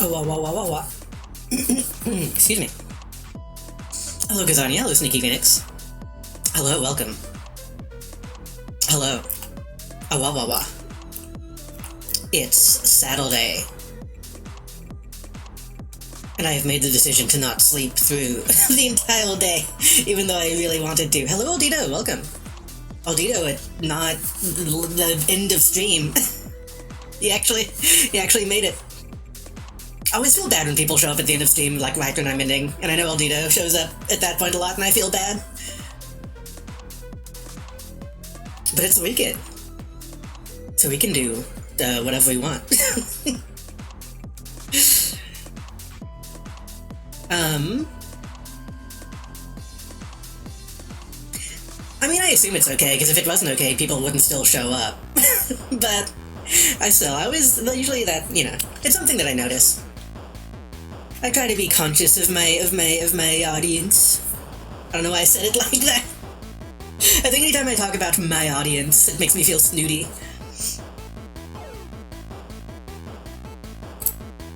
Oh, wah. Excuse me. Hello, Kazania. Hello, Sneaky Phoenix. Hello, welcome. Hello. Oh, wah. It's Saturday. And I have made the decision to not sleep through the entire day, even though I really wanted to. Hello, Aldito. Welcome. Aldito at not the end of stream. He actually made it. I always feel bad when people show up at the end of stream, like right when I'm ending, and I know Aldito shows up at that point a lot, and I feel bad. But it's the weekend, so we can do whatever we want. I mean, I assume it's okay, because if it wasn't okay, people wouldn't still show up. But I always usually that, it's something that I notice. I try to be conscious of my audience. I don't know why I said it like that. I think anytime I talk about my audience, it makes me feel snooty.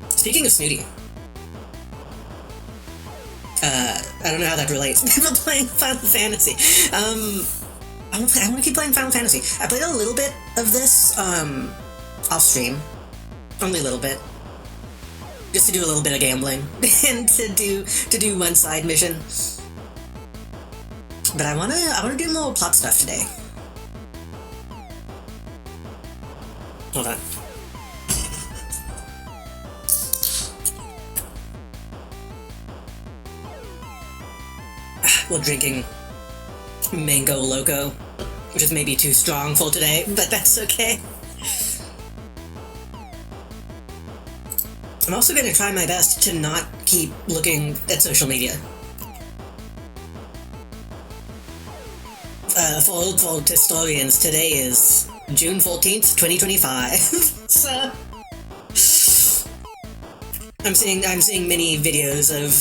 Speaking of snooty, I don't know how that relates. People playing Final Fantasy. I want to keep playing Final Fantasy. I played a little bit of this off stream, only a little bit, just to do a little bit of gambling and to do one side mission. But I wanna do more plot stuff today. Hold on. We're drinking Mango Loco, which is maybe too strong for today, but that's okay. I'm also going to try my best to not keep looking at social media. For old historians, today is June 14th, 2025. So I'm seeing many videos of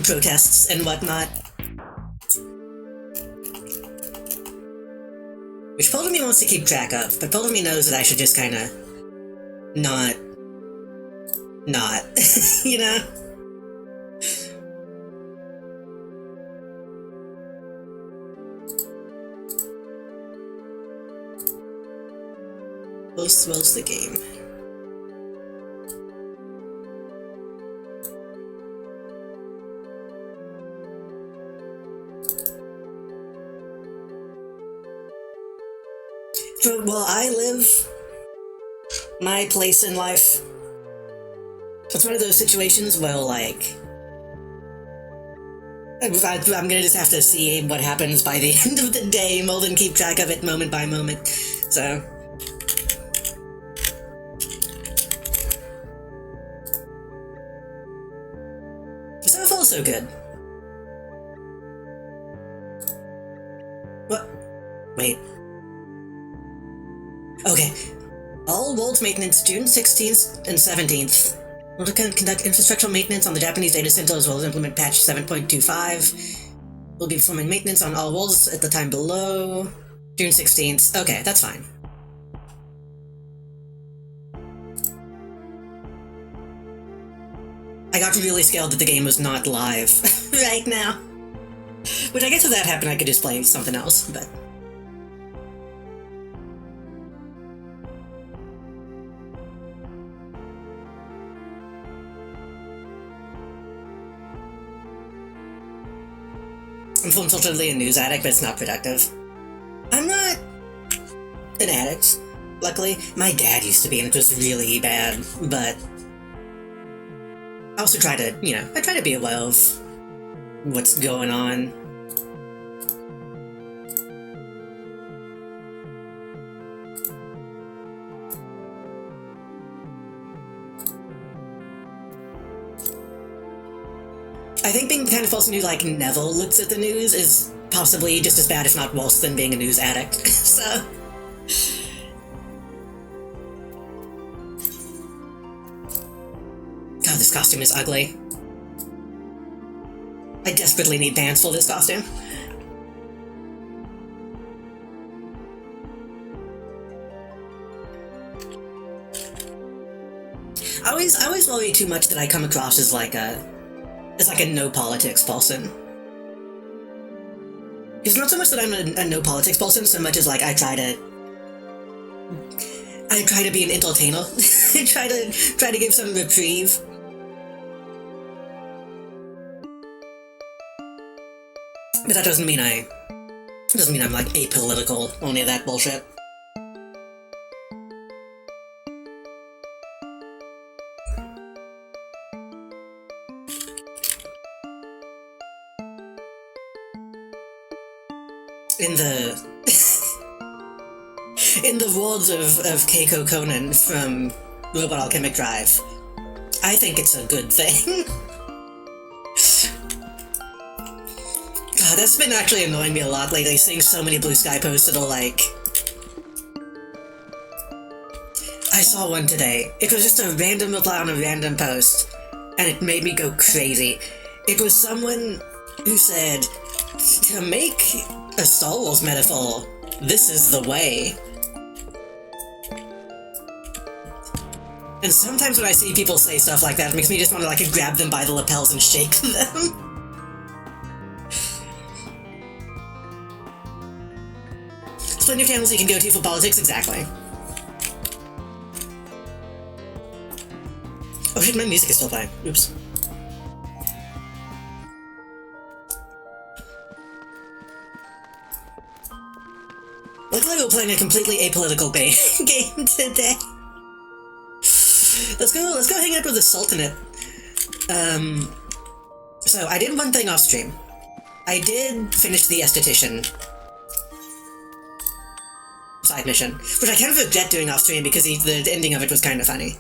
protests and whatnot, which part of me wants to keep track of, but part of me knows that I should just kind of not, you know? What's the game? Well, I live my place in life. It's one of those situations where, like, I'm gonna just have to see what happens by the end of the day more than keep track of it moment by moment. So far, so good. What? Wait. Okay. All world's maintenance June 16th and 17th. We'll conduct infrastructural maintenance on the Japanese data center as well as implement patch 7.25. We'll be performing maintenance on all worlds at the time below. June 16th. Okay, that's fine. I got really scared that the game was not live right now. Which I guess if that happened I could just play something else, but... I'm unfortunately a news addict, but it's not productive. I'm not an addict, luckily. My dad used to be, and it was really bad, but I also try to, I try to be aware of what's going on. I think being the kind of person who, like, never looks at the news is possibly just as bad, if not worse, than being a news addict. So... God, this costume is ugly. I desperately need pants for this costume. I always worry too much that I come across as like a no politics person. It's not so much that I'm a no politics person, so much as like I try to be an entertainer. I try to give some reprieve. But that doesn't mean I'm like apolitical or any of that bullshit. In the words of Keiko Konan from Robot Alchemic Drive, I think it's a good thing. God, that's been actually annoying me a lot lately, seeing so many Blue Sky posts that are like... I saw one today. It was just a random reply on a random post, and it made me go crazy. It was someone who said, to make a Star Wars metaphor, this is the way. And sometimes when I see people say stuff like that, it makes me just want to like grab them by the lapels and shake them. Plenty of channels you can go to for politics, exactly. Oh shit, my music is still playing. Oops. Luckily we're playing a completely apolitical game today. Let's go hang out with the Sultanate. So I did one thing off stream. I did finish the esthetician side mission, which I kind of regret doing off stream because the ending of it was kind of funny.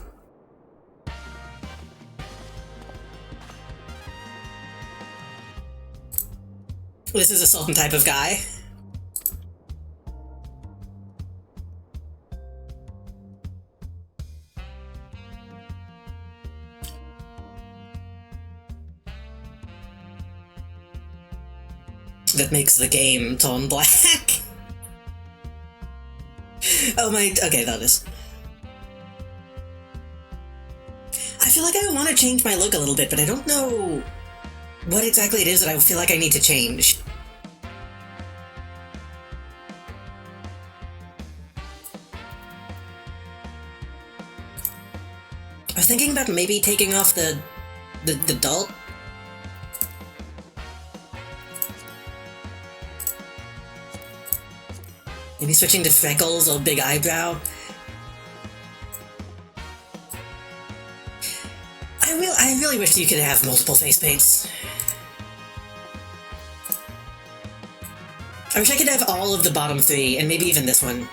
This is a Sultan type of guy. That makes the game turn black. Oh my... okay, that is. I feel like I want to change my look a little bit, but I don't know what exactly it is that I feel like I need to change. I was thinking about maybe taking off the dot. Maybe switching to freckles or big eyebrow. I really wish you could have multiple face paints. I wish I could have all of the bottom three, and maybe even this one.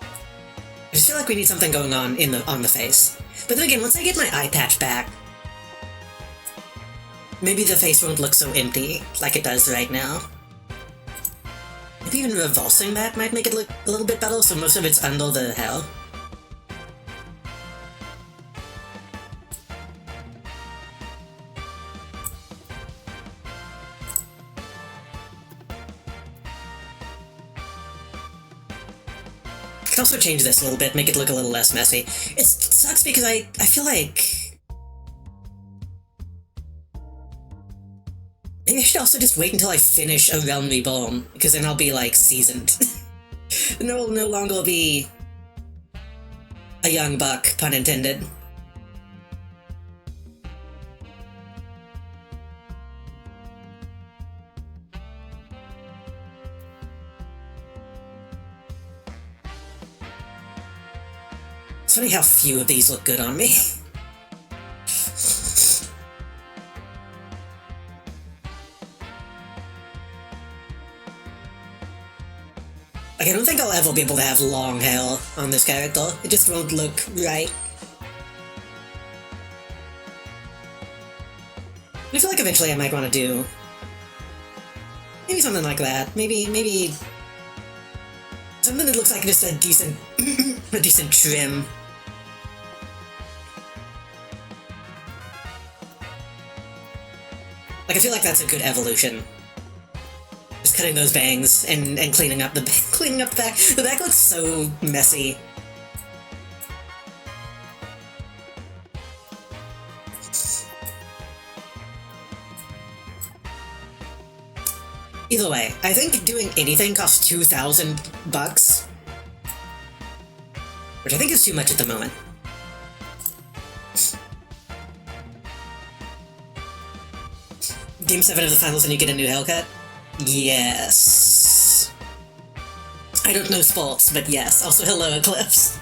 I just feel like we need something going on on the face. But then again, once I get my eye patch back, maybe the face won't look so empty like it does right now. Maybe even reversing that might make it look a little bit better, so most of it's under the hair. I could also change this a little bit, make it look a little less messy. It sucks because I feel like... maybe I should also just wait until I finish A Realm Reborn, because then I'll be, like, seasoned. Then I'll no longer be a young buck, pun intended. It's funny how few of these look good on me. Like, I don't think I'll ever be able to have long hair on this character. It just won't look right. I feel like eventually I might want to do... maybe something like that. Maybe... something that looks like just a decent... a decent trim. Like, I feel like that's a good evolution. Just cutting those bangs and cleaning up the cleaning up the back. The back looks so messy. Either way, I think doing anything costs $2,000, which I think is too much at the moment. Game 7 of the finals and you get a new Hellcat? Yes. I don't know sports, but yes. Also, hello, Eclipse.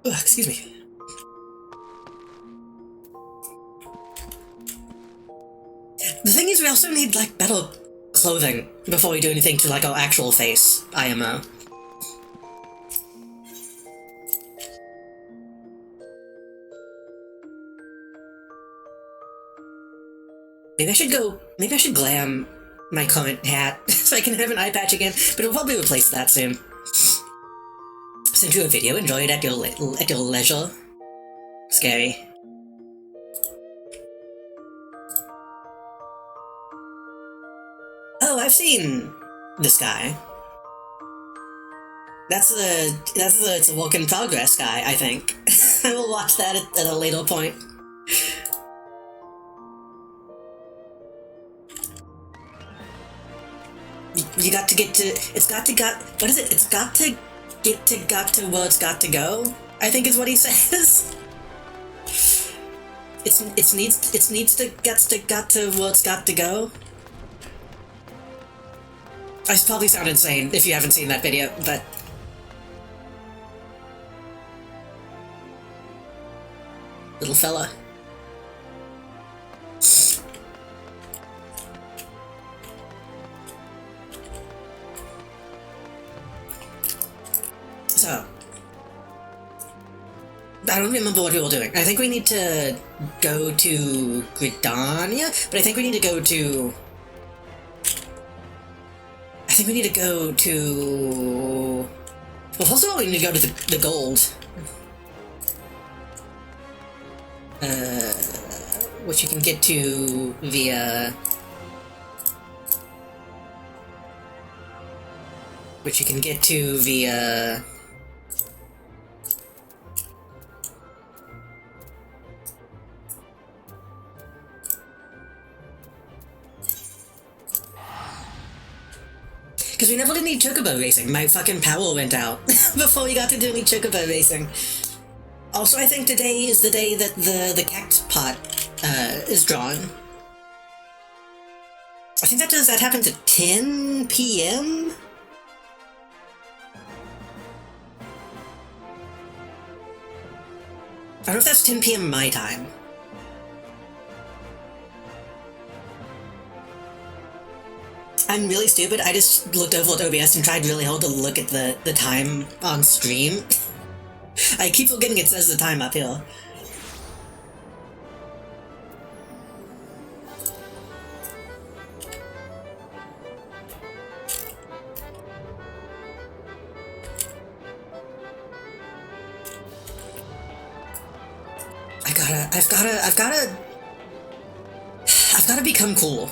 Ugh, excuse me. The thing is, we also need, like, better clothing before we do anything to, like, our actual face, IMO. Maybe I should glam my current hat so I can have an eye patch again, but we'll probably replace that soon. Send you a video, enjoy it at your leisure. Scary. Oh, I've seen this guy. It's a work in progress guy, I think. I will watch that at a later point. You got to get to, what is it? It's got to get to where it's got to go, I think is what he says. It needs to got to where it's got to go. I probably sound insane if you haven't seen that video, but... Little fella. So, I don't remember what we were doing. I think we need to go to Gridania, but I think we need to go to... Well, first of all, we need to go to the gold. Which you can get to via... Because we never did any chocobo racing. My fucking power went out before we got to do any chocobo racing. Also, I think today is the day that the cactus pot is drawn. I think that happens at 10 p.m.? I don't know if that's 10 p.m. my time. I'm really stupid. I just looked over at OBS and tried really hard to look at the time on stream. I keep forgetting it says the time up here. I've gotta become cool.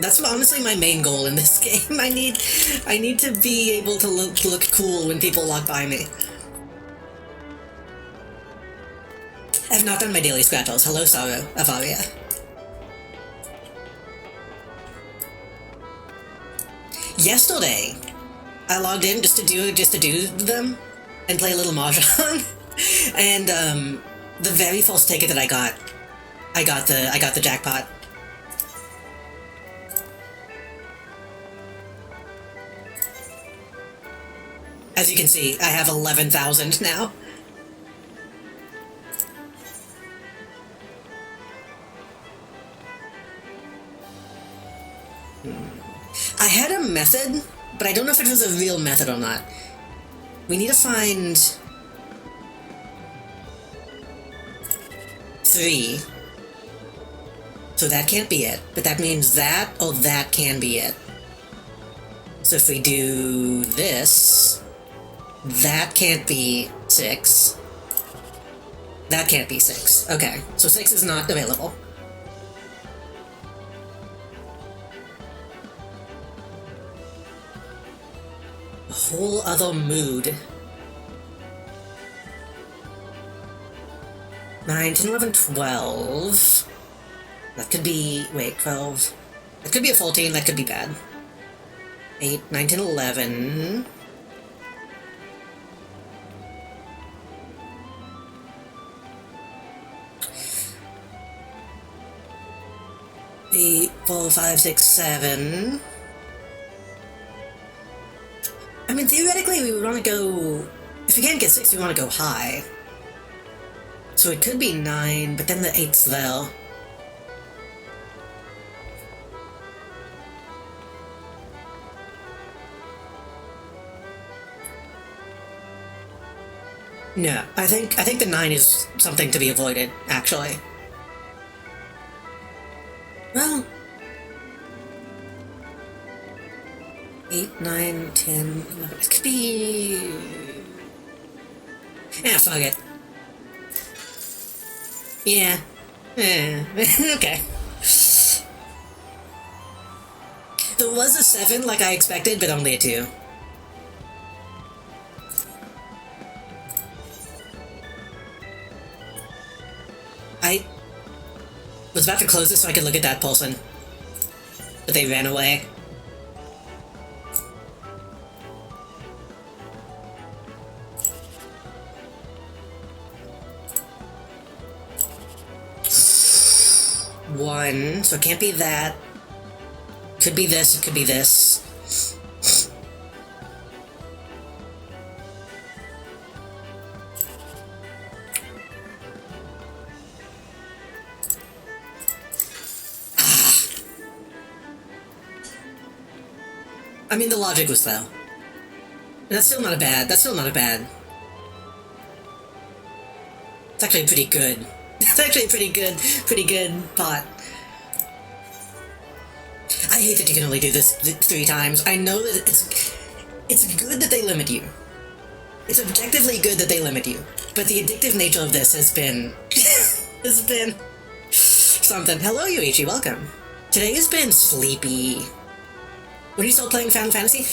That's honestly my main goal in this game. I need to be able to look cool when people walk by me. I've not done my daily scratchels. Hello, Sorrow, Avaria. Yesterday, I logged in just to do them and play a little mahjong, and the very first ticket that I got the jackpot. As you can see, I have 11,000 now. I had a method, but I don't know if it was a real method or not. We need to find 3. So that can't be it, but that means that or that can be it. So if we do this, that can't be 6. That can't be 6. Okay, so 6 is not available. A whole other mood. 9, 10, 11, 12. That could be... wait, 12. That could be a 14, that could be bad. 8, 9, 10, 11... 8, 4, 5, 6, 7... I mean, theoretically, we would want to go... if we can't get 6, we want to go high. So it could be 9, but then the 8's there. No, I think the 9 is something to be avoided, actually. Well... 8, 9, 10, 11... it could be... yeah, fuck it. Yeah. Okay. There was a 7 like I expected, but only a 2. I was about to close this so I could look at that person, but they ran away. One, so it can't be that. Could be this, it could be this. I mean, the logic was though. That's still not a bad. That's still not a bad. It's actually pretty good. It's actually a pretty good pot. I hate that you can only do this 3 times. I know that it's good that they limit you. It's objectively good that they limit you. But the addictive nature of this has been has been something. Hello, Yuichi. Welcome. Today has been sleepy. When are you still playing Final Fantasy?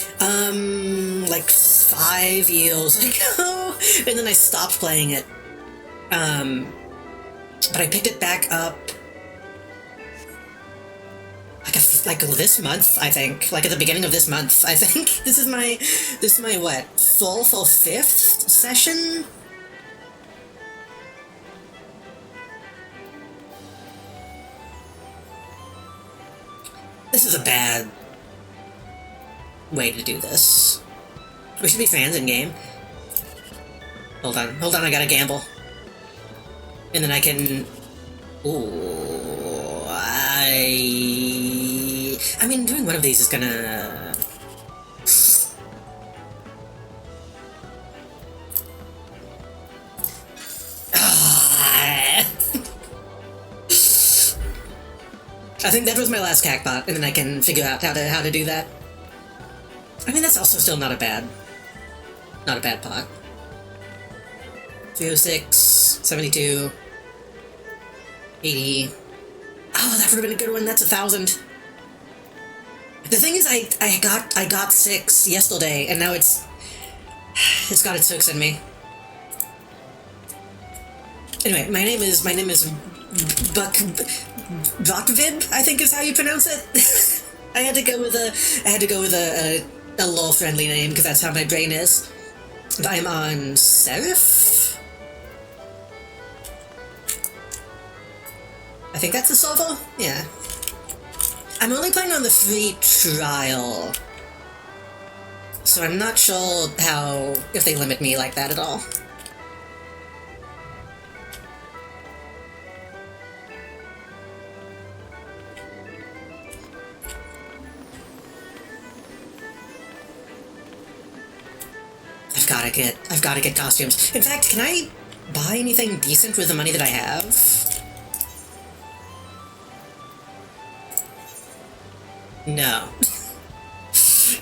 Like 5 years ago, and then I stopped playing it. But I picked it back up like this month, I think. Like at the beginning of this month, I think. This is my what? 4th or 5th session? This is a bad way to do this. We should be fans in game. Hold on, I gotta gamble. And then I can... ooh, I mean, doing one of these is gonna... I think that was my last cacbot, and then I can figure out how to do that. I mean, that's also still not a bad pot. 306, 72, 80. Oh, that would have been a good one. That's 1,000. The thing is, I got 6 yesterday, and now it's got its hooks in me. Anyway, my name is Buckvid, I think is how you pronounce it. I had to go with a lore-friendly name because that's how my brain is. But I'm on Seraph. I think that's a solver? Yeah. I'm only playing on the free trial, so I'm not sure if they limit me like that at all. I've gotta get costumes. In fact, can I buy anything decent with the money that I have? No.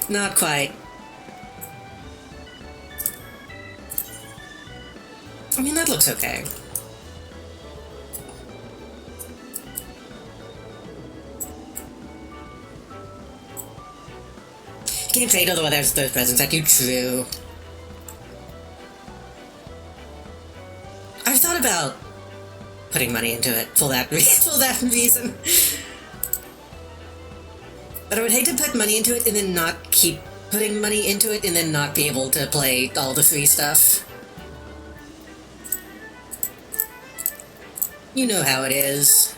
Not quite. I mean, that looks okay. Can't trade although there's those presents that you true. I've thought about putting money into it for that reason. But I would hate to put money into it and then not keep putting money into it and then not be able to play all the free stuff. You know how it is.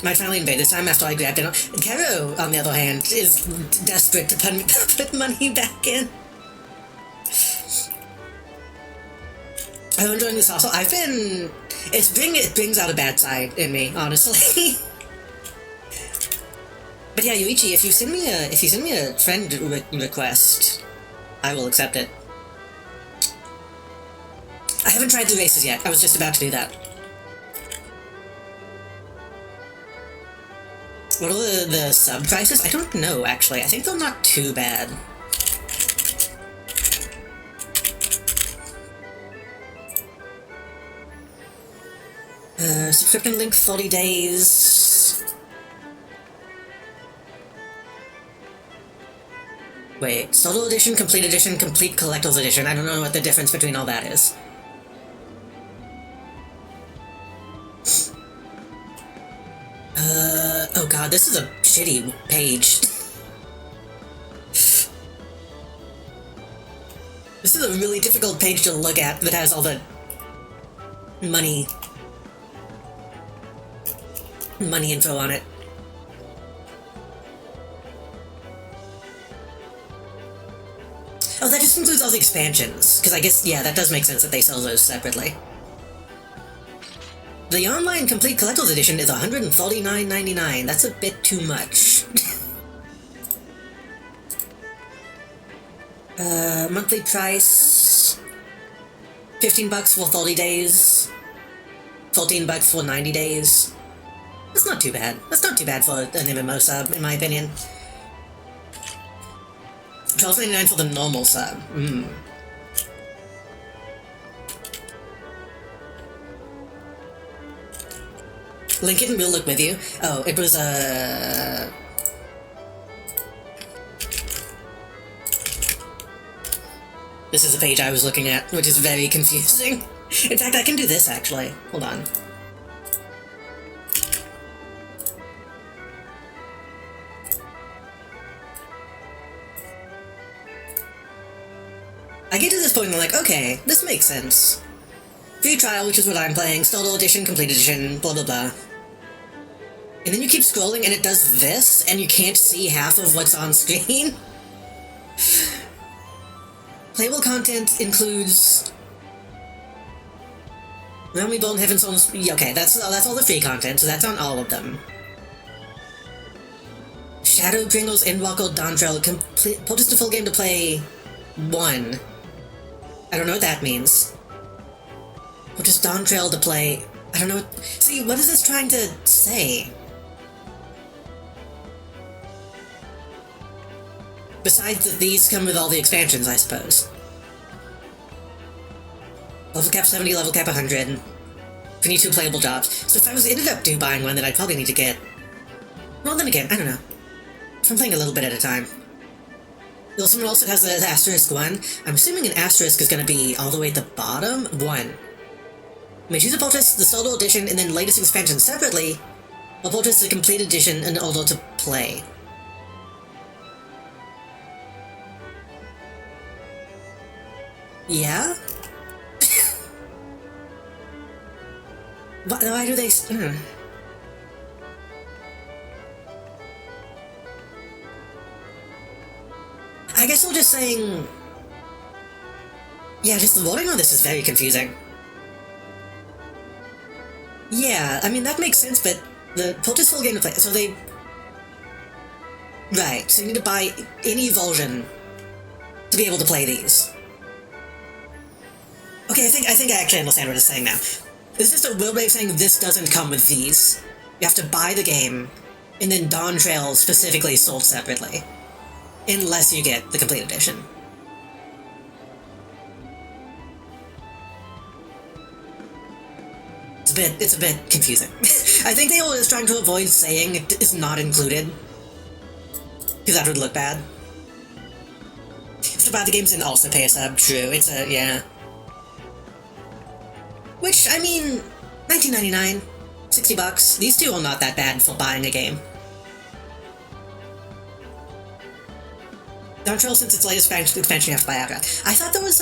Might finally invade this time after I grabbed it. Kero, on the other hand, is desperate to put money back in. I'm enjoying this also. It brings out a bad side in me, honestly. But yeah, Yuichi, if you send me a friend request, I will accept it. I haven't tried the races yet. I was just about to do that. What are the sub prices? I don't know, actually. I think they're not too bad. Subscription link 40 days. Wait, Solo Edition, Complete Edition, Complete Collector's Edition. I don't know what the difference between all that is. Oh god, this is a shitty page. This is a really difficult page to look at that has all the money info on it. Oh, that just includes all the expansions, because I guess, yeah, that does make sense that they sell those separately. The online Complete Collector's Edition is $149.99. That's a bit too much. Monthly price... $15 for 30 days. $14 for 90 days. That's not too bad. That's not too bad for an MMO sub, in my opinion. $12.99 for the normal sub. Link it and we'll look with you. Oh, it was, This is the page I was looking at, which is very confusing. In fact, I can do this, actually. Hold on. I get to this point and I'm like, okay, this makes sense. Free trial, which is what I'm playing, Solo Edition, Complete Edition, blah blah blah. And then you keep scrolling and it does this, and you can't see half of what's on screen. Playable content includes... Realm Reborn, Heaven's Own... Okay, that's all the free content, so that's on all of them. Shadow Gringles, Endwalker, Dawntrail, purchase the full game to play 1. I don't know what that means. Purchase Dawntrail to play... I don't know what... See, what is this trying to say? Besides that these come with all the expansions, I suppose. Level cap 70, level cap 100. 22 playable jobs. So if I ended up buying one, then I'd probably need to get... Well, then again, I don't know. I'm playing a little bit at a time. There's someone else that has the asterisk 1. I'm assuming an asterisk is going to be all the way at the bottom. 1. May choose to purchase the Solo Edition and then latest expansion separately, or purchase the Complete Edition in order to play. Yeah? Why do they... I guess we're just saying... Yeah, just the wording on this is very confusing. Yeah, I mean, that makes sense, but the purchase full game to play... So they... Right, so you need to buy any version to be able to play these. Okay, I think I actually understand what it's saying now. It's just a real way of saying this doesn't come with these. You have to buy the game, and then Dawntrail specifically sold separately. Unless you get the Complete Edition. it's a bit confusing. I think they were trying to avoid saying it is not included, because that would look bad. To buy the games and also pay a sub, true, yeah. Which, I mean, $19.99, $60, these two are not that bad for buying a game. Dawn Trail, since its latest expansion, you have to buy outright. I thought there was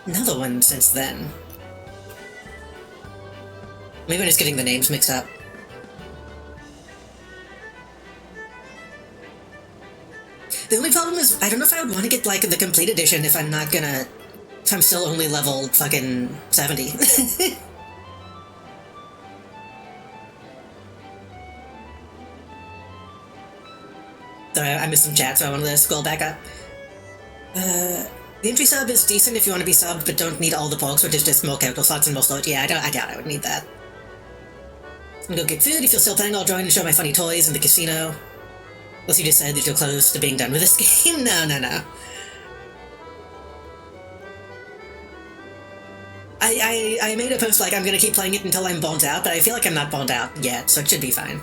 another one since then. Maybe I'm just getting the names mixed up. The only problem is, I don't know if I would want to get, like, the complete edition if I'm still only level fucking 70. Sorry, I missed some chat, so I wanted to scroll back up. The entry sub is decent if you want to be subbed, but don't need all the perks, which is just more character slots and more slots. Yeah, I doubt I would need that. I'm gonna go get food. If you're still playing, I'll join and show my funny toys in the casino. Unless you just said that you're close to being done with this game. No. I made a post like I'm gonna keep playing it until I'm burnt out, but I feel like I'm not burnt out yet, so it should be fine.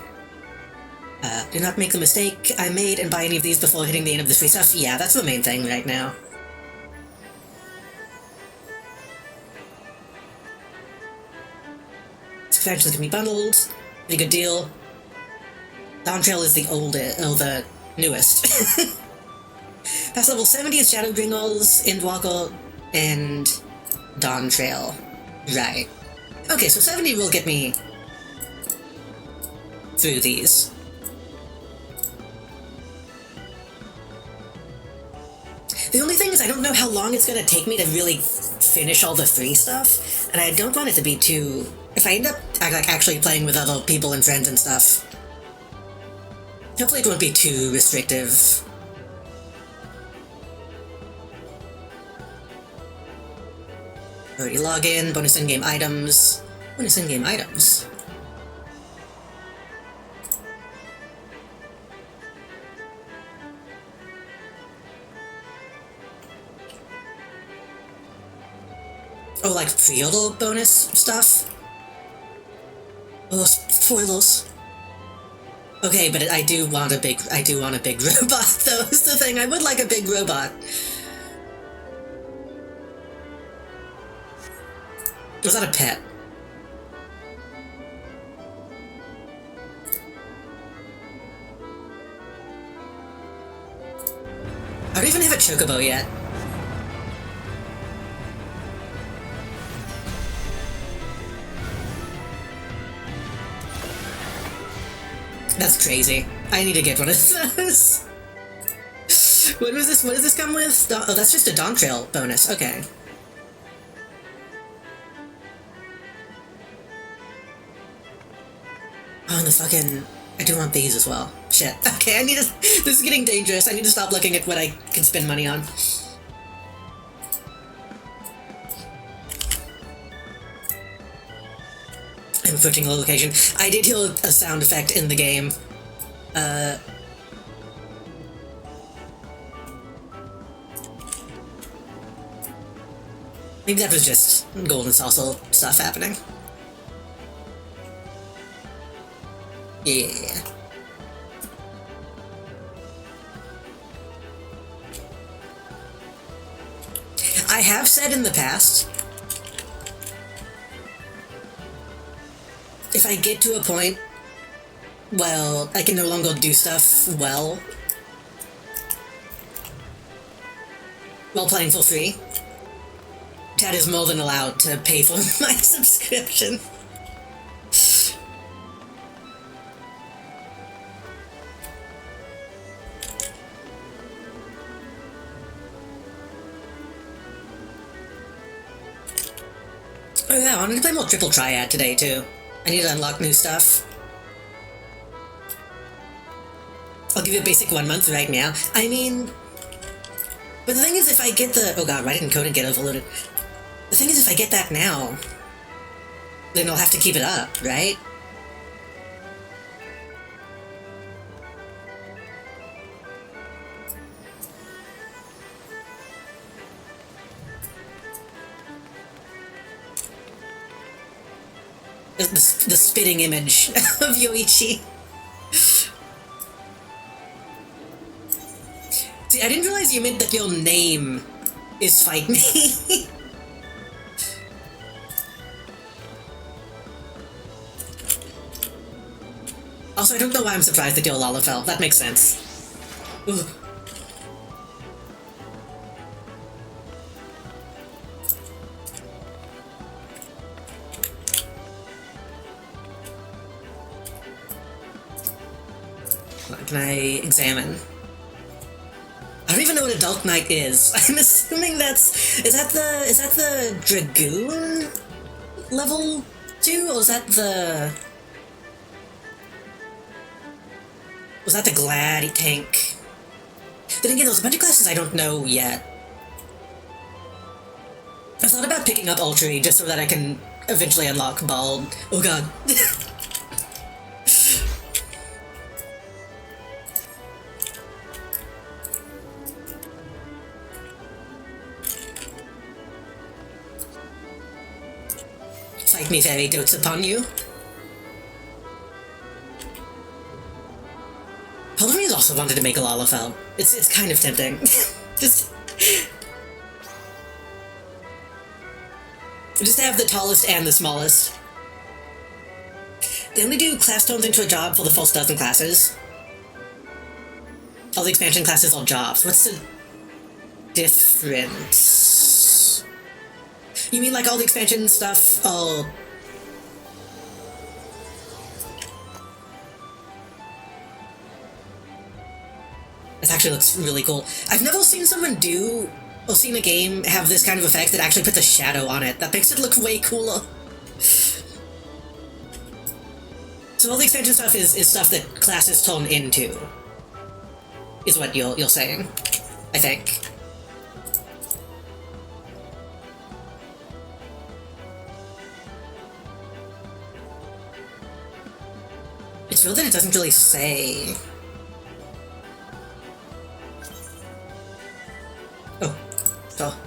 Do not make the mistake I made and buy any of these before hitting the end of the free stuff. Yeah, that's the main thing right now. Expansions can be bundled. Pretty good deal. Dawn Trail is the the newest. Past level 70 is Shadow Gringles, Endwalker, and Dawn Trail. Right. Okay, so 70 will get me through these. The only thing is I don't know how long it's going to take me to really finish all the free stuff, and I don't want it to be too... If I end up actually playing with other people and friends and stuff, hopefully it won't be too restrictive. Already login, bonus in-game items. Bonus in-game items. Oh, like pre-order bonus stuff? Oh, spoilers. Okay, but I do want a big robot, though, is the thing. I would like a big robot. Was that a pet? I don't even have a chocobo yet. That's crazy. I need to get one of those. What was this? What does this come with? Oh, that's just a Dawn Trail bonus. Okay. Oh, and the fucking... I do want these as well. Shit. Okay, I need to... This is getting dangerous. I need to stop looking at what I can spend money on. I'm approaching a location. I did hear a sound effect in the game. Maybe that was just golden saucer stuff happening. Yeah. I have said in the past, if I get to a point, well, I can no longer do stuff well while playing for free, Tad is more than allowed to pay for my subscription. Oh yeah, I'm gonna play more Triple Triad today, too. I need to unlock new stuff. I'll give you a basic 1 month right now. I mean... But the thing is, if I get the... Oh god, write it in code and get overloaded. The thing is, if I get that now, then I'll have to keep it up, right? The spitting image of Yoichi. See, I didn't realize you meant that your name is Fight Me. Also, I don't know why I'm surprised that you're Lalafell. That makes sense. Ugh. Can I examine? I don't even know what a Dark Knight is. I'm assuming that's... Is that the Dragoon level 2? Or is that the... Was that the Glad tank? Then again, there's a bunch of classes I don't know yet. I thought about picking up Ultra just so that I can eventually unlock Bald. Oh god. Fight me, fairy dotes upon you. Part of me also wanted to make a Lalafell. It's kind of tempting. Just have the tallest and the smallest. They only do class tones into a job for the first dozen classes. All the expansion classes are jobs. What's the difference? You mean like all the expansion stuff? Oh. This actually looks really cool. I've never seen someone do, or seen a game have this kind of effect that actually puts a shadow on it. That makes it look way cooler. So all the expansion stuff is stuff that classes turn into, is what you're saying, I think. It's real that it doesn't really say. Oh. Oh.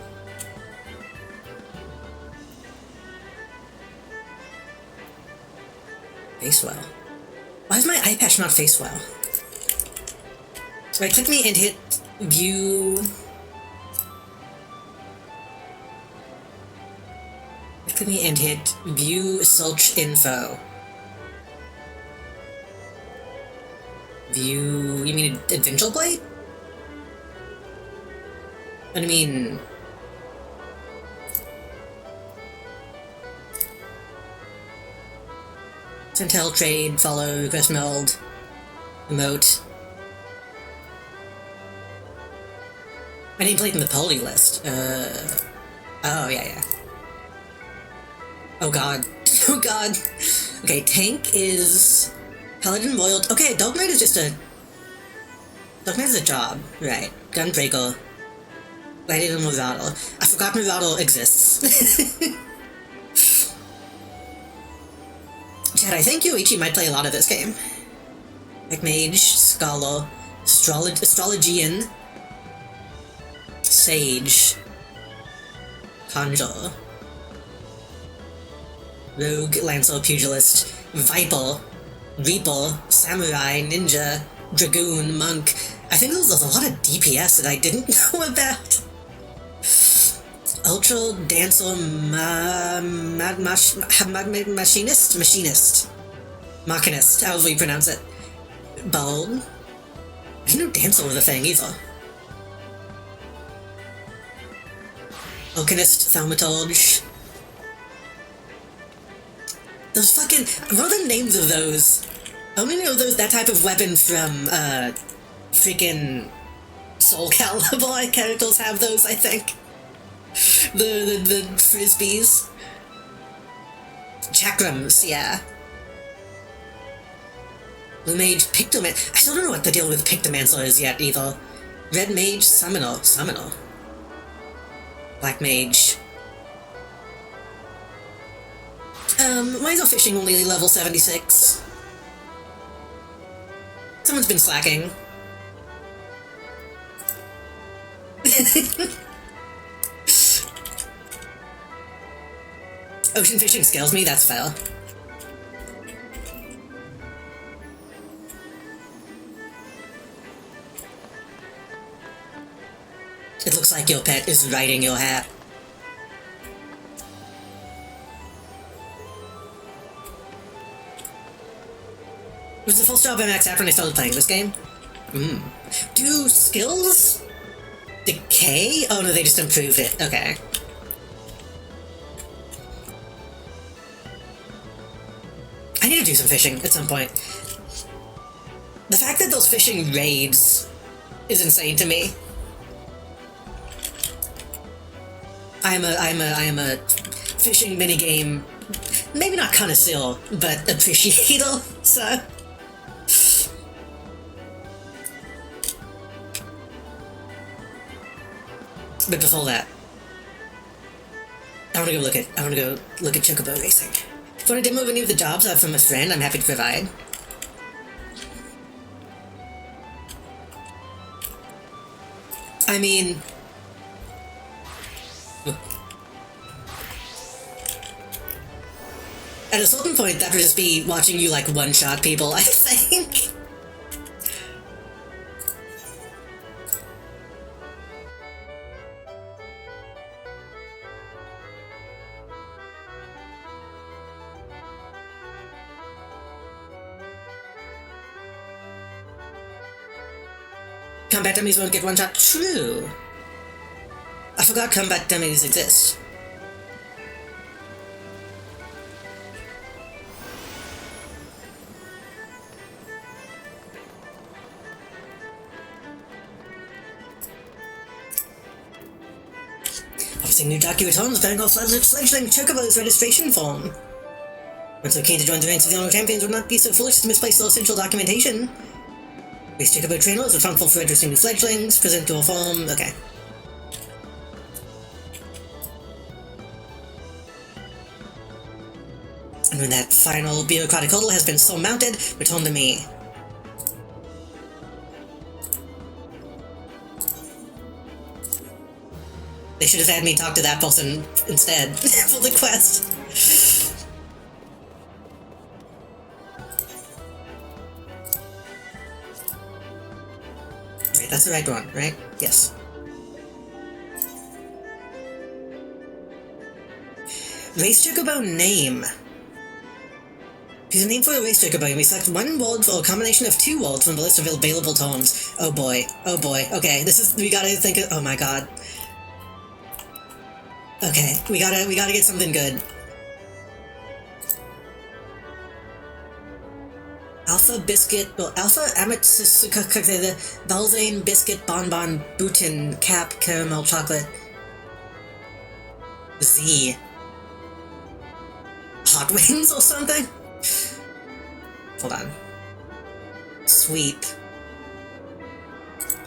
Face well. Why is my eye patch not face well? So I click me and hit view. Click me and hit view search info. View. You mean Adventure Blade? What do you mean? Centel, trade, follow, request meld, emote. My nameplate in the poly list. Oh, yeah. Oh god. Oh god. Okay, tank is... Paladin, Royal... Okay, Dark Knight is just a... Dark Knight is a job. Right. Gunbreaker. Gladiator Marauder. I forgot Marauder exists. Chad, I think Yoichi might play a lot of this game. Like Mage, Scholar, Astrologian, Sage, Conjure, Rogue, Lancer, Pugilist, Viper, Reaper, Samurai, Ninja, Dragoon, Monk. I think there's a lot of DPS that I didn't know about. Ultra, Dancer, Machinist, Machinist, however you pronounce it. Bald. I didn't know Dancer was a thing either. Alchemist, Thaumaturge. Those fucking... What are the names of those? I only know that type of weapon from, freaking Soul Calibur characters have those, I think. The frisbees. Chakrams, yeah. Blue Mage, Pictoman. I still don't know what the deal with Pictomancer is yet, either. Red Mage, Summoner. Black Mage. Why is our fishing only level 76? Someone's been slacking. Ocean fishing scares me, that's fair. It looks like your pet is riding your hat. It was the full job I maxed out when I started playing this game. Do skills decay? Oh no, they just improved it. Okay. I need to do some fishing at some point. The fact that those fishing raids is insane to me. I am a fishing minigame, maybe not connoisseur, but appreciator, so. But before that, I want to go look at Chocobo racing. If you want a demo of any of the jobs I have from a friend, I'm happy to provide. I mean, at a certain point, that would just be watching you, like, one-shot people, I think. Combat dummies won't get one-shot. True. I forgot combat dummies exist. Obviously, new document homes bearing off fledgling Chocobo's registration form. When so keen to join the ranks of the Honor Champions would not be so foolish to misplace the essential documentation. Race Chocobo trainer is responsible for registering new fledglings, present to a form. Okay. And when that final bureaucratic hurdle has been surmounted, return to me. They should have had me talk to that person instead for the quest. Right, that's the right one, right? Yes. Race Chocobo name. Choose a name for a race Chocobo, and we select one word or a combination of two words from the list of available tones. Oh boy. Oh boy. Okay, this is... we gotta think of... oh my god. Okay, we gotta get something good. Alpha biscuit, or alpha amethyst, Balzane biscuit bonbon Boutin cap caramel chocolate. Z. Hot wings or something? Hold on. Sweet.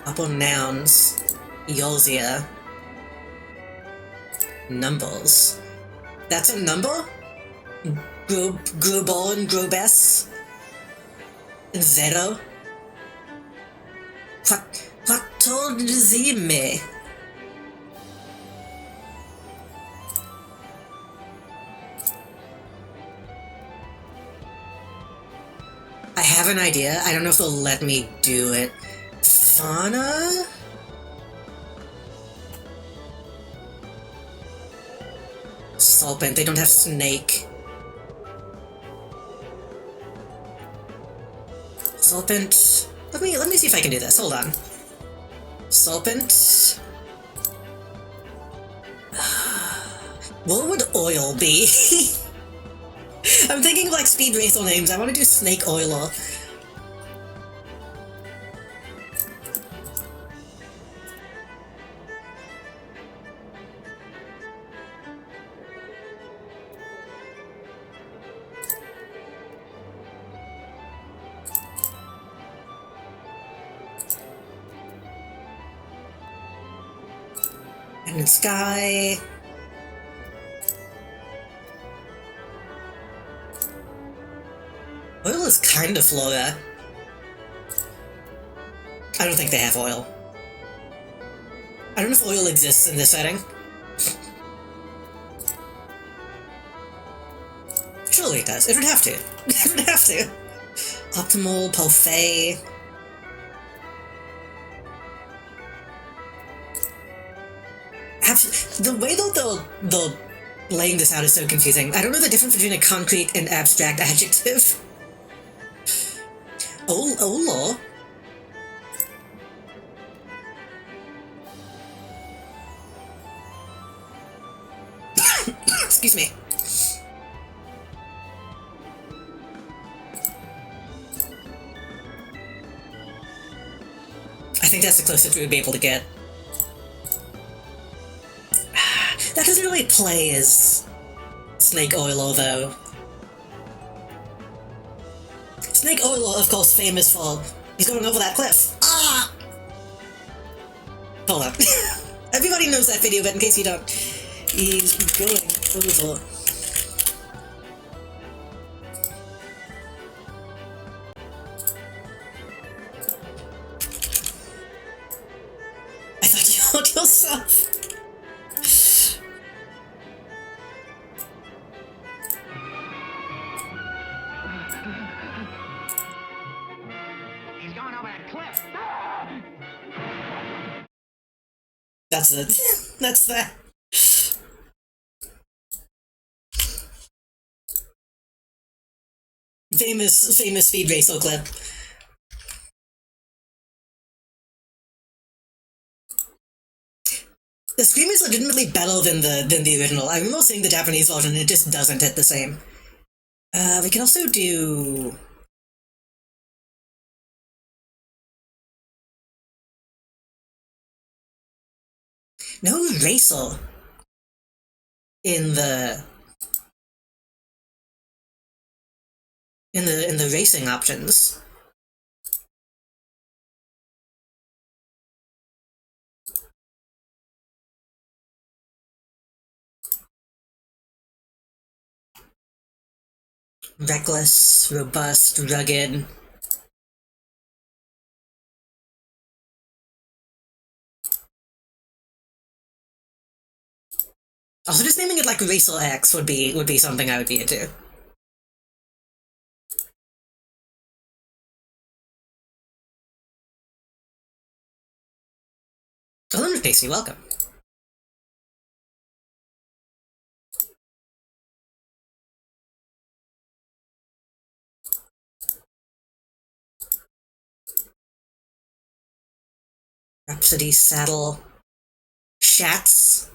Up on nouns. Yolzia. Numbers. That's a number? Grobon, Grobess? Zero? What told me? I have an idea. I don't know if they'll let me do it. Fauna? Serpent. They don't have snake. Serpent. Let me see if I can do this. Hold on. Serpent. What would oil be? I'm thinking of like speed racer names. I want to do Snake Oiler. And Sky. Oil is kind of Flora. I don't think they have oil. I don't know if oil exists in this setting. Surely it does. It would have to. It would have to. Optimal, Parfait. The way that they'll laying this out is so confusing. I don't know the difference between a concrete and abstract adjective. Oh, law. Excuse me. I think that's the closest we would be able to get. That doesn't really play as Snake Oilo, though. Snake Oilo, of course, famous for... He's going over that cliff. Ah! Hold up. Everybody knows that video, but in case you don't... He's going over... I thought you hurt yourself. That's it. That's that. Famous Speed Racer clip. The scream is legitimately better than the original. I remember seeing the Japanese version and it just doesn't hit the same. We can also do... No racer in the racing options. Reckless, robust, rugged. Also, just naming it like Racer X would be something I would be into. Hello, Pacey, welcome. Rhapsody, Saddle, Shats.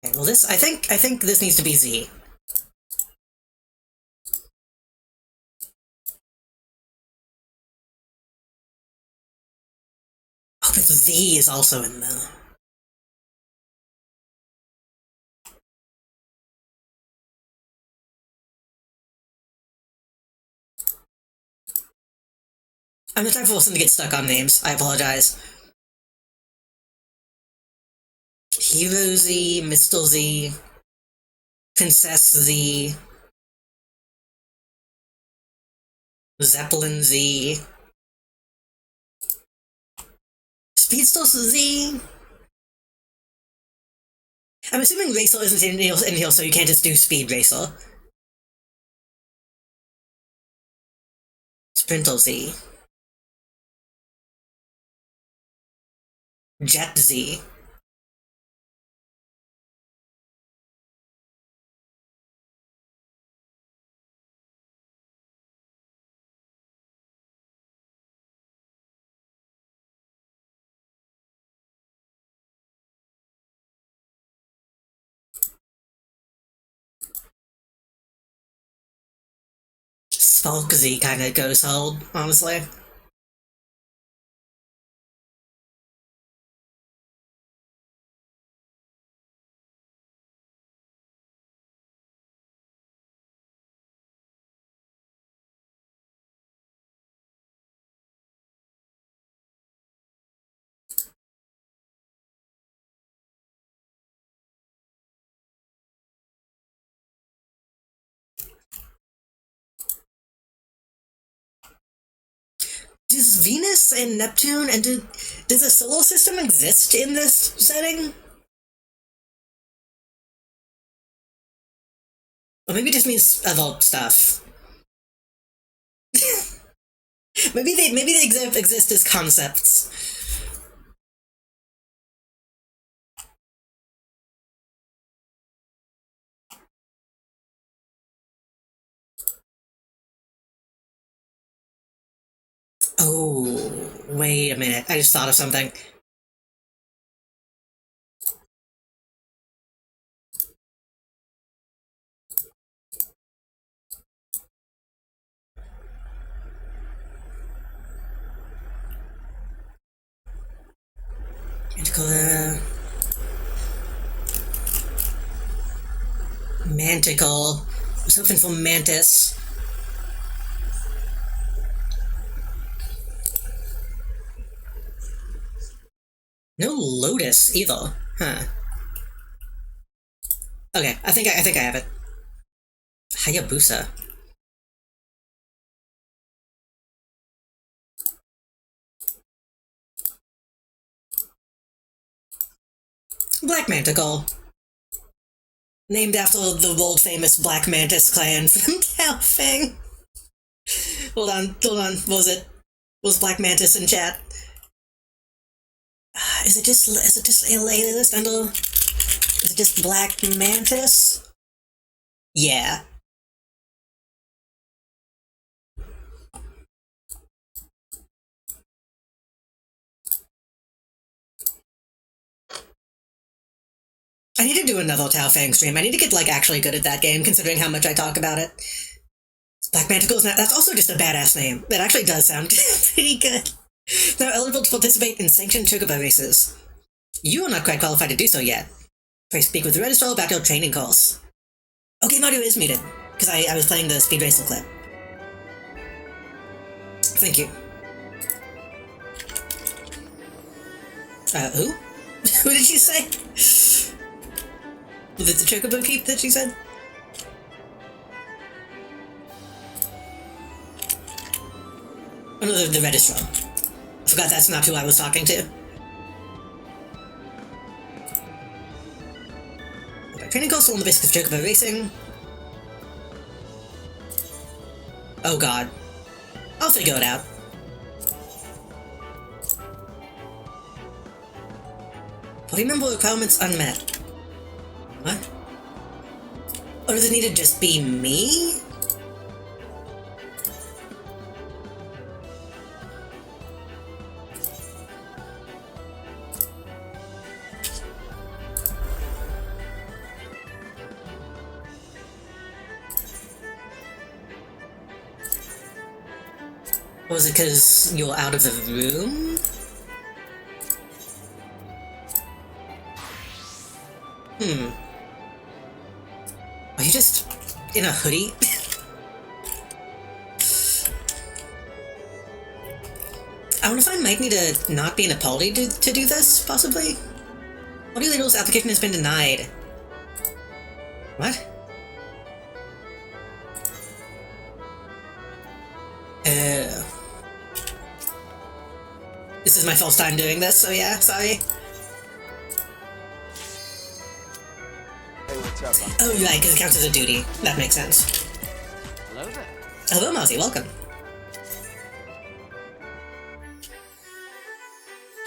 Okay, well this, I think this needs to be Z. Oh, but Z is also in the... I'm the type of person to get stuck on names. I apologize. Hero Z, Mr. Z, Princess Z, Zeppelin Z, Speedster Z. I'm assuming Racer isn't in here, so you can't just do Speed Racer. Sprinter Z. Jet Z. Spark Z kinda goes hard, honestly. Does Venus and Neptune and does a solar system exist in this setting? Or maybe it just means other stuff. maybe they exist as concepts. Oh, wait a minute. I just thought of something. Manticle. I was hoping for Mantis. No Lotus either. Huh. Okay, I think I have it. Hayabusa. Black Manticle. Named after the world-famous Black Mantis clan from Calfang. Hold on. What was it? Was Black Mantis in chat? Is it just a list under? Is it just Black Mantis? Yeah. I need to do another Tao Fang stream. I need to get, like, actually good at that game, considering how much I talk about it. Black Manticle is not... That's also just a badass name. That actually does sound pretty good. Now eligible to participate in sanctioned chocobo races. You are not quite qualified to do so yet. Please speak with the registrar about your training course. Okay, Mario is muted, because I was playing the Speed Racer clip. Thank you. Who? Who did you say? Was it the chocobo keep that she said? Oh no, the registrar. I forgot that's not who I was talking to. Okay, training course on the basics of chocobo racing. Oh god. I'll figure it out. Party member requirements unmet. What? Or does it need to just be me? Was it because you're out of the room? Are you just in a hoodie? I wonder if I might need to not be in a party to do this, possibly? Party leader's application has been denied. What? This is my first time doing this, so yeah, sorry. Hey, what's up? Oh, right, because it counts as a duty. That makes sense. Hello there. Hello, Mozzie, welcome.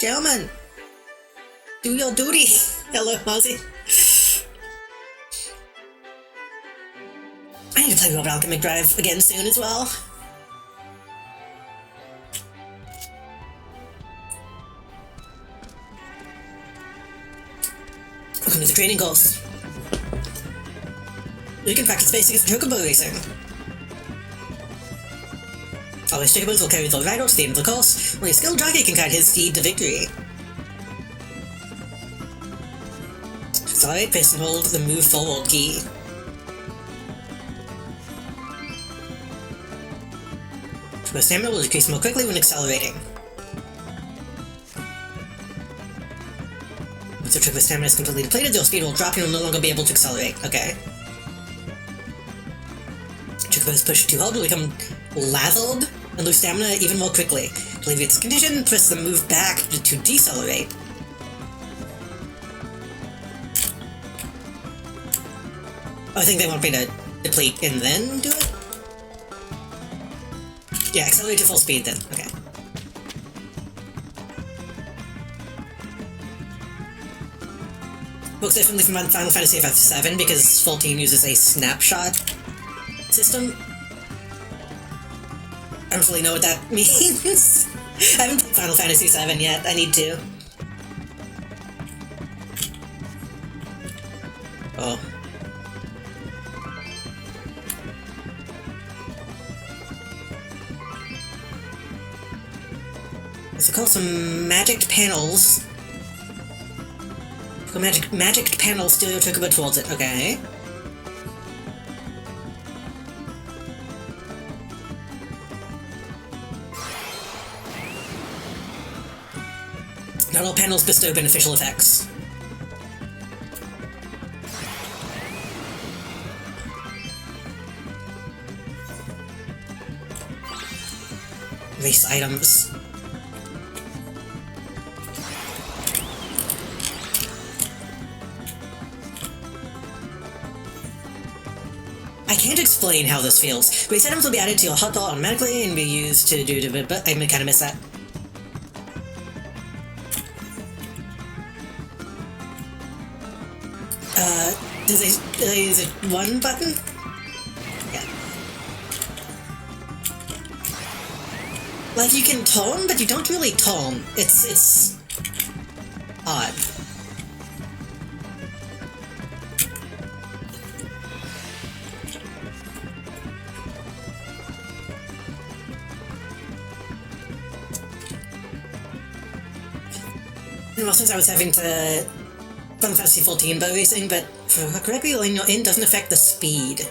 Gentlemen, do your duty. Hello, Mozzie. I need to play Robot Alchemic Drive again soon as well. Welcome to the training course. You can practice basics of chocobo racing. Always chocobos will carry the rider to the end of the course. Only a skilled jockey can guide his steed to victory. Accelerate, press and hold the move forward key. Chocobo stamina will decrease more quickly when accelerating. Once your chocobo stamina is completely depleted, your speed will drop and you'll no longer be able to accelerate. Okay. Chocobos push too hard will become lathered and lose stamina even more quickly. To alleviate this condition, press the move back to decelerate. Oh, I think they want me to deplete and then do it? Yeah, accelerate to full speed then. Okay. Looks differently from Final Fantasy FFXIV because 14 uses a snapshot system. I don't really know what that means. I haven't played Final Fantasy VII yet. I need to. Oh. Let's call some magic panels. Magic panels steer your chocobo towards it. Okay. Not all panels bestow beneficial effects. Race items. I can't explain how this feels. Race items will be added to your hotbar automatically and be used to do... but I kind of miss that. Does they use it one button? Yeah. Like, you can tone, but you don't really tone. It's odd. Well, since I was having to Final Fantasy XIV bow racing, but for a crappy line you're in doesn't affect the speed.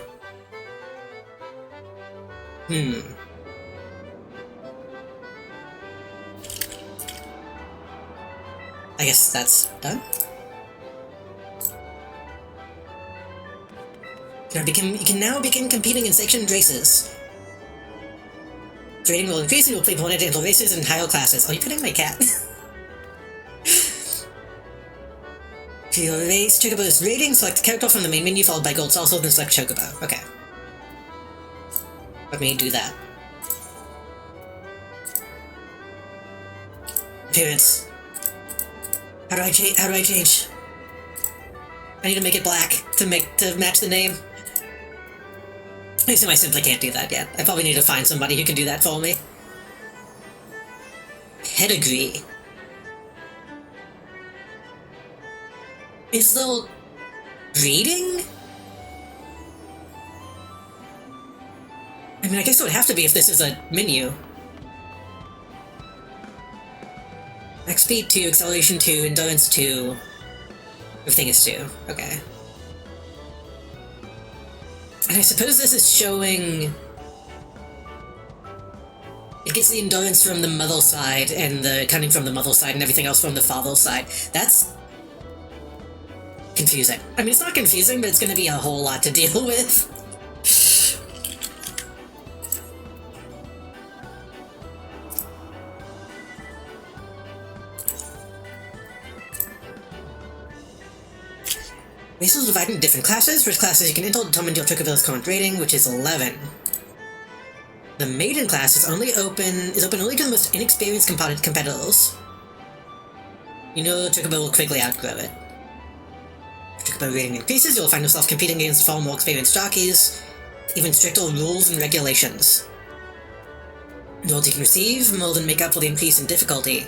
I guess that's done. You can now begin competing in sectioned races. The rating will increase and you will play opponent into races in higher classes. Are you putting my cat? For your race, Chocobo's rating, select the character from the main menu followed by gold salsa, then select Chocobo. Okay. Let me do that. Appearance. How do I change? I need to make it black to match the name. I assume I simply can't do that yet. I probably need to find somebody who can do that for me. Pedigree. Is the reading? I mean, I guess it would have to be if this is a menu. Max speed 2, acceleration 2, endurance 2. Everything is 2. Okay. And I suppose this is showing... It gets the endurance from the mother side, and the cunning from the mother side, and everything else from the father side. That's... confusing. I mean, it's not confusing, but it's going to be a whole lot to deal with. Races are divided into different classes. Which classes you can enter determine your Chocobo's current rating, which is 11. The maiden class is open only to the most inexperienced competitors. You know Chocobo will quickly outgrow it. Chocobo rating increases, you will find yourself competing against far more experienced jockeys, even stricter rules and regulations. The odds you can receive more than make up for the increase in difficulty.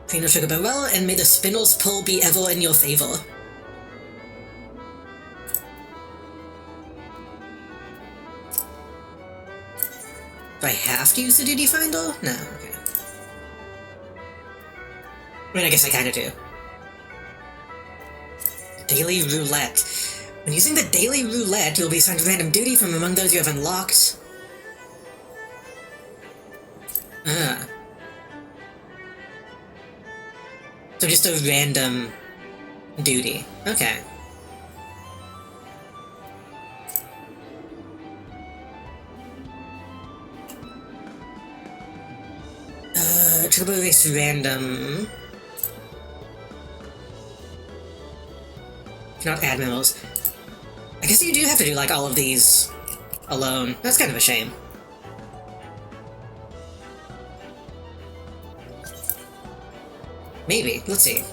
Train your Chocobo well, and may the spinner's pull be ever in your favor. Do I have to use the duty finder? No, okay. I mean, I guess I kinda do. Daily Roulette. When using the Daily Roulette, you'll be assigned a random duty from among those you have unlocked. So just a random duty. Okay. Chocobo race random. Not admirals. I guess you do have to do, like, all of these alone. That's kind of a shame. Maybe. Let's see.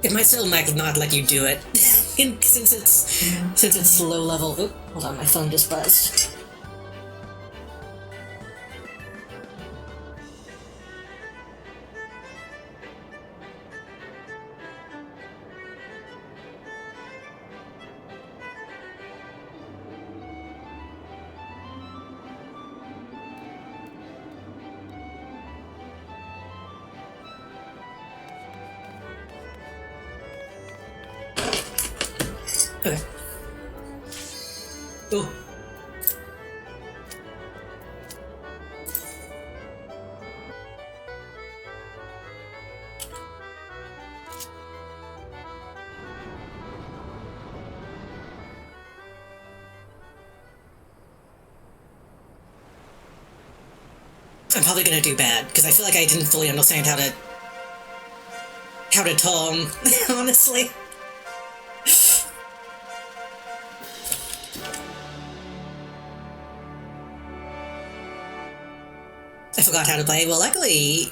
It might still not let you do it. since it's low level. Oop, hold on, my phone just buzzed. Okay. Oh. I'm probably gonna do bad, because I feel like I didn't fully understand how to tome, honestly. I forgot how to play. Well, luckily,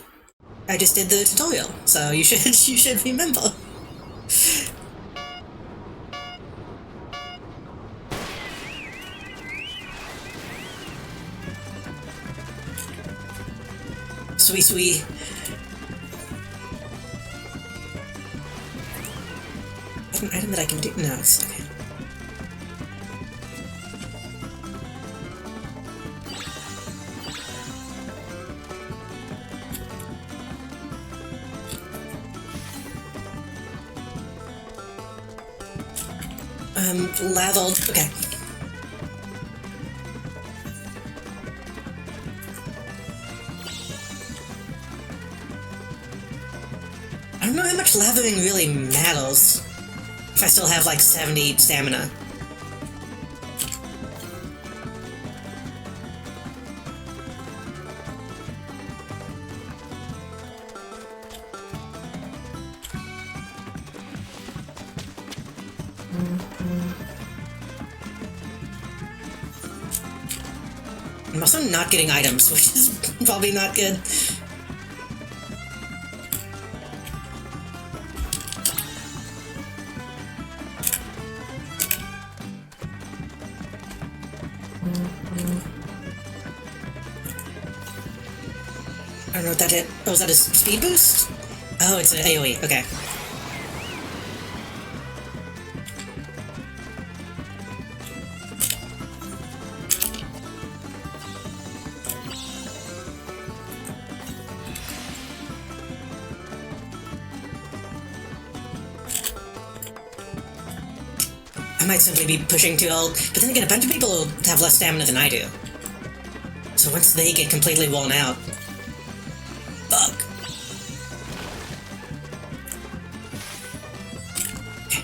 I just did the tutorial, so you should remember. Sweet. An item that I can do? No, it's okay. Leveled. Okay. I don't know how much leveling really matters if I still have like 70 stamina. I'm also not getting items, which is probably not good. I don't know what that hit. Oh, is that a speed boost? Oh, it's an AoE. Okay. I might simply be pushing too old, but then again, a bunch of people have less stamina than I do. So once they get completely worn out... Fuck. Okay.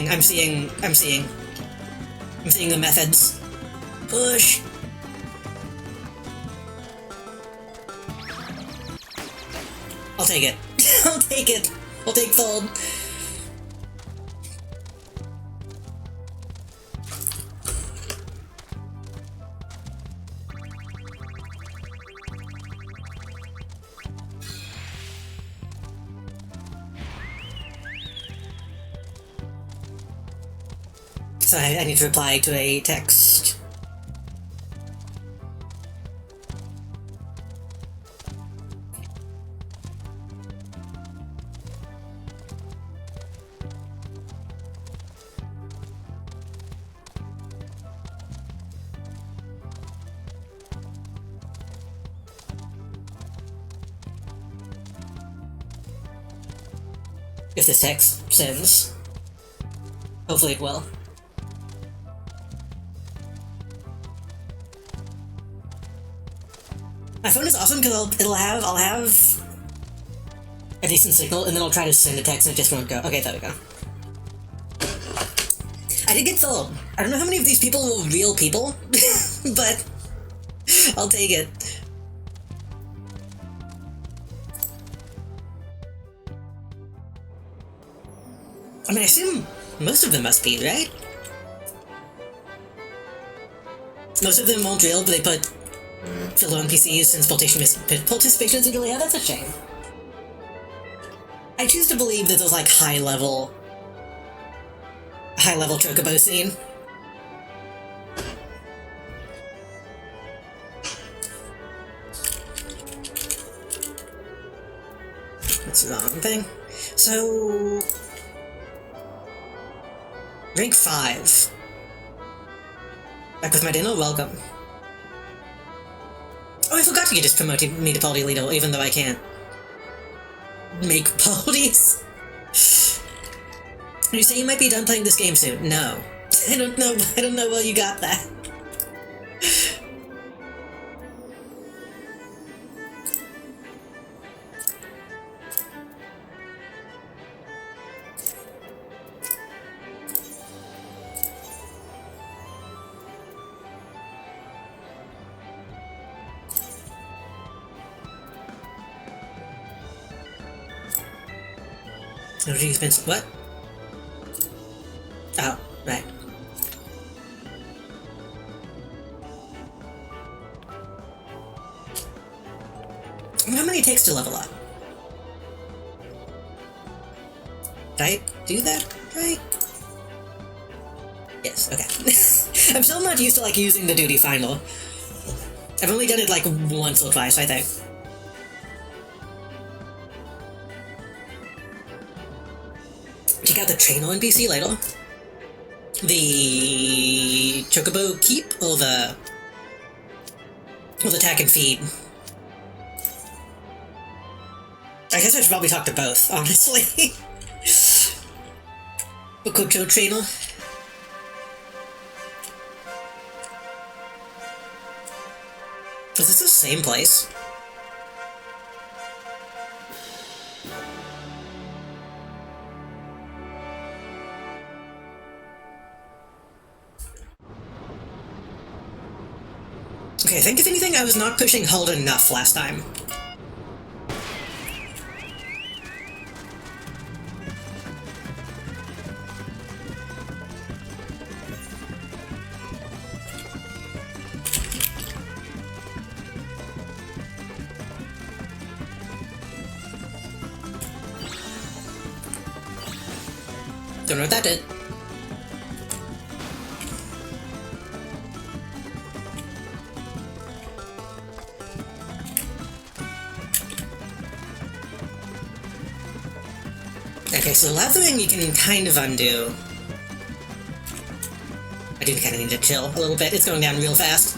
I'm seeing the methods. Push! I'll take it. I'll take it. I'll take fold. So I need to reply to a text. If this text sends. Hopefully it will. My phone is awesome because I'll have a decent signal, and then I'll try to send a text and it just won't go. Okay, there we go. I did get sold. I don't know how many of these people were real people, but I'll take it. I mean, I assume most of them must be, right? Most of them won't drill, but they put fellow NPCs since participation isn't really... Yeah, that's a shame. I choose to believe that there's like high level chocobo scene. That's the wrong thing. So rank 5. Back with my dinner, welcome. Oh, I forgot you just promoted me to party leader, even though I can't make parties. You say you might be done playing this game soon. No. I don't know where you got that. What? Oh, right. How many it takes to level up? Did I do that right? Yes, okay. I'm still not used to like using the duty final. I've only done it like once or twice, I think. Check out the trainer NPC later. The Chocobo Keep or the Attack and Feed. I guess I should probably talk to both, honestly. A quick show trainer. Is this the same place? Okay, I think if anything, I was not pushing hold enough last time. Don't know what that did. Okay, so lathering you can kind of undo. I do kind of need to chill a little bit. It's going down real fast.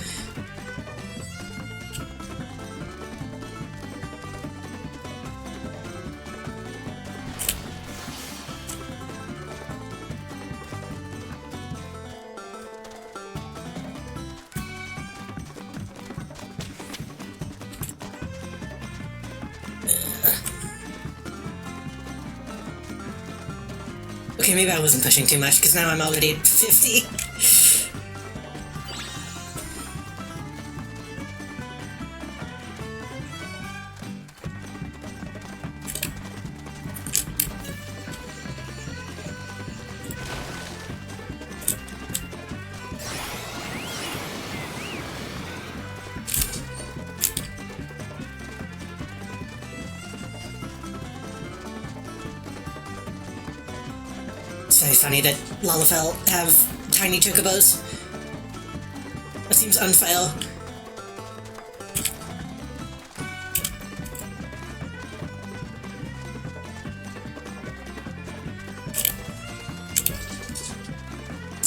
Okay, maybe I wasn't pushing too much, because now I'm already at 50. It's very funny that Lalafell have tiny chocobos. That seems unfair.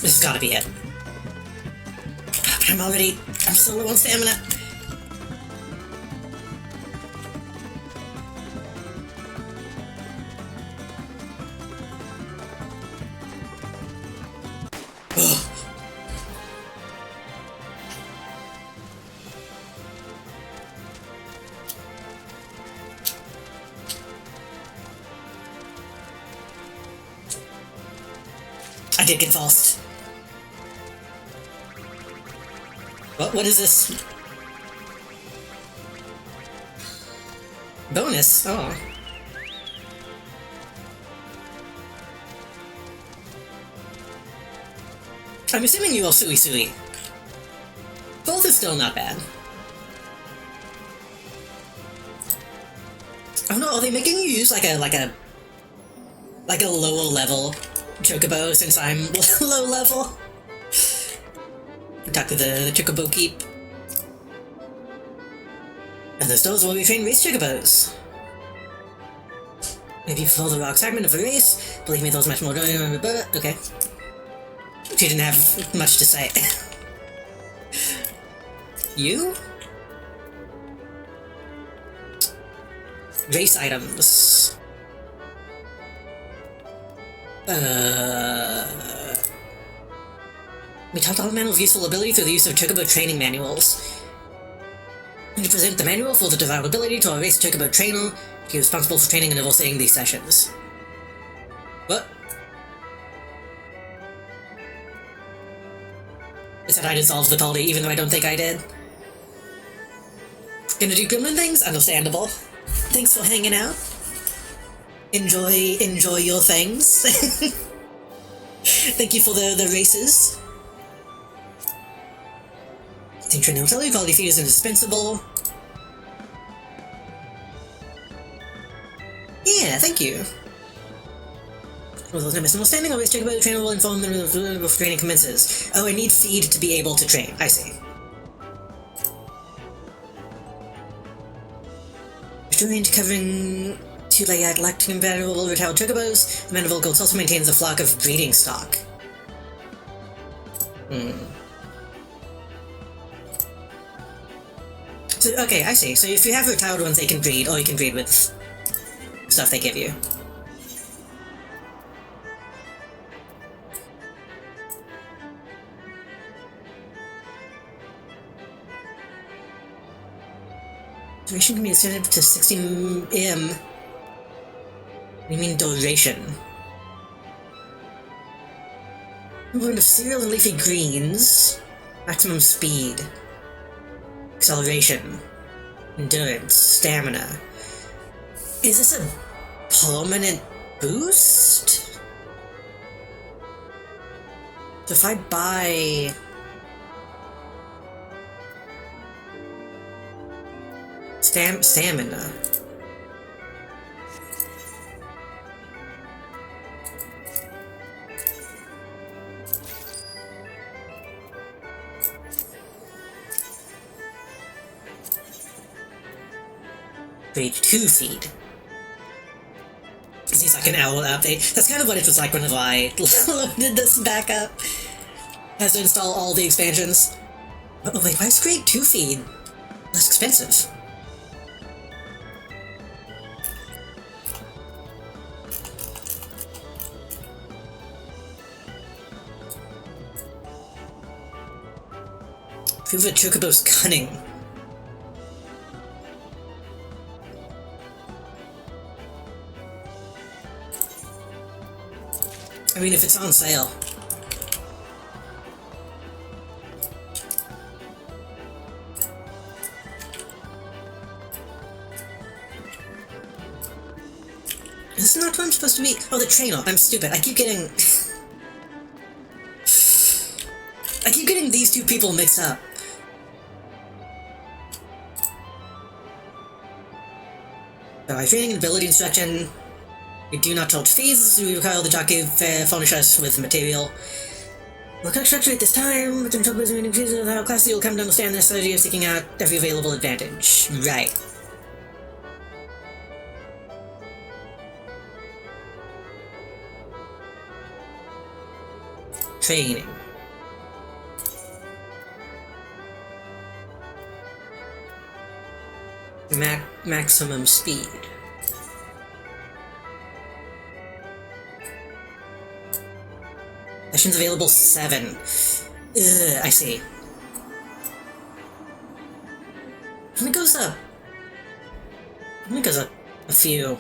This has gotta be it. But I'm still low on stamina. I did get falsed. What is this? Bonus? Oh. I'm assuming you all Sui Sui. Both is still not bad. Oh no, are they making you use like a like a lower level chocobo since I'm low level. Talk to the chocobo keep. And those doors will be trained race chocobos. Maybe follow the rock segment of the race. Believe me, those much more. Okay. She didn't have much to say. You? Race items. We taught all manual of useful ability through the use of chocobo training manuals. We present the manual for the developed ability to our race chocobo trainer. He is responsible for training and overseeing these sessions. What? I said I dissolved the party, even though I don't think I did. Gonna do gremlin things? Understandable. Thanks for hanging out. Enjoy your things. Thank you for the races. Trainer utility quality feed is indispensable. Yeah, thank you. For those misunderstanding, always check about the trainer will inform them before training commences. Oh, I need feed to be able to train. I see. Restrained covering 2-layered lactic variable retired chocobos. The Manifold Goats also maintains a flock of breeding stock. So, okay, I see. So if you have retired ones, they can breed, or you can breed with stuff they give you. Duration can be extended to 60 m. What do you mean duration? Movement of cereal and leafy greens. Maximum speed. Acceleration. Endurance. Stamina. Is this a permanent boost? So if I buy... Stamina. Grade 2 feed. It seems like an owl update. That's kind of what it was like whenever I loaded this back up. Has to install all the expansions. Oh wait, why is grade 2 feed less expensive? Prove a chocobo's cunning. I mean, if it's on sale. This is not what I'm supposed to be. Oh, the trainer. I'm stupid. I keep getting... I keep getting these two people mixed up. Alright, training and ability instruction. We do not charge fees. We require the jockey furnish us with material. We'll cut structure at this time, but in trouble is increasing how classy you'll come to understand the strategy of seeking out every available advantage. Right. Training. Maximum speed. Sessions available 7. I see. How many goes up? How many goes up? A few.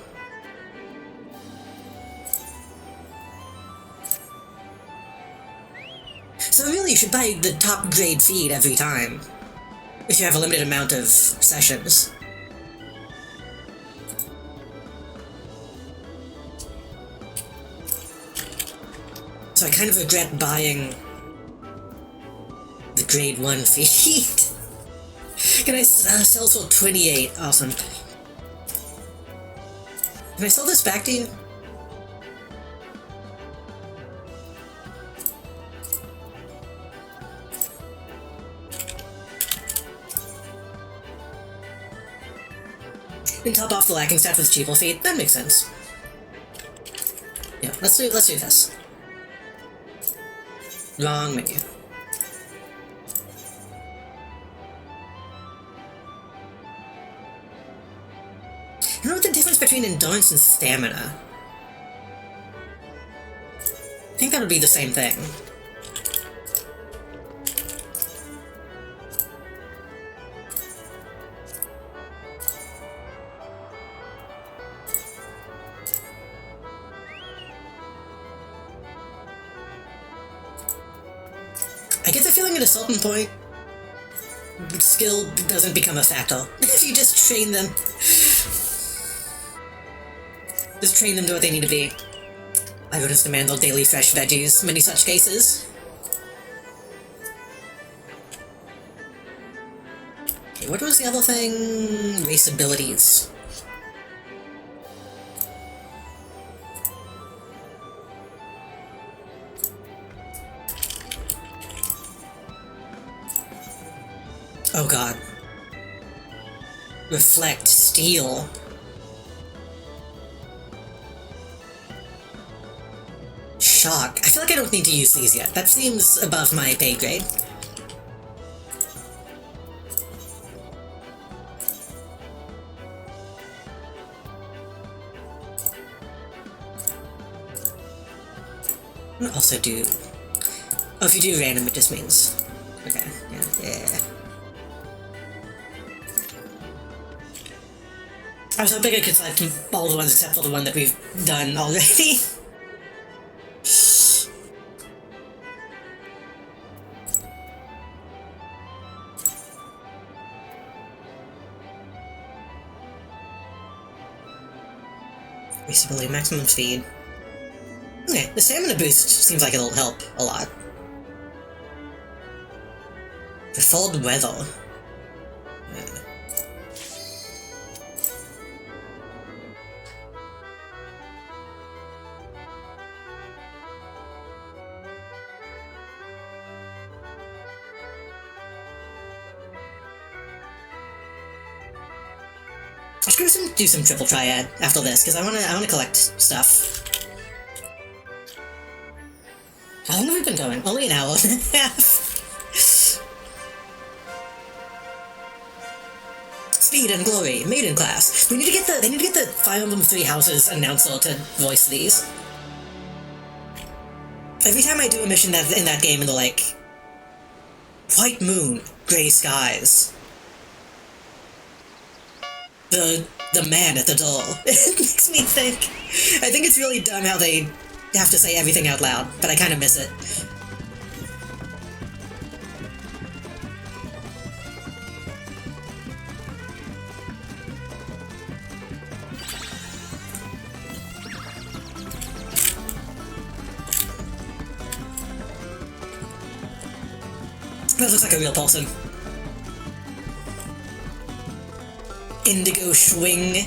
So really you should buy the top grade feed every time. If you have a limited amount of sessions. So I kind of regret buying the grade 1 feed. Can I sell for 28? Awesome. Can I sell this back to you? And top off the lacking stat with cheaper feet. That makes sense. Yeah, let's do this. Wrong menu. I don't know what the difference between endurance and stamina. I think that would be the same thing. I get the feeling at a certain point, skill doesn't become a factor. If you just train them. Just train them to what they need to be. I would just demand daily fresh veggies, many such cases. Okay, what was the other thing? Race abilities. Oh god. Reflect, steel. Shock. I feel like I don't need to use these yet. That seems above my pay grade. I'm gonna also do... Oh, if you do random, it just means... Okay, yeah. I was hoping I could select all the ones except for the one that we've done already. Basically, maximum speed. Okay, the stamina boost seems like it'll help a lot. Preferred weather. I should do some triple triad after this, because I wanna collect stuff. How long have we been going? Only an hour and a half. Speed and glory, maiden class. They need to get the Fire Emblem Three Houses announcer to voice these. Every time I do a mission in that game, and they're like, white moon, gray skies. The man at the door. It makes me think. I think it's really dumb how they have to say everything out loud, but I kind of miss it. That looks like a real person. Indigo swing.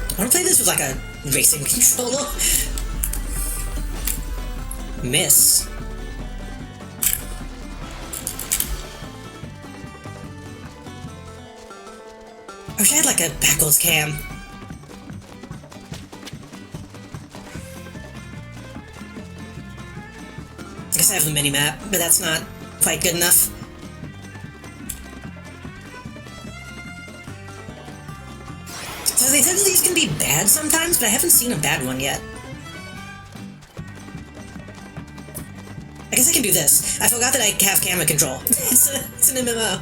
I want to play this with like a racing controller. Miss. I wish I had like a backwards cam. I guess I have the mini-map, but that's not quite good enough. So they said that these can be bad sometimes, but I haven't seen a bad one yet. I guess I can do this. I forgot that I have camera control. It's an MMO.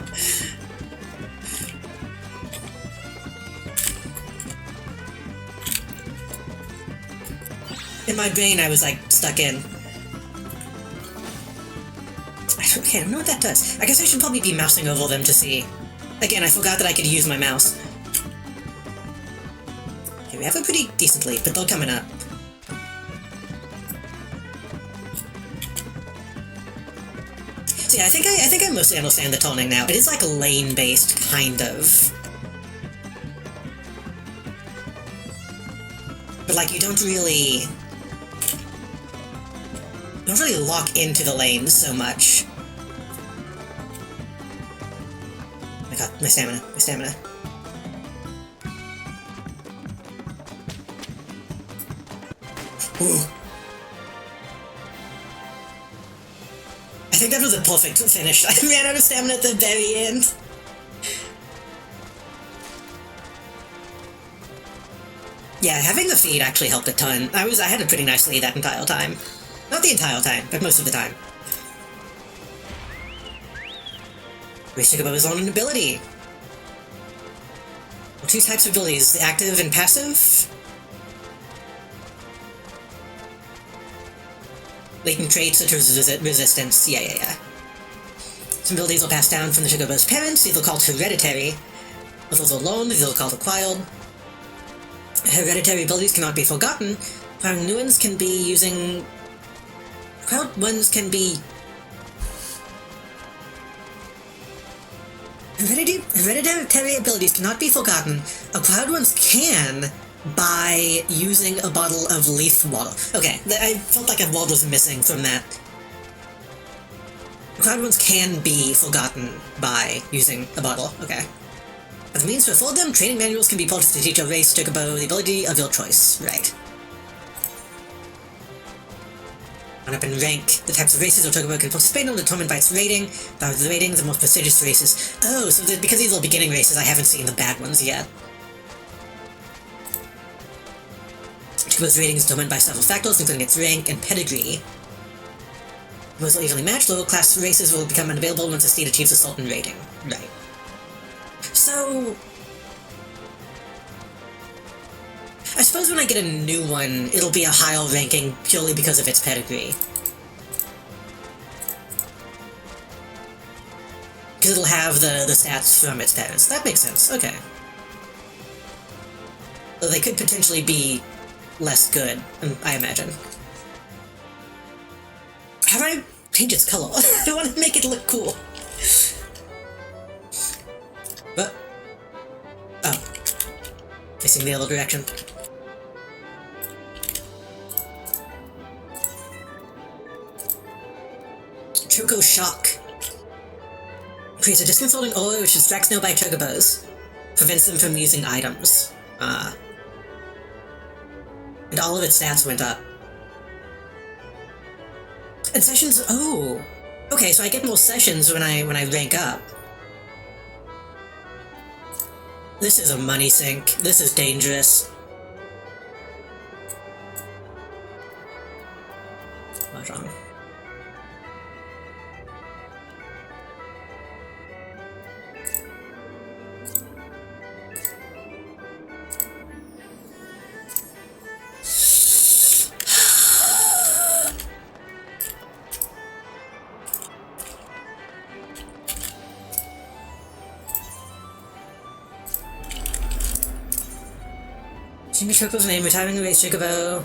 In my brain, I was like stuck in. Okay, I don't know what that does. I guess I should probably be mousing over them to see. Again, I forgot that I could use my mouse. Okay, we have it pretty decently, but they're coming up. So yeah, I think I mostly understand the toning now. It is like lane-based, kind of. But but like you don't really lock into the lanes so much. Oh my god, my stamina. Ooh. I think that was a perfect finish. I ran out of stamina at the very end. Yeah, having the feed actually helped a ton. I had a pretty nice lead that entire time. Not the entire time, but most of the time. Race Chocobo is on an ability. Well, two types of abilities, the active and passive. Latent traits such as resistance. Yeah. Some abilities will pass down from the Chocobo's parents. These are called hereditary. Others are loaned. These are called acquired. Hereditary abilities cannot be forgotten. Acquiring new ones can be using... Acquired ones can be... Hereditary abilities cannot be forgotten. Acquired ones can... by using a bottle of leaf water. Okay, I felt like a word was missing from that. Acquired ones can be forgotten by using a bottle. Okay. As a means to afford them, training manuals can be purchased to teach a race Chocobo the ability of your choice. Right. On up in rank, the types of races or Chocobo can participate in are determined by its rating. By the ratings, the most prestigious races. Oh, so because these are beginning races, I haven't seen the bad ones yet. Chocobo's rating is determined by several factors, including its rank and pedigree. Those are evenly matched, lower class races will become unavailable once a steed achieves a certain rating. Right. So... I suppose when I get a new one, it'll be a higher ranking purely because of its pedigree. Because it'll have the stats from its parents. That makes sense, okay. Though they could potentially be less good, I imagine. How do I change its color? I want to make it look cool. What? Oh. Facing the other direction. Choco Shock. Creates a disconcerting aura which distracts nearby Chocobos. Prevents them from using items. And all of its stats went up. And sessions... Oh! Okay, so I get more sessions when I rank up. This is a money sink. This is dangerous. What's wrong? Jimmy Chocobo's name, retiring the race Chocobo,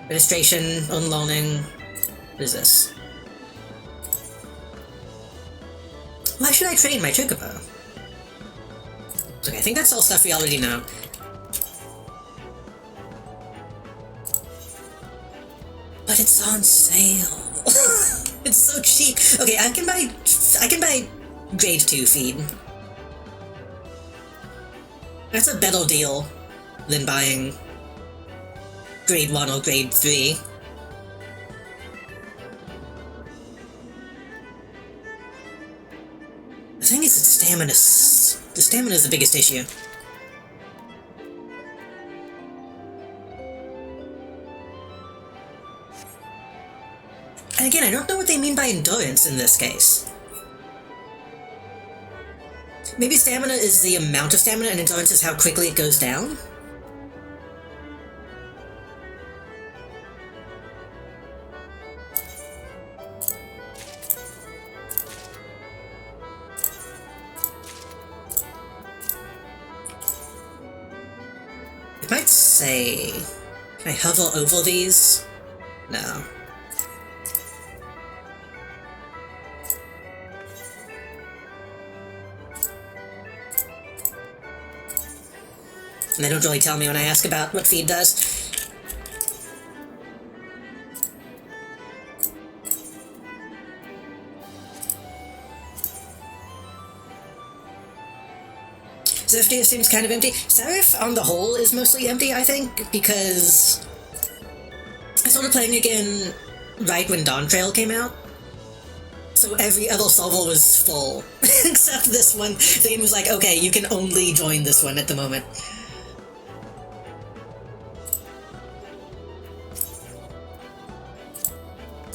registration, unloaning. What is this? Why should I train my Chocobo? Okay, I think that's all stuff we already know. But it's on sale. It's so cheap. Okay, I can buy grade 2 feed. That's a better deal than buying grade 1 or grade 3. The thing is that the stamina is the biggest issue. And again, I don't know what they mean by endurance in this case. Maybe stamina is the amount of stamina and endurance is how quickly it goes down? It might say... Can I hover over these? No. And they don't really tell me when I ask about what feed does. Zeftia seems kind of empty. Seraph, on the whole, is mostly empty, I think, because I started playing again right when Dawn Trail came out. So every other server was full, except this one. The game was like, okay, you can only join this one at the moment.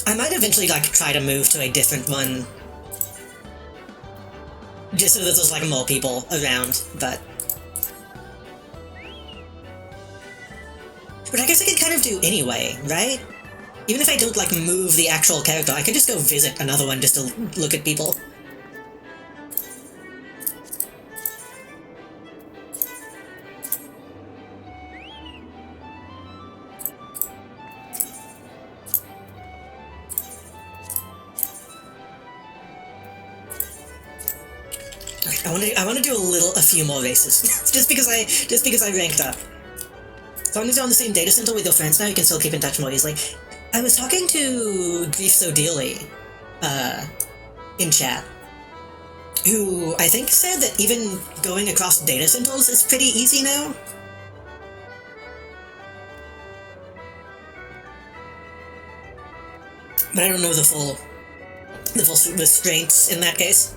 I might eventually, like, try to move to a different one. Just so that there's, like, more people around, but... But I guess I could kind of do anyway, right? Even if I don't, like, move the actual character, I could just go visit another one just to look at people. I want to do a few more races, just because I ranked up. As long as you're on the same data center with your friends now, you can still keep in touch more easily. I was talking to Grief So Dearly, in chat, who I think said that even going across data centers is pretty easy now. But I don't know the full restraints in that case.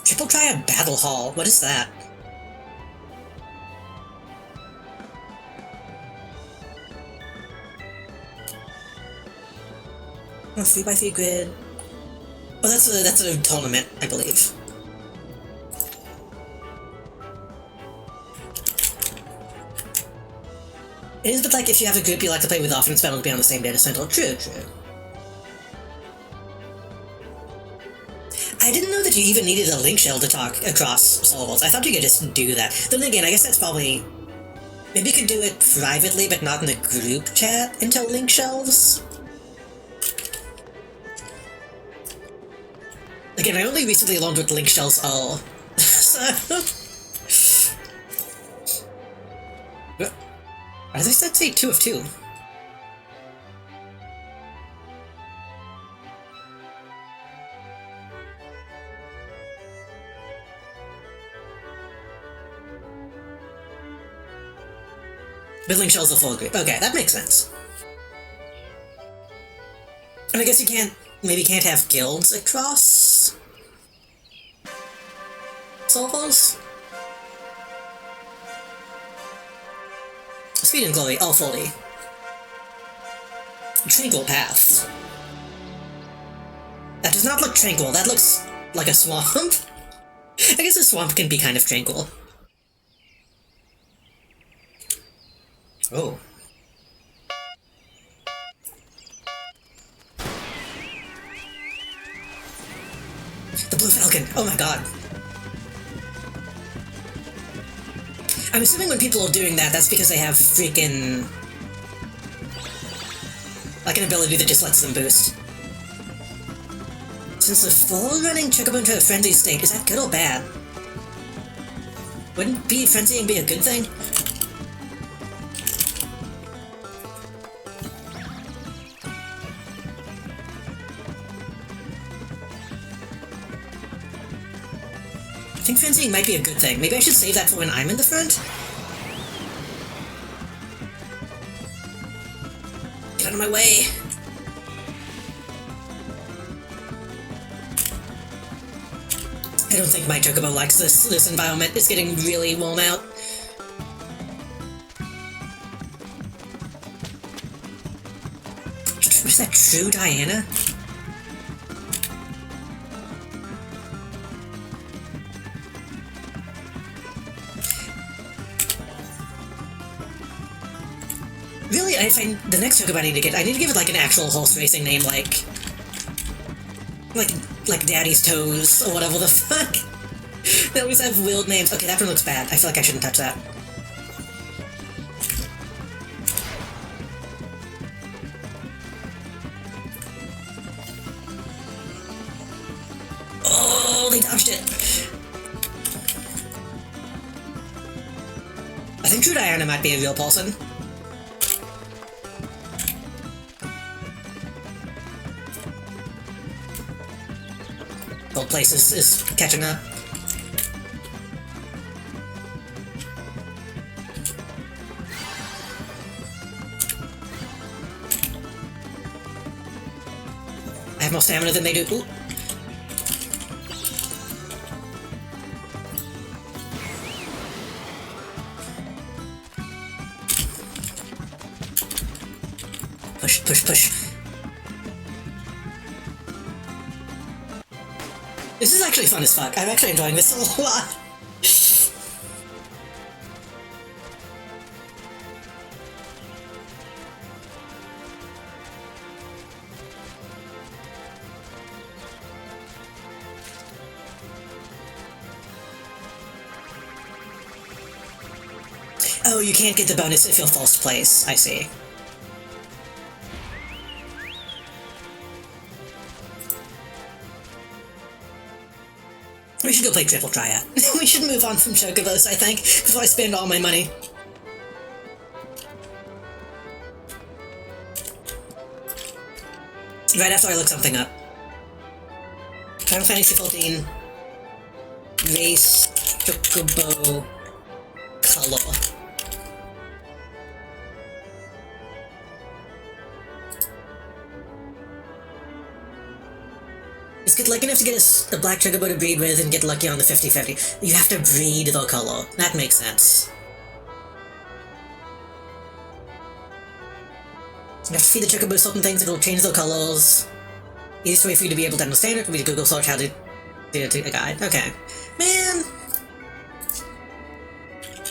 Triple Triad Battle Hall. What is that? Oh, 3x3 grid. Oh, that's a tournament, I believe. It is, but like if you have a group you like to play with often, it's better to be on the same data center. True. I didn't know that you even needed a link shell to talk across servers. I thought you could just do that. Then again, I guess that's probably... Maybe you could do it privately, but not in the group chat until link shells? Again, I only recently learned what link shells are. So... Why did I say 2 of 2? Building shells are full group. Okay, that makes sense. And I guess you can't have guilds across servers? Speed and Glory, all 40. Tranquil Path. That does not look tranquil, that looks like a swamp. I guess a swamp can be kind of tranquil. Oh. The Blue Falcon! Oh my god. I'm assuming when people are doing that, that's because they have freaking... like an ability that just lets them boost. Since the full running Chocobo into a frenzy state, is that good or bad? Wouldn't frenzying be a good thing? I think frenzying might be a good thing. Maybe I should save that for when I'm in the front? Get out of my way! I don't think my Chocobo likes this environment. It's getting really worn out. Was that true, Diana? Really, I find the next Chocobo I need to give it like an actual horse racing name, like Daddy's Toes, or whatever the fuck. They always have weird names. Okay, that one looks bad. I feel like I shouldn't touch that. Oh, they dodged it. True Diana might be a real person. Gold Place is catching up. I have more stamina than they do. Ooh. Push, push, push. This is actually fun as fuck. I'm actually enjoying this a lot. Oh, you can't get the bonus if you'll false place. I see. We should go play Triple Triad. We should move on from Chocobos, I think, before I spend all my money. Right after I look something up. Final Fantasy XIV. Race Chocobo Color. Is good lucky enough to get a black chocobo to breed with and get lucky on the 50-50. You have to breed the color. That makes sense. You have to feed the chocobo certain things, it'll change their colors. Easiest way for you to be able to understand it would be to Google search how to do it to a guide. Okay. Man!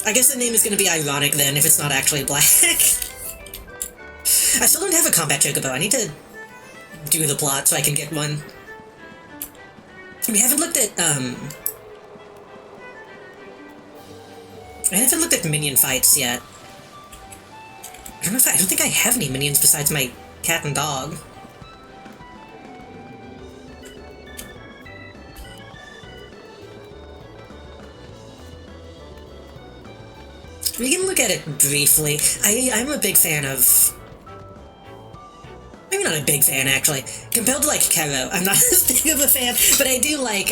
I guess the name is gonna be ironic then, if it's not actually black. I still don't have a combat chocobo. I need to do the plot so I can get one. We haven't looked at, I haven't looked at minion fights yet. I don't think I have any minions besides my cat and dog. We can look at it briefly. I'm a big fan of... Maybe not a big fan, actually. Compared to, like, Kero, I'm not as big of a fan, but I do like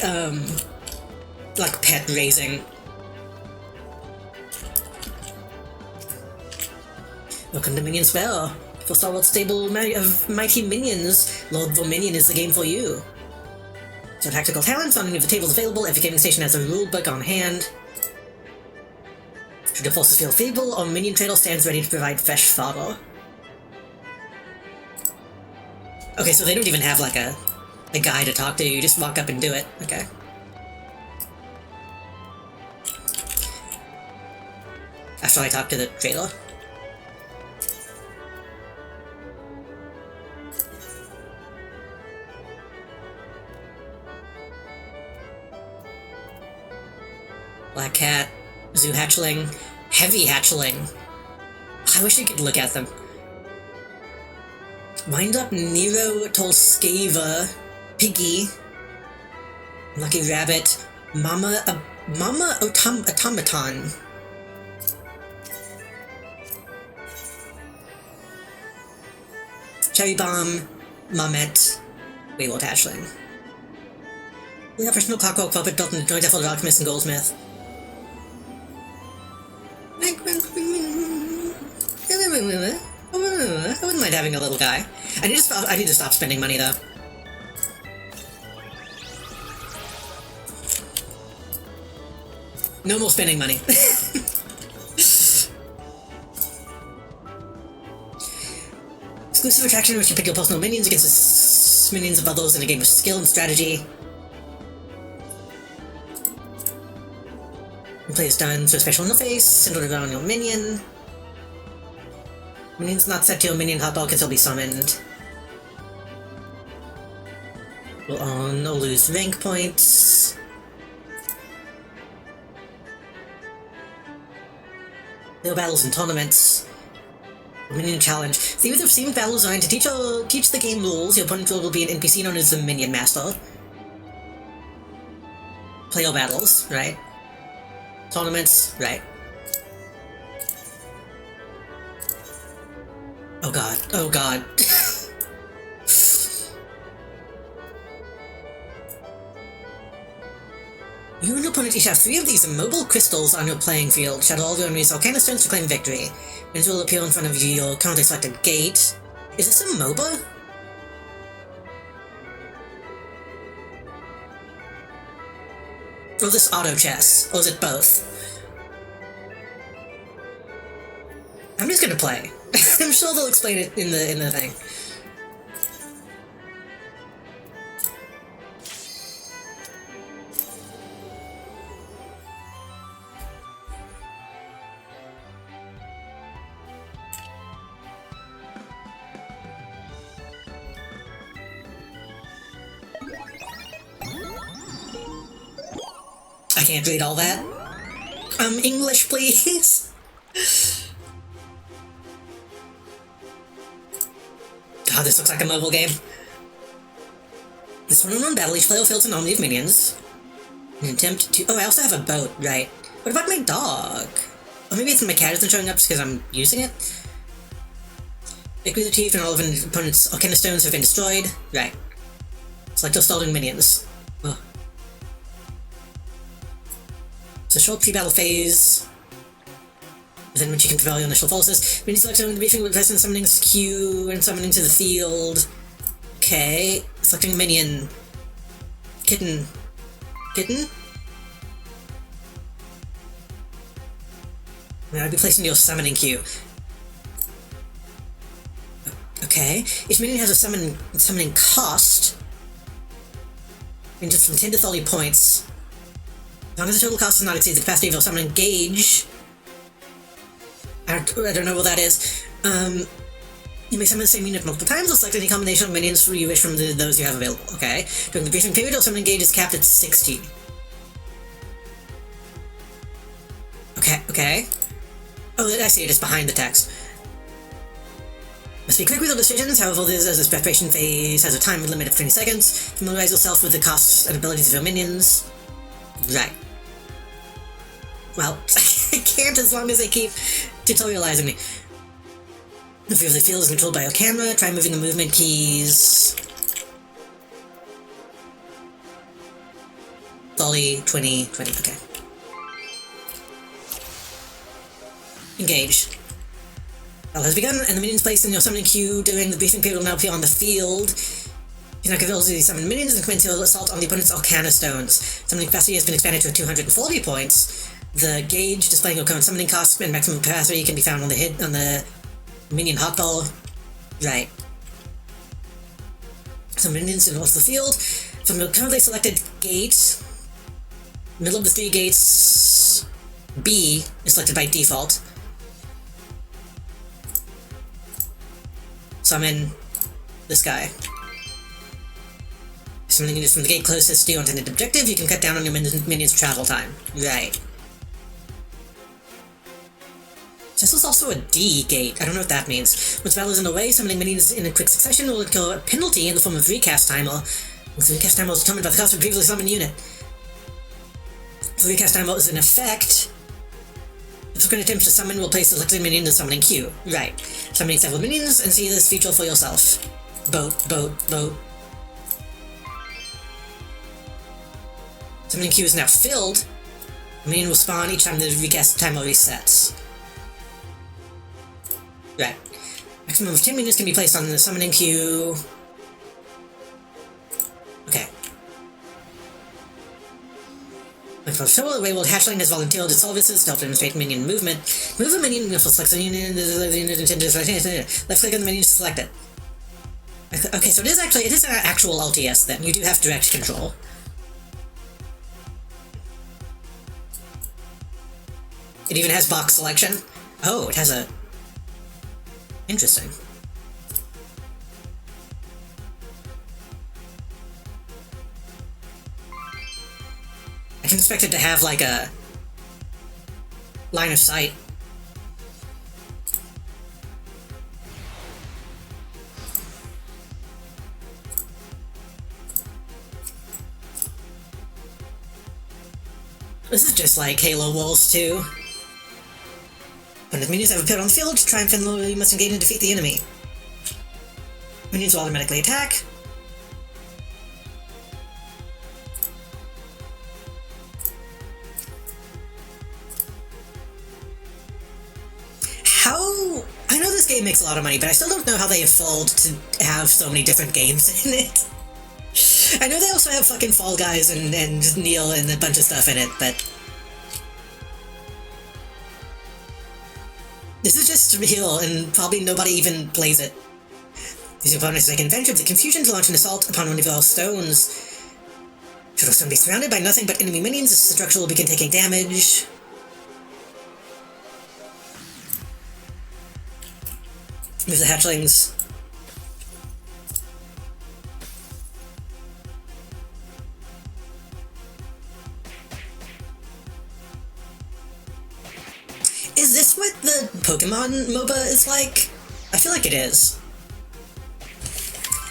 pet raising. Welcome to Minion Spell. For Star Wars stable of mighty minions, Lord Verminion is the game for you. So tactical talents, on any of the tables available, every gaming station has a rulebook on hand. Should your forces feel feeble, or Minion Trader stands ready to provide fresh fodder. Okay, so they don't even have, like, a guy to talk to, you just walk up and do it. Okay. After I talk to the trailer. Black Cat, Zoo Hatchling, Heavy Hatchling. I wish you could look at them. Wind Up Nero Tolskava, Piggy, Lucky Rabbit, Mama Automaton. Cherry Bomb, Mummet, Wayward Hatchling. We have personal clockwork puppet built into Joy Devil, Alchemist, and Goldsmith. I wouldn't mind having a little guy. I need to stop spending money though. No more spending money. Exclusive attraction in which you pick your personal minions against the minions of others in a game of skill and strategy. When play is done, so special interface, centered around your minion. Minions not set to your minion hotbar can still be summoned. Will earn or lose rank points. No battles and tournaments. Minion challenge. Series of themed battles designed to teach the game rules. Your opponent will be an NPC known as the Minion Master. Play your battles, right? Tournaments, right? Oh god. Oh god. You and your opponent each have 3 of these immobile crystals on your playing field. Shadow all your enemies' volcano stones to claim victory. It will appear in front of your currently selected gate. Is this a MOBA? Or is this auto chess? Or is it both? I'm just gonna play. I'm sure they'll explain it in the thing. I can't read all that. English, please. God, this looks like a mobile game. This one-on-one battle, each player fields an army of minions. An attempt to... Oh, I also have a boat, right. What about my dog? Or maybe it's my cat isn't showing up because I'm using it? Victory is achieved and all of an opponent's Arcana Stones have been destroyed. Right. Select your starting minions. Oh. It's a short pre-battle phase. Within which you can prevail your initial forces. Minion selection in the briefing with present summoning queue and summoning to the field. Okay. Selecting a minion. Kitten. Kitten? I'll be placed into your summoning queue. Okay. Each minion has a summoning cost. Ranges from 10 to 30 points. As long as the total cost does not exceed the capacity of your summoning gauge. I don't know what that is. You may summon the same unit multiple times or select any combination of minions you wish from those you have available. Okay. During the briefing period, your summoning gauge is capped at 60. Okay. Oh, I see it. It's behind the text. Must be quick with your decisions, however, this preparation phase has a time limit of 20 seconds. Familiarize yourself with the costs and abilities of your minions. Right. Well, I can't as long as they keep tutorializing me. If the field is controlled by your camera, try moving the movement keys. 30, 20, okay. Engage. Battle has begun, and the minions placed in your summoning queue during the briefing period will now appear on the field. You can ability to summon minions and commence your assault on the opponent's Arcana Stones. Summoning capacity has been expanded to 240 points. The gauge displaying your current summoning cost and maximum capacity can be found on the minion hotbar. Right. Some minions in the north of the field. From your currently selected gate, middle of the 3 gates, B is selected by default. Summon this guy. Summoning units from the gate closest to your intended objective, you can cut down on your minions' travel time. Right. This was also a D gate. I don't know what that means. Once battle is underway, summoning minions in a quick succession will incur a penalty in the form of recast timer. The recast timer is determined by the cost of a previously summoned unit. The recast timer is in effect. The frequent attempts to summon will place the selected minion in the summoning queue. Right. Summoning several minions and see this feature for yourself. Boat. Summoning queue is now filled. A minion will spawn each time the recast timer resets. Right. Maximum of 10 minions can be placed on the summoning queue. Okay. Like for sure, the Wayward Hatchling has volunteered its services to help demonstrate minion movement. Move a minion will select the unit. Left click on the minion to select it. Okay, so it is an actual LTS then. You do have direct control. It even has box selection. Oh, it has a... Interesting. I can expect it to have like a line of sight. This is just like Halo Wars 2. When the minions have appeared on the field, triumph and you must engage and defeat the enemy. Minions will automatically attack. How... I know this game makes a lot of money, but I still don't know how they afford to have so many different games in it. I know they also have fucking Fall Guys and Neil and a bunch of stuff in it, but... This is just real, and probably nobody even plays it. These opponents take advantage of the confusion to launch an assault upon one of your stones. Should also be surrounded by nothing but enemy minions, the structure will begin taking damage. Move the hatchlings. Is this what the Pokemon MOBA is like? I feel like it is.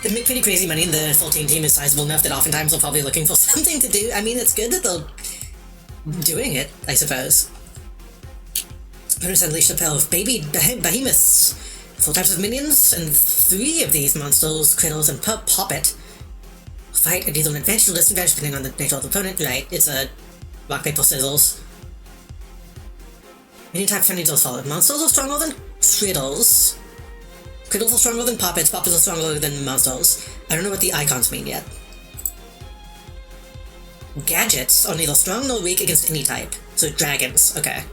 They make pretty crazy money, and the full team is sizable enough that oftentimes they're probably looking for something to do. I mean, it's good that they're doing it, I suppose. Opponents unleash the power of baby behemoths. 4 types of minions, and 3 of these monsters, Crittles and Poppet, fight at either an advantage or disadvantage depending on the nature of the opponent. Right, it's a rock, paper, scissors. Minion type friendlies are followed. Monsters are stronger than Crittles. Crittles are stronger than Poppets. Poppets are stronger than monsters. I don't know what the icons mean yet. Gadgets are neither strong nor weak against any type. So dragons, okay.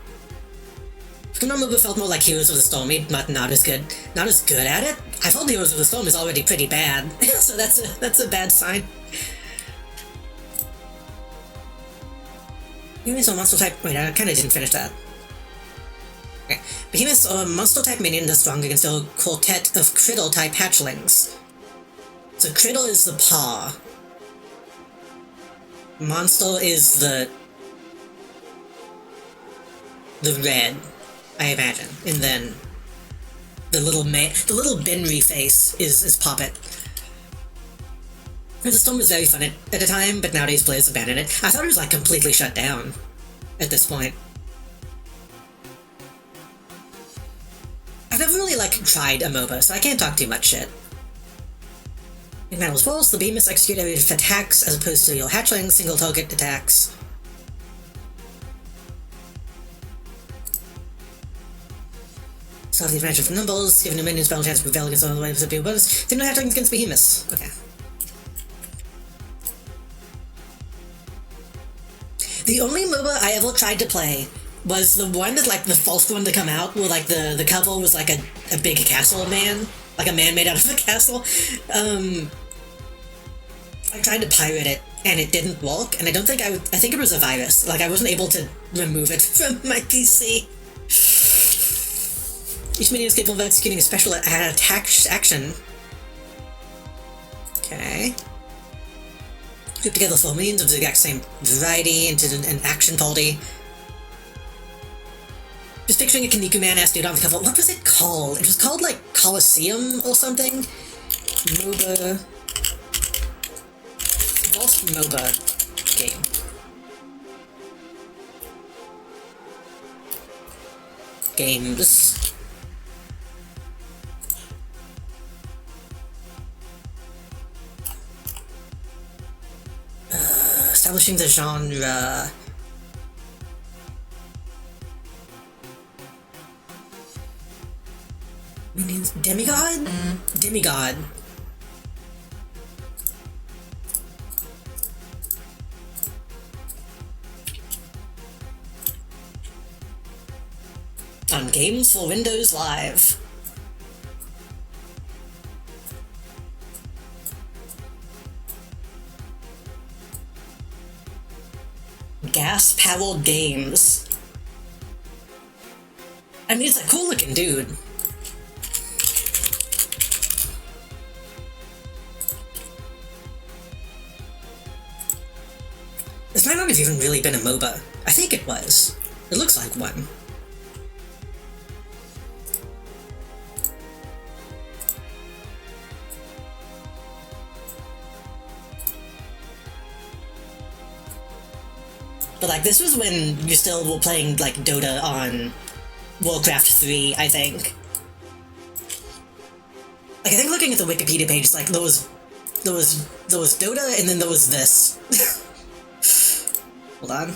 Pokemon MOBA felt more like Heroes of the Storm, but not as good. Not as good at it? I thought Heroes of the Storm is already pretty bad, so that's a bad sign. Behemoths are monster type. Wait, I kinda didn't finish that. Okay. Behemoths are monster type minion that's strong against a quartet of Criddle type hatchlings. So Criddle is the paw. Monster is the red, I imagine, and then the little Benry face is Poppet. The Storm was very fun at the time, but nowadays players abandon it. I thought it was like completely shut down at this point. I've never really like tried a MOBA, so I can't talk too much shit. In Battle's Pulse, the behemoths execute area attacks as opposed to your hatchling single target attacks. Start the advantage from numbers, giving the minions battle chance to prevail against other waves of bonus. Then no hatchlings against behemoths. Okay. The only MOBA I ever tried to play was the one that, like, the false one to come out, where, like, the couple was, like, a big castle man. Like, a man made out of a castle. I tried to pirate it, and it didn't work, and I don't think I think it was a virus. Like, I wasn't able to remove it from my PC. Each minion is capable of executing a special attack action. Okay. Group together 4 minions of the exact same variety into an action party. Just picturing a Kaneko man-ass dude on the cover. What was it called? It was called, like, Coliseum or something? MOBA... False MOBA game. Games. Establishing the genre... Demigod? Demigod. On Games for Windows Live. Gas-powered games. I mean, it's a cool-looking dude. This might not have even really been a MOBA. I think it was. It looks like one. But, like, this was when you still were playing, like, Dota on Warcraft 3, I think. Like, I think looking at the Wikipedia page, it's like there was Dota, and then there was this. Hold on.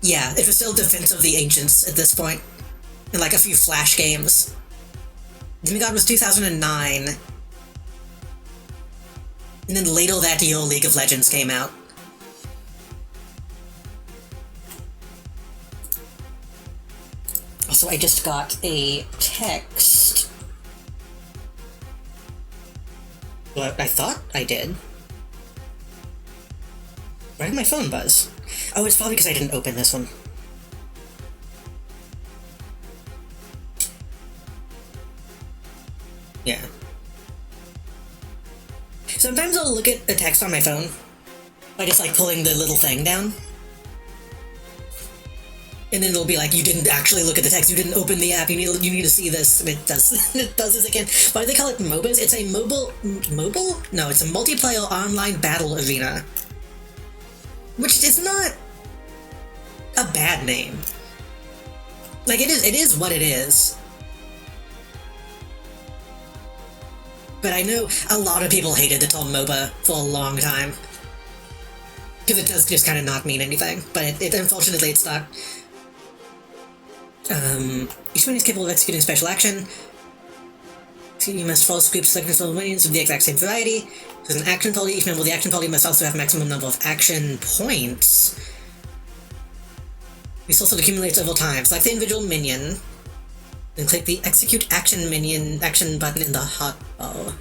Yeah, it was still Defense of the Ancients at this point, and like a few Flash games. Demigod was 2009, and then later that year, League of Legends came out. Also, I just got a text. Well, I thought I did. Why did my phone buzz? Oh, it's probably because I didn't open this one. Yeah. Sometimes I'll look at a text on my phone by just like pulling the little thing down. And then it'll be like, you didn't actually look at the text, you didn't open the app, you need to see this, and it does it does this again. Why do they call it MOBAs? It's a mobile? No, it's a multiplayer online battle arena. Which is not a bad name. Like, it is what it is. But I know a lot of people hated the term MOBA for a long time. Because it does just kind of not mean anything. But it unfortunately, it's not. Each one is capable of executing special action. You must follow groups selecting several minions of the exact same variety. There's an action party. Each member of the action party must also have maximum number of action points. These also accumulate several times. Select the individual minion, then click the execute action button in the hotbar.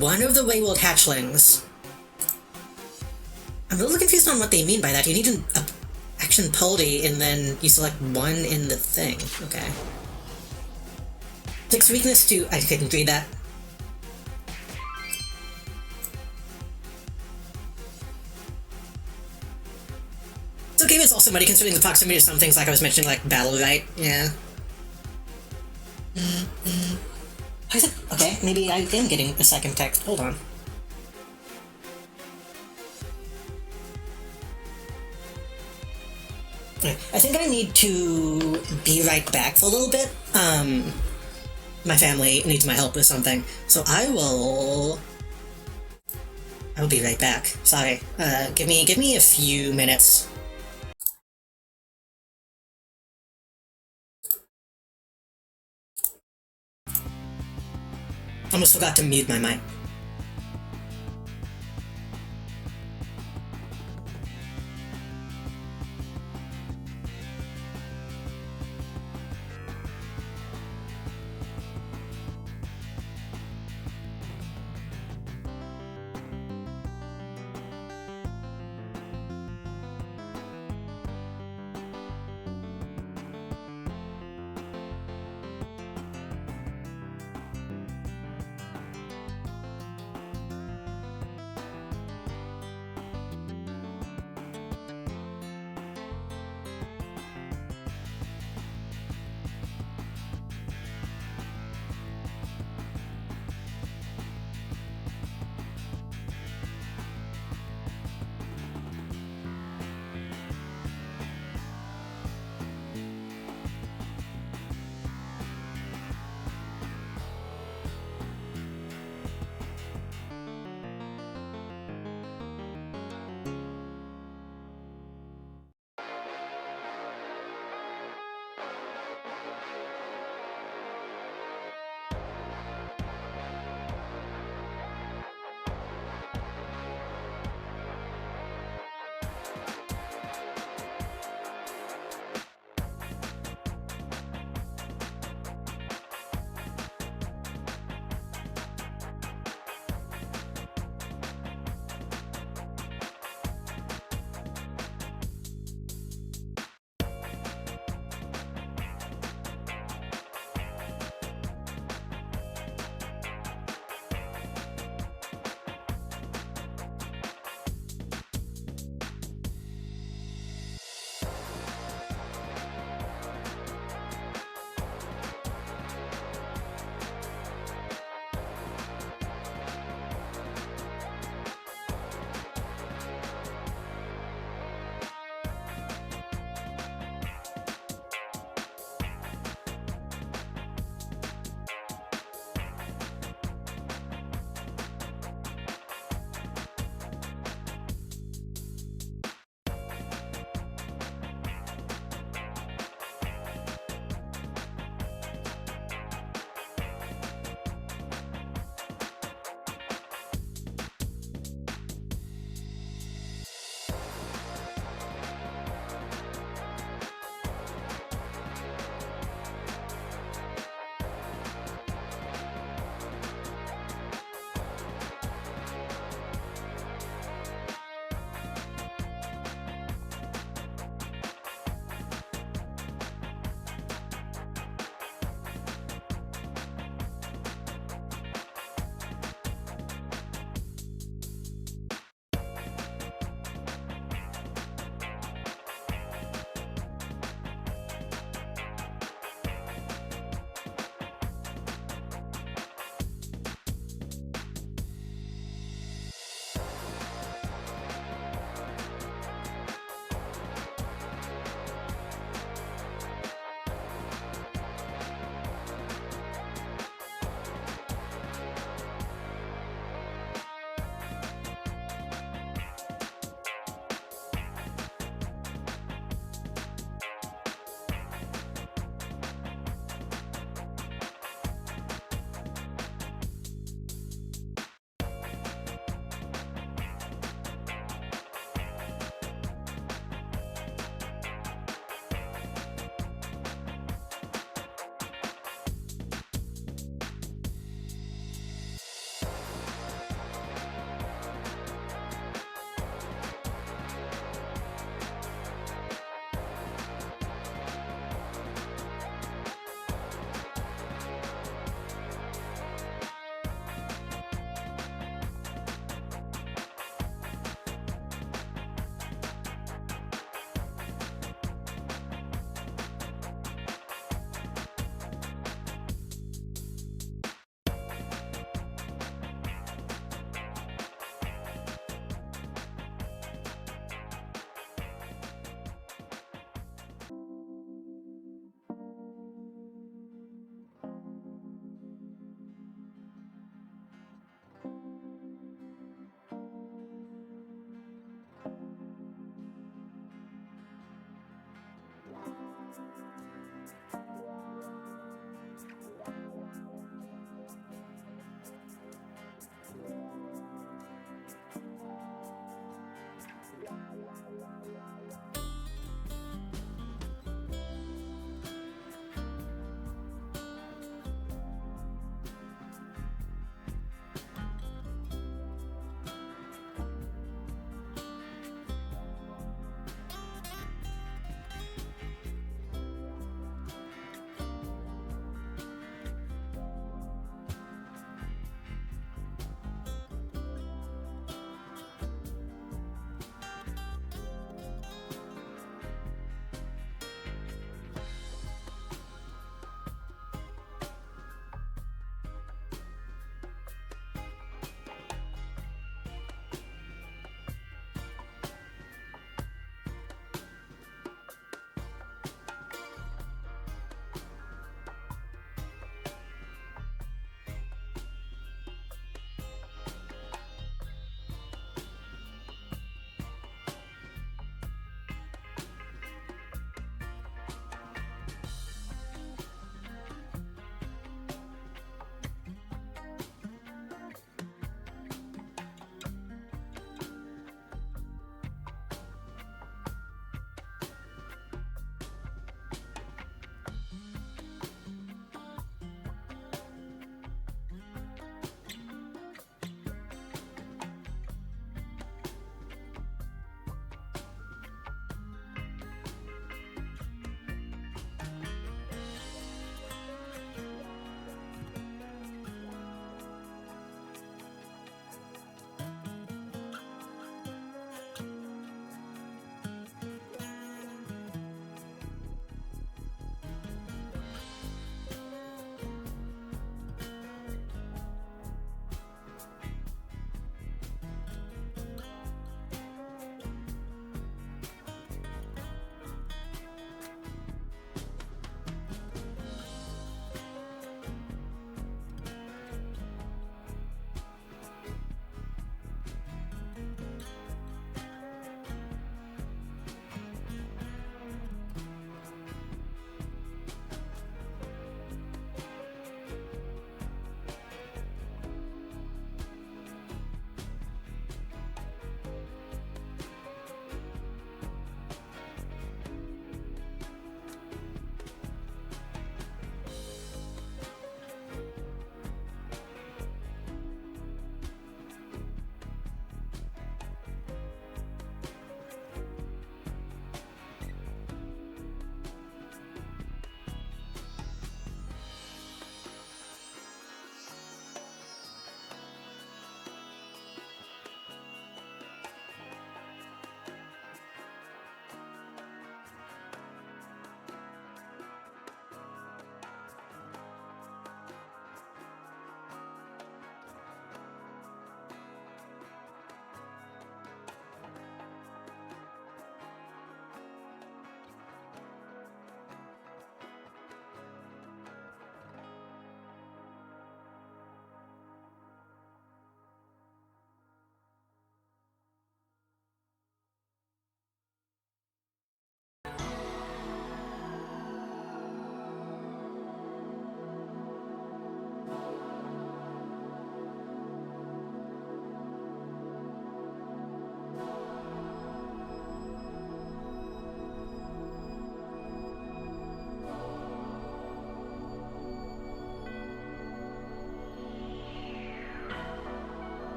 One of the Wayward hatchlings. I'm a little confused on what they mean by that. You need an action party, and then you select one in the thing. Okay. 6 weakness to... I couldn't read that. It's okay, but it's also muddy considering the proximity of some things like I was mentioning, like Battle Right. Yeah. Why is it... Okay, maybe I am getting a second text. Hold on. I think I need to be right back for a little bit. My family needs my help with something, so I will be right back. Sorry. Give me a few minutes. Almost forgot to mute my mic.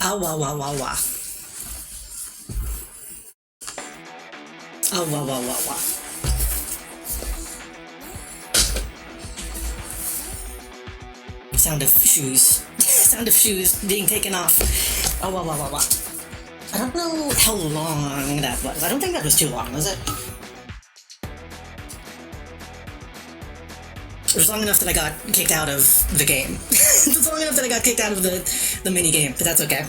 Ah, wah, wah, wah, wah. Ah, wah, wah, wah, wah. Sound of shoes. Sound of shoes being taken off. Oh, wah, wah, wah, wah. I don't know how long that was. I don't think that was too long, was it? It was long enough that I got kicked out of the game. It was long enough that I got kicked out of the mini game, but that's okay.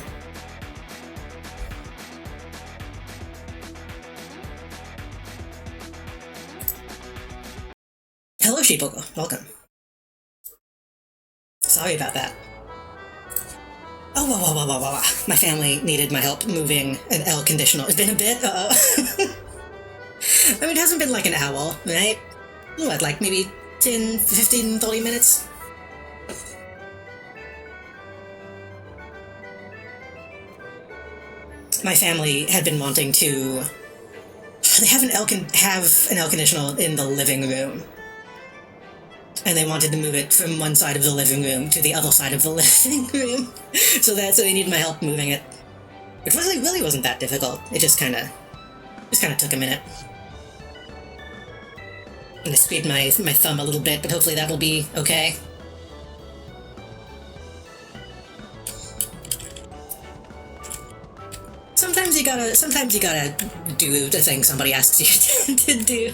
Hello, Sheeple. Welcome. Sorry about that. Oh, wah, wah, wah, wah, wah, wah. My family needed my help moving an L conditional. It's been a bit, I mean, it hasn't been like an hour, right? What, like maybe 10, 15, 30 minutes? My family had been wanting to... They have an L conditional in the living room. And they wanted to move it from one side of the living room to the other side of the living room. So they needed my help moving it. Which really wasn't that difficult. It just kinda took a minute. And I scraped my thumb a little bit, but hopefully that'll be okay. sometimes you gotta do the thing somebody asks you to do.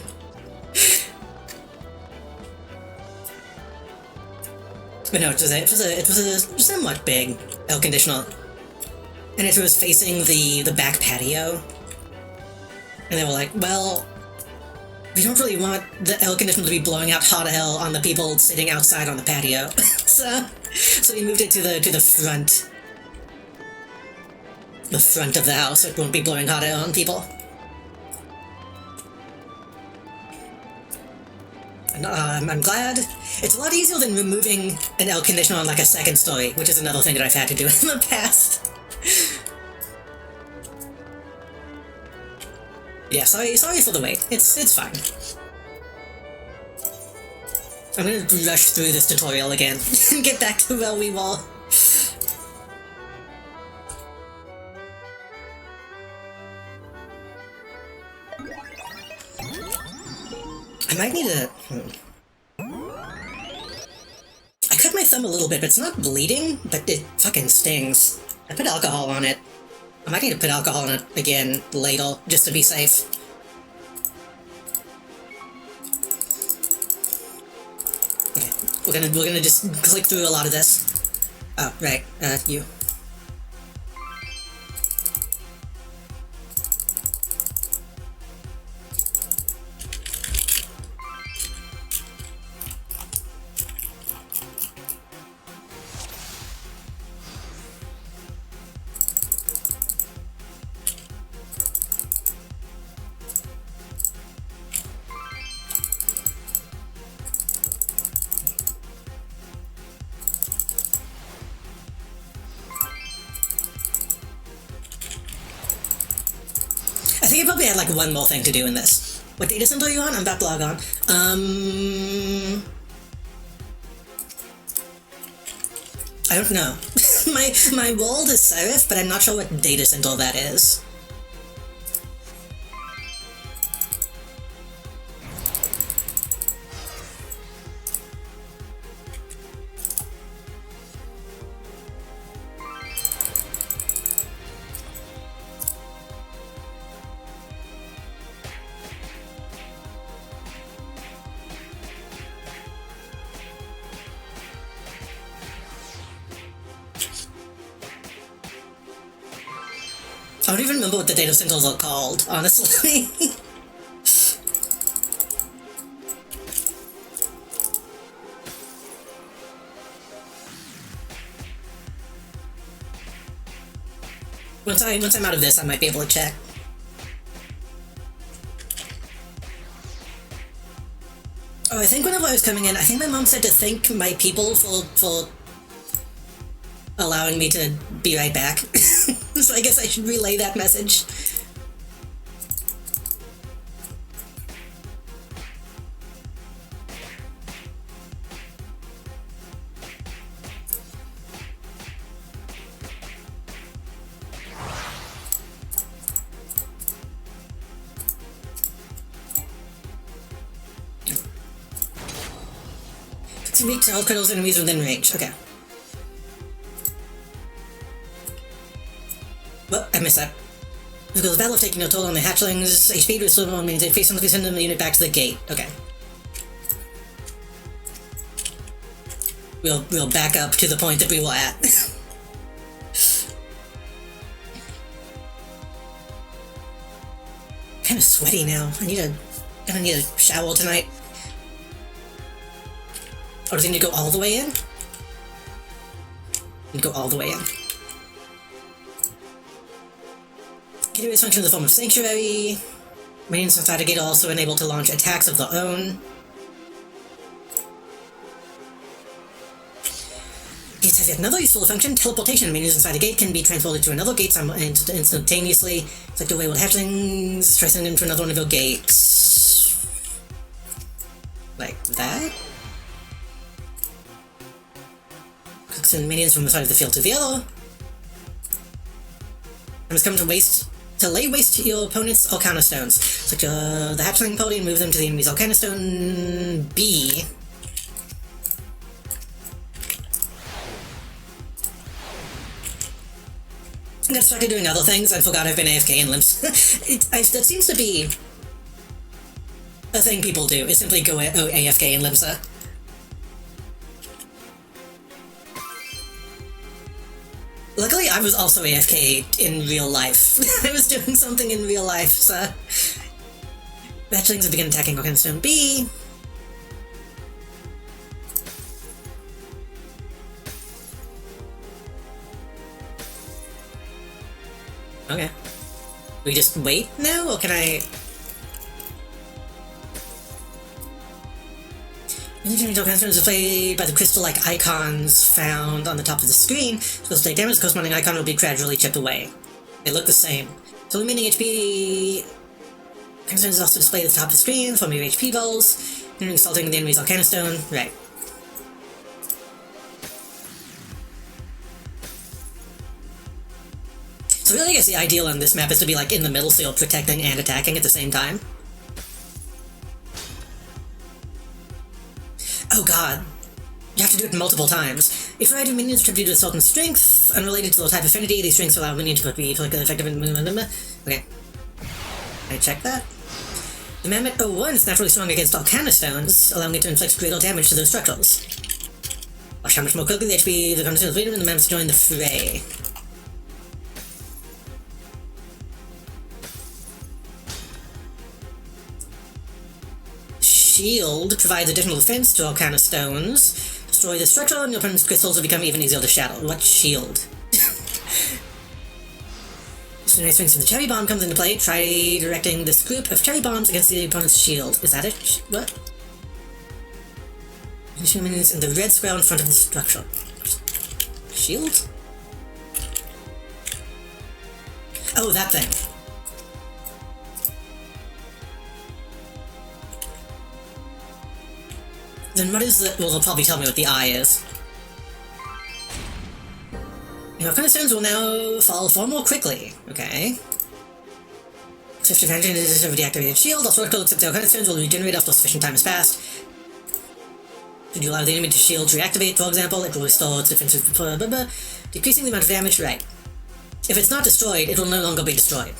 But no, it was a somewhat big air conditioner, and it was facing the back patio. And they were like, well, we don't really want the air conditioner to be blowing out hot air on the people sitting outside on the patio. so we moved it to the front. The front of the house, so it won't be blowing hot air on people. And, I'm glad. It's a lot easier than removing an air conditioner on like a second story, which is another thing that I've had to do in the past. Yeah, sorry for the wait. It's fine. I'm gonna rush through this tutorial again and get back to where we were. I might need a... I cut my thumb a little bit, but it's not bleeding, but it fucking stings. I put alcohol on it. I might need to put alcohol on it again later, just to be safe. Okay, we're gonna just click through a lot of this. Oh, right, you. I think I probably had like one more thing to do in this. What data center are you on? I'm about to log on. I don't know. my world is Serif, but I'm not sure what data center that is. I don't even remember what the data centers are called, honestly. Once I'm out of this, I might be able to check. Oh, I think whenever I was coming in, I think my mom said to thank my people for allowing me to be right back. So I guess I should relay that message. To make all critters enemies within range. Okay. Well, I missed that. Because the battle of taking a toll on the hatchlings, HP to slow means they face something to send the unit back to the gate. Okay. We'll back up to the point that we were at. Kind of sweaty now. Gonna need a shower tonight. Or does it need to go all the way in? Need to go all the way in. Gateways function in the form of sanctuary. Minions inside a gate are also enabled to launch attacks of their own. Gates have yet another useful function, teleportation. Minions inside a gate can be transported to another gate instantaneously. It's like the way with hatchlings, try sending them to another one of your gates. Like that? Send minions from the side of the field to the other. And it's come to lay waste to your opponent's Arcana Stones. So the hatchling party and move them to the enemy's Arcana Stone B. got distracted doing other things and forgot I've been AFK in limps. That seems to be a thing people do, is simply go AFK in Limsa. Luckily, I was also AFK in real life. I was doing something in real life, so... Batchlings have begun attacking Orcanstone B. Okay. We just wait now, or can I... Individual Orcanstones are played by the crystal-like icons found on the top of the screen. Supposed to take damage, the corresponding icon will be gradually chipped away. They look the same. So remaining HP... Orcanstones is also displayed at the top of the screen, forming your HP balls, and insulting the enemy's Orcanstone. Right. So really, I guess the ideal on this map is to be, like, in the middle, so you're protecting and attacking at the same time. Oh god. You have to do it multiple times. If your item minions attributed to a certain strength, unrelated to the type affinity, these strengths allow minions to be effective in... Okay. I check that. The Mammoth 01 is naturally strong against all canistones, allowing it to inflict greater damage to those structurals. Watch how much more quickly the HP the canistones bleed and the Mammoths join the fray. Shield provides additional defense to all canistones. Destroy the structure and your opponent's crystals will become even easier to shadow. What shield? So nice swings from the cherry bomb comes into play. Try directing this group of cherry bombs against the opponent's shield. Is that it? What? Minions in the red square in front of the structure. Shield? Oh, that thing. Then what is the... Well, they'll probably tell me what the eye is. Your canistones will now fall far more quickly. Okay. If your engine is a deactivated shield, all circle except your canistones will regenerate after sufficient time has passed. Should you allow the enemy to shield to reactivate, for example, it will restore its defensive... decreasing the amount of damage, right. If it's not destroyed, it will no longer be destroyed.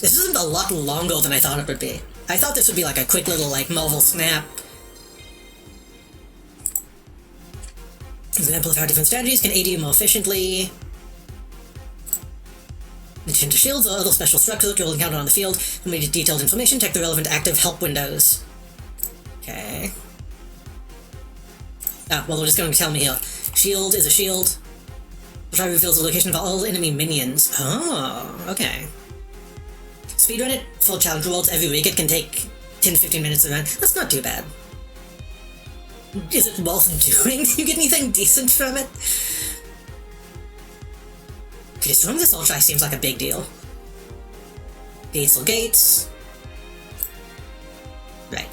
This isn't a lot longer than I thought it would be. I thought this would be like a quick little, like, Marvel snap. Example of how different strategies can aid you more efficiently. In addition to shields or other special structures that you'll encounter on the field, for more detailed information, check the relevant active help windows. Okay. Ah, well, they're just going to tell me here. Shield is a shield. The try reveals the location of all enemy minions. Oh, okay. Speedrun it, full challenge rewards every week. It can take 10 to 15 minutes to run. That's not too bad. Is it worth doing? Do you get anything decent from it? Okay, destroying this ultra seems like a big deal. Gates or gates. Right.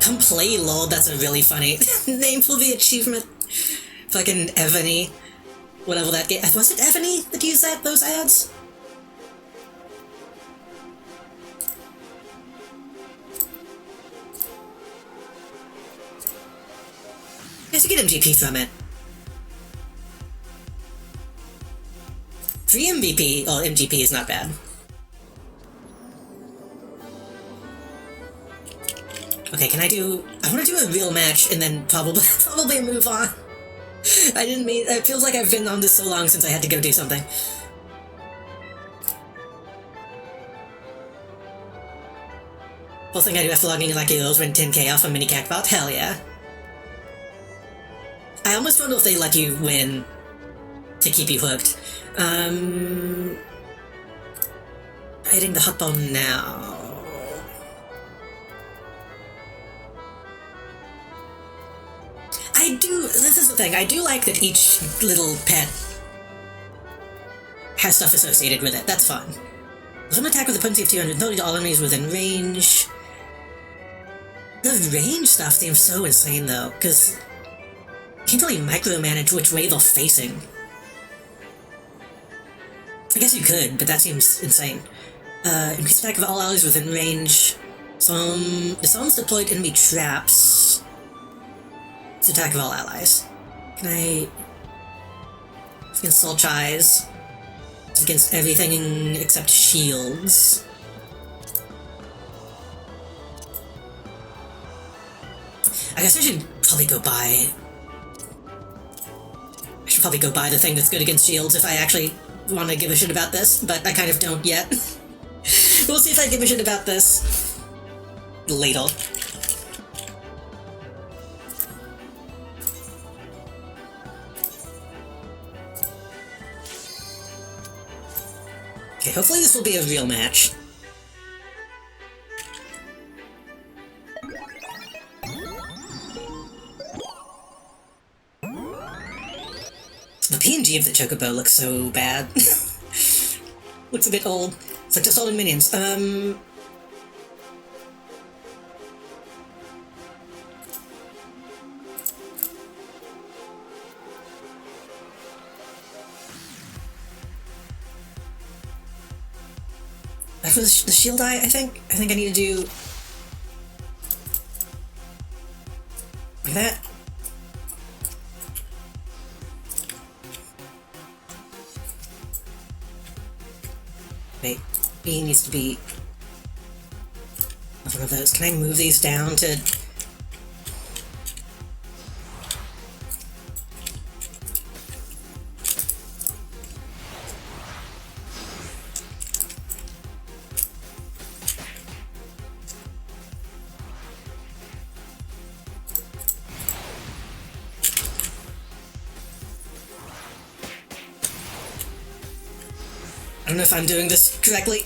Come play, Lord. That's a really funny name for the achievement. Fucking Ebony. Whatever that game... Was it Ebony that used those ads? Guess you get MGP from it. Free MVP, or MGP is not bad. Okay, can I do... I want to do a real match and then probably move on. I didn't mean... It feels like I've been on this so long since I had to go do something. Whole thing I do after logging in like those win 10k off a mini cackbot? Hell yeah. I almost wonder if they let you win to keep you hooked. Hitting the hot bone now. This is the thing, I do like that each little pet has stuff associated with it, that's fun. There's an attack with a potency of 230 to all enemies within range. The range stuff seems so insane though, because you can't really micromanage which way they're facing. I guess you could, but that seems insane. Increase attack of all allies within range. The Psalms deployed enemy traps. It's attack of all allies. Can I... It's against soul tries. It's against everything except shields. I guess I should probably go buy... I should probably go buy the thing that's good against shields if I actually want to give a shit about this, but I kind of don't yet. We'll see if I give a shit about this later. Okay, hopefully this will be a real match. The PNG of the Chocobo looks so bad. Looks a bit old. It's like just all in minions. For the shield eye, I think I need to do like that. Wait, B needs to be one of those. Can I move these down to... I don't know if I'm doing this correctly.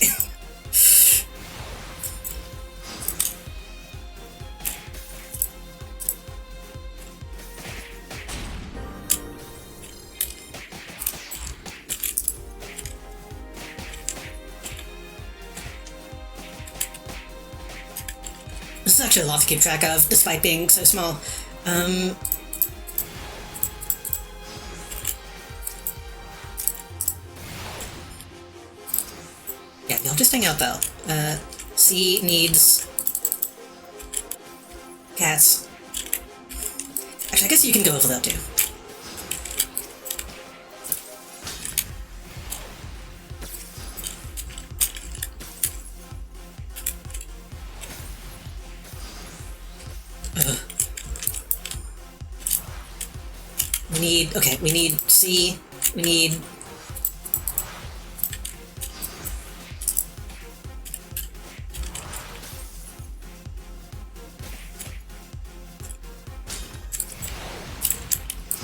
This is actually a lot to keep track of, despite being so small. Yeah, you'll just hang out though. C needs cats. Actually, I guess you can go over that too. We need C, we need...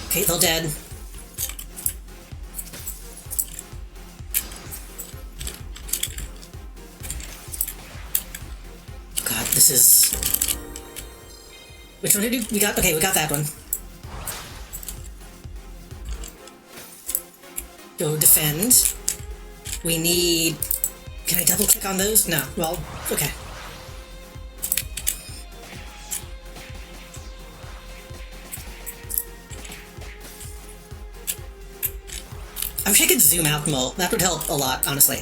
Okay, they're dead. God, this is... Which one did we got? Okay, we got that one. Go defend. We need... Can I double click on those? No. Well, okay. I wish I could zoom out more. That would help a lot, honestly.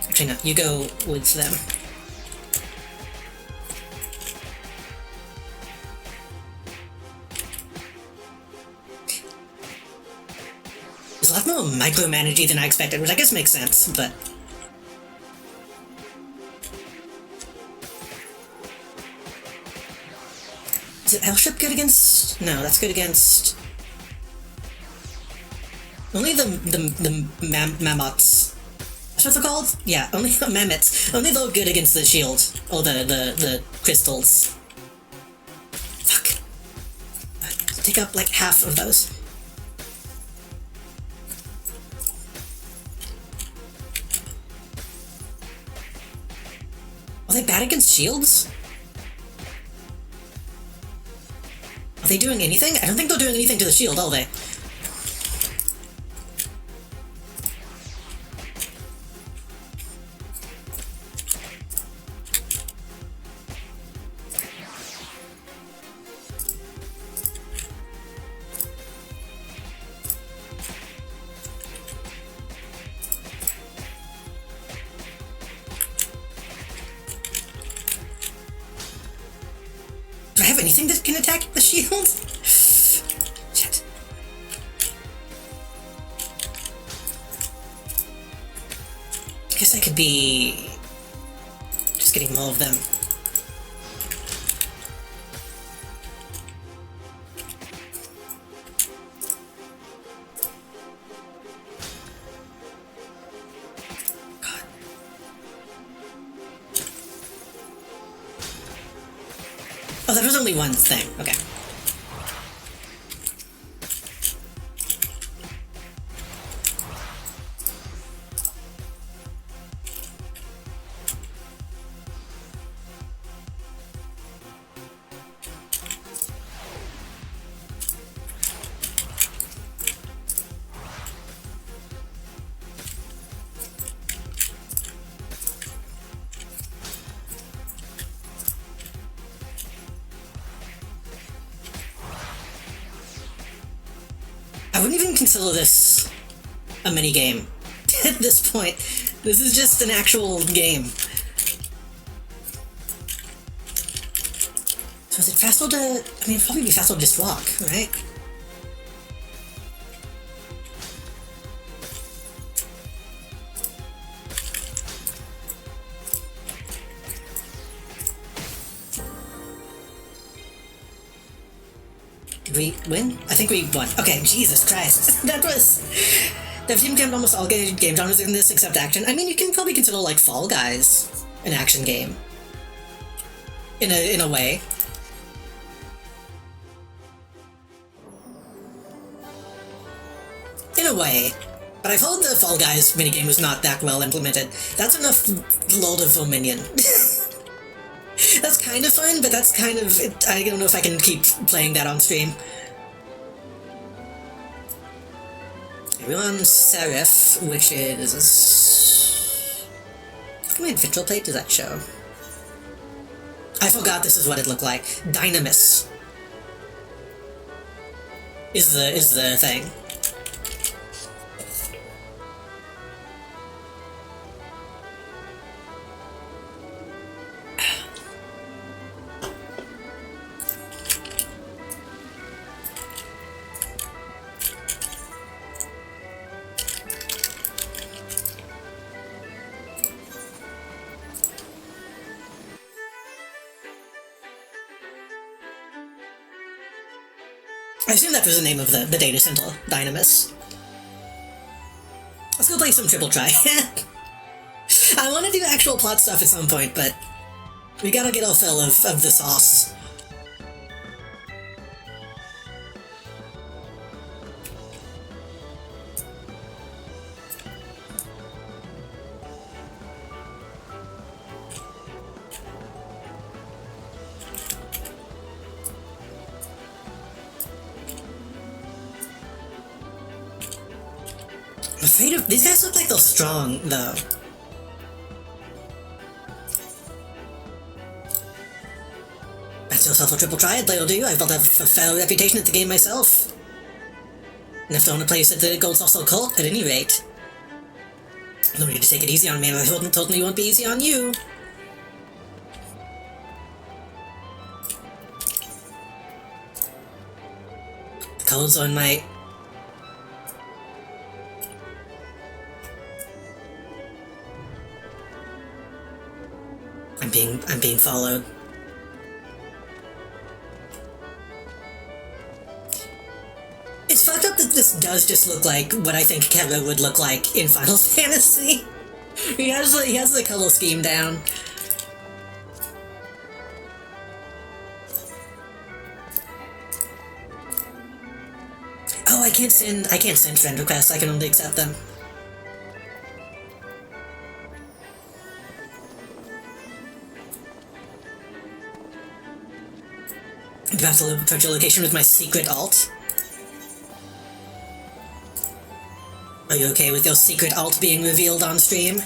Actually, no. You go with them. There's a lot more micromanaging than I expected, which I guess makes sense, but... Is it L-ship good against... No, that's good against... Only the mammoths. That's what they're called? Yeah, only the mammoths. Only they're good against the shield. Or the crystals. Fuck. Take up like half of those. Are they bad against shields? Are they doing anything? I don't think they're doing anything to the shield, are they? anything that can attack the shield? Shit. I guess I could be just getting more of them. Oh, that was only one thing. Okay. I wouldn't even consider this a mini-game at this point. This is just an actual game. So is it faster to... I mean, it'd probably be faster to just walk, right? Did we win? I think we won. Okay, Jesus Christ. That was... They've team camped almost all game genres in this except action. I mean, you can probably consider, like, Fall Guys an action game. In a way. In a way. But I've heard the Fall Guys minigame was not that well implemented. That's enough load of a minion. That's kind of fun, but that's kind of... I don't know if I can keep playing that on stream. Everyone's Seraph, which is... How many Vitral Plate does that show? I forgot this is what it looked like. Dynamis is the thing. I assume that was the name of the data center, Dynamis. Let's go play some Triple Try. I want to do actual plot stuff at some point, but we gotta get our fill of the sauce. I'm afraid of... These guys look like they're strong, though. That's yourself a Triple Triad, that'll do. I've built a fair reputation at the game myself. And if I want to place at the Gold Saucer Cult, at any rate. No need to take it easy on me, I totally won't be easy on you. The colors on my... I'm being followed. It's fucked up that this does just look like what I think Kevin would look like in Final Fantasy. He has the color scheme down. Oh, I can't send friend requests. I can only accept them. I'm about to approach your location with my secret alt. Are you okay with your secret alt being revealed on stream?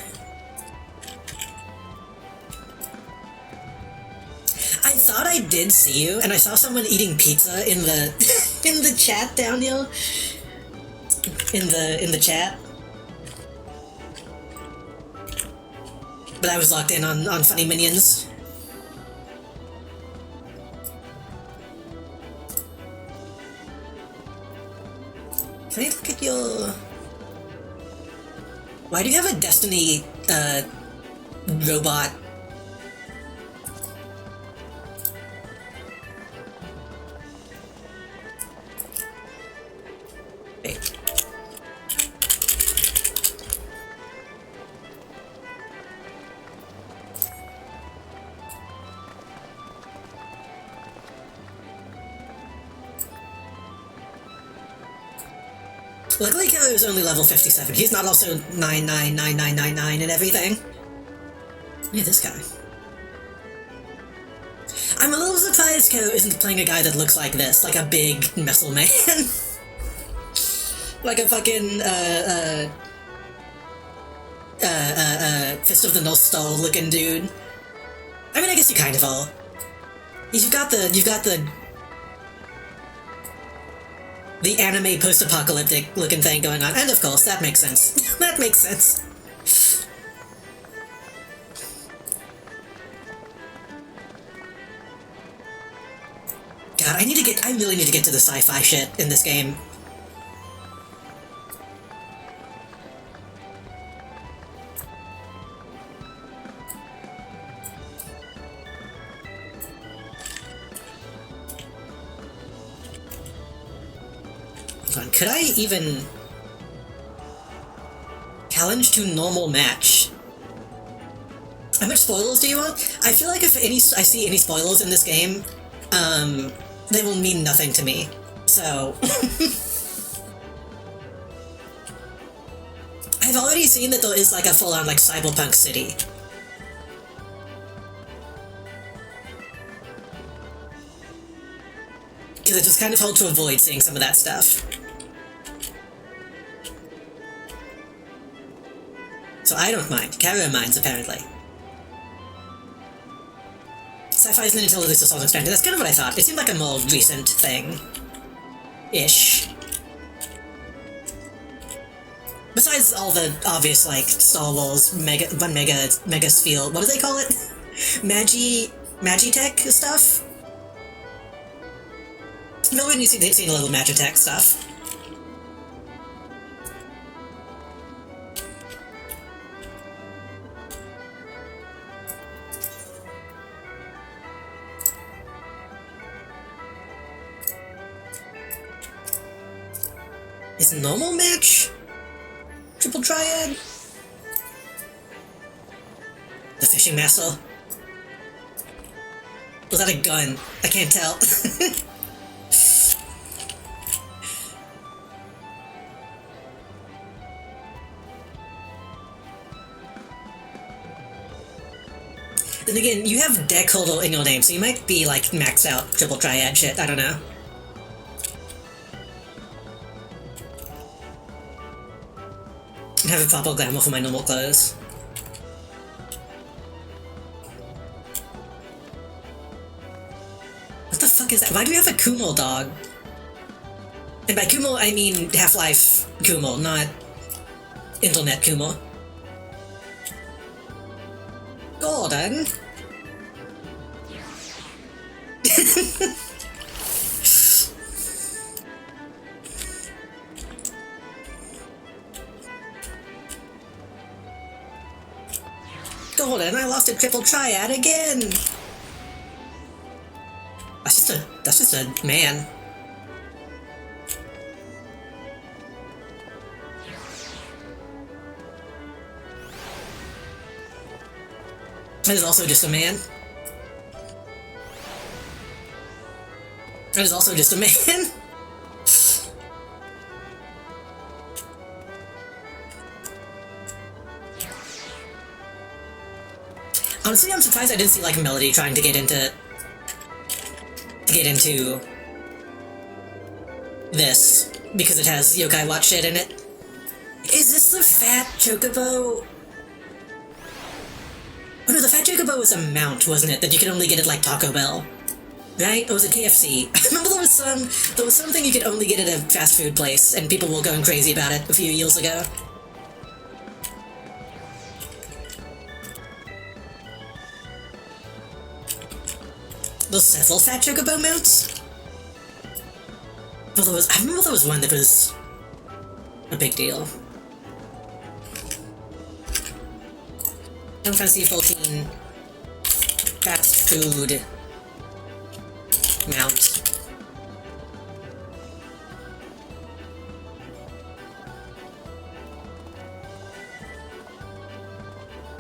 I thought I did see you, and I saw someone eating pizza in the in the chat down here. In the chat. But I was locked in on funny minions. Why do you have a Destiny, robot? Hey. Luckily, Keller is only level 57. He's not also 999999 and everything. Yeah, this guy. I'm a little surprised Keller isn't playing a guy that looks like this, like a big muscle man. Like a fucking, Fist of the North Star looking dude. I mean, I guess you kind of are. You've got the anime post-apocalyptic looking thing going on, and of course, that makes sense. That makes sense. God, I really need to get to the sci-fi shit in this game. Could I even challenge to normal match? How much spoilers do you want? I feel like if I see any spoilers in this game, they will mean nothing to me. So I've already seen that there is like a full-on like cyberpunk city. Because it just kind of hard to avoid seeing some of that stuff. So I don't mind. Kara minds, apparently. Sci-fi isn't until at least a song expanded. That's kind of what I thought. It seemed like a more recent thing. Ish. Besides all the obvious, like, Star Wars mega sphere, what do they call it? Magitech stuff? No, when you see a little Magitech stuff. Is normal match? Triple triad? The fishing master? Was that a gun? I can't tell. Then again, you have deck holder in your name, so you might be like maxed out triple triad shit, I don't know. I have a purple glamour for my normal clothes. What the fuck is that? Why do we have a Kumo dog? And by Kumo, I mean Half-Life Kumo, not Internet Kumo. Gordon? Gordon, I lost a triple triad again! That's just a man. That is also just a man. That is also just a man. Honestly, I'm surprised I didn't see like Melody trying to get into this because it has Yokai Watch shit in it. Is this the fat chocobo? Oh no, the fat chocobo was a mount, wasn't it? That you could only get at like Taco Bell, right? Or was it KFC? I remember there was something you could only get at a fast food place, and people were going crazy about it a few years ago. Those several fat chocobo mounts? Well, I remember there was one that was a big deal. Final Fantasy 14 fast food mount.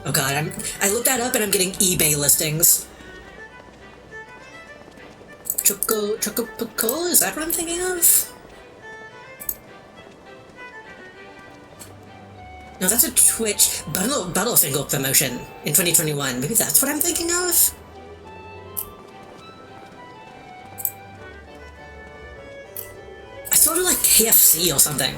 Oh god, I looked that up and I'm getting eBay listings. Choco, is that what I'm thinking of? No, that's a Twitch Butterfinger promotion in 2021. Maybe that's what I'm thinking of? I sort of like KFC or something.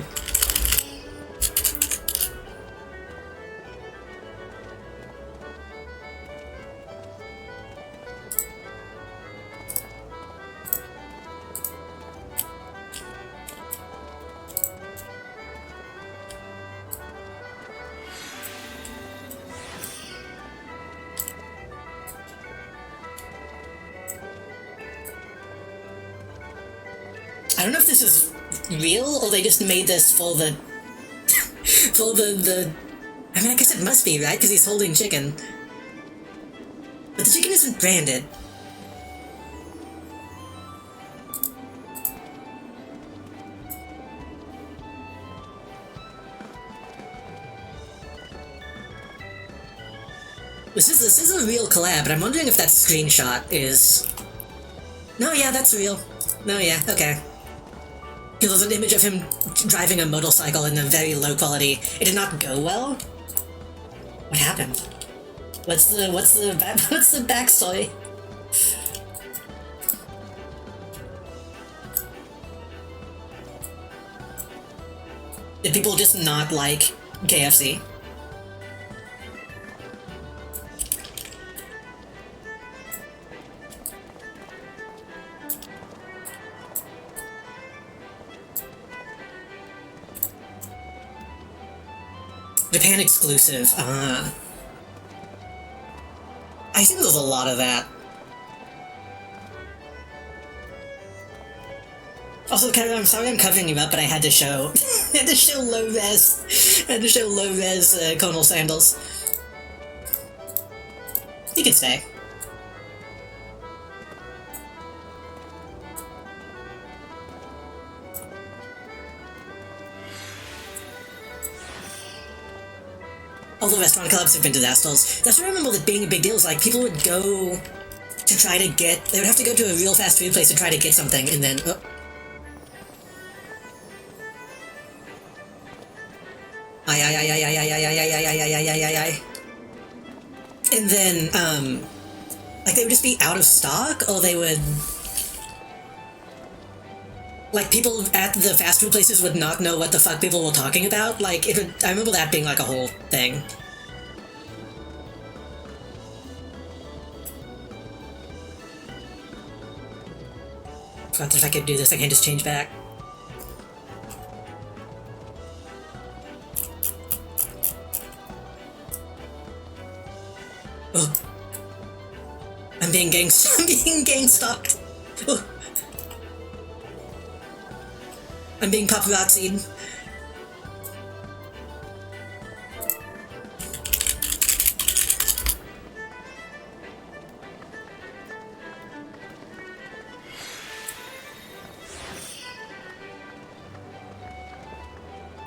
I don't know if this is real, or they just made this for the... for the... I mean, I guess it must be, right? Because he's holding chicken. But the chicken isn't branded. This is a real collab, but I'm wondering if that screenshot is... No, yeah, that's real. No, yeah, okay. There's an image of him driving a motorcycle in a very low quality. It did not go well? What happened? What's the backstory? Did people just not like KFC? Japan exclusive, I think there's a lot of that. Also, Kevin, I'm sorry I'm covering you up, but I had to show... I had to show low-res... I had to show low-res, Conal sandals. You can stay. All the restaurant clubs have been disasters. That's what I remember that being a big deal is like people would go to try to get... They would have to go to a real fast food place to try to get something, and then... Oh. And then, like they would just be out of stock, or they would... Like, people at the fast food places would not know what the fuck people were talking about. Like, I remember that being, like, a whole thing. Forgot if I could do this, I can't just change back. Oh. I'm being gang-stalked. Oh. I'm being paparazzi'd.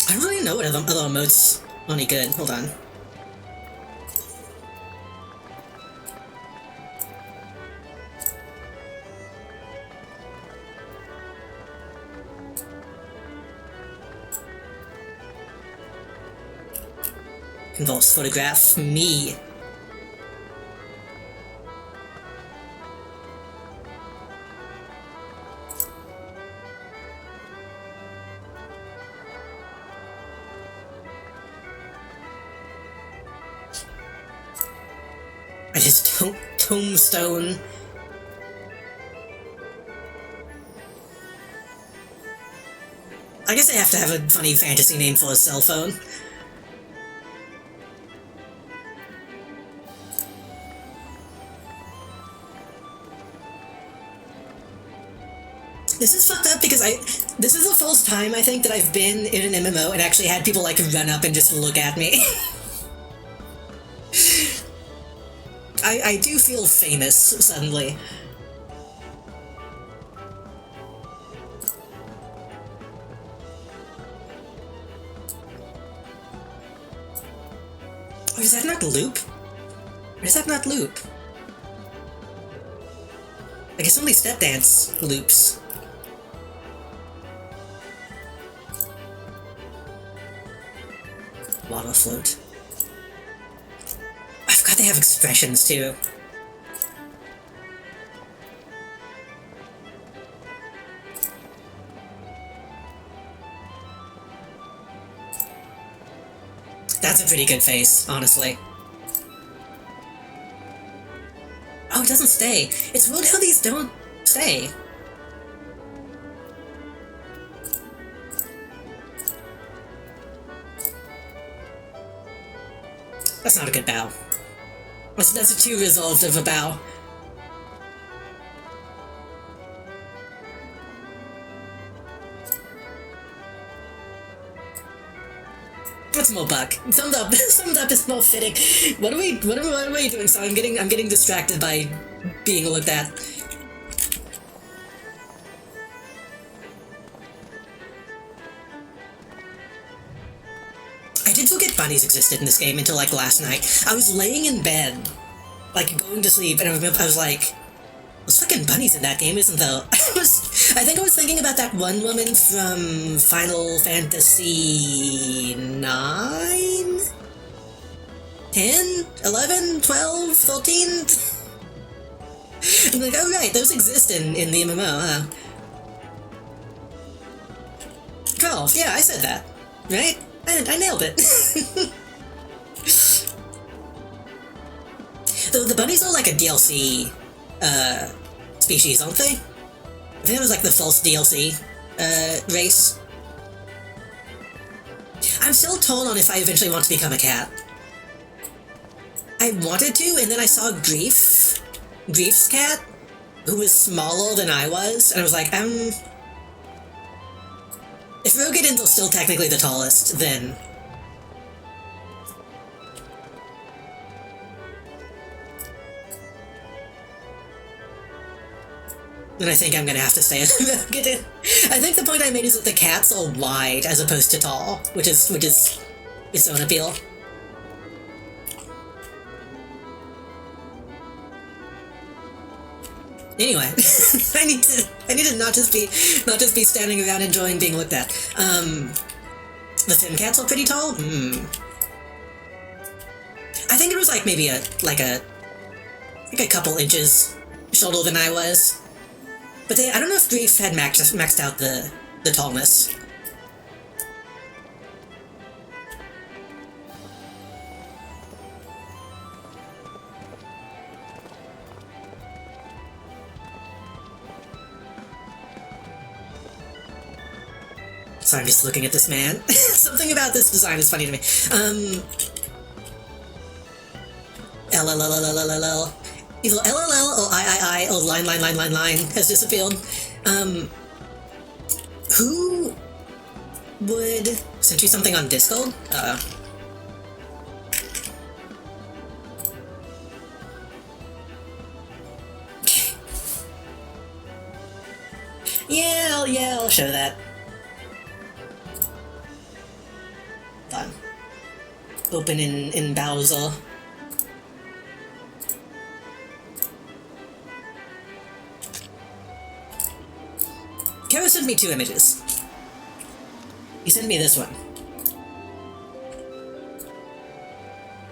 I don't really know what other emotes are any good. Hold on. Convulse photograph me. I just tombstone. I guess I have to have a funny fantasy name for a cell phone. This is fucked up because this is the first time I think that I've been in an MMO and actually had people like run up and just look at me. I do feel famous suddenly. Or is that not loop? Or is that not loop? I guess only step dance loops. Water float. I forgot they have expressions too. That's a pretty good face, honestly. Oh, it doesn't stay. It's weird how these don't stay. That's not a good bow. That's a too resolved of a bow. That's more buck. Summed up is more fitting. What are we doing? So I'm getting distracted by being looked at. I did forget bunnies existed in this game until like last night. I was laying in bed, like going to sleep, and I was like, there's fucking bunnies in that game, isn't there? I think I was thinking about that one woman from Final Fantasy 9? 10? 11? 12? 13? I'm like, oh right, those exist in the MMO, huh? 12, yeah, I said that, right? I nailed it. Though the bunnies are like a DLC, species, aren't they? I think it was like the false DLC, race. I'm still torn on if I eventually want to become a cat. I wanted to, and then I saw Grief's cat, who was smaller than I was, and I was like, if Rogadins are still technically the tallest, then... then I think I'm gonna have to stay at Rogadin. I think the point I made is that the cats are wide as opposed to tall, which is its own appeal. Anyway, I need to not just be standing around enjoying being looked at. The thin cats are pretty tall. I think it was like maybe a couple inches shorter than I was. But I don't know if Grief had maxed out the tallness. So I'm just looking at this man. Something about this design is funny to me. LLLLLLL. Either LLL or I or line has disappeared. Who would send you something on Discord? Yeah, I'll show that. Done. Open in Bowser. Kara sent me 2 images. He sent me this one,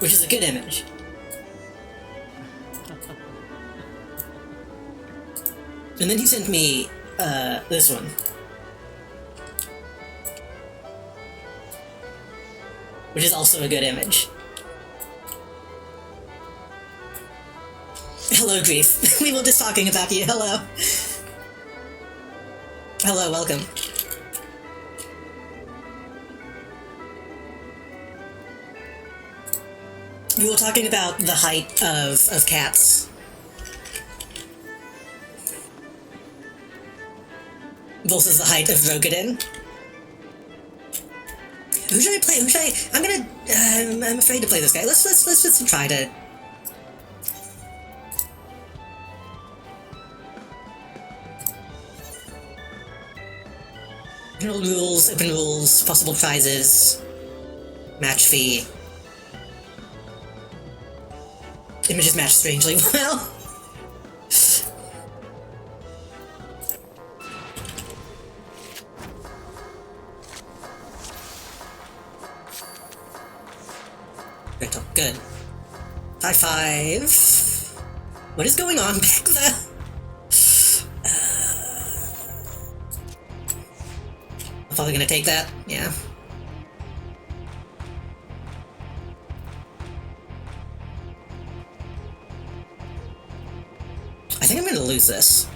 which is a good image. And then he sent me this one, which is also a good image. Hello, Grief. We were just talking about you. Hello. Hello, welcome. We were talking about the height of cats. Versus the height of Rogadin. Who should I play? I'm afraid to play this guy. Let's just try to... General rules, open rules, possible prizes, match fee. Images match strangely well. Good. High five. What is going on back there? I'm probably gonna take that. Yeah. I think I'm gonna lose this.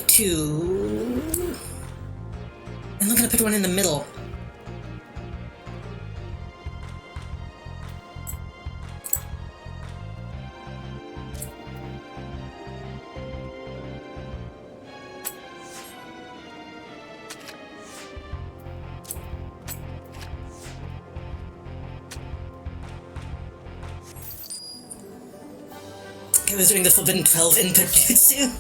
Two. And I'm gonna put one in the middle. I was doing the Forbidden 12 input jutsu.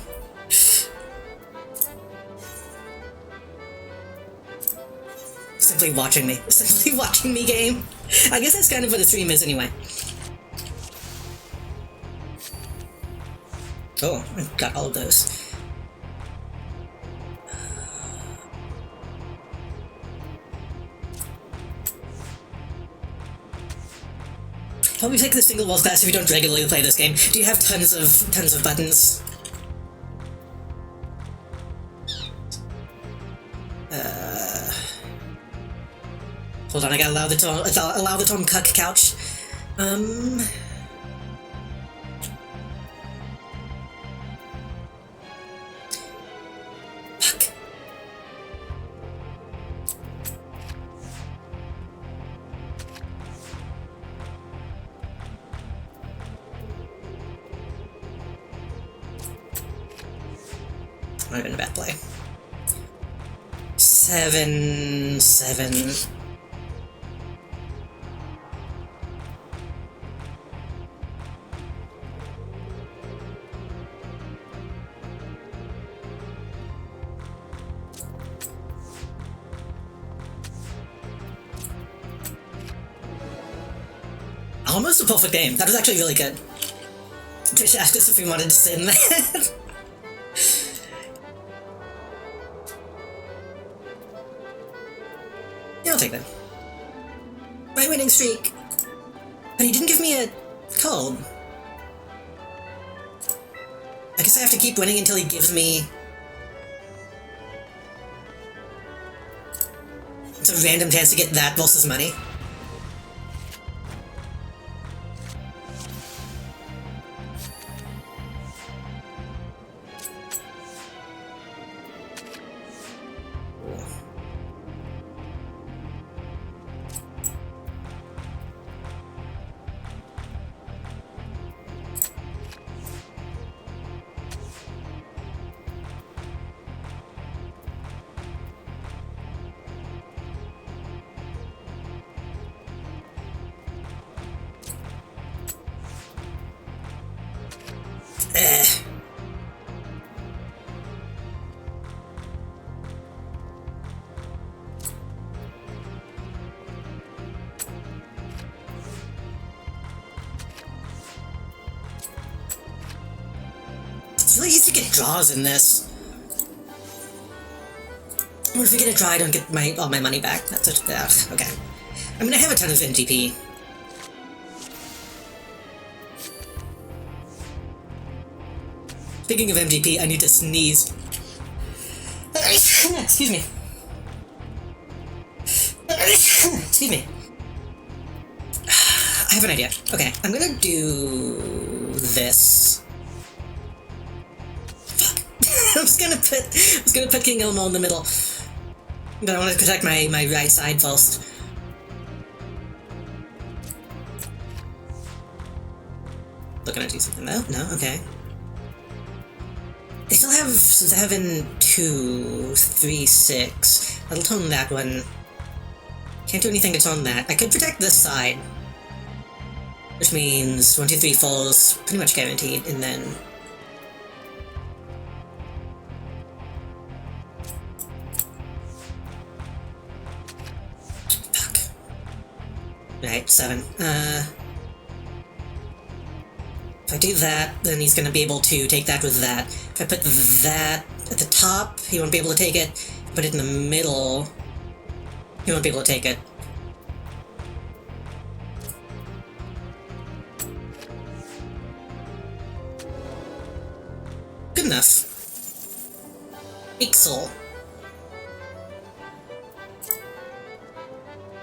Simply watching me. Simply watching me game. I guess that's kind of what the stream is anyway. Oh, I got all of those. Probably take the single wall stats if you don't regularly play this game. Do you have tons of buttons? Hold on, I gotta allow the Tom Cuck couch. Fuck. Might have been a bad play. 7, 7. Almost a perfect game. That was actually really good. Twitch asked us if we wanted to sit in that. Yeah, I'll take that. My winning streak. But he didn't give me a code. I guess I have to keep winning until he gives me... It's a random chance to get that versus money. It's really easy to get draws in this. What if we get a draw, I don't get all my money back? That's it. Okay. I mean, I have a ton of MGP. Speaking of MGP, I need to sneeze. Excuse me. Excuse me. I have an idea. Okay, I'm gonna do this. Fuck. I was gonna put King Elmo in the middle. But I want to protect my right side first. Looking to do something though? No? Okay. They still have 7, 2, 3, 6. I'll tone that one. Can't do anything to tone that. I could protect this side. Which means 1, 2, 3 falls pretty much guaranteed, and then... Fuck. Right, 7. If I do that, then he's gonna be able to take that with that. If I put that at the top, he won't be able to take it. Put it in the middle, he won't be able to take it. Good enough. Ixel.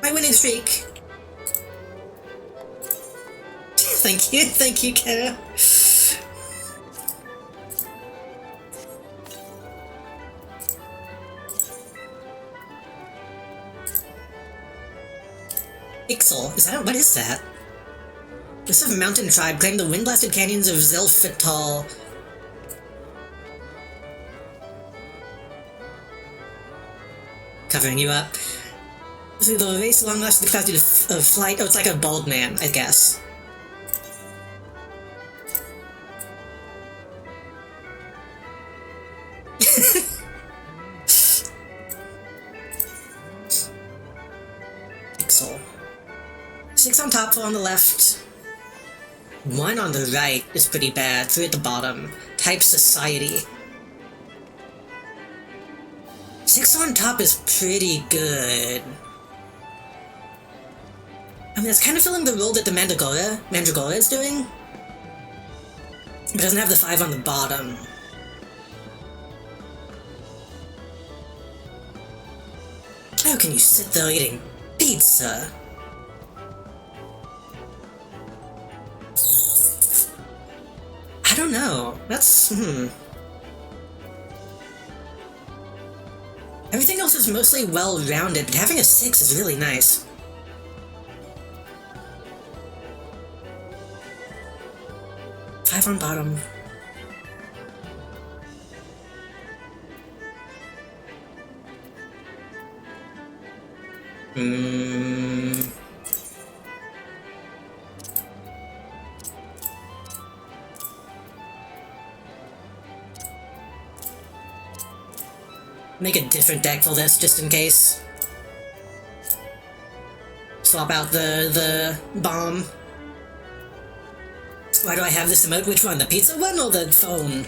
My winning streak! Thank you, Kara. Ixel, what is that? This is a mountain tribe claim the wind-blasted canyons of Zelfital. Covering you up. So the race long lasting capacity of flight. Oh, it's like a bald man, I guess. Pixel. 6 on top, 4 on the left. 1 on the right is pretty bad. 3 at the bottom. Type society. 6 on top is pretty good. I mean, that's kind of filling the role that the Mandragora is doing. It doesn't have the 5 on the bottom. How can you sit there eating pizza? I don't know. That's, Everything else is mostly well-rounded, but having a 6 is really nice. Five on bottom. Make a different deck for this, just in case. Swap out the bomb. Why do I have this emote? Which one? The pizza one or the phone?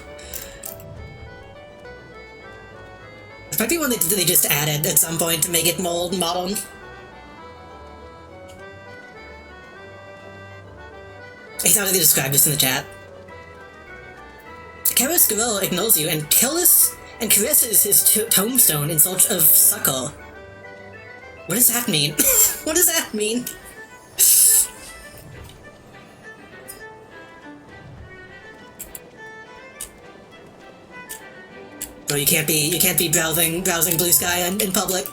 It might be one that they just added at some point to make it more modern. I thought they described this in the chat. Karis Gorilla ignores you and caresses his tombstone in search of succor. What does that mean? What does that mean? Oh, you can't be browsing blue sky in public.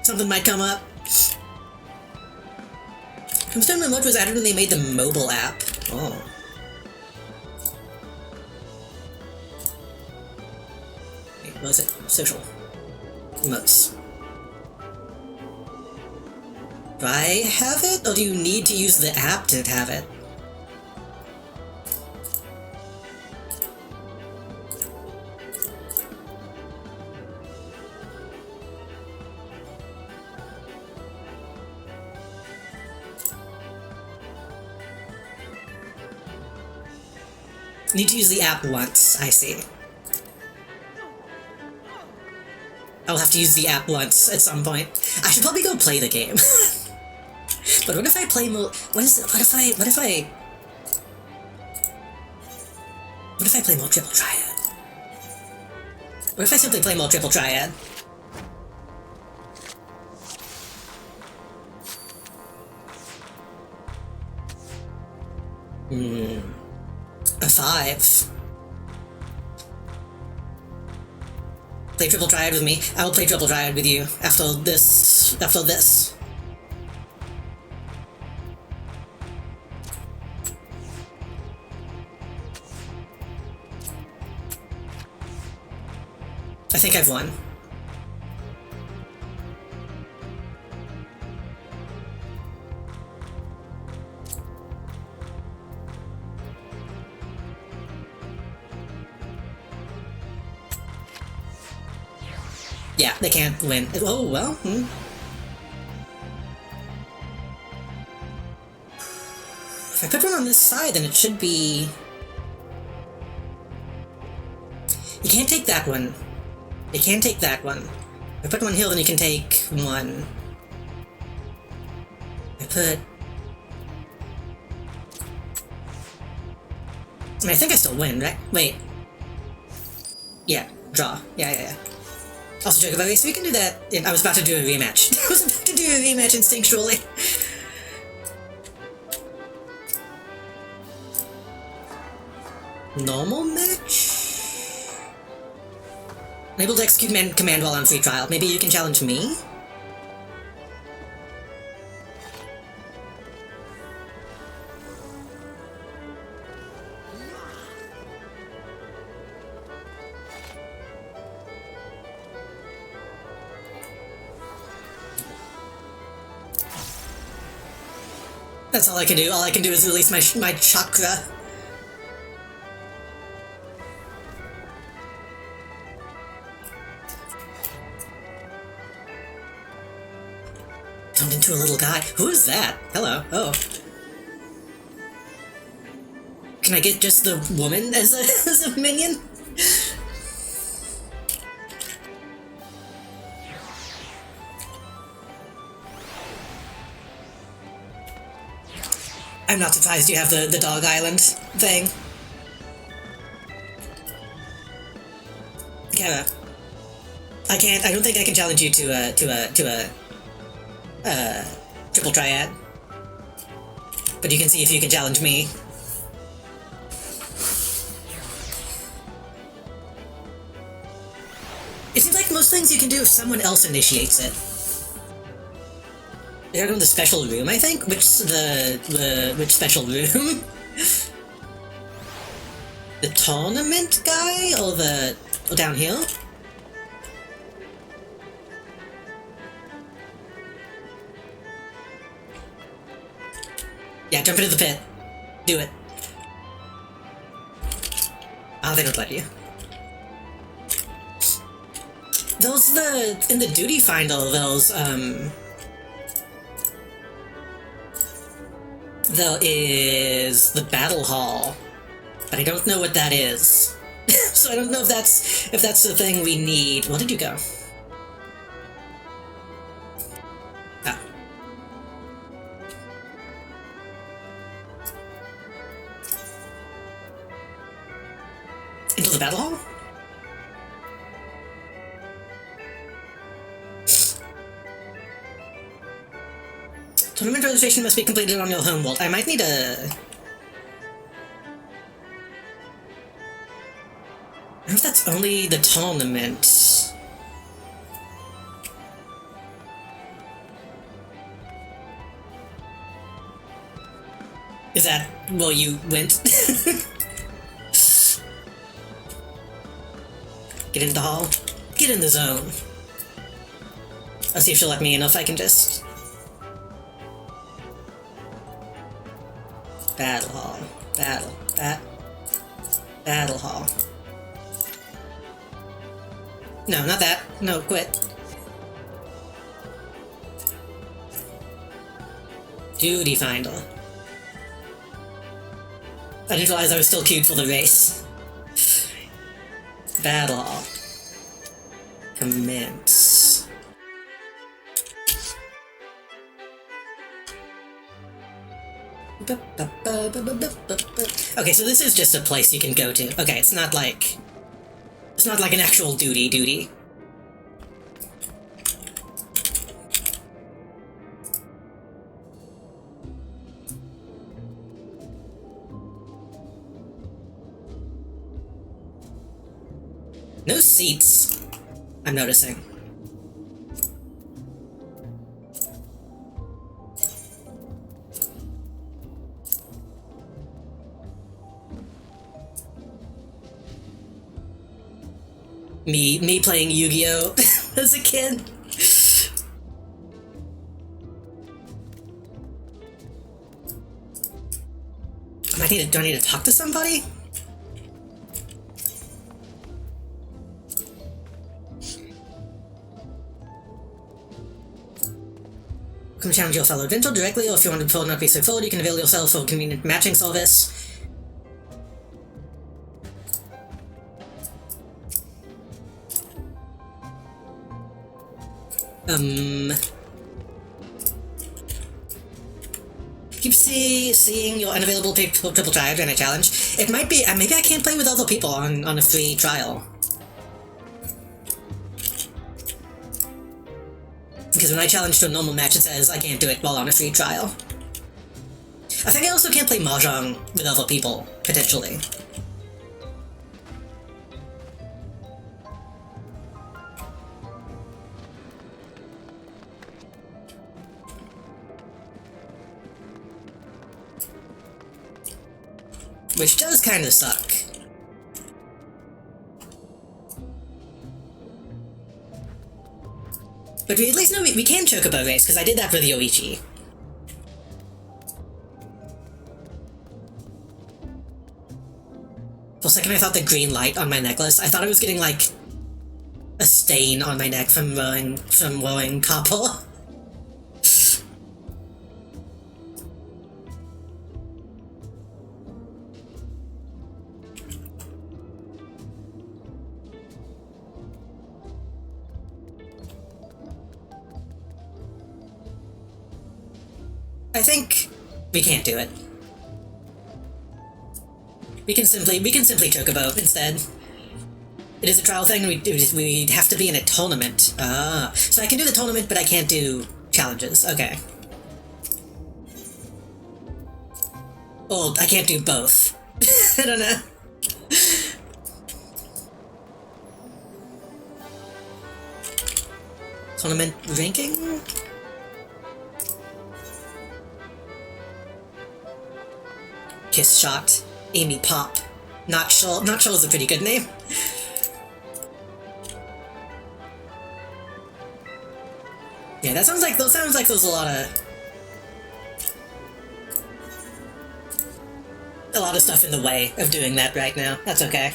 Something might come up. Tombstone Remote was added when they made the mobile app. Oh. Wait, what was it? Social. Emotes. Do I have it, or do you need to use the app to have it? Need to use the app once, I see. I'll have to use the app once at some point. I should probably go play the game. But what if I play more... What if I play more Triple Triad? What if I simply play more Triple Triad? A 5. Play Triple Triad with me. I will play Triple Triad with you after this. I think I've won. Yeah, they can't win. Oh, well, If I put one on this side, then it should be... You can't take that one. You can't take that one. If I put one hill, then you can take one. I think I still win, right? Wait. Yeah, draw. Yeah. Also, joke about it, so we can do that. I was about to do a rematch. I was about to do a rematch instinctually. Normal match? Unable to execute command while on free trial. Maybe you can challenge me? That's all I can do. All I can do is release my chakra. Turned into a little guy. Who is that? Hello. Oh. Can I get just the woman as a minion? I'm not surprised you have the Dog Island thing. Kara. I don't think I can challenge you to a triple triad. But you can see if you can challenge me. It seems like most things you can do if someone else initiates it. They're going to the special room, I think? Which special room? The tournament guy? Or the... downhill? Yeah, jump into the pit. Do it. Oh, they don't let you. Those, in the duty finder, those, there is the battle hall, but I don't know what that is. So I don't know if that's the thing we need. Where did you go? Ah. Into the battle hall? Tournament registration must be completed on your home world. I might need a... I don't know if that's only the tournament. Is that... well, you went? Get into the hall. Get in the zone. I'll see if she'll let me in if I can just... Battle hall. Battle hall. No, not that. No, quit. Duty finder. I didn't realize I was still queued for the race. Battle hall. Commence. Okay, so this is just a place you can go to. Okay, it's not like an actual duty. No seats, I'm noticing. Me playing Yu-Gi-Oh! As a kid. Do I need to talk to somebody? Come challenge your fellow Dental directly, or if you want to not be so forward, you can avail yourself of a convenient matching service. Keep seeing your unavailable triple trial during a challenge. It might be, maybe I can't play with other people on a free trial. Because when I challenge to a normal match, it says I can't do it while on a free trial. I think I also can't play Mahjong with other people, potentially. Which does kind of suck. But we at least know we can Chocobo race, because I did that with Yoichi. For a second I thought the green light on my necklace, I thought I was getting like a stain on my neck from wearing copper. I think we can't do it. We can simply Chocobo instead. It is a trial thing, we'd have to be in a tournament. Ah, so I can do the tournament, but I can't do challenges. Okay. Or I can't do both. I don't know. Tournament ranking? Kiss Shot, Amy Pop. Not sure is a pretty good name. Yeah, that sounds like there's a lot of stuff in the way of doing that right now. That's okay.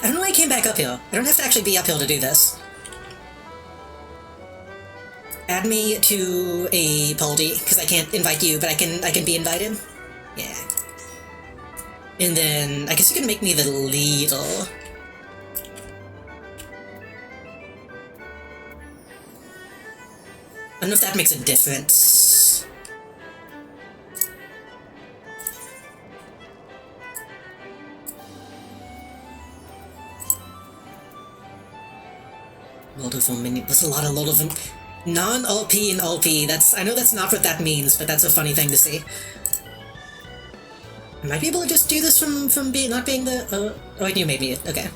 I don't know why I came back up here. I don't have to actually be uphill to do this. Add me to a party, because I can't invite you, but I can be invited. Yeah. And then, I guess you can make me the leader. I don't know if that makes a difference. Multiple mini. There's a lot of them. Non-OP and OP. I know that's not what that means, but that's a funny thing to see. I might be able to just do this from not being the. Oh, I knew maybe. Okay.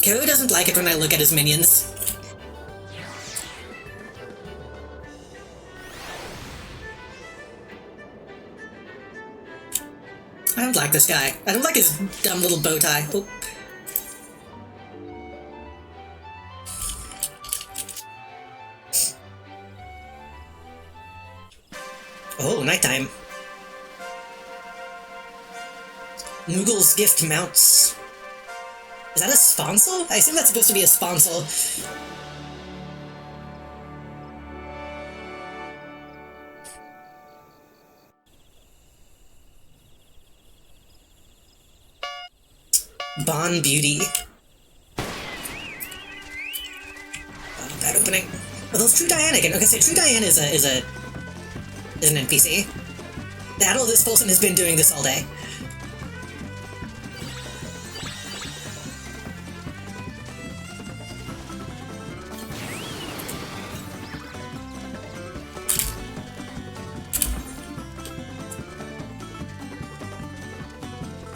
Kyo doesn't like it when I look at his minions. I don't like this guy. I don't like his dumb little bow tie. Oh. Oh, nighttime. Noogle's gift mounts. Is that a sponsor? I assume that's supposed to be a sponsor. Bon Beauty. Oh, that opening. Oh, those True Diane again. Okay, so True Diane is an NPC. This person has been doing this all day.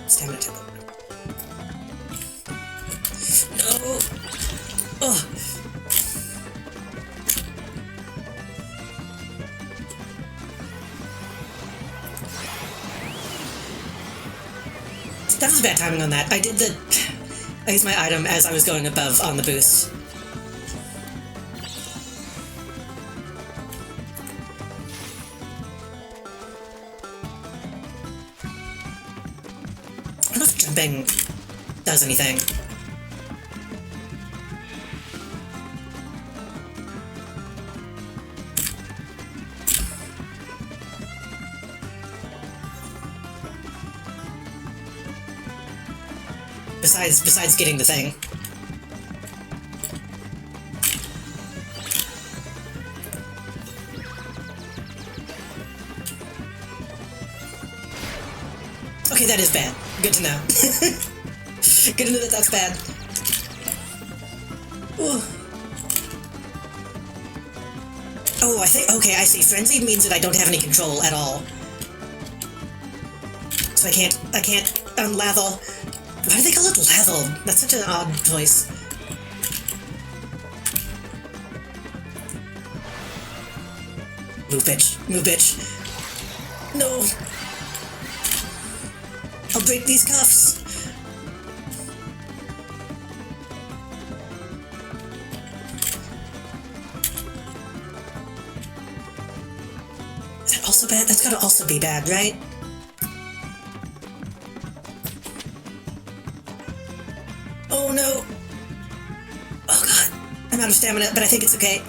Stamina tempo. No! Ugh. That was bad timing on that. I used my item as I was going above on the boost. I don't know if jumping does anything. Besides getting the thing. Okay, that is bad. Good to know. Good to know that that's bad. Ooh. Oh, I think... Okay, I see. Frenzied means that I don't have any control at all. So I can't unlather. Why do they call it lather? That's such an odd choice. Move, bitch. Move, bitch. No. I'll break these cuffs. Is that also bad? That's gotta also be bad, right? Oh no! Oh god. I'm out of stamina, but I think it's okay.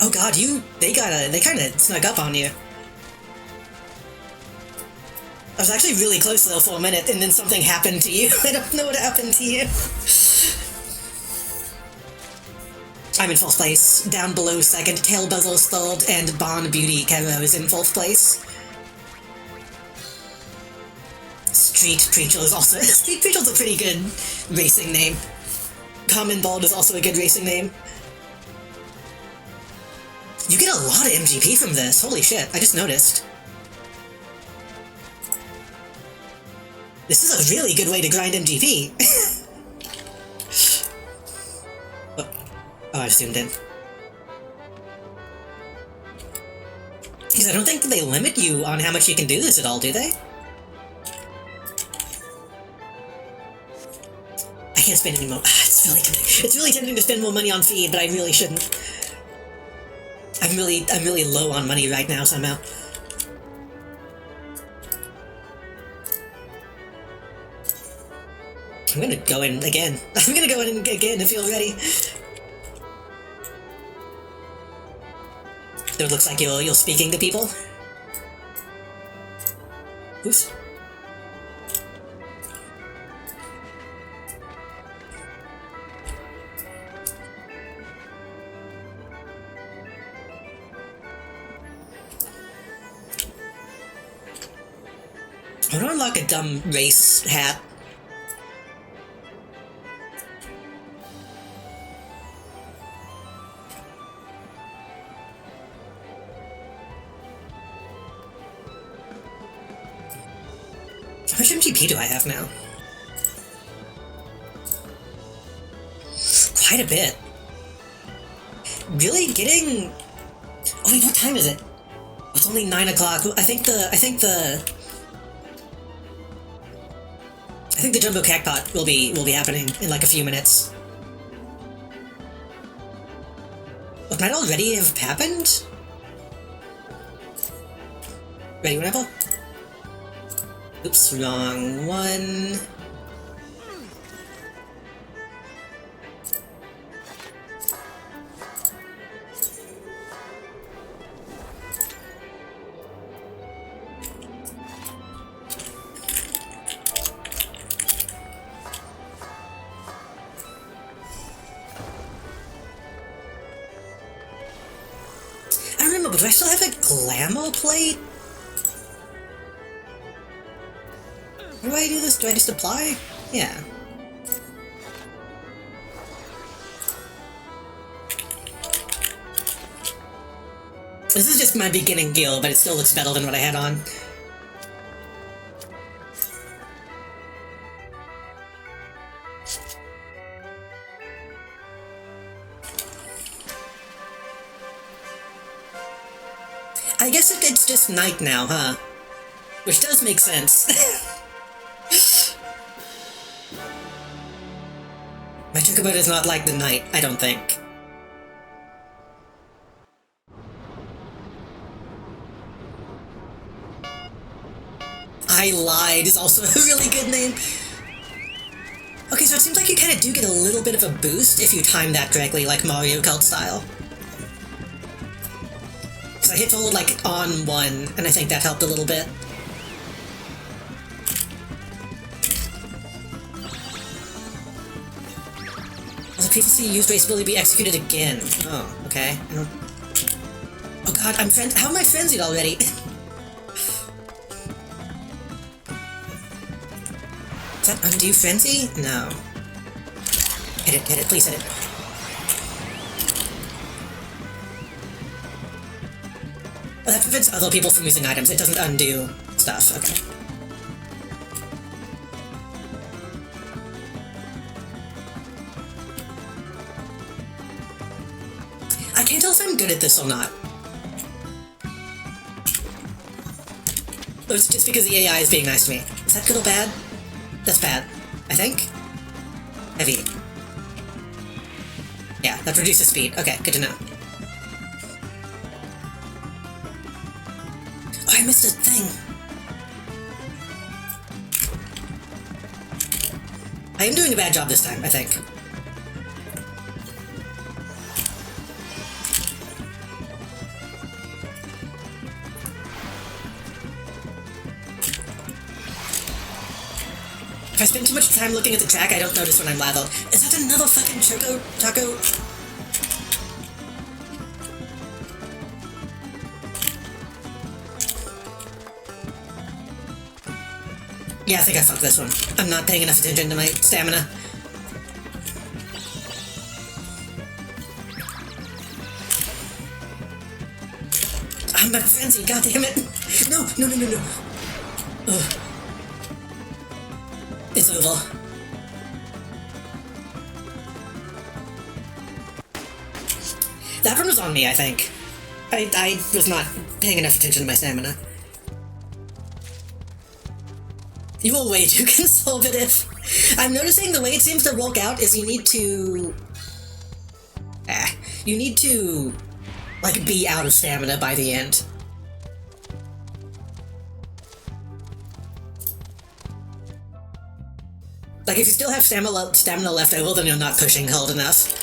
Oh god, they kinda snuck up on you. I was actually really close though for a minute, and then something happened to you. I don't know what happened to you. I'm in fourth place. Down below second, Tail Buzzle's third, and Bon Beauty Kero is in fourth place. Street Preachel is also... Street Preachel's a pretty good racing name. Common Bald is also a good racing name. You get a lot of MGP from this, holy shit, I just noticed. This is a really good way to grind MGP. Oh, I zoomed in. Because I don't think they limit you on how much you can do this at all, do they? I can't spend any more. It's really tempting. It's really tempting to spend more money on feed, but I really shouldn't. I'm really low on money right now somehow. I'm gonna go in again. I'm gonna go in again if you're ready. It looks like you're speaking to people. Oops. I want to unlock a dumb race hat. How much MGP do I have now? Quite a bit. Really getting... Oh wait, what time is it? It's only 9 o'clock. I think the Jumbo Cacpot will be happening in like a few minutes. It might already have happened? Ready whenever? Oops, wrong one. I don't remember, do I still have a Glamour plate? How do I do this? Do I just apply? Yeah. This is just my beginning gear, but it still looks better than what I had on. I guess it's just night now, huh? Which does make sense. My chocobo is not like the night, I don't think. I Lied is also a really good name. Okay, so it seems like you kind of do get a little bit of a boost if you time that correctly, like Mario Kart style. Because I hit hold, like, on one, and I think that helped a little bit. Will the previously used race ability be executed again? Oh, okay. Oh god, how am I frenzied already? Is that undo frenzy? No. Hit it, please hit it. Oh, that prevents other people from using items. It doesn't undo stuff. Okay. I can't tell if I'm good at this or not. Or it's just because the AI is being nice to me. Is that good or bad? That's bad, I think. Heavy. Yeah, that reduces speed. Okay, good to know. Oh, I missed a thing. I am doing a bad job this time, I think. If I spend too much time looking at the track, I don't notice when I'm leveled. Is that another fucking taco? Yeah, I think I fucked this one. I'm not paying enough attention to my stamina. I'm not frenzy, goddammit! No! Ugh. It's over. That one was on me, I think. I was not paying enough attention to my stamina. You were way too conservative. I'm noticing the way it seems to work out is you need to... like, be out of stamina by the end. Like, if you still have stamina left over, then you're not pushing hard enough.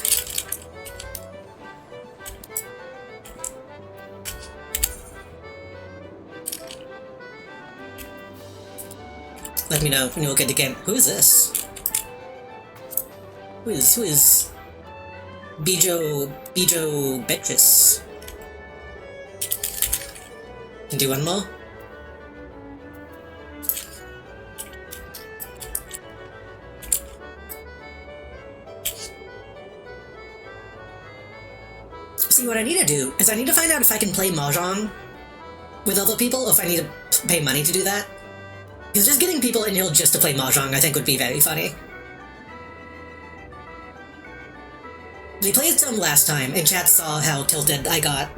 Let me know when you're good again. Who is this? Who is... Bijo Beatrice? Can do one more? See, what I need to do is I need to find out if I can play Mahjong with other people, or if I need to pay money to do that. Because just getting people in here just to play Mahjong I think would be very funny. We played some last time, and chat saw how tilted I got.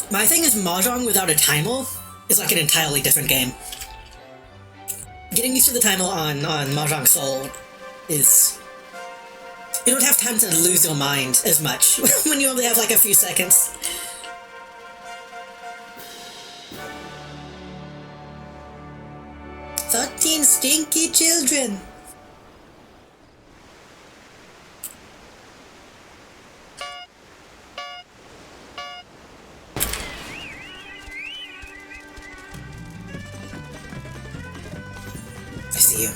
My thing is, Mahjong without a timer is like an entirely different game. Getting used to the timer on Mahjong Soul is... You don't have time to lose your mind as much when you only have like a few seconds. "13 stinky children." I see you.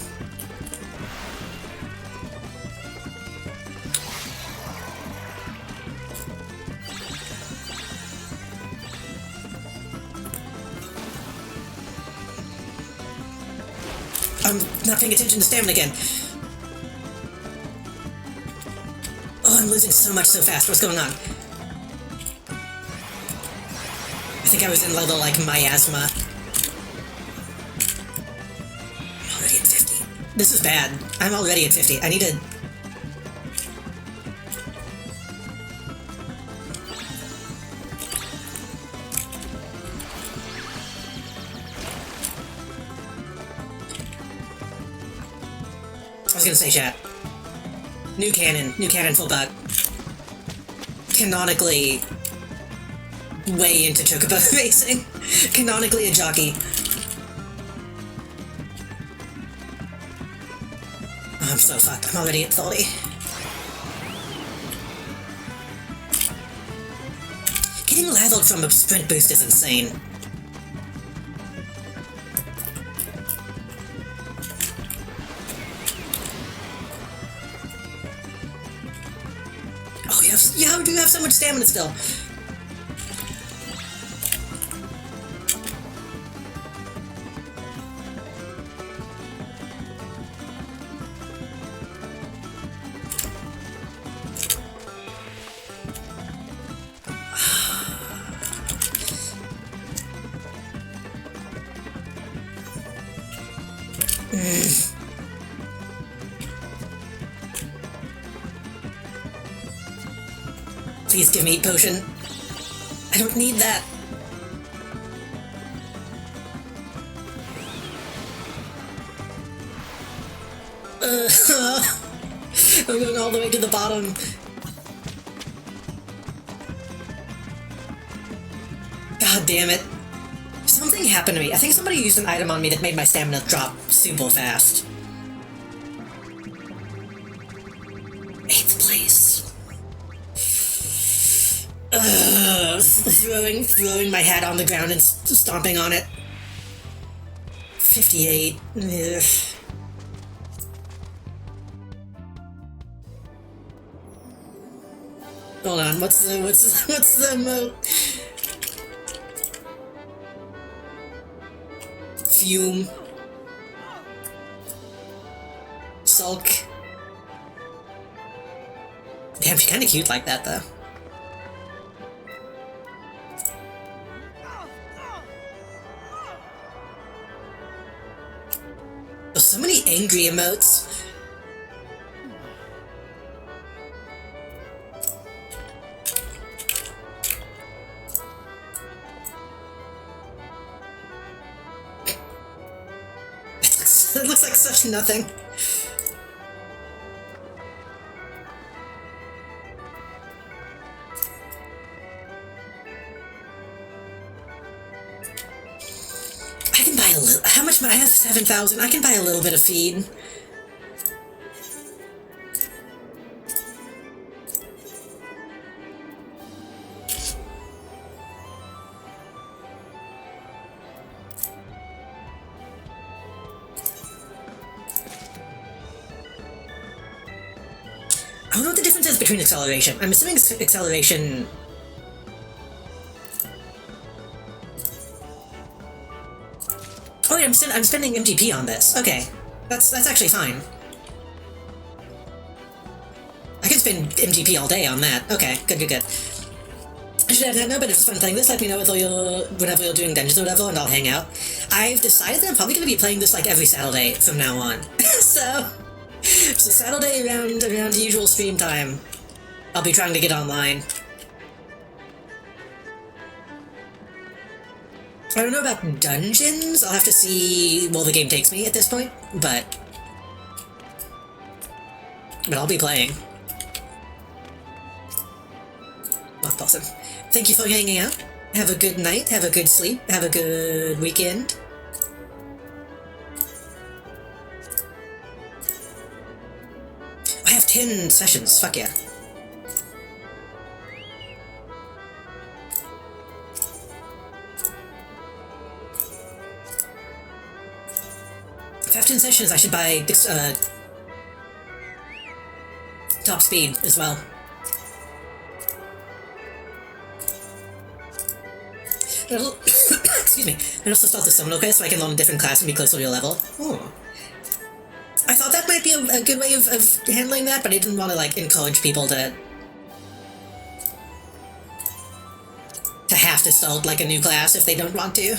I'm not paying attention to stamina again. Oh, I'm losing so much so fast. What's going on? I think I was in level, like, miasma. This is bad. I'm already at 50. I need to... I was gonna say, chat. New cannon full buck. Canonically way into chocobo racing. Canonically a jockey. Oh, I'm so fucked. I'm already at 30. Getting leveled from a sprint boost is insane. Oh, you do have so much stamina still. Please give me potion. I don't need that. I'm going all the way to the bottom. God damn it. Something happened to me. I think somebody used an item on me that made my stamina drop super fast. 8th place. Throwing my hat on the ground and stomping on it. 58. Ugh. Hold on, what's the Fume. Sulk. Damn, she's kinda cute like that, though. There's so many angry emotes. It looks like such nothing. I can buy a little. How much? I have 7,000. I can buy a little bit of feed. I don't know what the difference is between acceleration. I'm assuming acceleration... Oh yeah, I'm spending MGP on this. Okay. That's actually fine. I can spend MGP all day on that. Okay, good. I should have that now, but if it's fun playing this, let me know whenever you're doing dungeons or whatever, and I'll hang out. I've decided that I'm probably going to be playing this like every Saturday from now on. So Saturday around usual stream time, I'll be trying to get online. I don't know about dungeons. I'll have to see where the game takes me at this point, but I'll be playing. That's awesome. Thank you for hanging out. Have a good night, have a good sleep, have a good weekend. I have 10 sessions, fuck yeah. If I have 10 sessions, I should buy top speed as well. Excuse me. And also start the Seminole quest so I can learn a different class and be closer to your level. Oh. I thought that might be a good way of handling that, but I didn't want to, like, encourage people to have to start, like, a new class if they don't want to.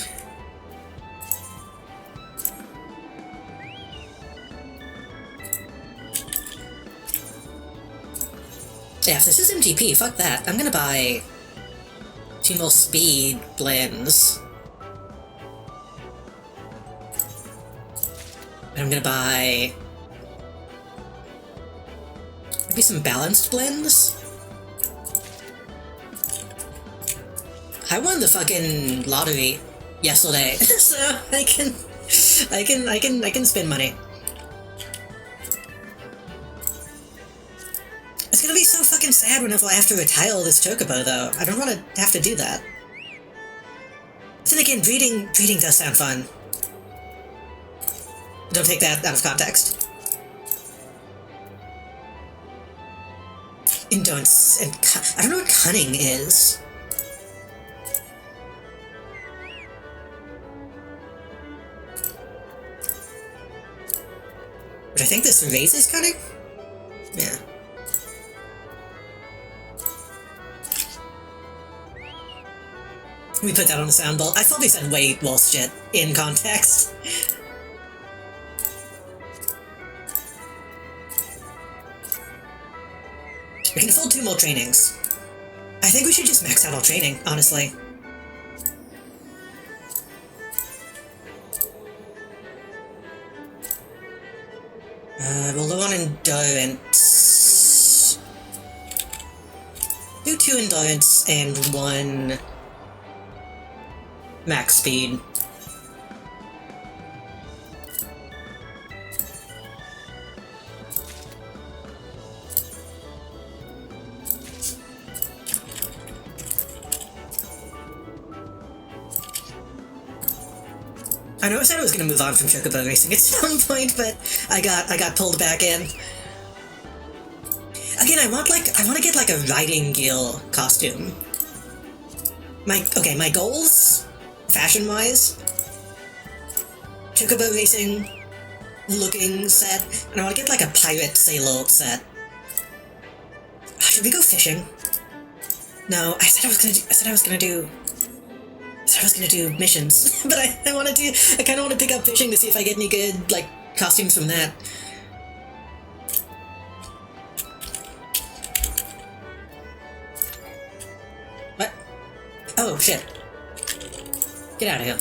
Yeah, if this is MGP, fuck that. I'm gonna buy 2 more speed blends. And I'm gonna buy maybe some balanced blends. I won the fucking lottery yesterday, so I can spend money. It's gonna be so fucking sad whenever I have to retire this chocobo, though. I don't want to have to do that. Then again, breeding does sound fun. Don't take that out of context. Endurance and I don't know what cunning is. But I think this raises cunning? Yeah. We put that on the soundboard. I probably said way worse shit in context. We can afford 2 more trainings. I think we should just max out our training, honestly. We'll low on endurance. Do 2 endurance and 1 max speed. I know I said I was gonna move on from chocobo racing at some point, but I got pulled back in. Again, I want to get like a riding gear costume. My goals, fashion-wise, chocobo racing looking set, and I want to get like a pirate sailor set. Should we go fishing? No, I said I was gonna do missions, but I kind of want to pick up fishing to see if I get any good, like, costumes from that. What? Oh, shit. Get out of here.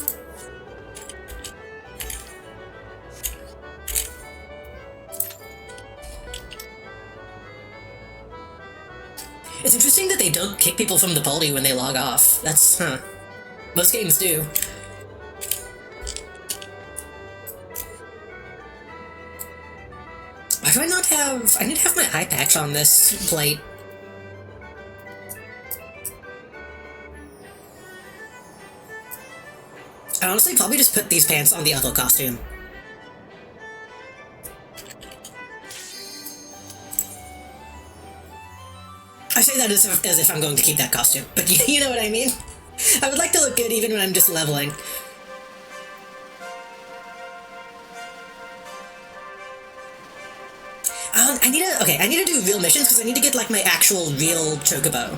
It's interesting that they don't kick people from the party when they log off. That's, most games do. Why do I not have... I need to have my eye patch on this plate. I honestly probably just put these pants on the other costume. I say that as if I'm going to keep that costume, but you know what I mean? I would like to look good even when I'm just leveling. I need to do real missions because I need to get like my actual real chocobo.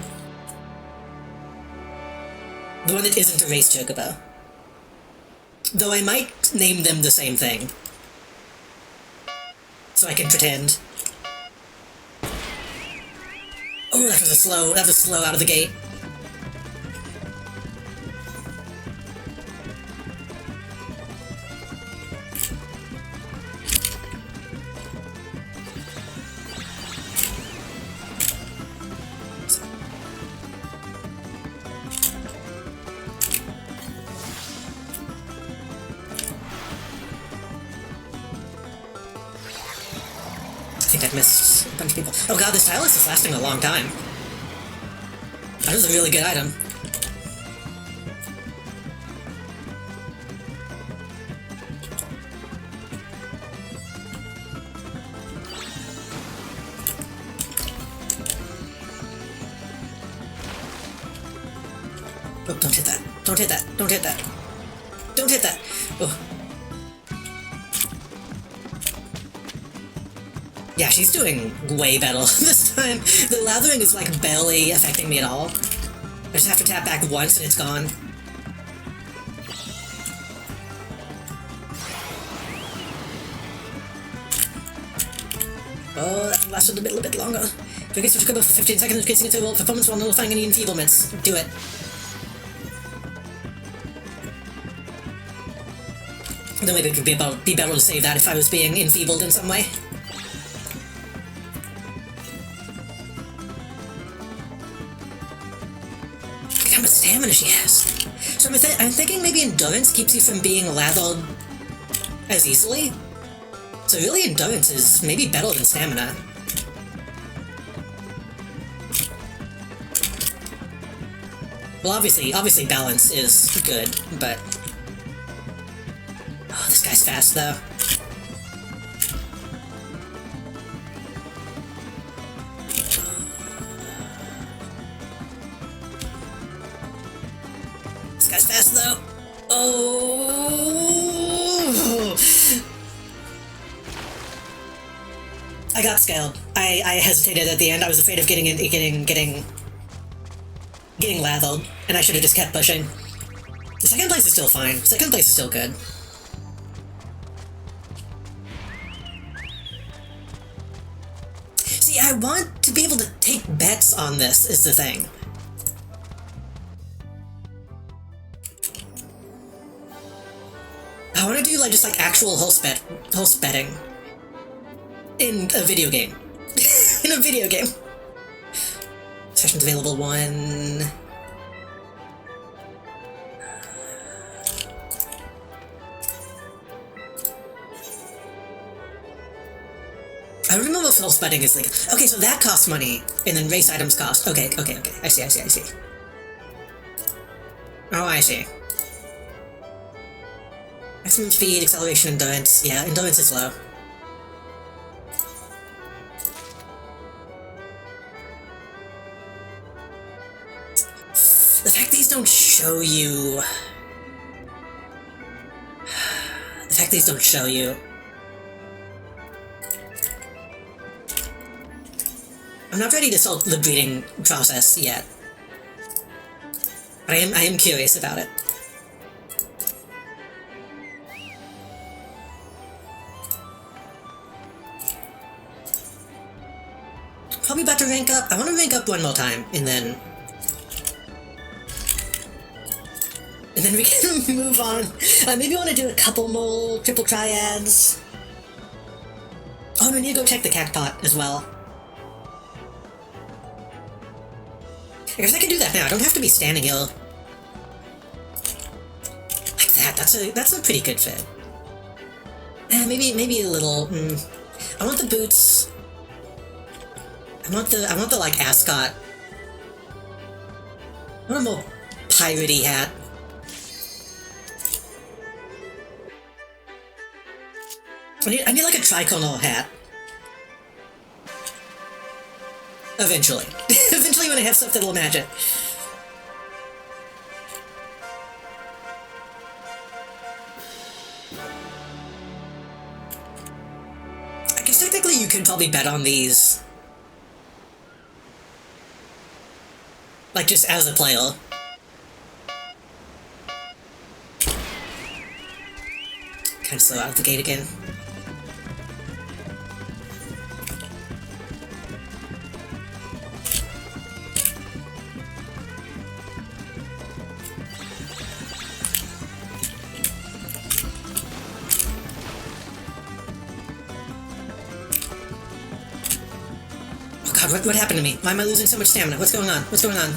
The one that isn't a race chocobo. Though I might name them the same thing. So I can pretend. Oh, that was slow out of the gate. I think I've missed a bunch of people. Oh god, this stylus is lasting a long time. That was a really good item. Oh, don't hit that. Don't hit that. Don't hit that. Don't hit that. Oh. Yeah, she's doing way better this time. The lathering is like barely affecting me at all. I just have to tap back once and it's gone. Oh, that lasted a little bit longer. Focus for for 15 seconds, increasing its overall performance while nullifying any enfeeblements. Do it. Then maybe it would be better to save that if I was being enfeebled in some way. Look at how much stamina she has. So I'm thinking maybe endurance keeps you from being lathered as easily. So really endurance is maybe better than stamina. Well, obviously balance is good, but... Oh, this guy's fast, though. This guy's fast, though. Oh! I got scaled. I hesitated at the end. I was afraid of getting lathered, and I should have just kept pushing. The second place is still fine. Second place is still good. See, I want to be able to take bets on this, is the thing. I want to do just like actual host betting in a video game. In a video game. Sessions available 1. I don't remember if health betting is like... Okay, so that costs money, and then race items cost... Okay. I see. Oh, I see. Maximum speed, acceleration, endurance. Yeah, endurance is low. The fact these don't show you... The fact these don't show you... I'm not ready to solve the breeding process yet. But I am curious about it. Probably about to rank up. I want to rank up one more time, and then we can move on. Maybe I want to do a couple more triple triads. Oh, and we need to go check the cactpot as well. I guess I can do that now. I don't have to be standing here. Like that. That's a pretty good fit. Maybe a little. I want the boots. I want the like ascot. I want a more piratey hat. I need like a tricorner hat. Eventually. Eventually when I have stuff that'll match it. I guess technically you could probably bet on these. Like, just as a player. Kinda slow out of the gate again. What happened to me? Why am I losing so much stamina? What's going on? What's going on?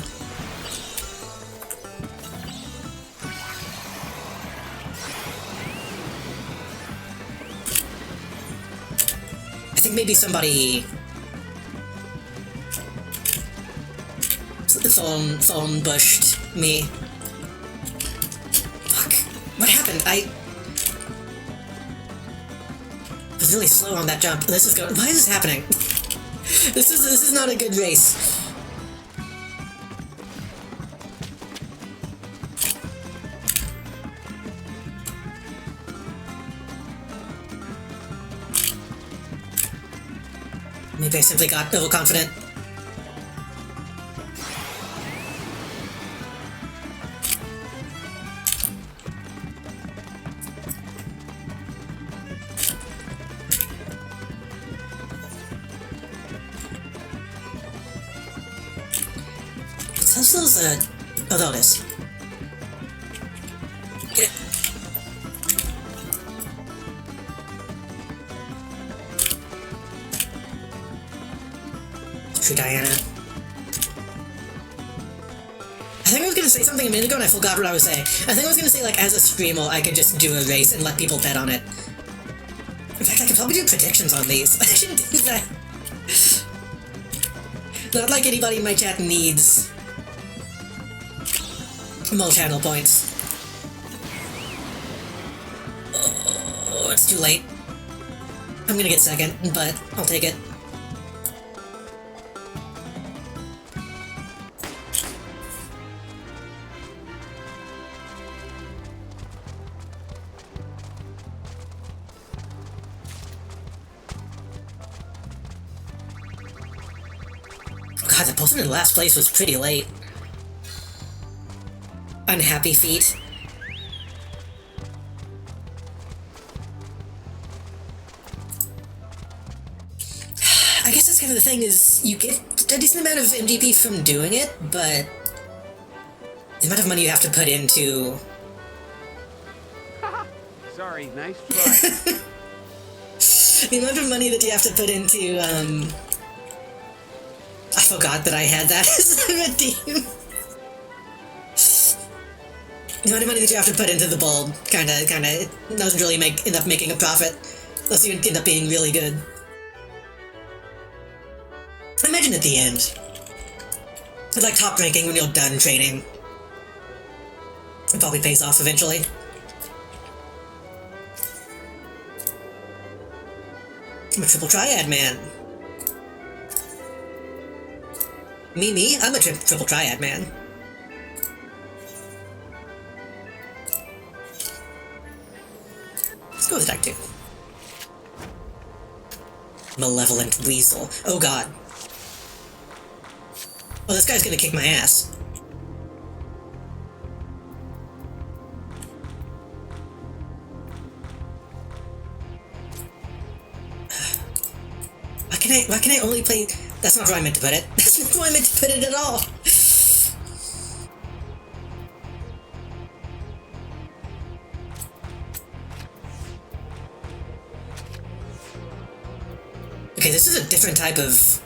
I think maybe somebody... phone bushed me. Fuck. What happened? I was really slow on that jump. This is going... Why is this happening? This is not a good race. Maybe I simply got overconfident. those, oh, there it is. Get it. True Diana. I think I was gonna say something a minute ago and I forgot what I was saying. I think I was gonna say, like, as a streamer, I could just do a race and let people bet on it. In fact, I could probably do predictions on these. I should do that. Not like anybody in my chat needs more channel points. Oh, it's too late. I'm gonna get second, but I'll take it. God, the person in last place was pretty late. Unhappy feet. I guess that's kind of the thing, is you get a decent amount of MGP from doing it, but the amount of money you have to put into... Sorry, nice try. The amount of money that you have to put into, I forgot that I had that as a redeem. The amount of money that you have to put into the bulb kinda, it doesn't really end up making a profit, unless you end up being really good. Imagine at the end. It's like top ranking when you're done training. It probably pays off eventually. I'm a triple triad man. Me, I'm a triple triad man. Let's go with Attack 2. Malevolent Weasel. Oh god. Oh, this guy's gonna kick my ass. Why can I only play... That's not where I meant to put it. That's not where I meant to put it at all. Okay, this is a different type of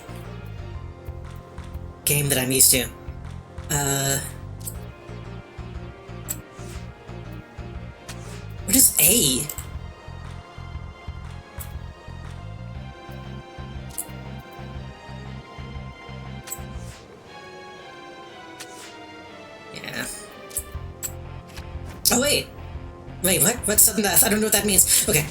game that I'm used to. What is A? Yeah. Oh, wait. Wait, what? What's sudden death? I don't know what that means. Okay.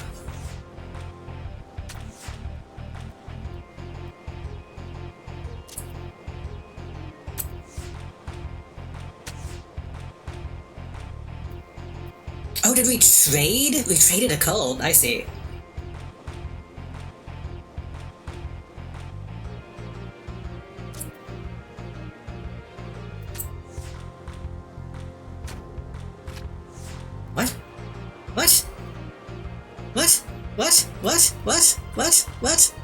Oh, did we trade? We traded a cold. I see. What? What? What? What? What? What? What? What?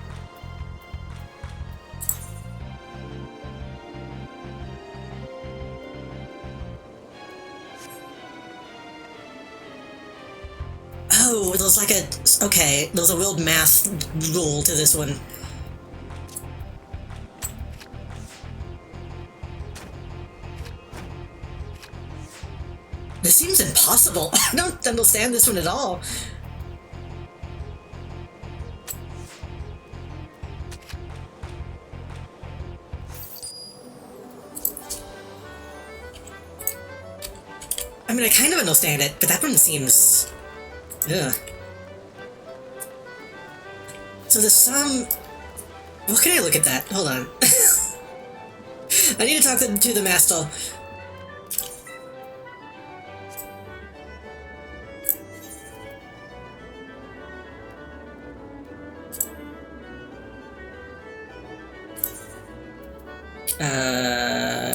Oh, there's like a... Okay, there's a weird math rule to this one. This seems impossible. I don't understand this one at all. I mean, I kind of understand it, but that one seems... Ugh. So the sum... Well, can I look at that? Hold on. I need to talk to the master.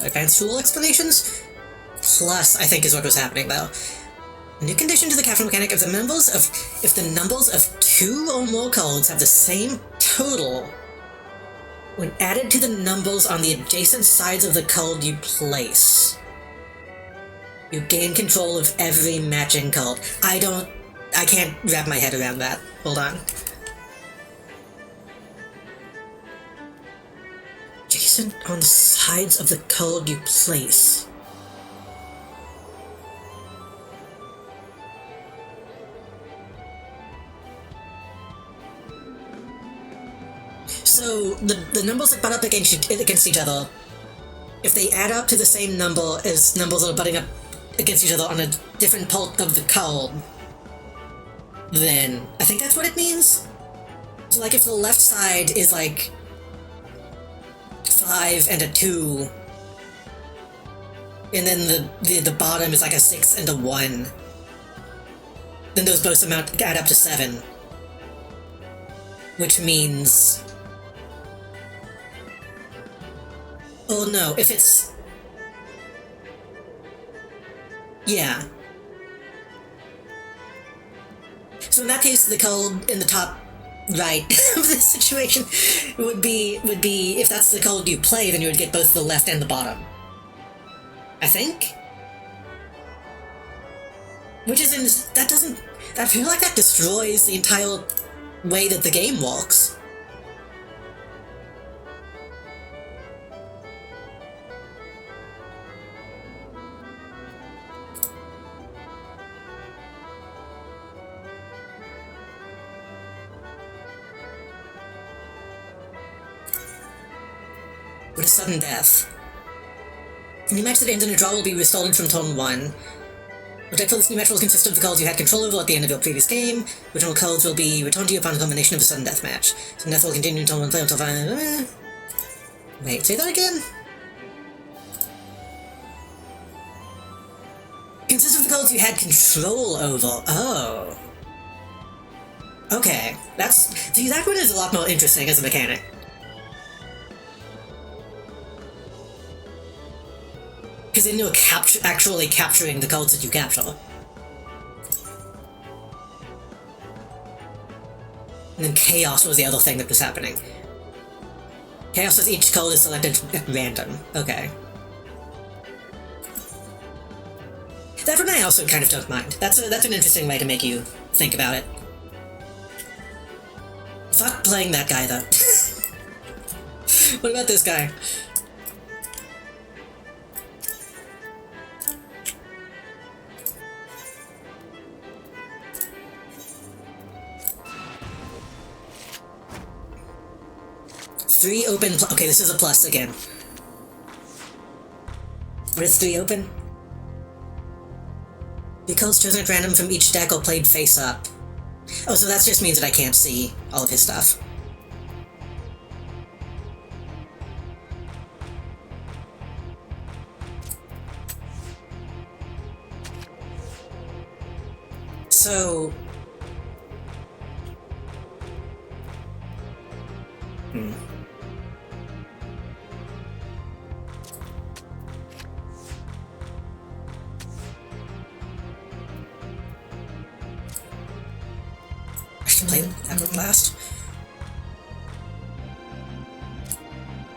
Advanced rule explanations? Plus, I think is what was happening, though. A new condition to the capital mechanic if the numbers of two or more codes have the same total. When added to the numbers on the adjacent sides of the card you place, you gain control of every matching card. I can't wrap my head around that. Hold on. Adjacent on the sides of the card you place. So, the numbers that butt up against each other, if they add up to the same number as numbers that are butting up against each other on a different part of the card, then I think that's what it means. So, like, if the left side is like 5 and a 2, and then the bottom is like a 6 and a 1, then those both add up to 7, which means... Oh no, if it's... Yeah. So in that case, the code in the top right of this situation would be if that's the code you play, then you would get both the left and the bottom. I think? Which is that doesn't... I feel like that destroys the entire way that the game works. With a sudden death. Any match that ends in a draw will be restored from turn 1. The deck for this new match will consist of the cards you had control over at the end of your previous game. Original cards will be returned to you upon the culmination of the sudden death match. Sudden death will continue until 1 player until 5... Wait, say that again? Consists of the cards you had control over. Oh. Okay. See, that one is a lot more interesting as a mechanic. Because then you're actually capturing the cards that you capture. And then Chaos was the other thing that was happening. Chaos is each card is selected at random. Okay. That one I also kind of don't mind. That's an interesting way to make you think about it. Fuck playing that guy, though. What about this guy? Three open... Okay, this is a plus again. What is 3 open? Because chosen at random from each deck or played face up. Oh, so that just means that I can't see all of his stuff. So... Play that one last.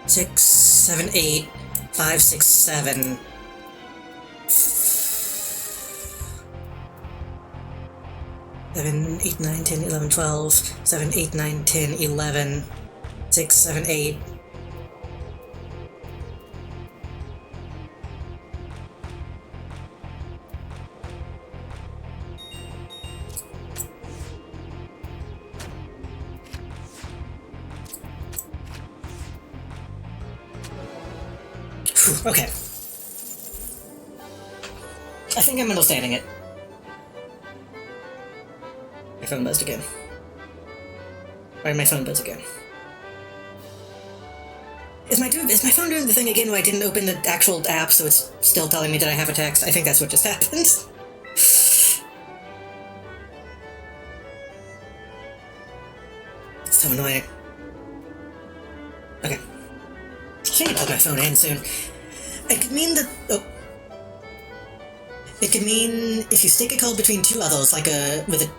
6, 7, 8, 5, 6, 7. 7, 8, 9, 10, 11, 12. 7, 8, 9, 10, 11. 6, 7, 8. Okay. I think I'm understanding it. My phone buzzed again. Alright, my phone buzzed again. Is my phone doing the thing again where I didn't open the actual app, so it's still telling me that I have a text? I think that's what just happened. It's so annoying. Okay. I think I'll plug my phone in soon. It could mean that... Oh. It could mean if you stick a code between two others, like with a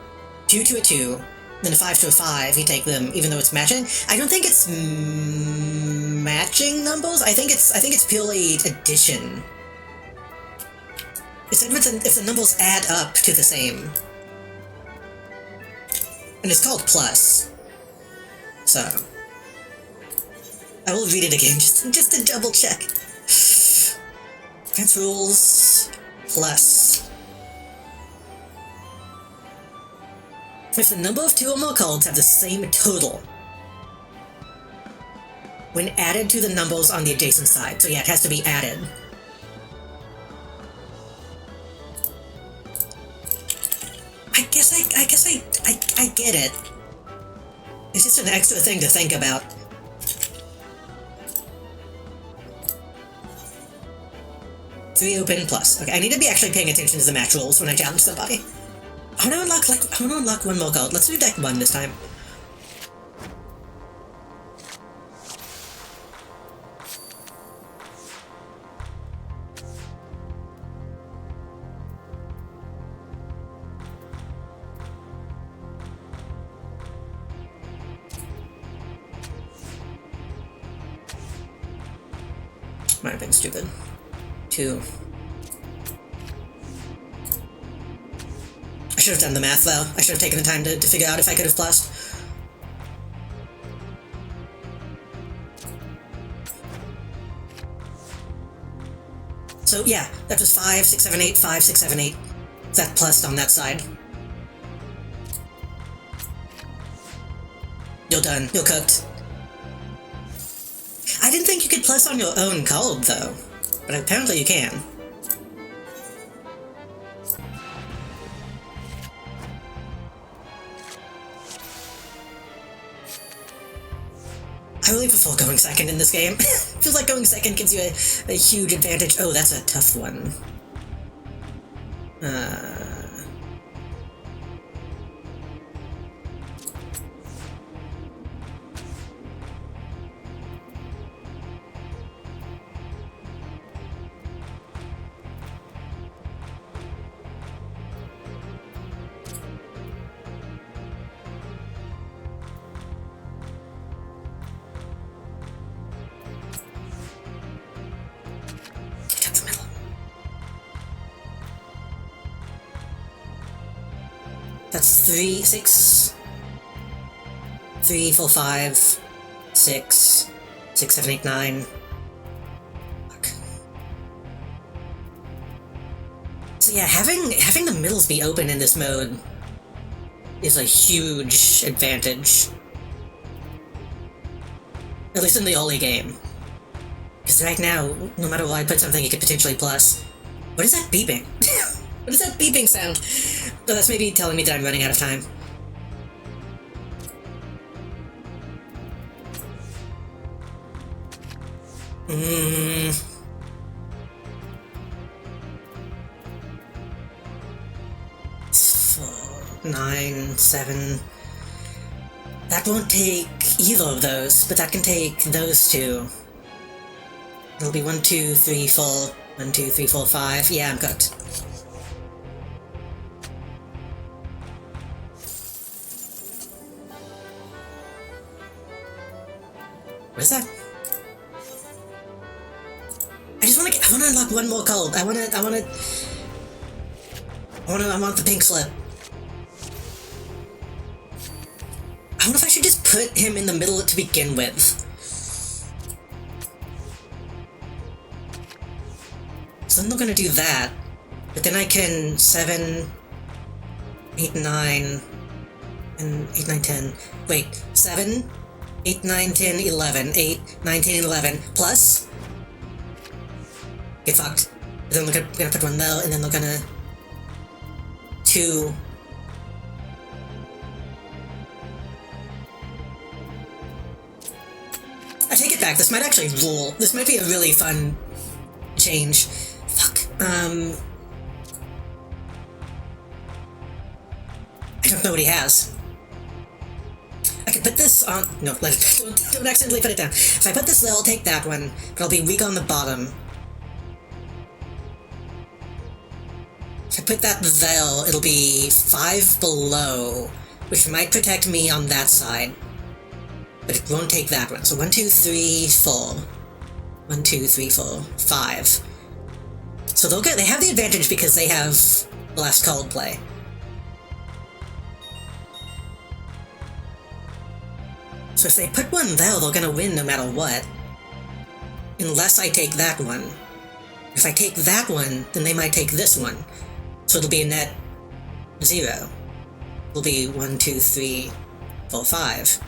2 to a 2, Then a 5 to a 5, you take them, even though it's matching. I don't think it's matching numbers. I think it's purely addition. It's if the numbers add up to the same. And it's called plus. So I will read it again just to double check. Fence rules plus. If the number of two or more cards have the same total when added to the numbers on the adjacent side. So yeah, it has to be added. I guess I get it. It's just an extra thing to think about. Three open plus. Okay, I need to be actually paying attention to the match rules when I challenge somebody. I want to unlock one more card. Let's do deck 1 this time. Might have been stupid. 2. I should have done the math, though. I should have taken the time to figure out if I could have plussed. So, yeah, that was 5, 6, 7, 8, 5, 6, 7, 8. That plussed on that side. You're done. You're cooked. I didn't think you could plus on your own card, though. But apparently you can. I really prefer going second in this game. Feels like going second gives you a huge advantage. Oh, that's a tough one. That's 3, 6, 3, 4, 5, 6, 6, 7, 8, 9. Fuck. So yeah, having the middles be open in this mode is a huge advantage. At least in the early game. Because right now, no matter what I put something, you could potentially plus. What is that beeping? What is that beeping sound? Oh, that's maybe telling me that I'm running out of time. Four, 9, 7. That won't take either of those, but that can take those two. It'll be 1, 2, 3, 4. 1, 2, 3, 4, 5. Yeah, I'm cooked. What is that? I want to unlock one more card. I want the pink slip. I wonder if I should just put him in the middle to begin with. So I'm not gonna do that. But then I can 7, 8, 9, and 8, 9, 10. Wait, 7, 8, 9, 10, 11. 8, 9, 10, 11. Plus? Get fucked. Then we're gonna put one there, and then we're gonna... 2... I take it back, this might actually rule. This might be a really fun change. Fuck. I don't know what he has. I can put this on... No, don't accidentally put it down. If I put this there, I'll take that one, but I'll be weak on the bottom. If I put that there, it'll be 5 below, which might protect me on that side, but it won't take that one. So 1, 2, 3, 4. 1, 2, 3, 4, 5. So they have the advantage because they have the last called play. So if they put one there, they're gonna win no matter what. Unless I take that one. If I take that one, then they might take this one. So it'll be a net 0. It'll be 1, 2, 3, 4, 5.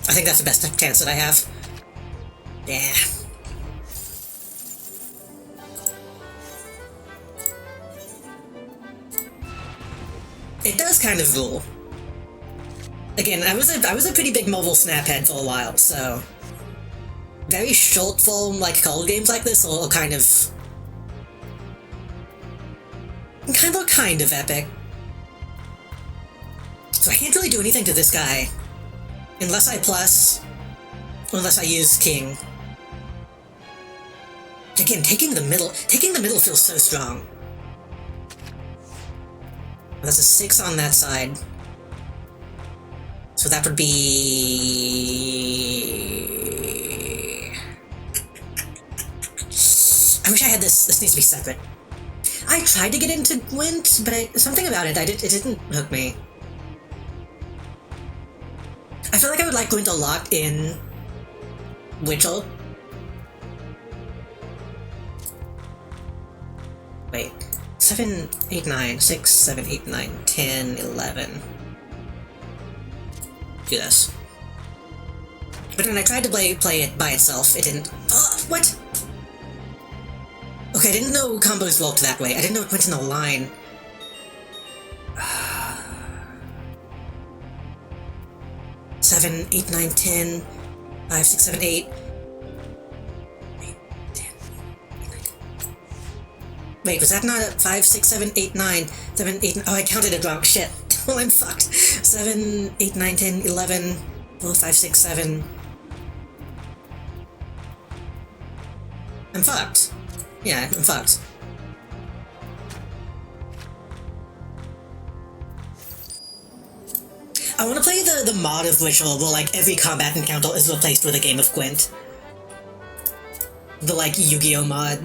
I think that's the best chance that I have. Yeah. It does kind of rule. Again, I was a pretty big mobile snaphead for a while, so very short form like card games like this are kind of epic. So I can't really do anything to this guy unless I plus, or unless I use king. Again, taking the middle feels so strong. That's a 6 on that side. So that would be... I wish I had this. This needs to be separate. I tried to get into Gwent, but something about it, it didn't hook me. I feel like I would like Gwent a lot in Witcher. Wait. 7, 8, 9, 6, 7, 8, 9, 10, 11. Do this. But when I tried to play it by itself, it didn't... what? Okay, I didn't know combos worked that way. I didn't know it went in a line. 7, 8, 9, 10, 5, 6, 7, 8. Wait, was that not a 5, 6, 7, 8, 9, 7, 8... Oh, I counted it wrong. Shit. Well, I'm fucked. 7, 8, 9, 10, 11, 4, 5, 6, 7... I'm fucked. Yeah, I'm fucked. I want to play the mod of Ritual where, like, every combat encounter is replaced with a game of Gwent. The, like, Yu-Gi-Oh mod.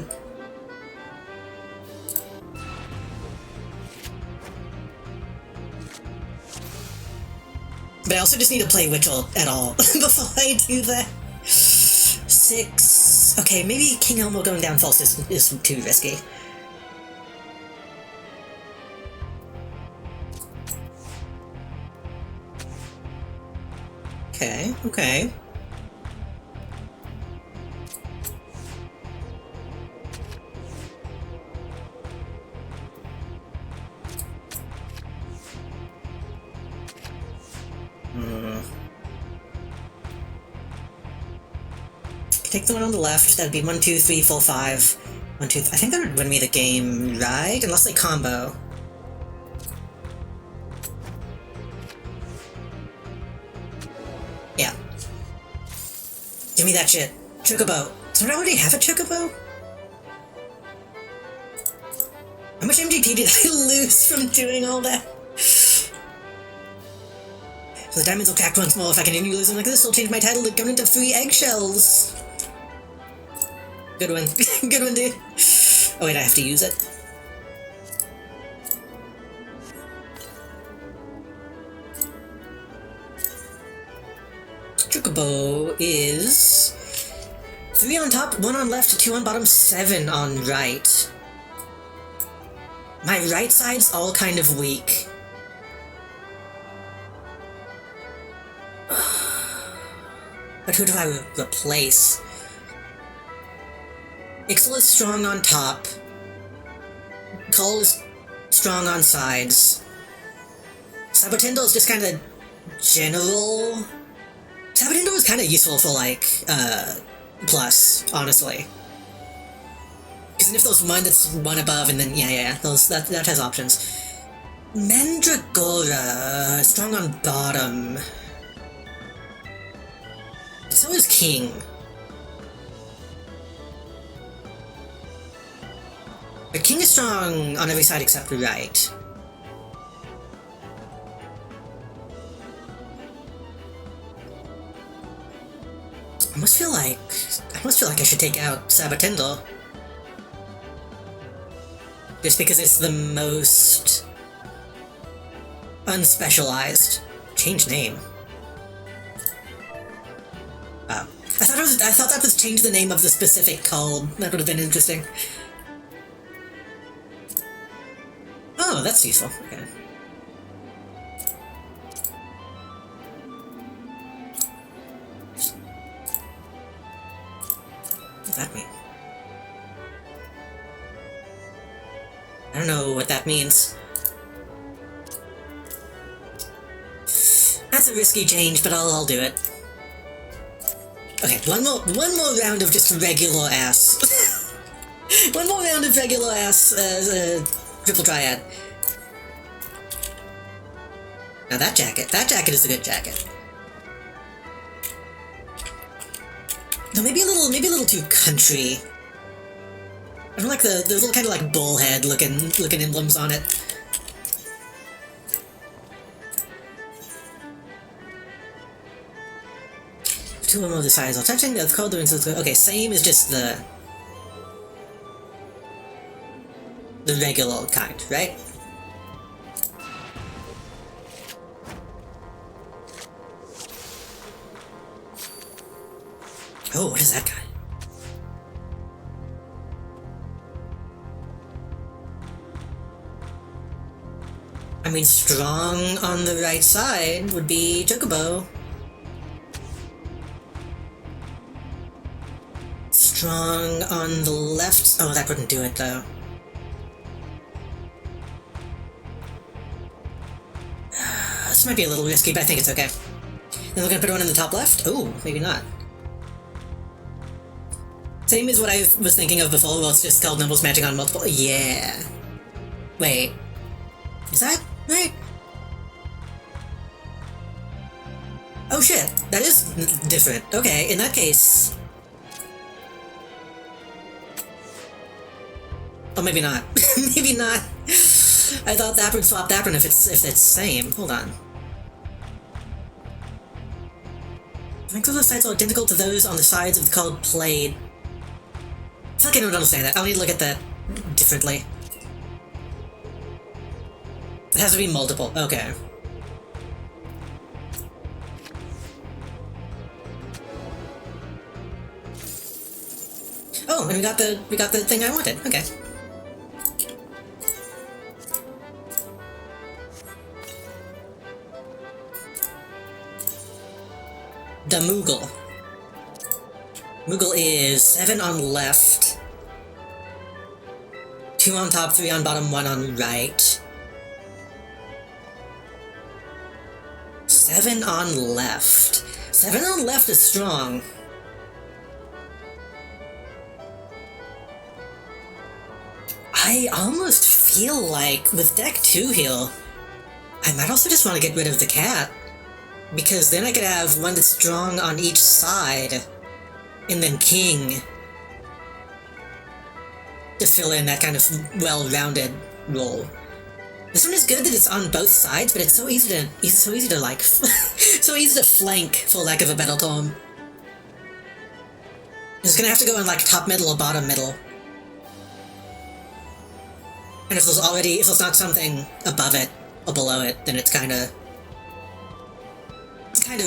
But I also just need to play Witcher at all before I do that. 6... Okay, maybe King Elmo going down false is too risky. Okay. Take the one on the left, that'd be 1, 2, 3, 4, 5. 1, 2, I think that would win me the game, right? Unless they combo. Yeah. Give me that shit. Chocobo. Don't I already have a Chocobo? How much MGP did I lose from doing all that? So the diamonds will crack once more. If I continue losing like this, I'll change my title to Government of 3 Eggshells. Good one. Good one, dude. Oh wait, I have to use it. Chocobo is 3 on top, 1 on left, 2 on bottom, 7 on right. My right side's all kind of weak. But who do I replace? Ixal is strong on top. Cole is strong on sides. Sabotendo is just kind of general. Sabotendo is kind of useful for, like, plus, honestly. Because if there's one that's one above, and then, yeah, that has options. Mandragora, strong on bottom. So is King. The king is strong on every side except right. I almost feel like I should take out Sabatindal. Just because it's the most unspecialized. Change name. Oh. I thought that was change the name of the specific called. That would have been interesting. Oh, that's useful. Okay. What does that mean? I don't know what that means. That's a risky change, but I'll do it. Okay, one more round of just regular ass. One more round of regular ass triple triad. Now that jacket is a good jacket. No, maybe a little too country. I don't like the little kind of like bullhead looking emblems on it. Two or more of the sides. While touching the cold doing so. Okay, same is just the regular kind, right? Oh, what is that guy? I mean, strong on the right side would be Chocobo. Strong on the left. Oh, that wouldn't do it though. This might be a little risky, but I think it's okay. Then we're gonna put one in the top left? Oh, maybe not. Same as what I was thinking of before, well, it's just called Nobles matching on multiple. Yeah. Wait. Is that right? Oh shit, that is different. Okay, in that case. Oh, maybe not. Maybe not. I thought that would swap that one if it's same. Hold on. I think those sides are identical to those on the sides of the colored plate. I feel like I don't understand that. I'll need to look at that differently. It has to be multiple. Okay. Oh, and we got the thing I wanted. Okay. The Moogle. Moogle is 7 on left, 2 on top, 3 on bottom, 1 on right. 7 on left. 7 on left is strong. I almost feel like with deck 2 heal, I might also just want to get rid of the cat. Because then I could have one that's strong on each side, and then king to fill in that kind of well-rounded role. This one is good that it's on both sides, but it's so easy to like, so easy to flank, for lack of a better term. It's gonna have to go in like top middle or bottom middle. And if there's not something above it or below it, then it's kinda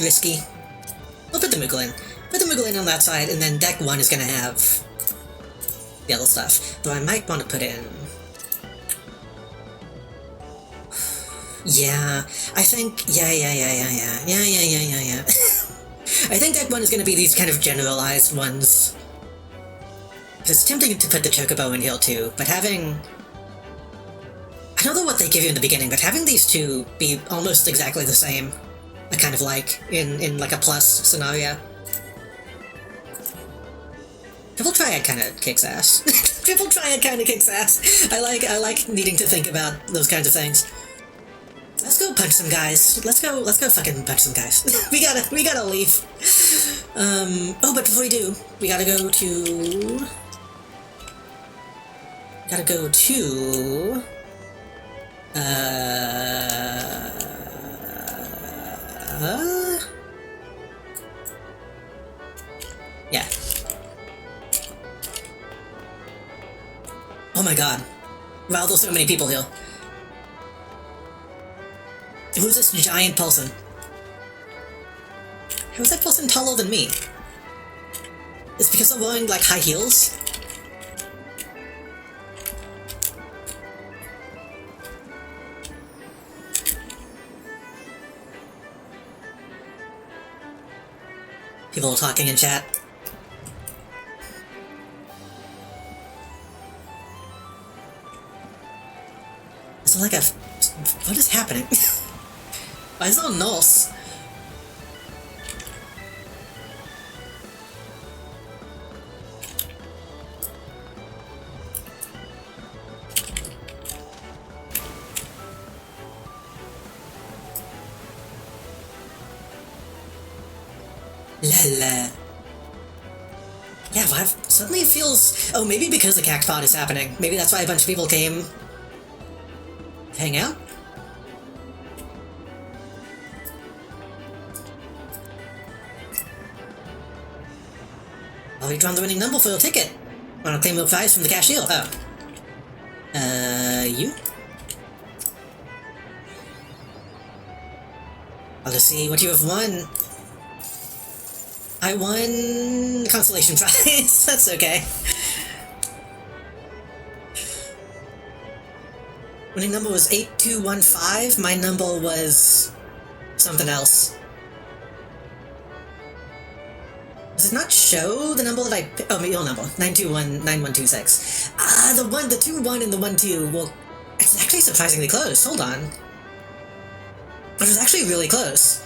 risky. We'll put the Moogle in. Put the Moogle in on that side, and then deck 1 is gonna have the other stuff. Though I might want to put in... Yeah, I think... Yeah. I think deck 1 is gonna be these kind of generalized ones. It's tempting to put the Chocobo in here too, but having... I don't know what they give you in the beginning, but having these two be almost exactly the same, I kind of like, in like a plus scenario. Triple Triad kind of kicks ass. Triple Triad kind of kicks ass. I like needing to think about those kinds of things. Let's go punch some guys. Let's go fucking punch some guys. we gotta leave. Oh, but before we do, we gotta go to Gotta go to... Yeah. Oh my god. Wow, there's so many people here. Who's this giant person? How is that person taller than me? It's because I'm wearing, like, high heels? People talking in chat. Is it like a... What is happening? Why is there a nurse? Lala. Yeah, but suddenly it feels... Oh, maybe because the cactpod is happening. Maybe that's why a bunch of people came... to hang out? Oh, you drawn the winning number for your ticket. Want to claim your prize from the cashier? Oh. You? I'll just see what you have won. I won the consolation prize. That's okay. Winning number was 8215. My number was something else. Does it not show the number that I... Oh, your number. 9219126. Ah, the 2-1 and the 1-2. Well, it's actually surprisingly close. Hold on. It was actually really close.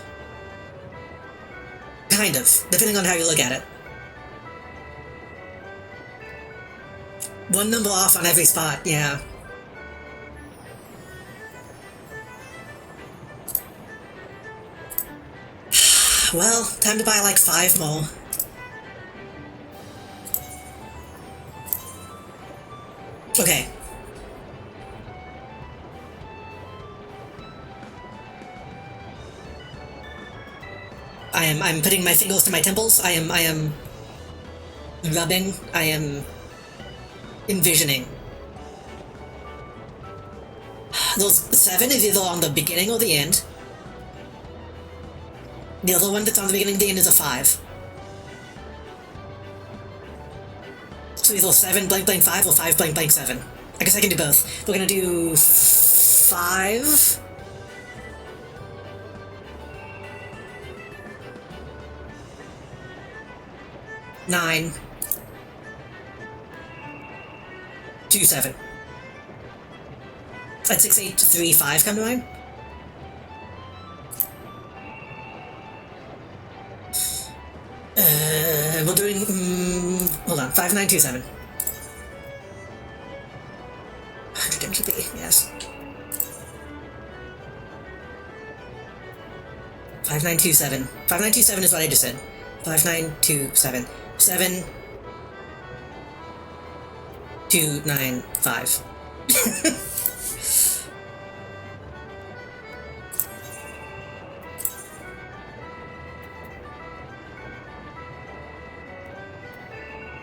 Kind of, depending on how you look at it. One number off on every spot, yeah. Well, time to buy like 5 more. Okay. I'm putting my fingers to my temples. I am rubbing. I am envisioning. Those 7 is either on the beginning or the end. The other one that's on the beginning and the end is a 5. So either 7 blank blank 5 or 5 blank blank 7. I guess I can do both. We're gonna do 5. Nine. 2 7. At 6 8 3 5 come to mind. We're doing hold on, 5 9 2 7. 100 MGB, yes. 5927. 5927 is what I just said. 5927. 7295.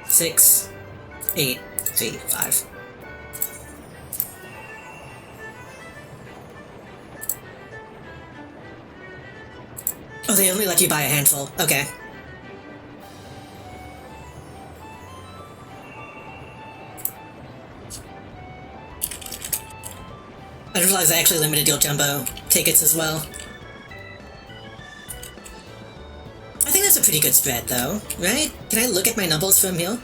Six, 8, 3, 5. Oh, they only let you buy a handful. Okay. I didn't realize I actually limited your jumbo tickets as well. I think that's a pretty good spread, though, right? Can I look at my numbers from here?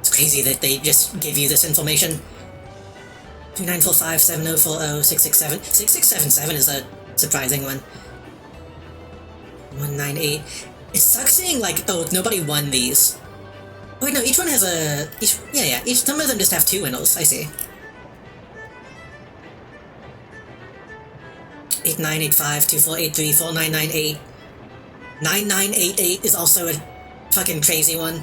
It's crazy that they just give you this information. 29457040 6677 is a surprising one. 198. It sucks seeing, like, oh, nobody won these. Oh, wait, no, each one has a... some of them just have 2 winners, I see. 8985 2483 4998 9988 is also a fucking crazy one.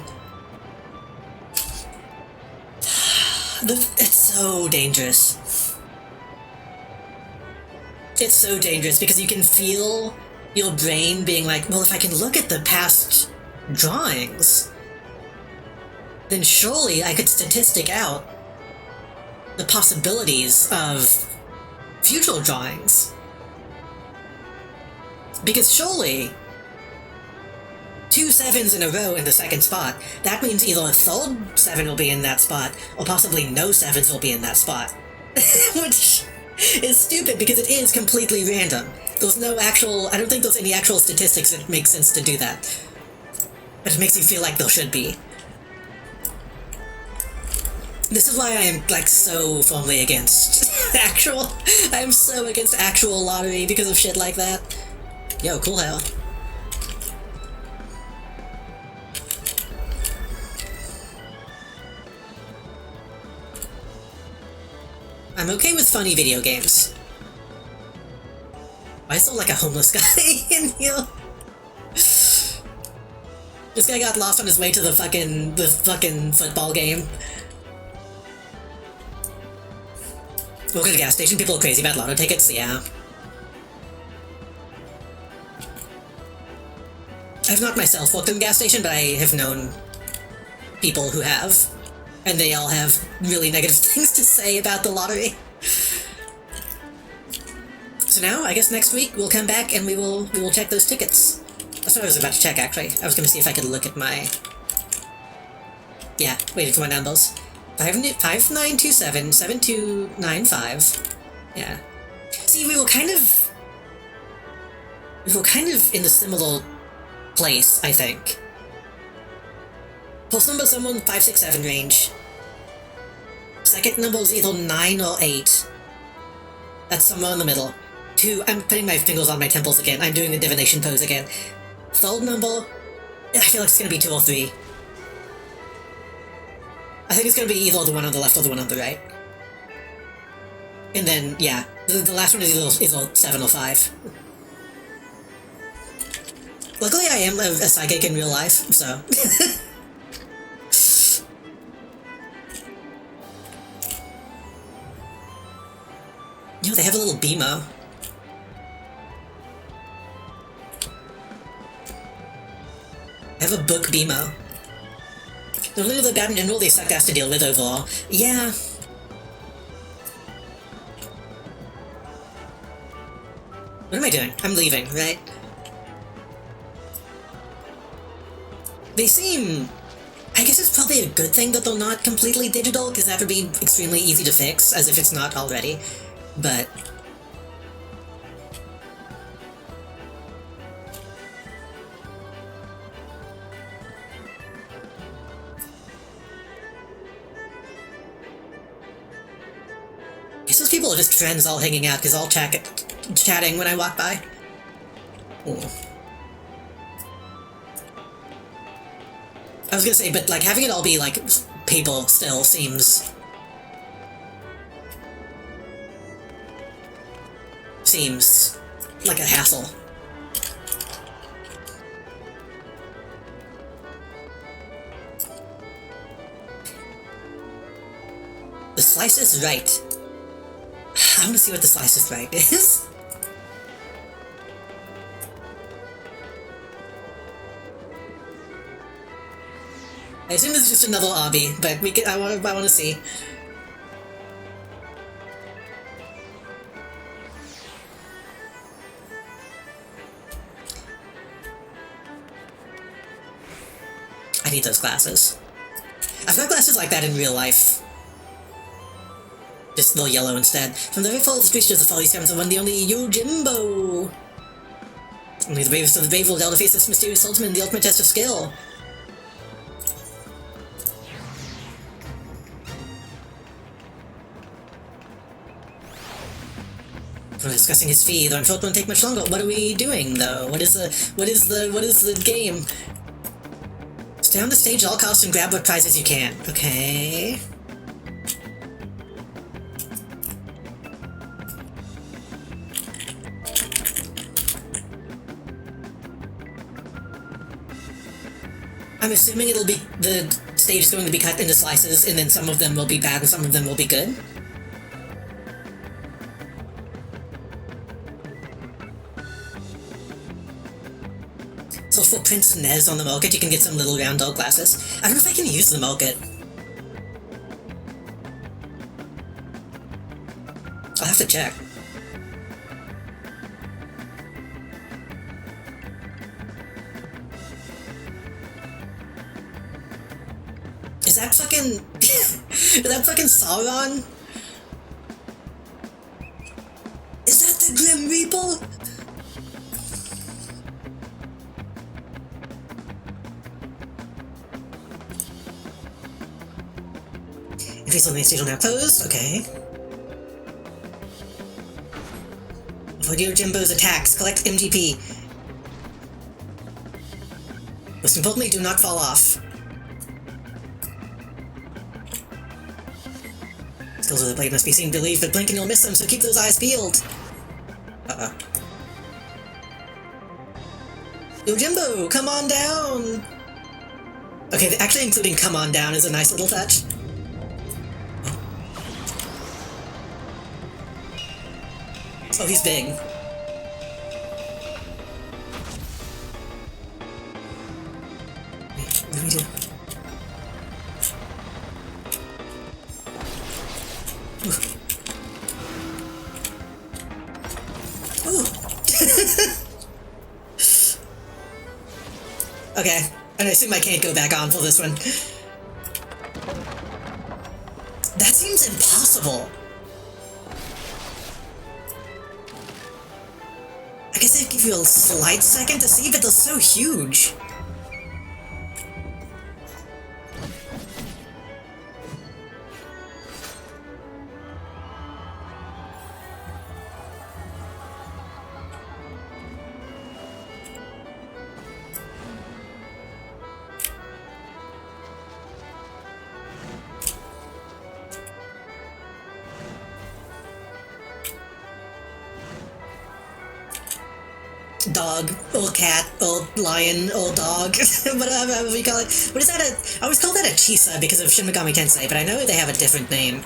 It's so dangerous. It's so dangerous because you can feel your brain being like, well, if I can look at the past drawings, then surely I could statistic out the possibilities of future drawings. Because surely 2 sevens in a row in the second spot, that means either a third 7 will be in that spot, or possibly no 7s will be in that spot. Which is stupid because it is completely random. There's no actual, I don't think there's any actual statistics that make sense to do that. But it makes you feel like there should be. This is why I'm, like, so firmly against I'm so against actual lottery because of shit like that. Yo, cool hell. I'm okay with funny video games. I saw like a homeless guy in here. This guy got lost on his way to the fucking football game. Work at a gas station, people are crazy about lotto tickets, yeah. I've not myself worked in a gas station, but I have known people who have. And they all have really negative things to say about the lottery. So now, I guess next week, we'll come back and we will check those tickets. That's what I was about to check, actually. I was gonna see if I could look at my... Yeah, waiting for my numbers. 5927 7295. Yeah. See, we were kind of in a similar place, I think. First number somewhere in the 567 range. Second number is either 9 or 8. That's somewhere in the middle. 2, I'm putting my fingers on my temples again. I'm doing the divination pose again. Third number, I feel like it's gonna be 2 or 3. I think it's gonna be either the one on the left or the one on the right. And then, yeah, the last one is either 7 or 5. Luckily I am a psychic in real life, so... Yo, they have a little BMO. They have a book BMO. They're really bad in general, they suck ass to deal with overall. Yeah. What am I doing? I'm leaving, right? They seem... I guess it's probably a good thing that they're not completely digital, because that would be extremely easy to fix, as if it's not already. But... I guess those people are just friends all hanging out, because all chatting when I walk by. Ooh. I was gonna say, but like having it all be like people still seems like a hassle. The slice is right. I want to see what the slice is right is. I assume it's just another obby, but we can. I want to see. I need those glasses. I've got glasses like that in real life. Just the yellow instead. From the very fullest creatures of the folly comes the one, the only Yojimbo. Only the bravest of the brave will dare to face this mysterious ultimate in the ultimate test of skill. We're discussing his fee, though I'm sure it won't take much longer. What are we doing, though? What is the game? Stay on the stage at all costs and grab what prizes you can. Okay. I'm assuming the stage is going to be cut into slices, and then some of them will be bad and some of them will be good. So for Prince Nez on the market, you can get some little round dog glasses. I don't know if I can use the market. I'll have to check. Is that fucking... is that fucking Sauron? Is that the Grim Reaper? Increase on the main stage on outpost, okay. Avoid your Jimbo's attacks, collect MGP. Most importantly, do not fall off. Skills of the blade must be seen to leave, but blink and you'll miss them, so keep those eyes peeled. Uh-oh. Yo, Jimbo, come on down! Okay, actually including come on down is a nice little touch. Oh, he's big. Wait, what do we do? Ooh. Okay, and I assume I can't go back on for this one. That seems impossible. I guess they'd give you a slight second to see, but they're so huge. Dog, old cat, old lion, old dog, whatever we call it. What is that? I always call that a Chisa because of Shin Megami Tensei, but I know they have a different name.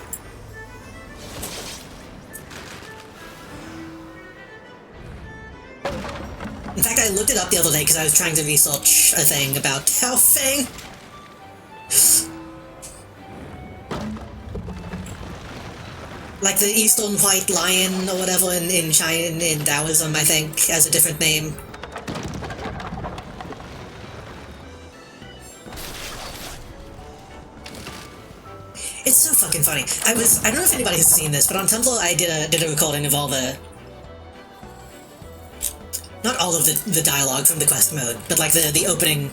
In fact, I looked it up the other day because I was trying to research a thing about Tao Feng. Like the Eastern White Lion or whatever in China, in Taoism, I think, has a different name. It's so fucking funny. I don't know if anybody has seen this, but on Tumblr I did a recording of all the... Not all of the dialogue from the quest mode, but like the opening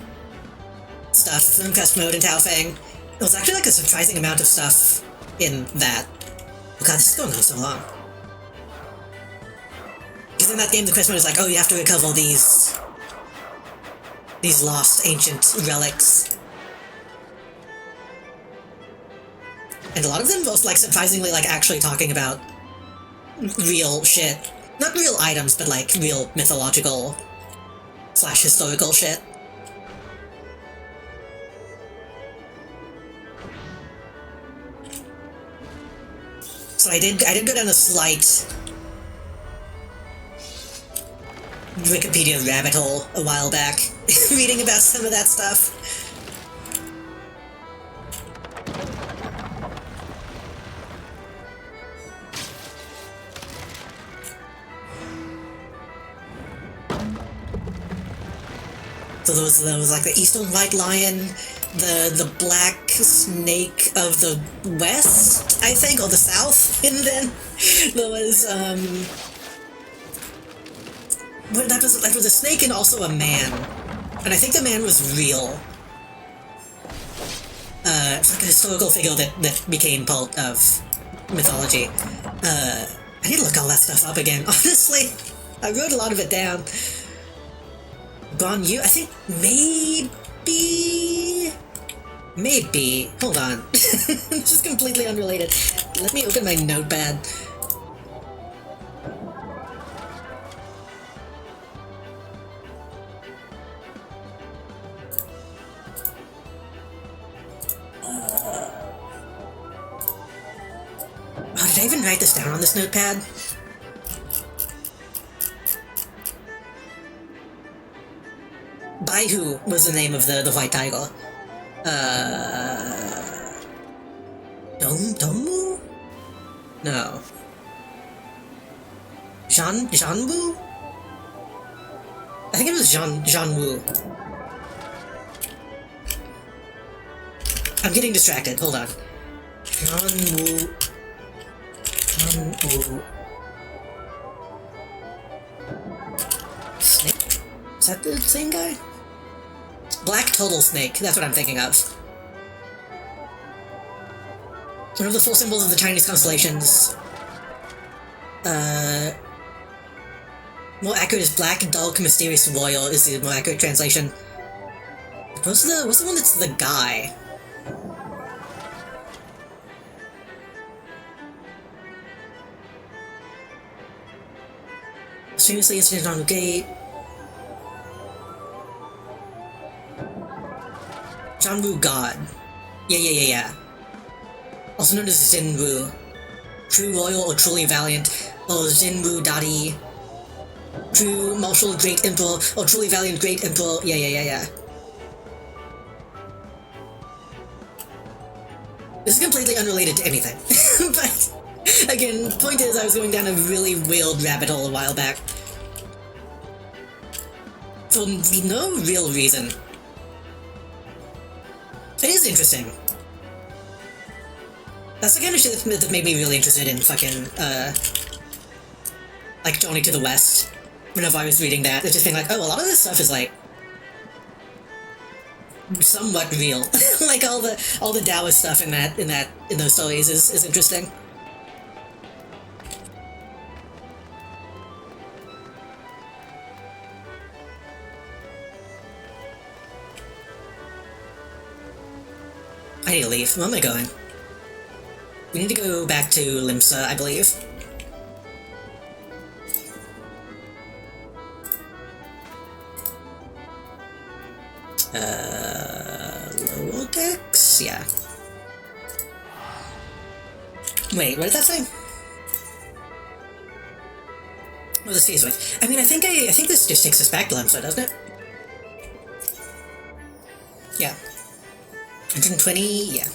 stuff from quest mode in Tao Feng. It was actually like a surprising amount of stuff in that. Oh god, this is going on so long. Because in that game, the quest mode is like, oh, you have to recover these lost ancient relics. And a lot of them was like surprisingly like actually talking about real shit. Not real items, but like real mythological / historical shit. So I did go down a slight Wikipedia rabbit hole a while back, reading about some of that stuff. So there was like the Eastern White Lion, the Black Snake of the West, I think, or the South, and then there was that was a snake and also a man, and I think the man was real. It's like a historical figure that became part of mythology. I need to look all that stuff up again. Honestly, I wrote a lot of it down. Gone you? I think maybe. Hold on. This is completely unrelated. Let me open my notepad. Should I even write this down on this notepad? Baihu was the name of the white tiger. Domu? No. Janwu? I think it was Janwu. I'm getting distracted, hold on. Janwu. Snake? Is that the same guy? Black Total Snake, that's what I'm thinking of. One of the full symbols of the Chinese constellations. More accurate is black, dark, mysterious, royal is the more accurate translation. What's the one that's the guy? Seriously, incident on the gate. Janwu God. Yeah. Also known as Zinwu. True Royal or Truly Valiant, or Zinwu Dadi. True Martial Great Emperor, or Truly Valiant Great Emperor. Yeah. This is completely unrelated to anything. But, again, point is I was going down a really weird rabbit hole a while back. For no real reason. It is interesting. That's the kind of shit that made me really interested in fucking, like, Journey to the West. Whenever I was reading that, it's just being like, oh, a lot of this stuff is, like, somewhat real. Like, all the Taoist stuff in those stories is interesting. I need to leave. Where am I going? We need to go back to Limsa, I believe. Lower decks? Yeah. Wait, what did that say? Oh, the speed switch. I mean, I think this just takes us back to Limsa, doesn't it? Yeah. 120, yeah.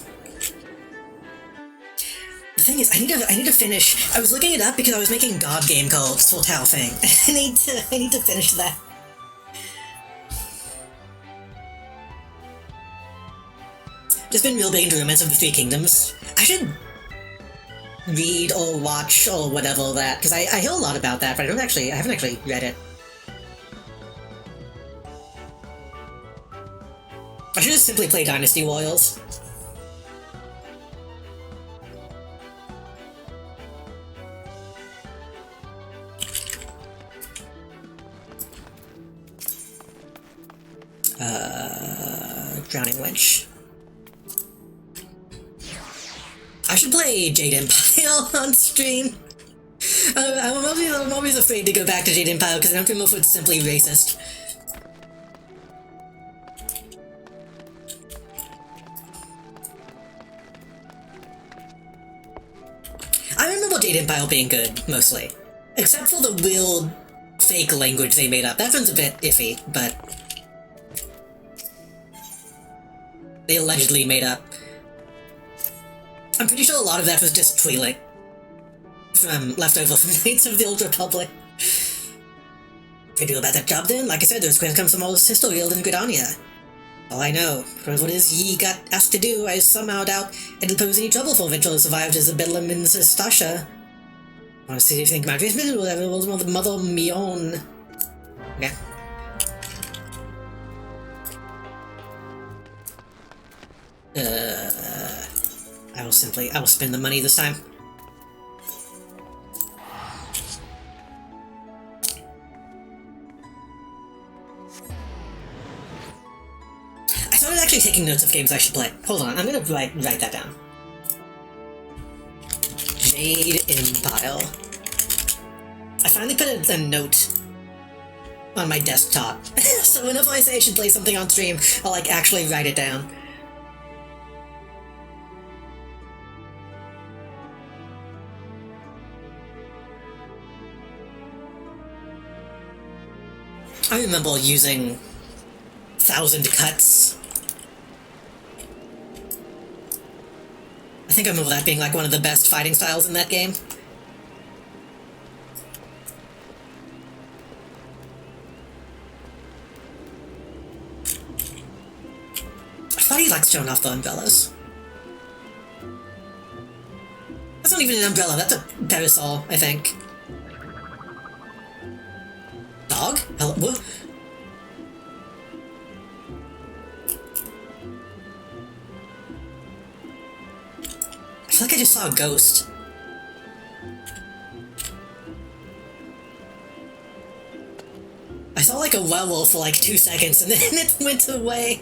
The thing is, I need to finish. I was looking it up because I was making a god game called Full Tao Feng. I need to finish that. Just been real big into Romance of the Three Kingdoms. I should read or watch or whatever that, because I hear a lot about that, but I haven't actually read it. I should just simply play Dynasty Warriors. Drowning Wench. I should play Jade Empire on stream. I'm always afraid to go back to Jade Empire because I don't know if it's simply racist. I remember Jade Empire being good, mostly. Except for the weird fake language they made up. That one's a bit iffy, but they allegedly made up. I'm pretty sure a lot of that was just Twi'lek. Leftover from Knights of the Old Republic. What do you do about that job then? Like I said, those questions come from all this historial in Gridania. All I know, for what it is ye got asked to do, I somehow doubt it'll pose any trouble for eventually survived as a bedlam in Stasha. Want to see if you think about it, or whatever, it was Mother Mion. Okay. I will spend the money this time. I started actually taking notes of games I should play. Hold on, I'm gonna write that down. Jade Empire. I finally put a note on my desktop. So whenever I say I should play something on stream, I'll like actually write it down. I remember using 1,000 cuts. I think I remember that being like one of the best fighting styles in that game. I thought he likes showing off the umbrellas. That's not even an umbrella, that's a parasol, I think. Dog? Hello? What? I feel like I just saw a ghost. I saw like a werewolf for like 2 seconds and then it went away.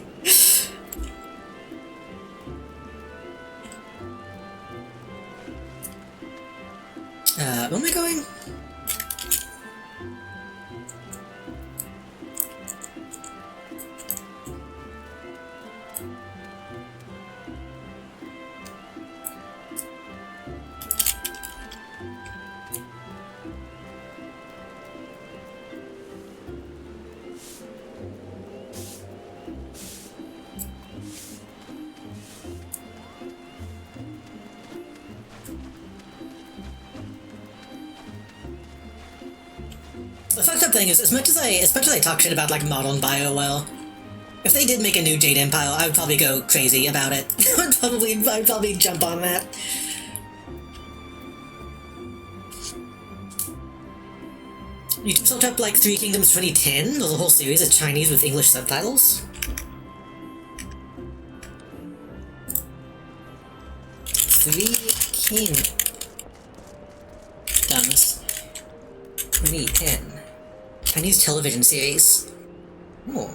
Where am I going? The fucked up thing is, as much as I talk shit about like modern BioWare, if they did make a new Jade Empire, I would probably go crazy about it. I'd probably jump on that. You just looked up like Three Kingdoms 2010. There's a whole series of Chinese with English subtitles. Three Kingdoms 2010. Chinese television series. Oh.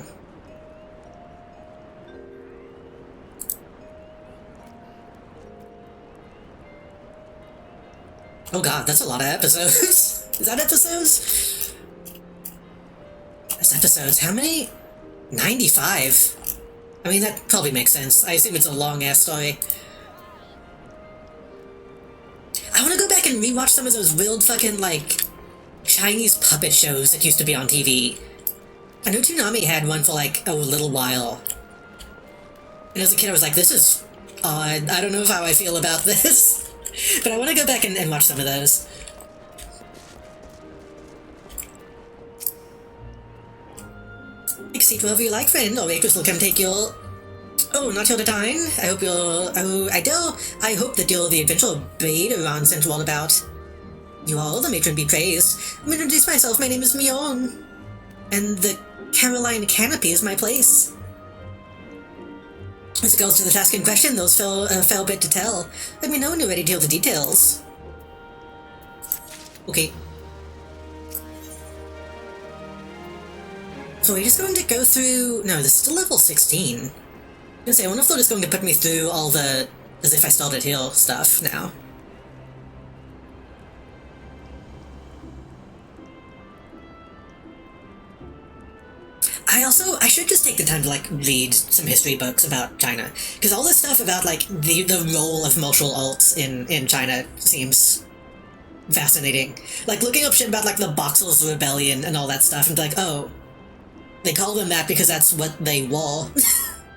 Oh god, that's a lot of episodes. Is that episodes? That's episodes. How many? 95. I mean, that probably makes sense. I assume it's a long-ass story. I want to go back and rewatch some of those weird fucking, like, Chinese puppet shows that used to be on TV. I know Toonami had one for, like, a little while. And as a kid, I was like, this is odd. I don't know how I feel about this. But I want to go back and watch some of those. Take a seat wherever you like, friend, or waitress will come take your... Oh, not your time. I hope you're... Oh, I hope that you're the adventurer Bade Iran sent you all about. You are the matron be praised. I'm going to introduce myself. My name is Mion. And the Caroline Canopy is my place. As it goes to the task in question, there's fair bit to tell. Let me know when you're ready to hear the details. Okay. So we're just going to go through... No, this is still level 16. I was gonna say, I wonder if they're just going to put me through all the... as if I started here stuff now. I should just take the time to, like, read some history books about China. Because all this stuff about, like, the role of martial arts in China seems fascinating. Like, looking up shit about, like, the Boxers' Rebellion and all that stuff, and be like, oh, they call them that because that's what they were.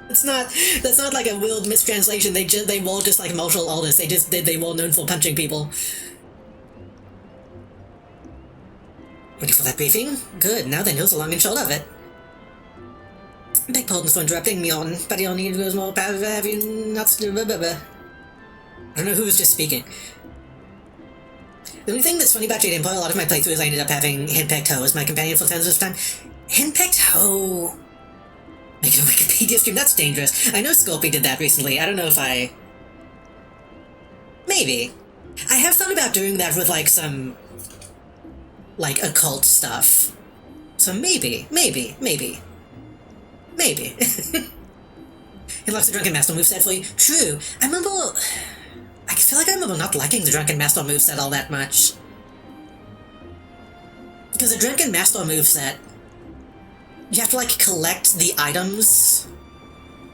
That's not like a weird mistranslation. They were just, like, martial artists. They were known for punching people. Ready for that briefing? Good, now then, here's the long and short of it. Beg pardon for interrupting, Mion, but you'll need more power to have you not... I don't know who was just speaking. The only thing that's funny about Jade Empire, a lot of my playthroughs I ended up having Henpecked Ho as my companion for tons of time. Henpecked Ho... Make a Wikipedia stream? That's dangerous. I know Scorpy did that recently. I don't know if I... Maybe. I have thought about doing that with, like, some... like, occult stuff. So maybe. He likes the Drunken Master moveset for you. True. I feel like I remember not liking the Drunken Master moveset all that much. Because the Drunken Master moveset, you have to, like, collect the items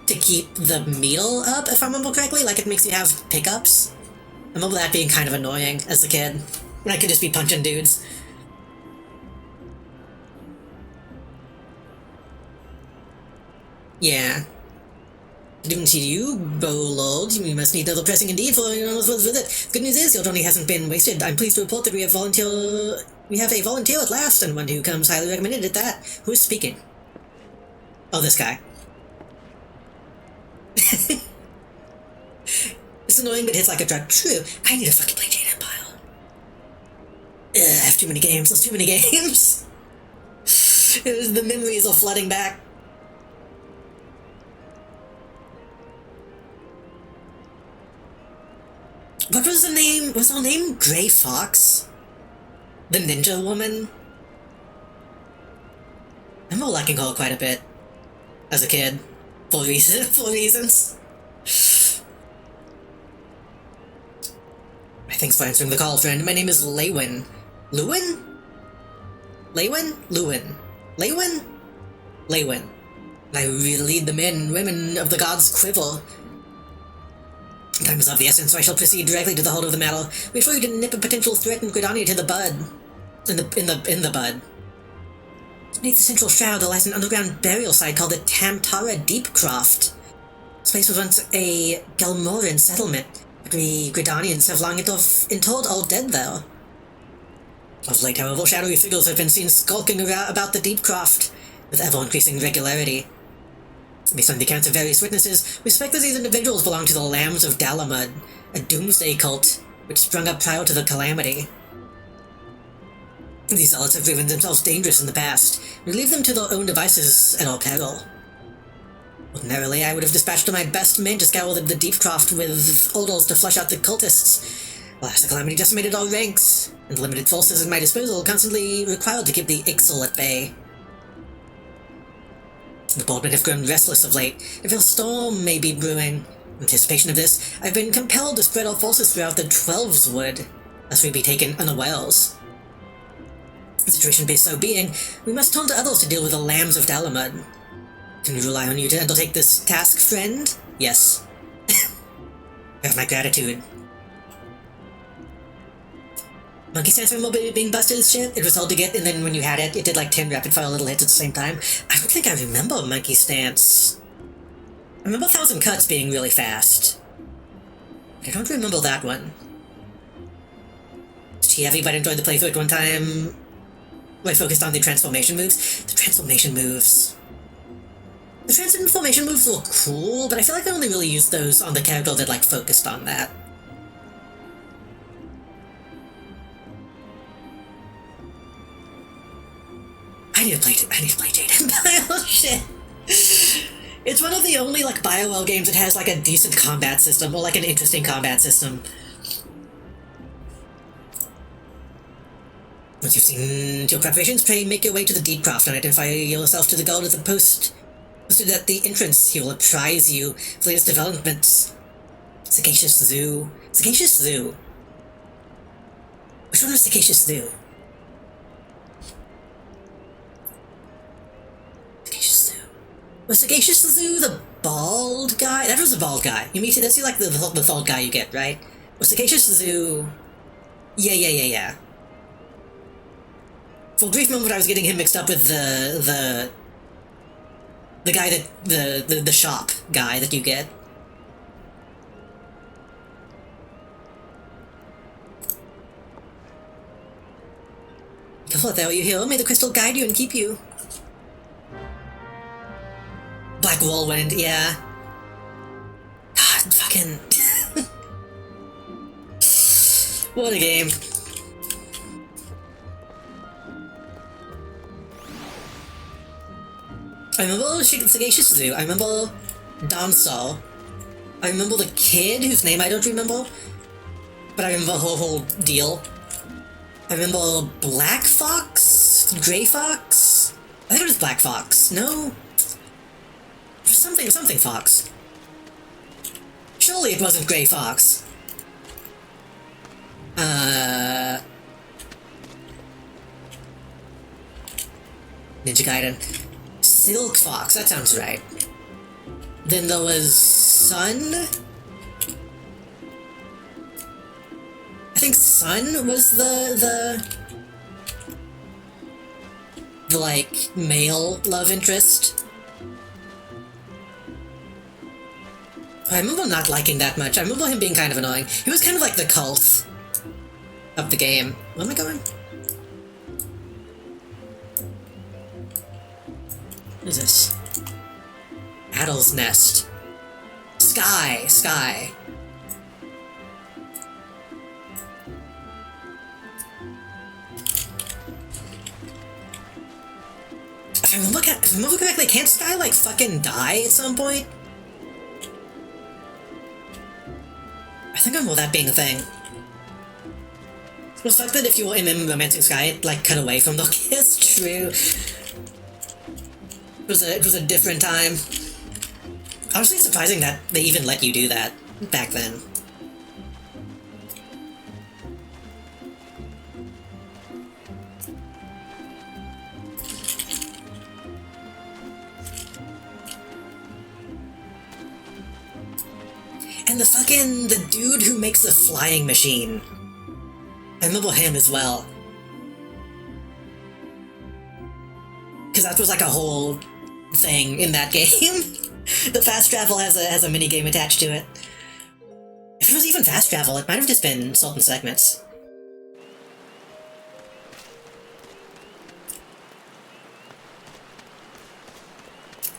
to keep the meter up, if I remember correctly. Like, it makes you have pickups. I remember that being kind of annoying as a kid, when I could just be punching dudes. Yeah. Didn't see you, Bolord. You must need another pressing indeed for with it. Good news is your journey hasn't been wasted. I'm pleased to report that we have a volunteer at last, and one who comes highly recommended at that. Who is speaking? Oh, this guy. It's annoying, but hits like a drug. True. I need to fucking play Jade Empire. Ugh, I have too many games. There's too many games. The memories are flooding back. What was the name? Was her name Grey Fox? The ninja woman? I remember liking her quite a bit as a kid. For reasons. Thanks for answering the call, friend. My name is Lewin. Lewin? Lewin? Lewin. Lewin? Lewin. I will lead the men and women of the gods' quiver. Time is of the essence, so I shall proceed directly to the heart of the matter. Before you to nip a potential threat and Gridania to the bud. In the bud. Beneath the central shroud, there lies an underground burial site called the Tamtara Deepcroft. This place was once a Gelmoran settlement, but we Gridanians have long interred all dead there. Of late, however, shadowy figures have been seen skulking about the Deepcroft, with ever-increasing regularity. Based on the accounts of various witnesses, we suspect that these individuals belong to the Lambs of Dalamud, a doomsday cult which sprung up prior to the calamity. These zealots have proven themselves dangerous in the past. We leave them to their own devices at our peril. Ordinarily, I would have dispatched my best men to scour the Deepcroft with orders to flush out the cultists. Alas, the calamity decimated our ranks, and the limited forces at my disposal constantly required to keep the Ixal at bay. The boardmen have grown restless of late. If a storm may be brewing. In anticipation of this, I've been compelled to spread our forces throughout the Twelveswood, lest we be taken unawares. The situation be so being, we must turn to others to deal with the Lambs of Dalamud. Can we rely on you to undertake this task, friend? Yes. You have my gratitude. Monkey Stance remember being busted as shit? It was hard to get, and then when you had it, it did like 10 rapid-fire little hits at the same time. I don't think I remember Monkey Stance. I remember 1,000 Cuts being really fast. I don't remember that one. Did everybody enjoy the playthrough at one time? Where I focused on the transformation moves? The transformation moves were cool, but I feel like I only really used those on the character that like focused on that. I need to play Jade Empire. Oh shit. It's one of the only like BioWare games that has like a decent combat system, or like an interesting combat system. Once you've seen your preparations, pray make your way to the Deepcroft and identify yourself to the guard at the post. Posted at the entrance, he will apprise you of the latest developments. Sagacious Zoo. Sagacious Zoo. Which one was Sagacious Zoo? Was Sagacious Zoo the bald guy? That was the bald guy. You meet that's like the bald guy you get, right? Was Sagacious Zoo? Yeah. For a brief moment, I was getting him mixed up with the guy that the shop guy that you get. Careful there, you hear? May the crystal guide you and keep you. Black Whirlwind, yeah. God, fucking... What a game. I remember Sagacious Zoo, I remember Dansal, I remember the kid whose name I don't remember, but I remember her whole deal. I remember Black Fox? Grey Fox? I think it was Black Fox, no? Something Fox. Surely it wasn't Grey Fox. Ninja Gaiden. Silk Fox, that sounds right. Then there was Sun? I think Sun was the like, male love interest. I remember not liking that much. I remember him being kind of annoying. He was kind of like the cult of the game. Where am I going? What is this? Addle's Nest. Sky. If I remember correctly, can't Sky, like, fucking die at some point? I think I remember that being a thing. The fact that if you were in Romancing Sky, it, like, cut away from the kiss, true. It was a different time. Honestly surprising that they even let you do that back then. And the dude who makes the flying machine. I remember him as well. Because that was like a whole thing in that game. The fast travel has a mini game attached to it. If it was even fast travel, it might have just been Sultan segments.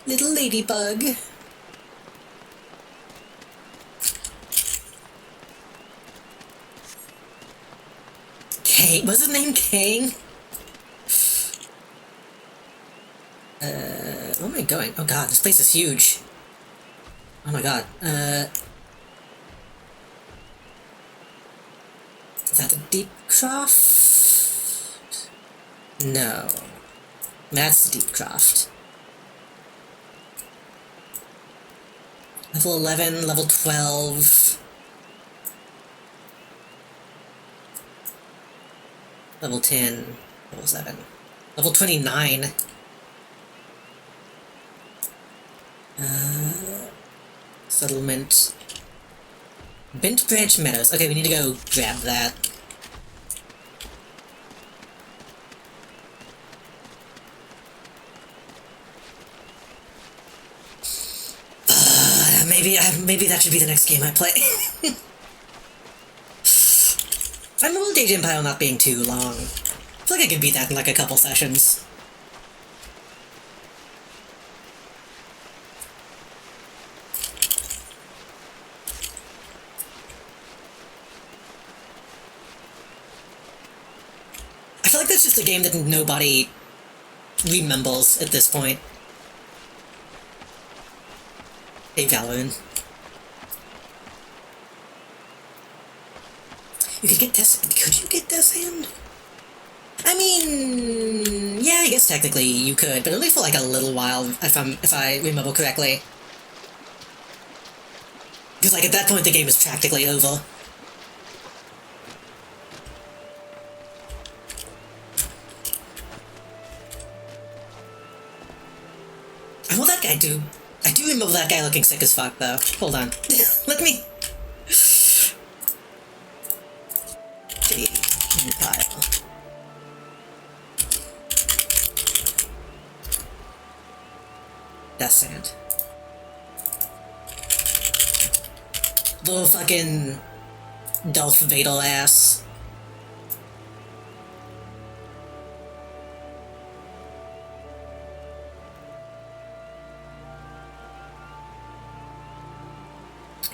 Little ladybug. Kang. Was his name Kang? Where am I going? Oh god, this place is huge. Oh my god. Is that the Deep Croft? No. That's Deep Croft. Level 11, level 12. Level 10, level 7. Level 29. Settlement. Bent Branch Meadows. Okay, we need to go grab that. Maybe that should be the next game I play. I'm Old Age Empire not being too long. I feel like I could beat that in like a couple sessions. I feel like that's just a game that nobody remembers at this point. Hey, Valorant. You could get this. Could you get this hand? I mean, yeah, I guess technically you could, but only for like a little while, if I remember correctly. Because like at that point the game is practically over. What will that guy do? I do remember that guy looking sick as fuck, though. Hold on. Let me... Pile. That's sand. Little fucking... Darth Vader ass.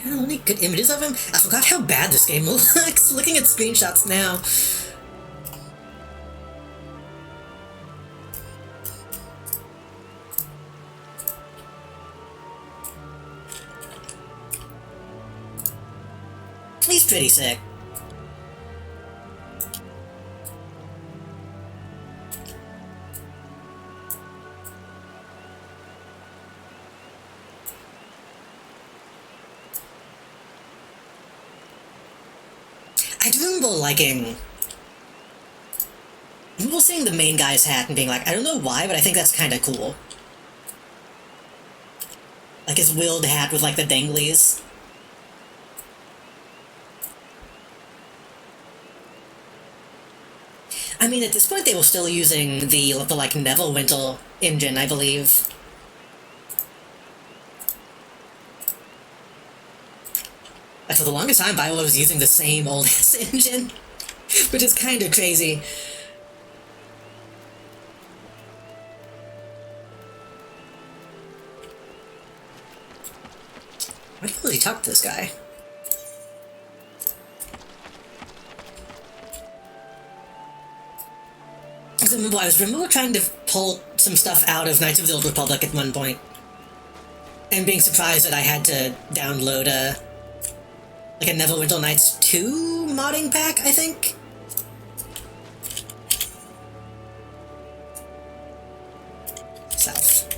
Only good images of him? I forgot how bad this game looks, looking at screenshots now. He's pretty sick. I do remember liking... I remember seeing the main guy's hat and being like, I don't know why, but I think that's kinda cool. Like his wheeled hat with like the danglies. I mean, at this point they were still using the like Neverwinter engine, I believe. And for the longest time, BioWare was using the same old-ass engine, which is kind of crazy. Why do you really talk to this guy? I remember trying to pull some stuff out of Knights of the Old Republic at one point, and being surprised that I had to download a Neverwinter Nights 2 modding pack, I think? South.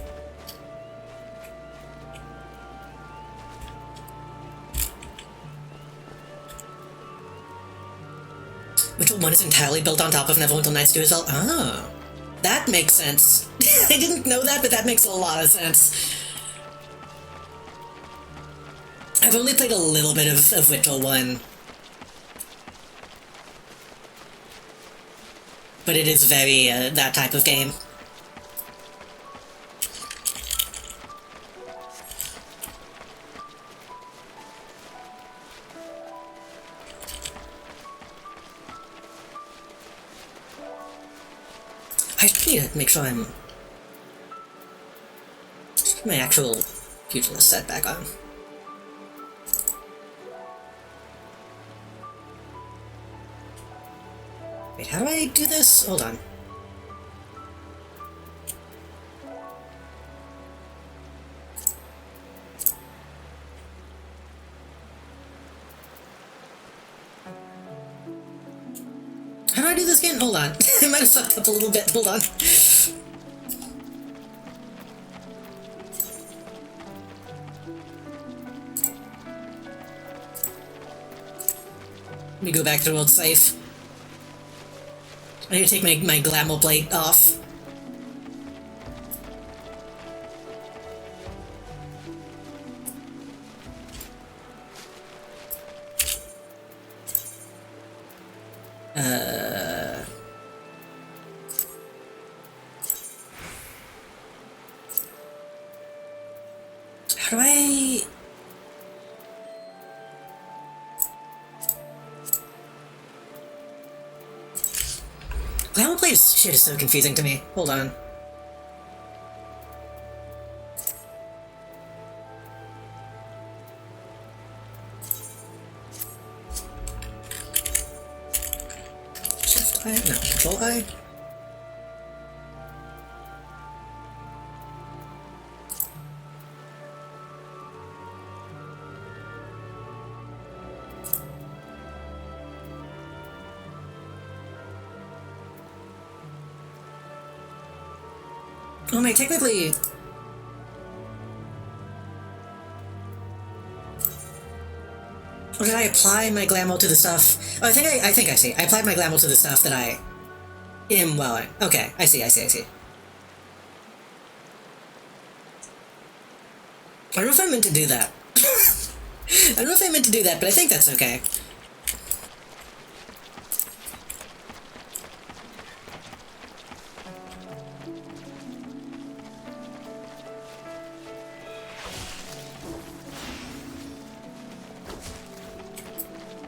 Which one is entirely built on top of Neverwinter Nights 2 as well? Oh. That makes sense. I didn't know that, but that makes a lot of sense. I've only played a little bit of Witcher 1. But it is very, that type of game. I just need to make sure I'm... my actual pugilist set back on. Wait, how do I do this? Hold on. How do I do this again? Hold on. I might have fucked up a little bit. Hold on. Let me go back to World Safe. I need to take my glamour plate off. How do I... Glamour plate shit is so confusing to me. Hold on. Shift I? No, Control I? Oh, am I technically... Or did I apply my glamour to the stuff? Oh, I think I see. I applied my glamour to the stuff that I am wearing. Okay, I see. I don't know if I meant to do that. I don't know if I meant to do that, but I think that's okay.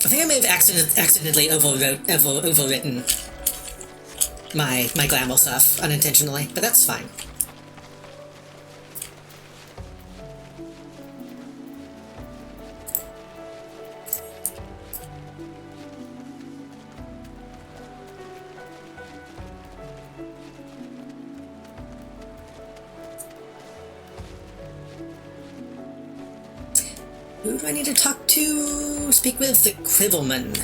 I think I may have accidentally overwritten my glamour stuff unintentionally, but that's fine. Who do I need to talk to? Speak with the Quibbleman.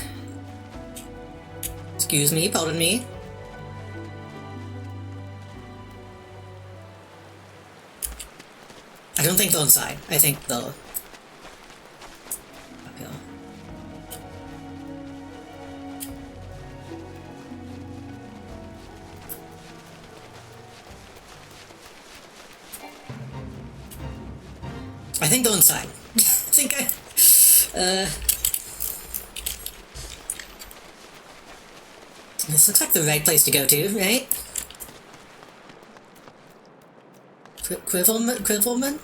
Excuse me, pardon me. I don't think they'll inside. I think they'll... uphill. I think they'll inside. This looks like the right place to go to, right? Quibbleman?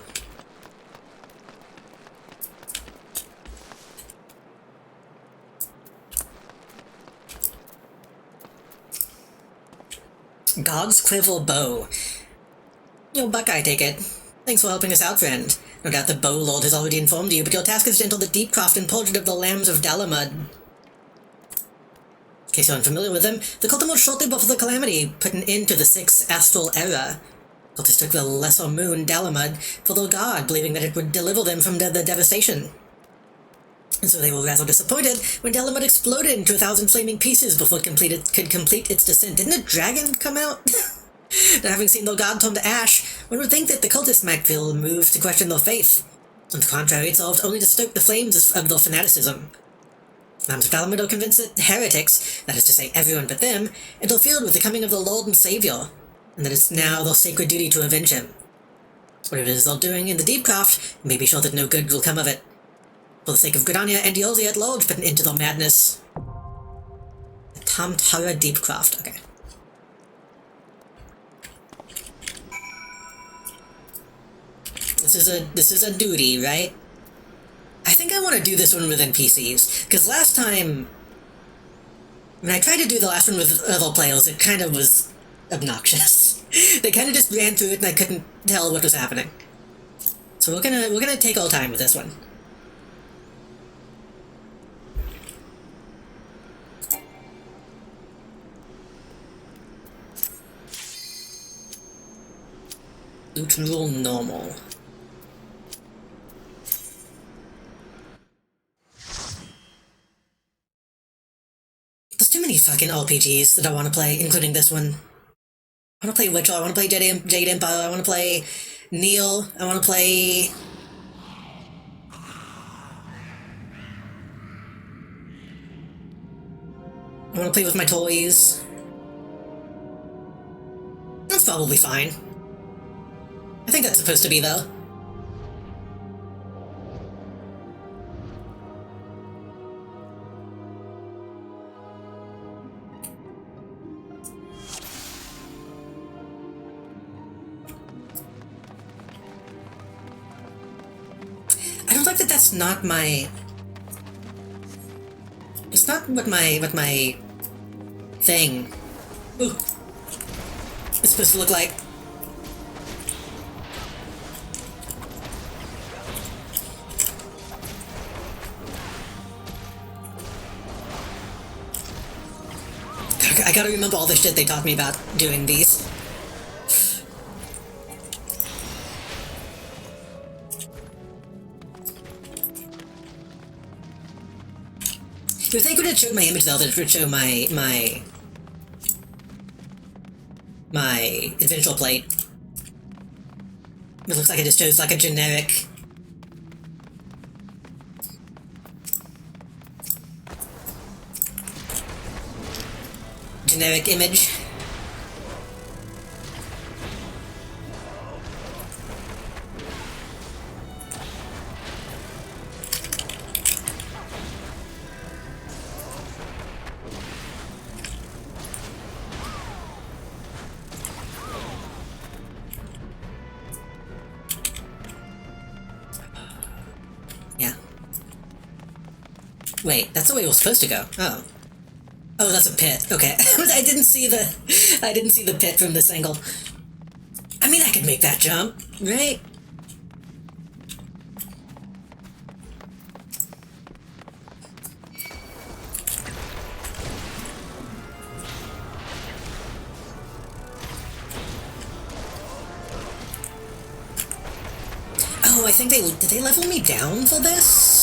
God's Quiver Bow. Yo, Buckeye, take it. Thanks for helping us out, friend. No doubt the Bow Lord has already informed you, but your task is to enter the Deepcroft and portrait of the Lambs of Dalamud. In case you're unfamiliar with them, the cult emerged shortly before the Calamity, put an end to the Sixth Astral Era. Cultists took the lesser moon, Dalamud, for their god, believing that it would deliver them from the devastation. And so they were rather disappointed when Dalamud exploded into 1,000 flaming pieces before it could complete its descent. Didn't a dragon come out? Now, having seen their god turn to ash, one would think that the cultists might feel moved to question their faith. On the contrary, it served only to stoke the flames of their fanaticism. Lambs of Dalamud are convinced that heretics, that is to say everyone but them, interfered with the coming of the Lord and Saviour, and that it's now their sacred duty to avenge him. Whatever it is they're doing in the Deepcroft, you may be sure that no good will come of it. For the sake of Gridania and Eorzea at large, put an end to their madness. The Tamtara Deepcroft, okay. This is a duty, right? I think I want to do this one with NPCs, because last time, when I tried to do the last one with other players, it kind of was obnoxious. They kind of just ran through it and I couldn't tell what was happening. So we're gonna take our time with this one. Loot rule normal. There's too many fucking RPGs that I want to play, including this one. I want to play Witcher, I want to play Jade Empire, I want to play Neil, I want to play... I want to play with my toys. That's probably fine. I think that's supposed to be, though. I don't like that that's not my... It's not what my thing... Ooh. It's supposed to look like... I gotta remember all the shit they taught me about doing these. You would think when it showed my image though that it would show my eventual plate. It looks like it just shows like a generic image. Yeah. Wait, that's the way it was supposed to go. Oh. Oh, that's a pit. Okay. I didn't see the pit from this angle. I mean, I could make that jump, right? Oh, I think did they level me down for this?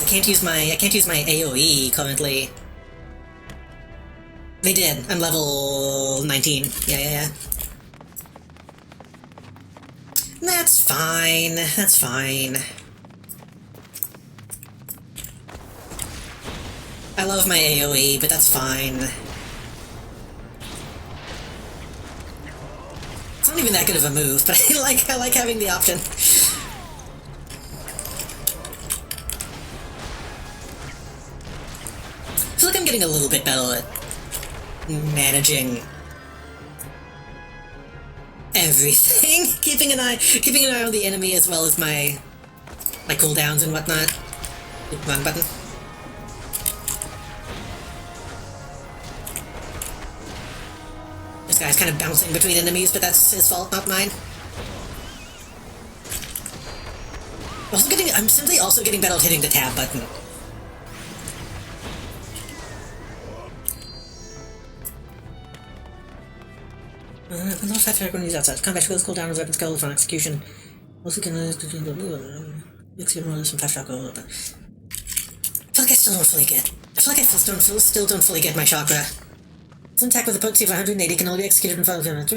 I can't use my AoE currently. They did. I'm level 19. Yeah. That's fine. That's fine. I love my AoE, but that's fine. It's not even that good of a move, but I like having the option. I feel like I'm getting a little bit better at managing everything. keeping an eye on the enemy as well as my cooldowns and whatnot. Wrong button. This guy's kind of bouncing between enemies, but that's his fault, not mine. I'm simply also getting better at hitting the tab button. Lost that track when he's outside. Combat skills, cooldown, weapon skills on execution. Also can execute more some fast shot. I feel like I still don't fully get. I feel like I still don't fully get my chakra. An attack with a potency of 180 can only be executed in 5 minutes.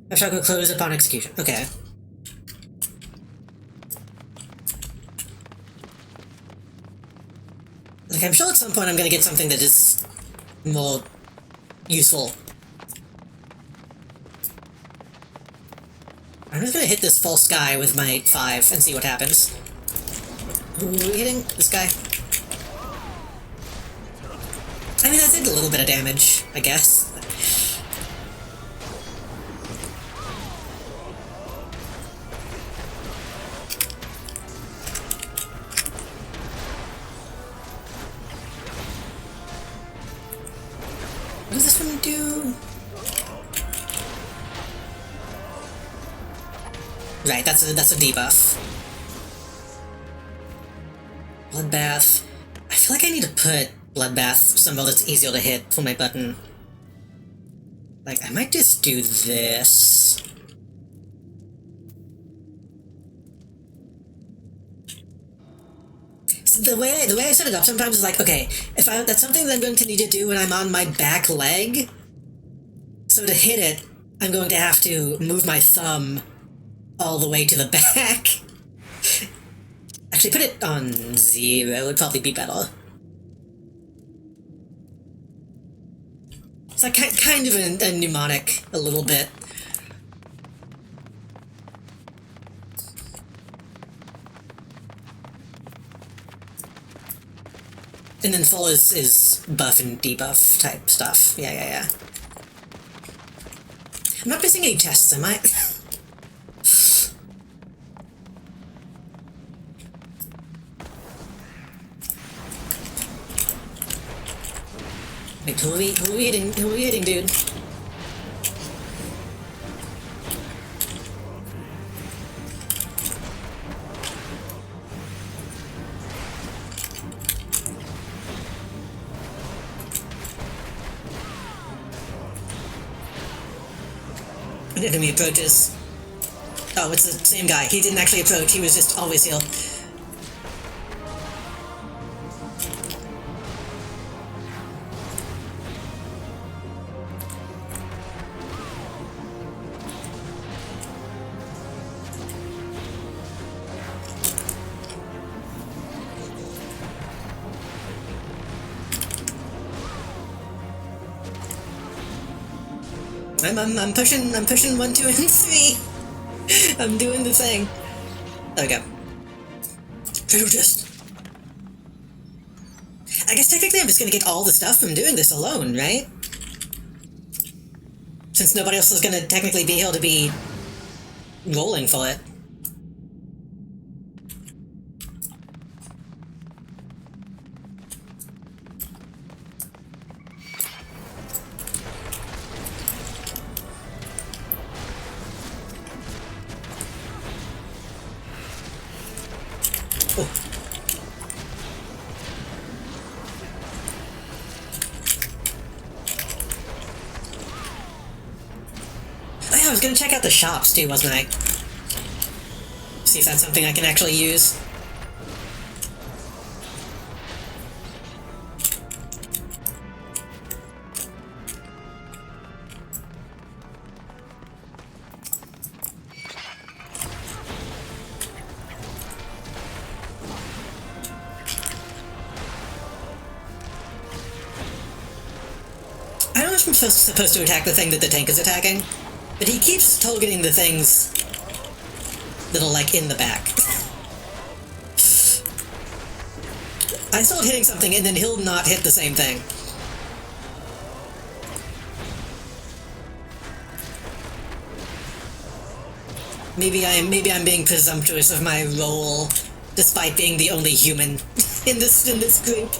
My chakra close upon execution. Okay. Like, I'm sure at some point I'm gonna get something that is more useful. I'm just gonna hit this false guy with my 5 and see what happens. Who are we hitting? This guy? I mean, that did a little bit of damage, I guess. What does this one do? Right, that's a debuff. Bloodbath. I feel like I need to put Bloodbath somewhere that's easier to hit for my button. Like, I might just do this. So the way I set it up sometimes is like, okay, that's something that I'm going to need to do when I'm on my back leg. So to hit it, I'm going to have to move my thumb all the way to the back. Actually, put it on 0 would probably be better. It's like kind of a mnemonic, a little bit. And then full is buff and debuff type stuff. Yeah. I'm not missing any chests, am I? Wait, who are we hitting, dude? An enemy approaches. Oh, it's the same guy. He didn't actually approach, he was just always healed. I'm pushing 1, 2, and 3. I'm doing the thing. There we go. Treasure chest. I guess technically I'm just gonna get all the stuff from doing this alone, right? Since nobody else is gonna technically be able to be rolling for it. I was gonna check out the shops too, wasn't I? See if that's something I can actually use. I don't know if I'm supposed to attack the thing that the tank is attacking. But he keeps targeting the things that are, like, in the back. I start hitting something and then he'll not hit the same thing. Maybe I'm being presumptuous of my role, despite being the only human in this group.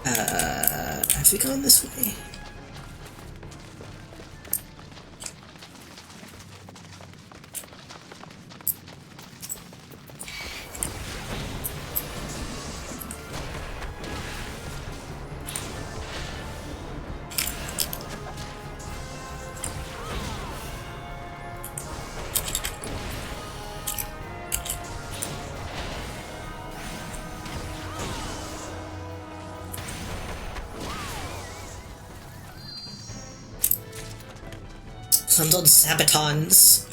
Have we gone this way? Handled sabatons.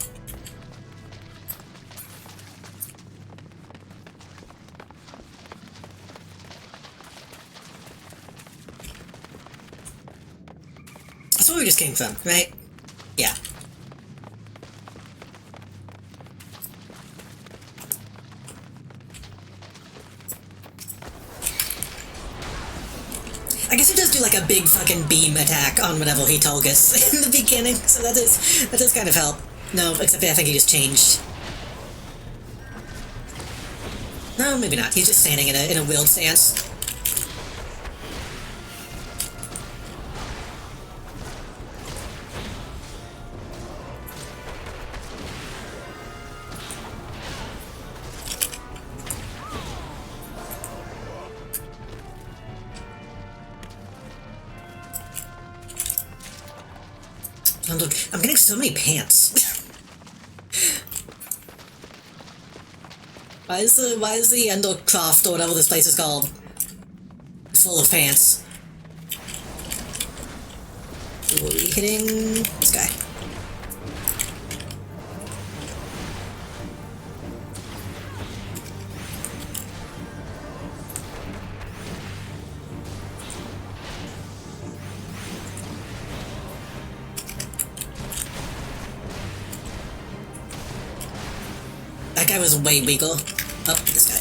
That's where we just came from, right? Yeah. I guess he does do like a big fucking beam attack on whatever he told us in the beginning, so that does kind of help. No, except I think he just changed. No, maybe not. He's just standing in a wheeled stance. Oh, look, I'm getting so many pants. Why is the Endorcroft or whatever this place is called full of pants? Who are we hitting? This guy. That guy was way weaker. Oh, this guy.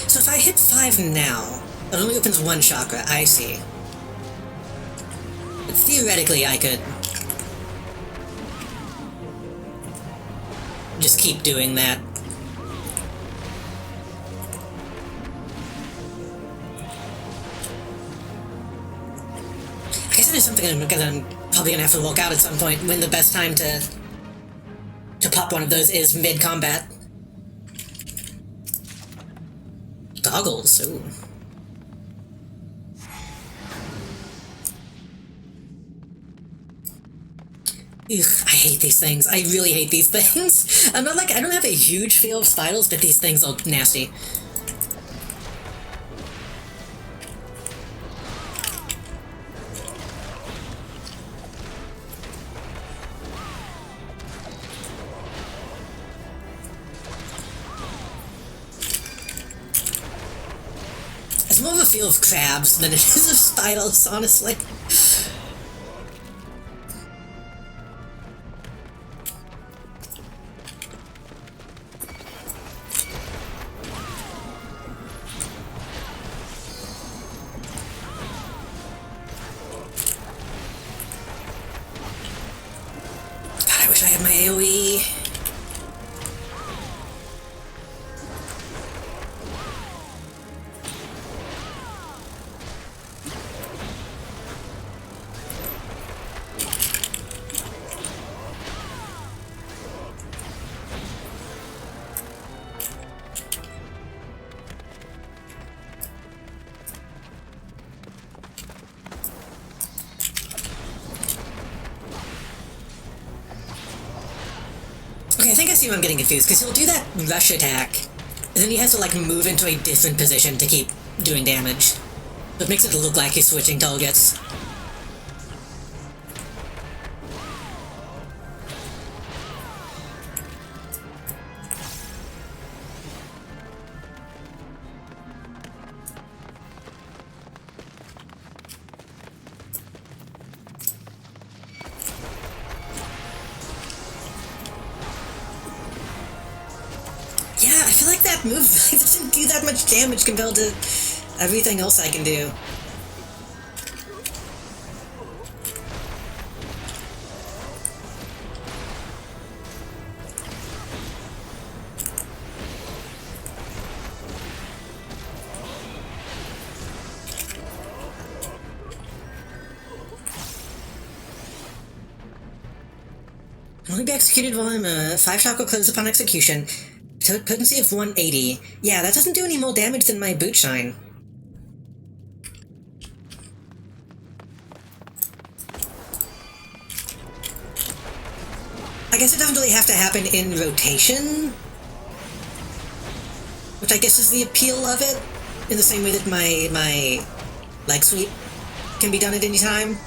So if I hit 5 now, it only opens one chakra, I see. But theoretically, I could just keep doing that. I guess it is something I'm probably gonna have to work out at some point, when the best time to pop one of those is mid-combat. Goggles, ooh. Ugh, I hate these things. I really hate these things. I don't have a huge fear of spiders, but these things look nasty. It's more of a feel of crabs than it is of spiders, honestly. God, I wish I had my AoE. Okay, I think I see where I'm getting confused, because he'll do that rush attack, and then he has to, like, move into a different position to keep doing damage. So it makes it look like he's switching targets. feel like that move doesn't do that much damage compared to everything else I can do. Only be executed while I'm 5 shock will close upon execution. Potency of 180. Yeah, that doesn't do any more damage than my boot shine. I guess it doesn't really have to happen in rotation, which I guess is the appeal of it, in the same way that my leg sweep can be done at any time.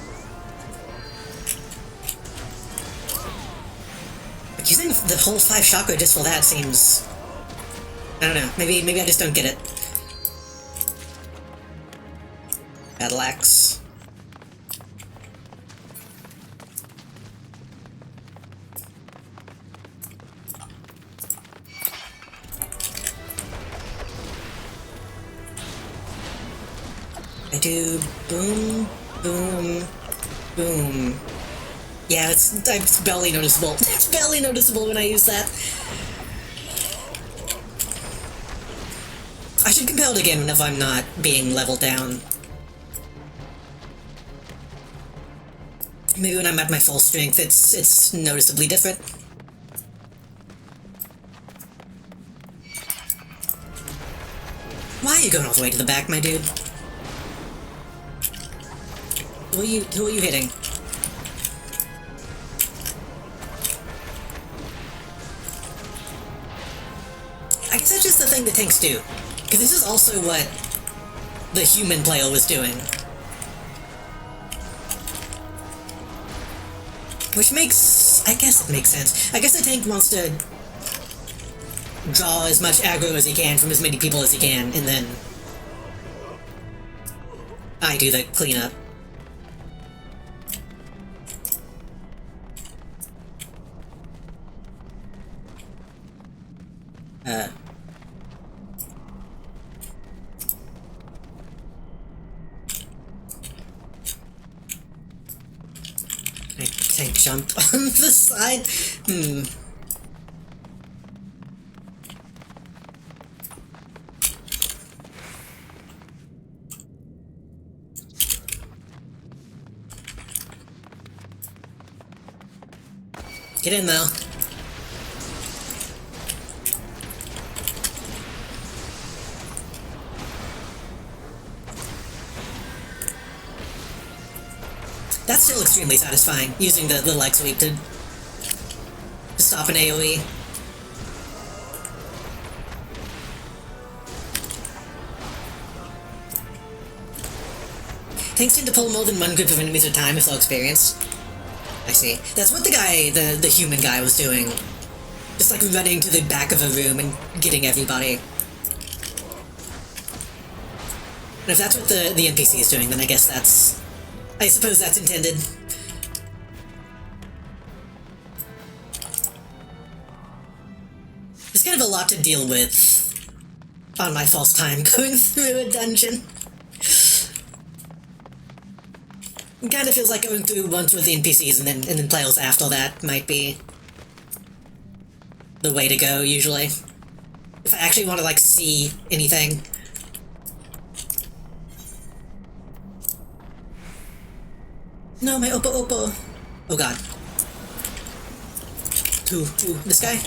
But using the whole 5 chakra just for that seems... I don't know, maybe I just don't get it. Battle Axe. I do boom, boom, boom. Yeah, it's barely noticeable. It's barely noticeable when I use that. I should compel it again whenever I'm not being leveled down. Maybe when I'm at my full strength, it's noticeably different. Why are you going all the way to the back, my dude? Who are you hitting? I guess that's just the thing that tanks do. Because this is also what the human player was doing. Which makes... I guess it makes sense. I guess the tank wants to draw as much aggro as he can from as many people as he can, and then I do the cleanup. I can't jump on the side. Get in, though. That's still extremely satisfying, using the leg sweep to stop an AoE. Tanks tend to pull more than one group of enemies at a time if they're experienced. I see. That's what the guy, the human guy was doing. Just like running to the back of a room and getting everybody. And if that's what the NPC is doing, then I guess that's... I suppose that's intended. There's kind of a lot to deal with on my false time going through a dungeon. It kind of feels like going through once with the NPCs and then players after that might be the way to go, usually. If I actually want to, like, see anything. No, my Oppo. Oh god. Who? This guy?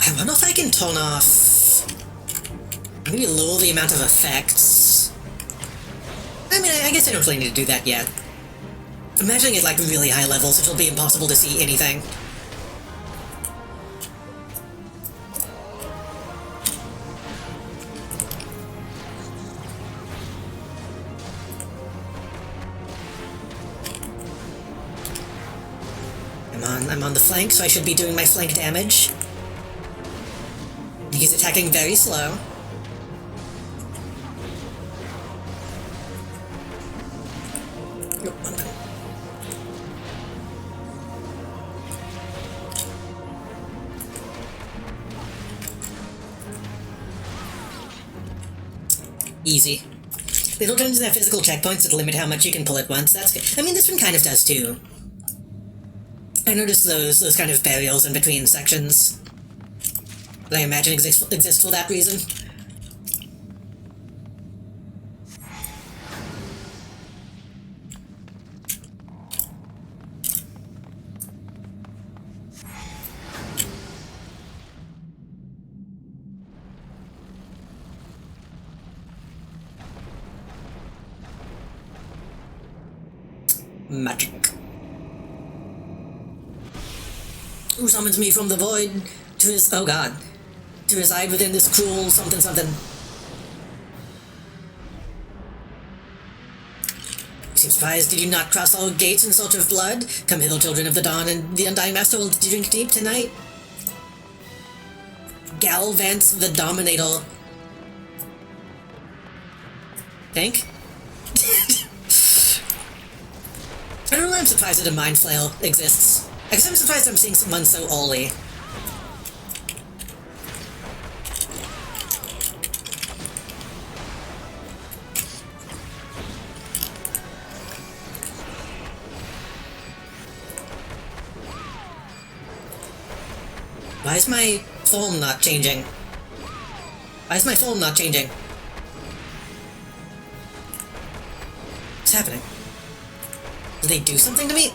I wonder if I can turn off... maybe lower the amount of effects. I mean, I guess I don't really need to do that yet. Imagining at, like, really high levels, it'll be impossible to see anything. I'm on the flank, so I should be doing my flank damage. He's attacking very slow. Easy. They don't turn into their physical checkpoints that limit how much you can pull at once. That's good. I mean, this one kind of does too. I noticed those kind of burials in between sections that I imagine exist for that reason. Magic. Who summons me from the void to his... oh god. To reside within this cruel something something. You seem surprised. Did you not cross all gates in search of blood? Come hither, children of the dawn, and the Undying Master will drink deep tonight. Galvance the Dominator. Think? I don't know why I'm surprised that a Mind Flail exists. I guess I'm surprised I'm seeing someone so early. Why is my form not changing? Why is my form not changing? What's happening? Did they do something to me?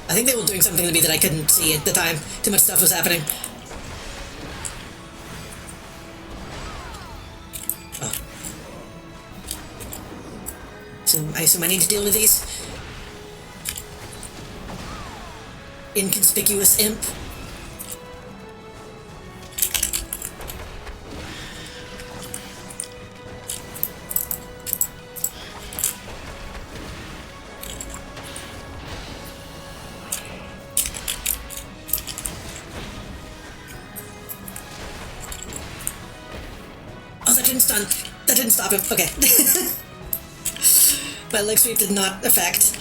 I think they were doing something to me that I couldn't see at the time. Too much stuff was happening. Oh. So I assume I need to deal with these. Inconspicuous imp. Oh, that didn't stun. That didn't stop him. Okay. My leg sweep did not affect.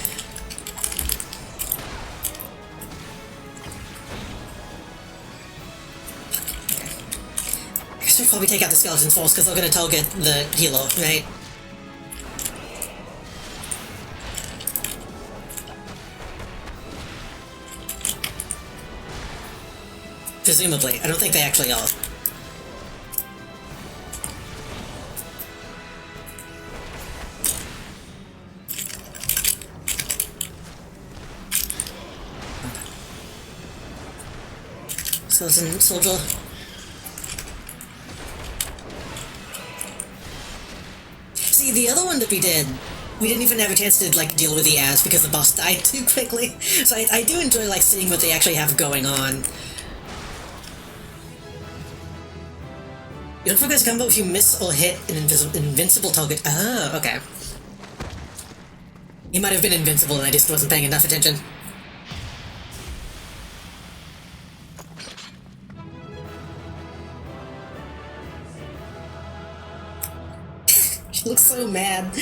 I should probably take out the skeleton's force because they're gonna target the healer, right? Presumably. I don't think they actually are. Skeleton soldier. See, the other one that we didn't even have a chance to, like, deal with the ads because the boss died too quickly. So I do enjoy, like, seeing what they actually have going on. You don't progress combo if you miss or hit an invincible target. Oh, okay. He might have been invincible and I just wasn't paying enough attention. She looks so mad.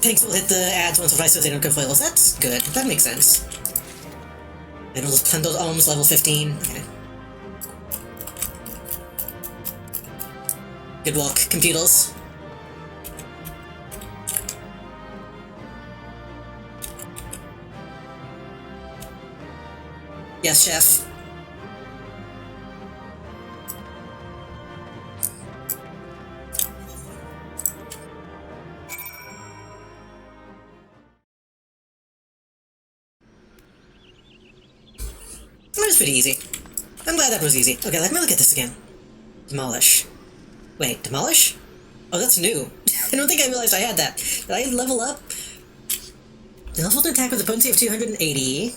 Tanks will hit the ads once or twice so they don't go flails. That's good. That makes sense. And it'll spend those alms level 15. Okay. Good work, computers. Yes, chef. That was pretty easy. I'm glad that was easy. Okay, let me look at this again. Demolish. Wait, demolish? Oh, that's new. I don't think I realized I had that. Did I level up? The level to attack with a potency of 280.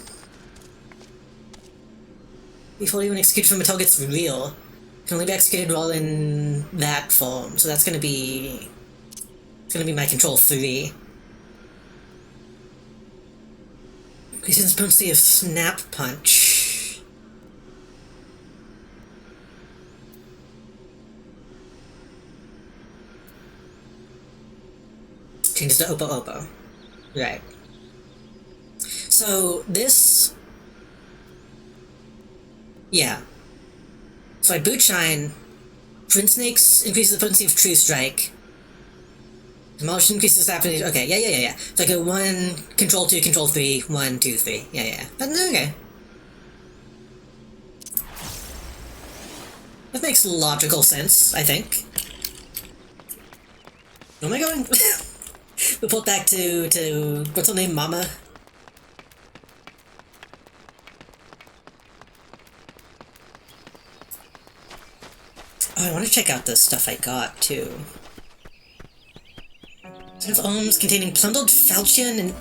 Before you execute from a target's real. Can only be executed while in that form. So that's gonna be... It's gonna be my control 3. Increases potency of snap punch. Changes to Oppo Oppo. Right. So this... Yeah. So I boot Shine. Prince Snakes increases the potency of True Strike. Demolition increases the happening. Okay, yeah. So I go 1, control 2, control 3, 1, 2, 3. Yeah. But okay. That makes logical sense, I think. Where am I going? We put back to what's her name, Mama? Oh, I want to check out the stuff I got too. Set of ohms containing plundered falchion and...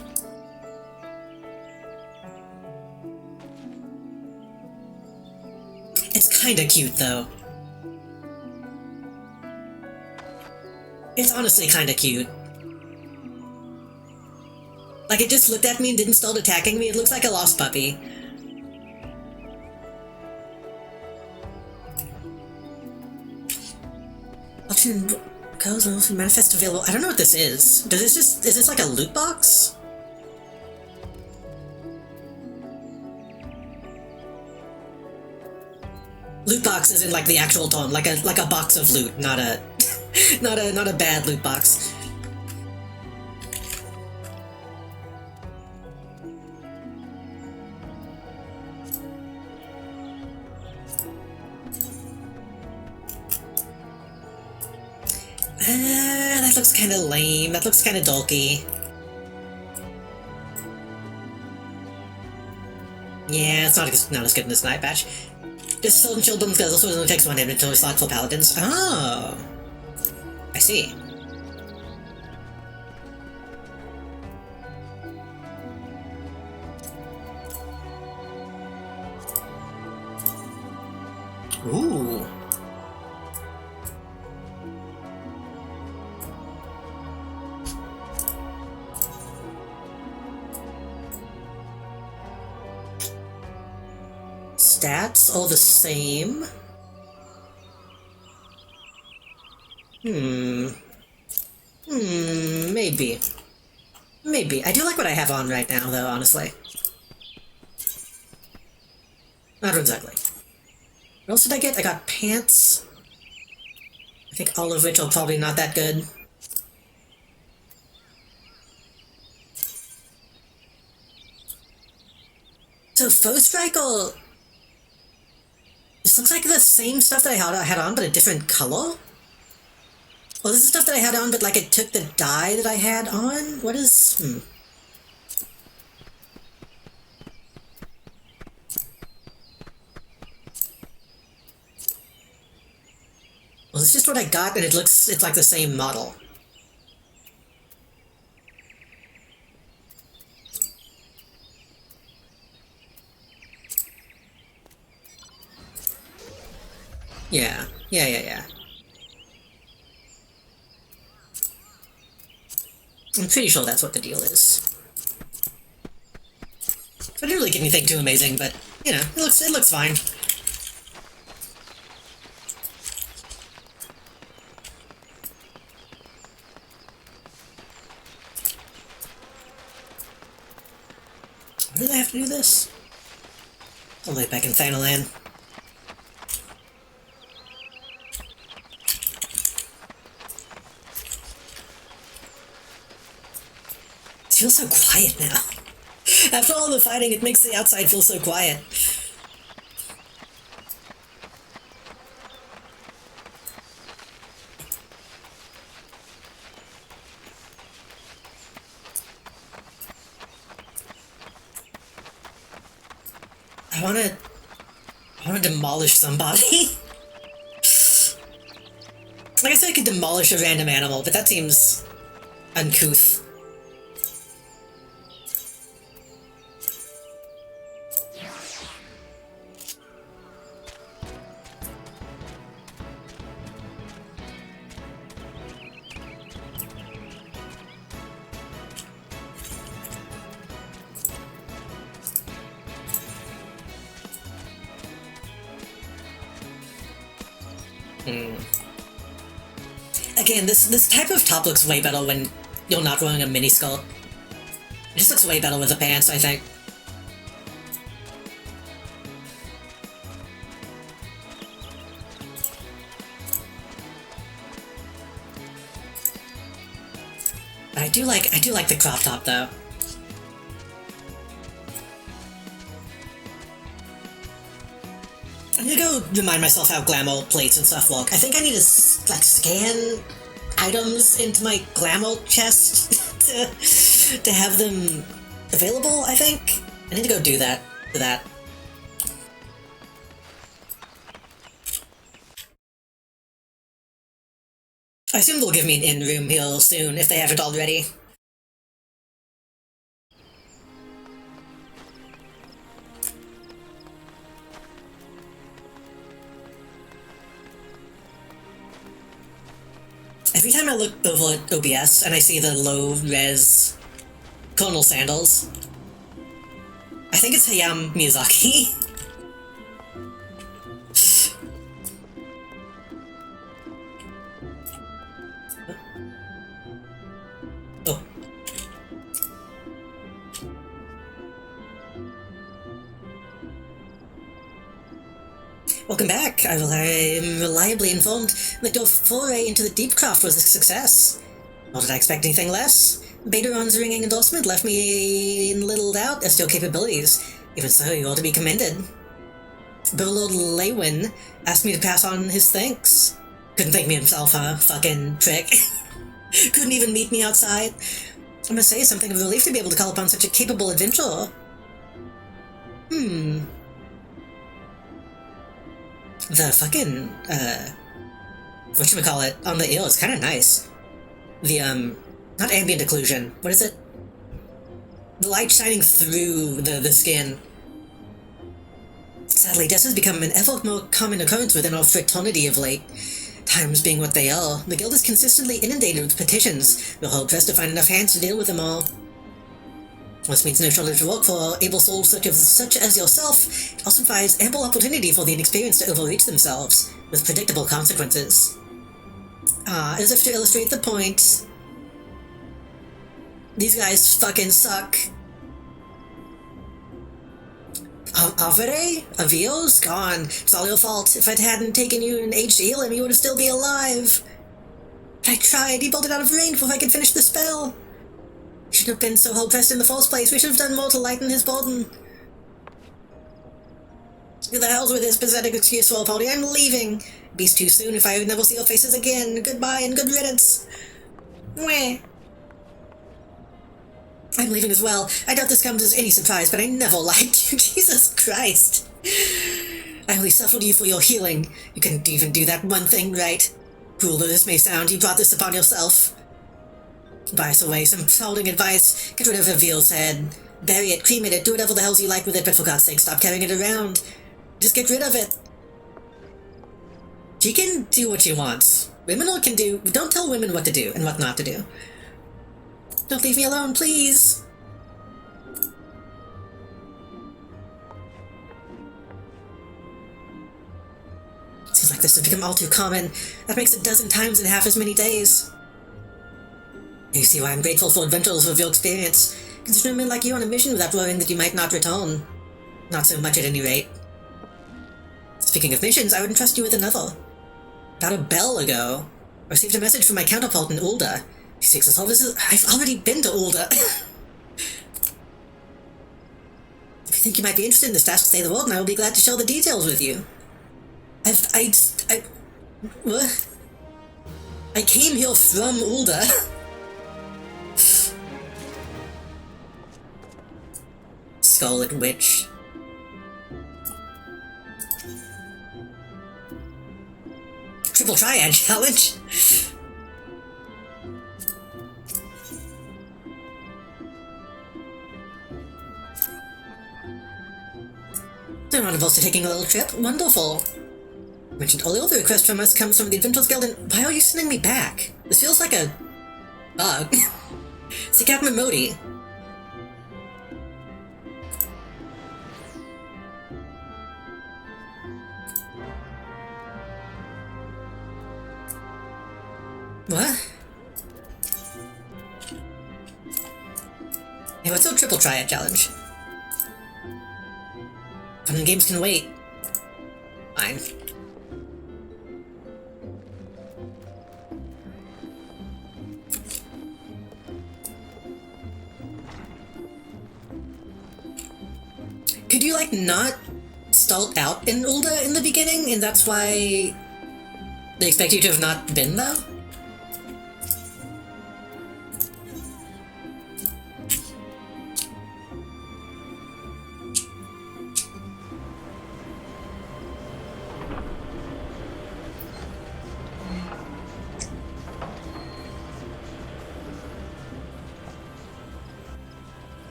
It's kinda cute, though. It's honestly kinda cute. Like, it just looked at me and didn't start attacking me. It looks like a lost puppy. Option goes on manifest available. I don't know what this is. Is this like a loot box? Loot box is in like the actual tone, like a box of loot, not a not a bad loot box. That looks kind of lame. That looks kind of dolky. Yeah, it's not as good in this night patch. This Soul and Shield Boom also only takes 1 inventory slot for paladins. Oh, I see. Ooh. Stats all the same? Maybe. Maybe. I do like what I have on right now, though, honestly. Not exactly. What else did I get? I got pants. I think all of which are probably not that good. So, Foe Strike will... This looks like the same stuff that I had on, but a different color? Well, this is stuff that I had on, but like it took the dye that I had on? What is... Well, it's just what I got, and it's like the same model. Yeah. I'm pretty sure that's what the deal is. I didn't really get anything too amazing, but, you know, it looks fine. Why did I have to do this? All the way back in Thanalan. It feels so quiet now. After all the fighting, it makes the outside feel so quiet. I wanna demolish somebody. Like I said, I could demolish a random animal, but that seems uncouth. Again, this type of top looks way better when you're not wearing a mini skirt. It just looks way better with the pants, I think. But I do like the crop top though. I'm gonna go remind myself how glamour plates and stuff look. I think I need to like scan items into my glamour chest to have them available. I think I need to go do that. I assume they'll give me an in-room heal soon if they haven't already. Every time I look over at OBS and I see the low-res Colonel Sandals, I think it's Hayao Miyazaki. Oh. Welcome back. I'm reliably informed that your foray into the deep craft was a success. Nor did I expect anything less. Betaron's ringing endorsement left me in little doubt as to your capabilities. Even so, you ought to be commended. Burlord Lewin asked me to pass on his thanks. Couldn't thank me himself, huh? Fucking prick. Couldn't even meet me outside. I must say, it's something of a relief to be able to call upon such a capable adventurer. The fucking, whatchamacallit, on the eel is kinda nice. The, not ambient occlusion, what is it? The light shining through the skin. Sadly, death has become an ever more common occurrence within our fraternity of late. Times being what they are, the guild is consistently inundated with petitions. We're hard pressed to find enough hands to deal with them all. This means no shortage of work for able souls such as yourself. It also provides ample opportunity for the inexperienced to overreach themselves, with predictable consequences. As if to illustrate the point, these guys fucking suck. Avere? Avio's gone. It's all your fault. If I hadn't taken you and aged to heal him, you would still be alive. But I tried. He bolted out of range before I could finish the spell. We shouldn't have been so hard-pressed in the first place. We should have done more to lighten his burden. Who the hell's with this pathetic excuse for a party? I'm leaving. Beast too soon if I would never see your faces again. Goodbye and good riddance. Mwah. I'm leaving as well. I doubt this comes as any surprise, but I never liked you. Jesus Christ. I only suffered you for your healing. You couldn't even do that one thing right. Cruel though this may sound, you brought this upon yourself. By the way, some sounding advice. Get rid of Avil's head. Bury it, cremate it, do whatever the hells you like with it, but for God's sake, stop carrying it around. Just get rid of it. She can do what she wants. Women can do... Don't tell women what to do and what not to do. Don't leave me alone, please. Seems like this has become all too common. That makes a dozen times in half as many days. You see why I'm grateful for adventurers of your experience. Consider men like you on a mission without worrying that you might not return. Not so much at any rate. Speaking of missions, I would entrust you with another. About a bell ago, I received a message from my counterpart in Ulda. He seeks a services. I've already been to Ulda. If you think you might be interested in this task, say the word and I will be glad to share the details with you. What? I came here from Ulda. Scarlet Witch. Triple Triad Challenge? They're not averse to taking a little trip. Wonderful. Mentioned earlier, the request from us comes from the Adventurers Guild, and why are you sending me back? This feels like a bug. See Captain Modi. What? Hey, what's a triple triad challenge? Fun games can wait. Fine. Could you, like, not start out in Ulda in the beginning, and that's why they expect you to have not been, though?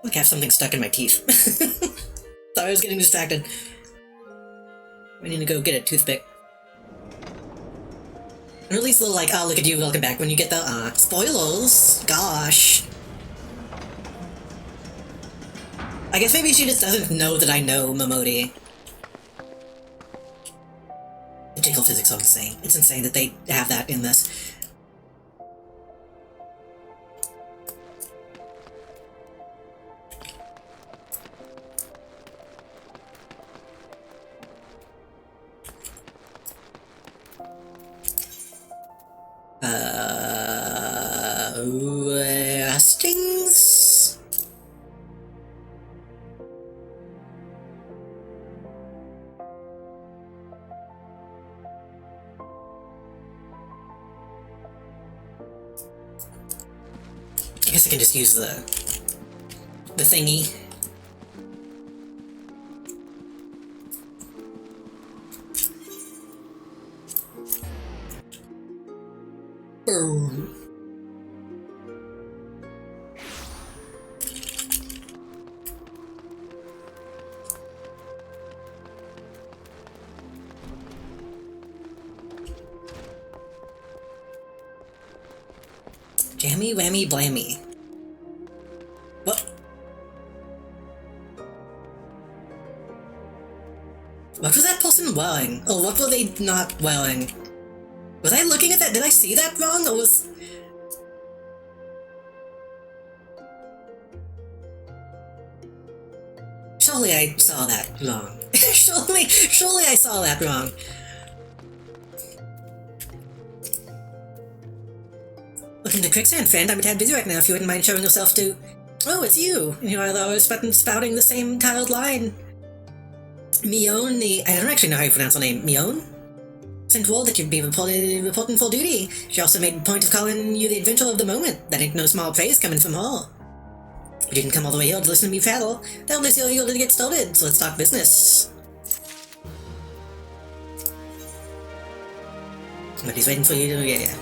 Like I have something stuck in my teeth. Thought I was getting distracted. We need to go get a toothpick. Or at least a little like, oh, look at you, welcome back, when you get the, spoilers. Gosh. I guess maybe she just doesn't know that I know Momodi. Particle physics are insane. It's insane that they have that in this. Rustings? I guess I can just use the thingy. Boom. Jammy whammy blammy. What? What was that person wearing? Or what were they not wearing? Was I looking at that? Did I see that wrong? Or was... Surely I saw that wrong. surely I saw that wrong. Welcome to Quicksand, friend. I'm a tad busy right now if you wouldn't mind showing yourself to... Oh, it's you! You are always spouting the same tiled line. Mione, I don't actually know how you pronounce her name. Mione? Sent word that you'd be reporting for duty. She also made a point of calling you the adventurer of the moment. That ain't no small praise coming from her. You didn't come all the way here to listen to me prattle. That'll let you here to get started, so let's talk business. Somebody's waiting for you to... Yeah.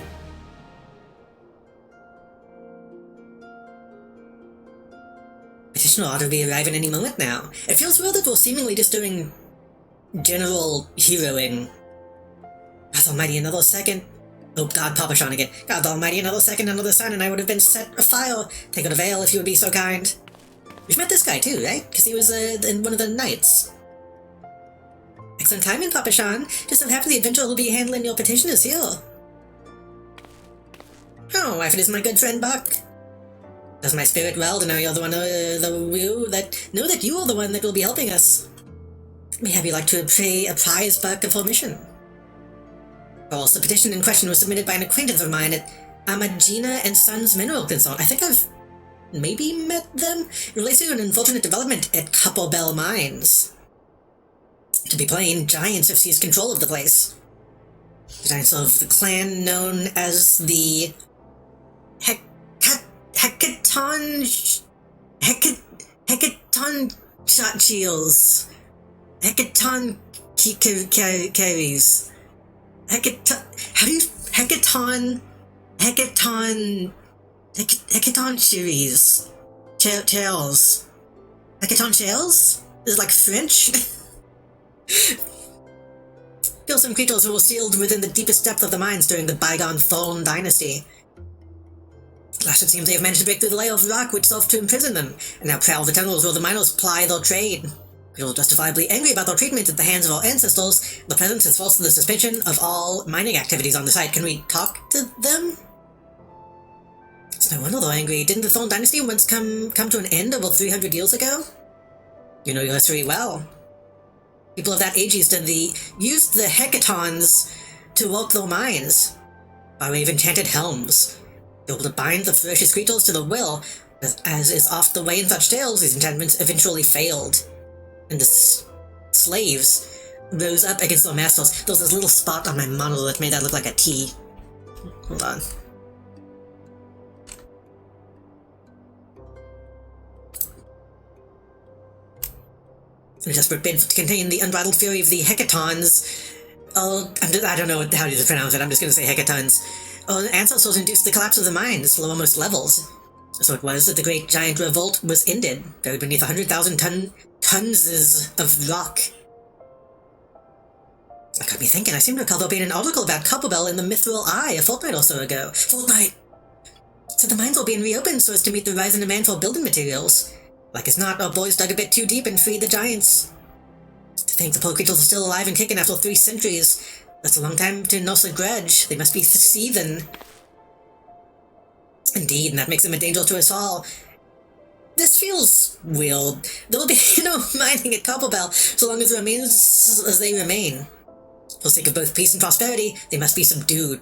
Petitioner ought to be arriving any moment now. It feels weird that we're seemingly just doing general heroing. God almighty, another second. Oh God, Papa Sean again. God almighty, another second, another sun, and I would have been set afire. Take out a veil if you would be so kind. We've met this guy too, right? Because he was in one of the knights. Excellent timing, Papa Sean. Just so happy the adventurer who'll be handling your petition is here. Oh, if it is my good friend Buck. Does my spirit well to know you're the one, know that you are the one that will be helping us. May have you like to pay a prize Buck of permission. Of course, the petition in question was submitted by an acquaintance of mine at Amagina and Sons Mineral Consult. I think I've maybe met them. Related to an unfortunate development at Couple Bell Mines. To be plain, giants have seized control of the place. The giants of the clan known as the Hecaton shot shields. Hecaton carries. Hecaton series. Tails. Hecaton shells? Is it like French? kill some creatures who were sealed within the deepest depth of the mines during the bygone Thorn Dynasty. At last it seems they have managed to break through the layer of rock which served to imprison them, and now prowl the tunnels where the miners ply their trade. People justifiably angry about their treatment at the hands of our ancestors. The presence has forced the suspension of all mining activities on the site. Can we talk to them? It's no wonder they're angry. Didn't the Thorn Dynasty once come to an end over 300 years ago? You know your history well. People of that age used the hecatons to work their mines by way of enchanted helms. They were able to bind the ferocious creatures to the will, as is oft the way in such tales. These enchantments eventually failed, and the slaves rose up against their masters. There was this little spot on my monitor that made that look like a T. Hold on. In a desperate bid to contain the unbridled fury of the hecatons, I don't know how to pronounce it, I'm just going to say hecatons. Ancestors induced the collapse of the mines, lowermost levels. So it was that the great giant revolt was ended, buried beneath 100,000 tons of rock. That got me thinking. I seem to recall there being an article about Copperbell in the Mithril Eye a fortnight or so ago. Fortnight! So the mines were being reopened so as to meet the rising demand for building materials. Like as not, our boys dug a bit too deep and freed the giants. To think the poor creatures are still alive and kicking after 3 centuries. That's a long time to nurse a grudge. They must be seething. Indeed, and that makes them a danger to us all. This feels weird. There will be no mining at Copperbell so long as it remains as they remain. For the sake of both peace and prosperity, they must be subdued.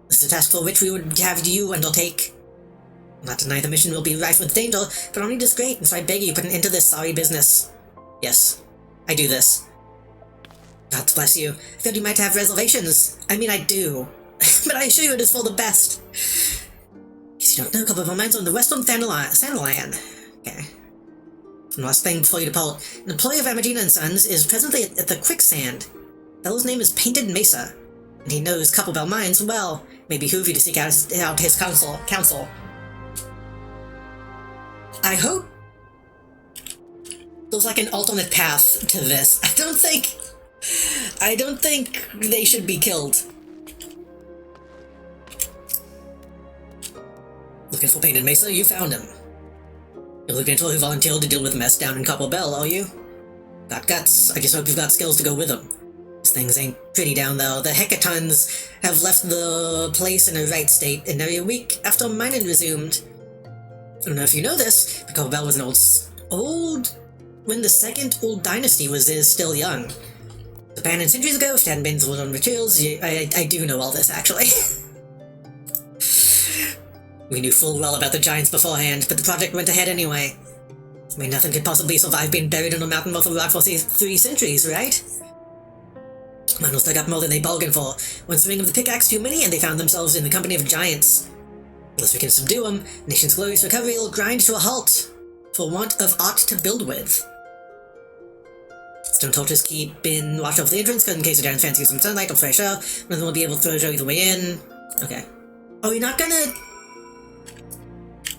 This is a task for which we would have you undertake. Not deny the mission will be rife with danger, but only is great, and so I beg you put an end to this sorry business. Yes, I do this. God bless you. I thought you might have reservations. I mean, I do. But I assure you it is for the best. In case you don't know, a couple of our mines are in the western Sandaland. Okay. One last thing before you depart. An employee of Amagina & Sons is presently at the Quicksand. The fellow's name is Painted Mesa, and he knows Copperbell Mines well. May behoove you to seek out his counsel. I hope there's like an alternate path to this. I don't think they should be killed. Looking for Painted Mesa? You found him. You're looking until who volunteered to deal with mess down in Copperbell, are you? Got guts. I just hope you've got skills to go with them. These things ain't pretty down there. The hecatons have left the place in a right state, and nearly a week after mining resumed. I don't know if you know this, but Copperbell was an old when the second old dynasty was still young. Abandoned centuries ago, if it hadn't been for the materials, I do know all this, actually. We knew full well about the giants beforehand, but the project went ahead anyway. I mean, nothing could possibly survive being buried in a mountain worth of rock for 3 centuries, right? Miners dug up more than they bargained for. One swing of the pickaxe too many, and they found themselves in the company of giants. Unless we can subdue them, the nation's glorious recovery will grind to a halt, for want of aught to build with. Stone torches keep in watch over the entrance, in case the giants fancy some sunlight or fresh air. None of them will be able to throw Joey the way in. Okay. Are we not gonna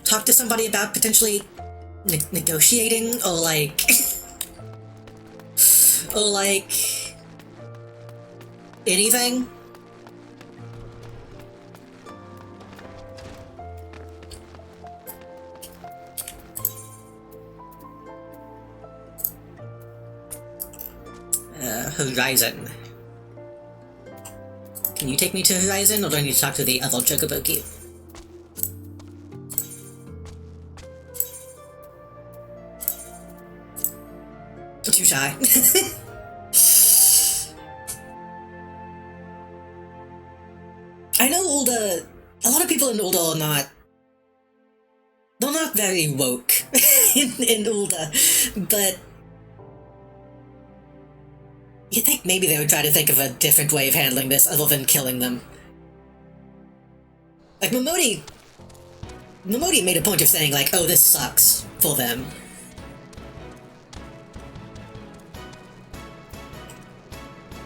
talk to somebody about potentially negotiating, or like... or like... anything? Horizon. Can you take me to Horizon, or do I need to talk to the other Chocoboki? Too shy. I know Ulda... a lot of people in Ulda are not... they're not very woke in Ulda, but... you think maybe they would try to think of a different way of handling this other than killing them. Like, Momodi made a point of saying, like, oh, this sucks for them.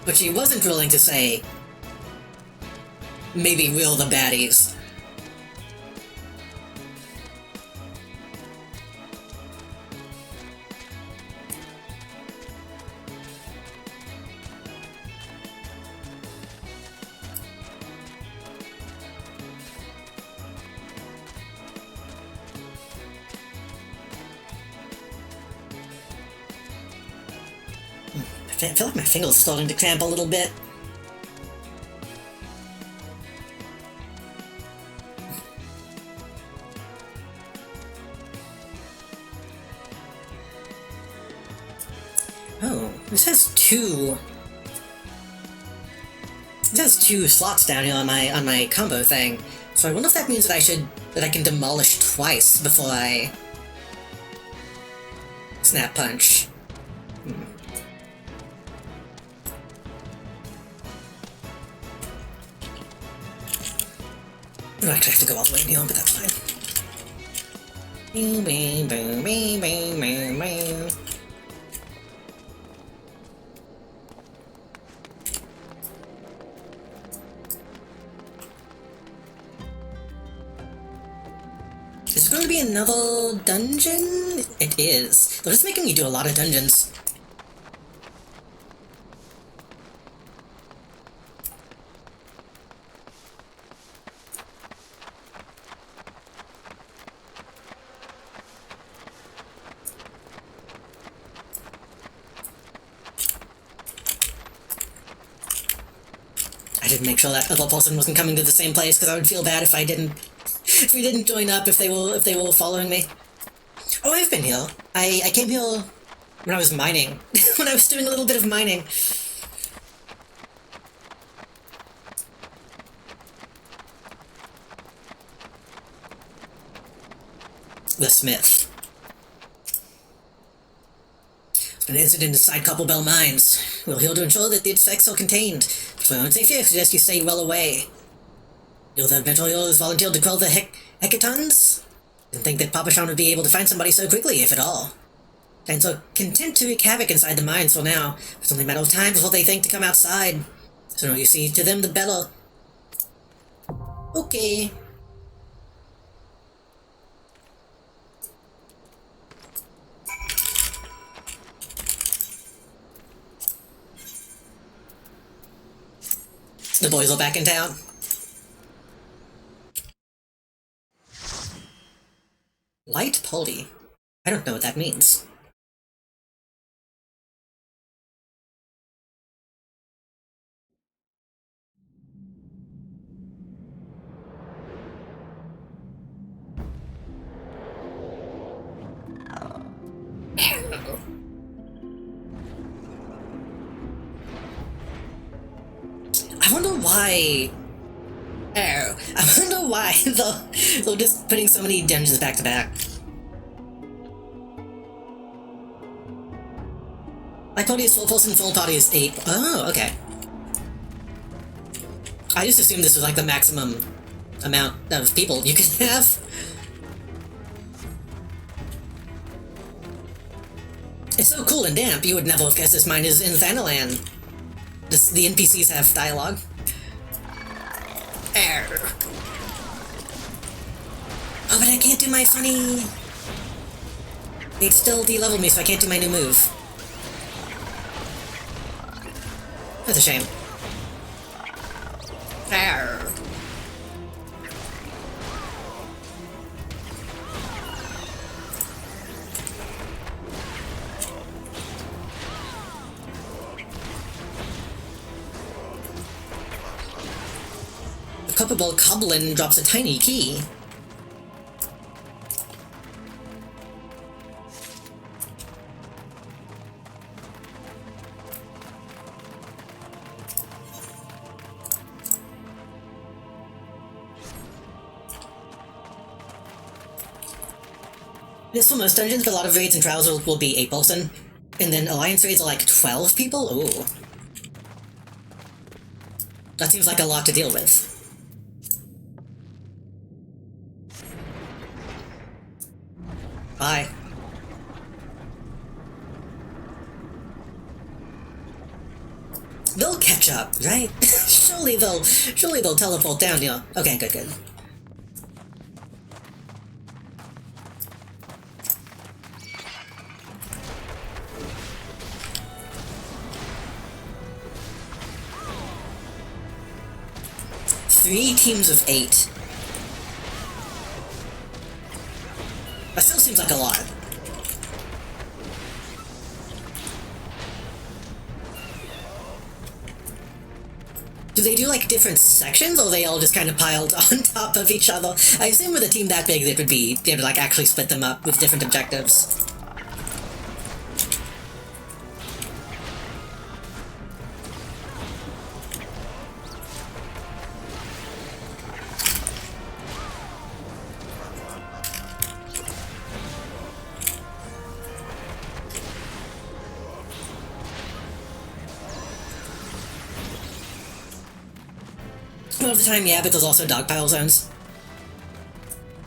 But she wasn't willing to say, maybe we're the baddies. I feel like my finger's starting to cramp a little bit. Oh, this has two slots down here on my combo thing. So I wonder if that means that I can demolish twice before I snap punch. Oh, I actually have to go all the way beyond, but that's fine. Boom, boom, boom, boom, boom, boom, boom. Is there going to be another dungeon? It is. They're just making me do a lot of dungeons. I didn't make sure that other person wasn't coming to the same place because I would feel bad if we didn't join up if they were following me. Oh, I've been here. I came here when I was mining. When I was doing a little bit of mining. The Smith. An incident inside Copperbell Mines. We're here to ensure that the effects are contained. But for your own safety, I suggest you stay well away. You're the Meteors volunteered to quell the hecatons? Didn't think that Papa Sean would be able to find somebody so quickly, if at all. And so content to wreak havoc inside the mines for now. It's only a matter of time before they think to come outside. So you see, to them the better. Okay. The boys are back in town. Light poly? I don't know what that means. I wonder why... I wonder why they're just putting so many dungeons back to back. My party is 4 person, full party is 8. Oh, okay. I just assumed this was like the maximum amount of people you could have. It's so cool and damp, you would never have guessed this mine is in Thanalan. The NPCs have dialogue. Arr. Oh, but I can't do my funny... They'd still de-level me, so I can't do my new move. That's a shame. Arr. The Copperball Coblin drops a tiny key. This for most dungeons, but a lot of raids and trials will be 8 person. And then alliance raids are like 12 people? Ooh. That seems like a lot to deal with. Bye. They'll catch up, right? surely they'll teleport down here. Okay, good. 3 teams of 8. That still seems like a lot. Do they do like different sections, or are they all just kind of piled on top of each other? I assume with a team that big, they would be able to like actually split them up with different objectives. Most of the time, yeah, but there's also dogpile zones.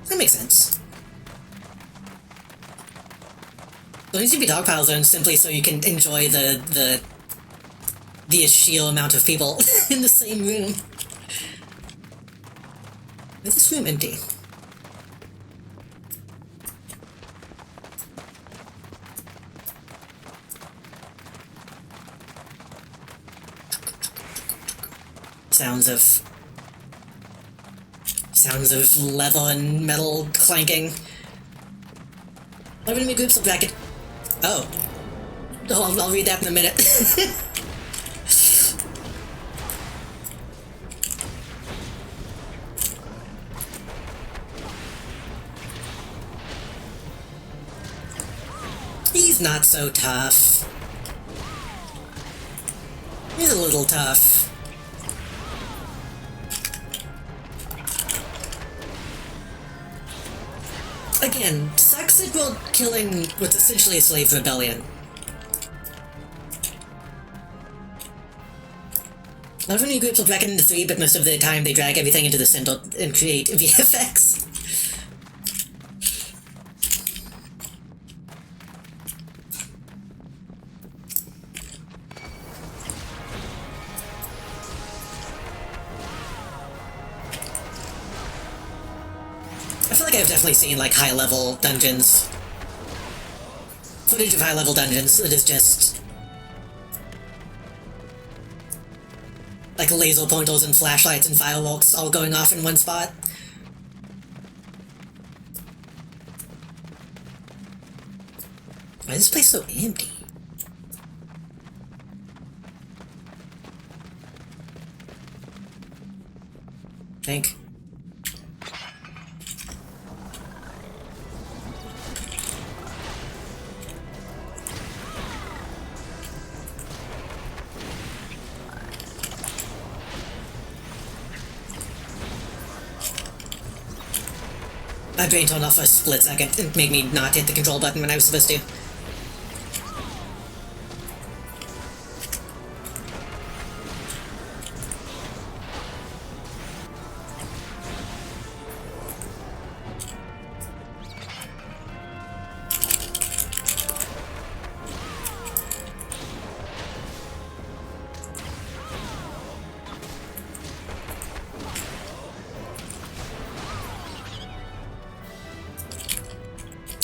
That makes sense. There needs to be dogpile zones simply so you can enjoy the sheer amount of people in the same room. Is this room empty? Sounds of leather and metal clanking. Enemy groups of bracket. Oh. I'll read that in a minute. He's not so tough. He's a little tough. Again, sucks at world killing what's essentially a slave rebellion. A lot of new groups will drag it into 3, but most of the time they drag everything into the center and create VFX. I feel like I've definitely seen, like, high-level dungeons. Footage of high-level dungeons that is just... like laser pointers and flashlights and fireworks all going off in one spot. Why is this place so empty? Think. My brain turned off for a split second and made me not hit the control button when I was supposed to.